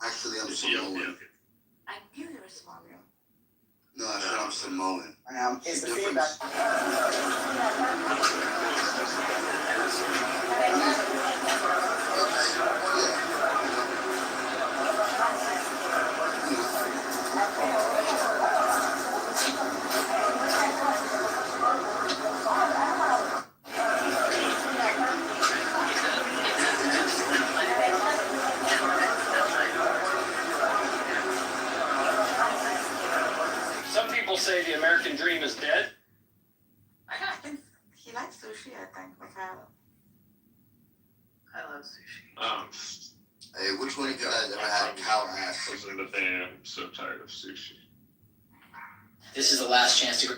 Actually, I'm Samoan. I knew you were Somalian. No, I said I'm Samoan. Is the Difference. feedback... Some people say the American dream is dead. He likes sushi, I think. Like I love sushi. Hey, which one of you guys ever had cow ass? I was in the van. I'm so tired of sushi. This is the last chance to...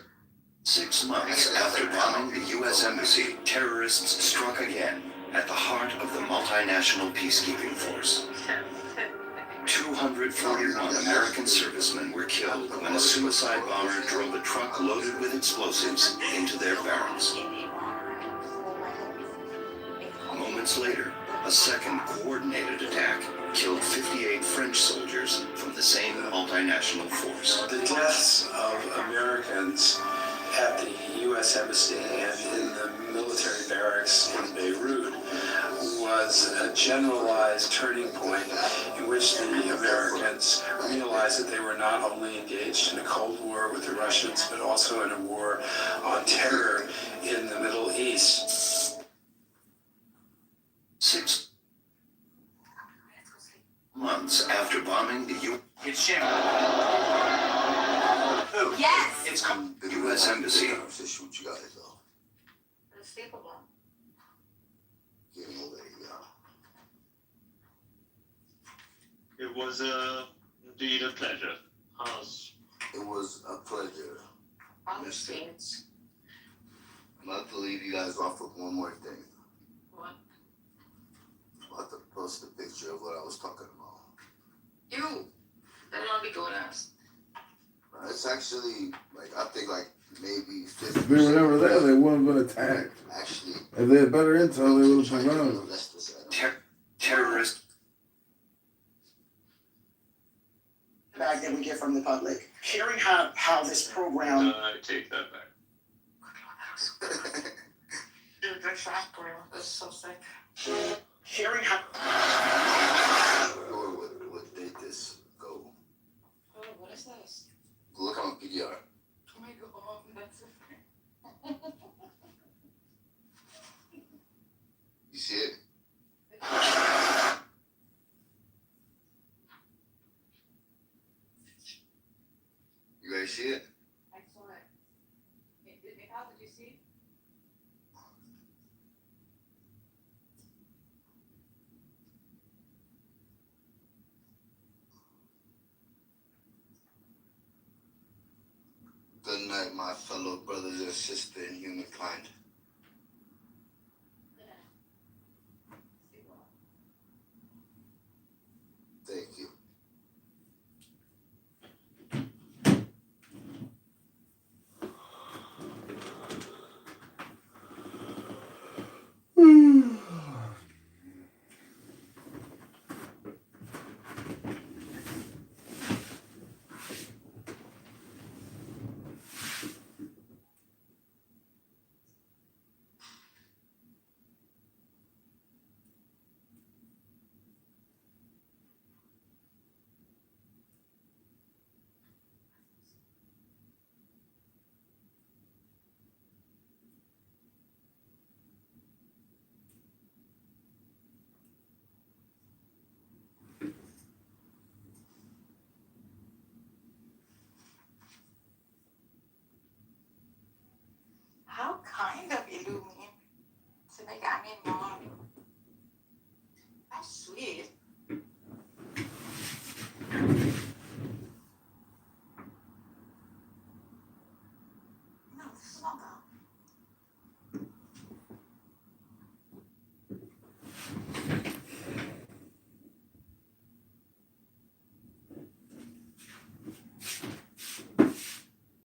6 months after bombing the U.S. Embassy, terrorists struck again at the heart of the multinational peacekeeping force. 241 American servicemen were killed when a suicide bomber drove a truck loaded with explosives into their barracks. Moments later, a second coordinated attack killed 58 French soldiers from the same multinational force. The deaths of Americans at the U.S. Embassy and in the military barracks in Beirut was was a generalized turning point in which the Americans realized that they were not only engaged in a Cold War with the Russians, but also in a war on terror in the Middle East. 6 months after bombing the It's Jim. Who? Yes. It's U.S. Embassy, To shoot you guys though. Unspeakable. Getting over it, yeah. It was indeed a pleasure. Us. It was a pleasure. Honestly. I'm about to leave you guys off with one more thing. What? I'm about to post a picture of what I was talking about. You. Better not be doing us. It's actually, like, I think, like, maybe 50%. If they were never there, they wouldn't have been attacked. Actually. If they had better intel, they would have survived. terrorist. Back that we get from the public. Hearing how this program I take that back. Dude, the track, bro. That's so sick. hearing how Or what date this go? Oh, what is this? Look on PDR. Oh my god, that's it. You see it? You guys see it? I saw it. How did you see? Good night, my fellow brothers and sisters in humankind. Thank you. How kind of you, Lumi, to make Annie mom. That's sweet.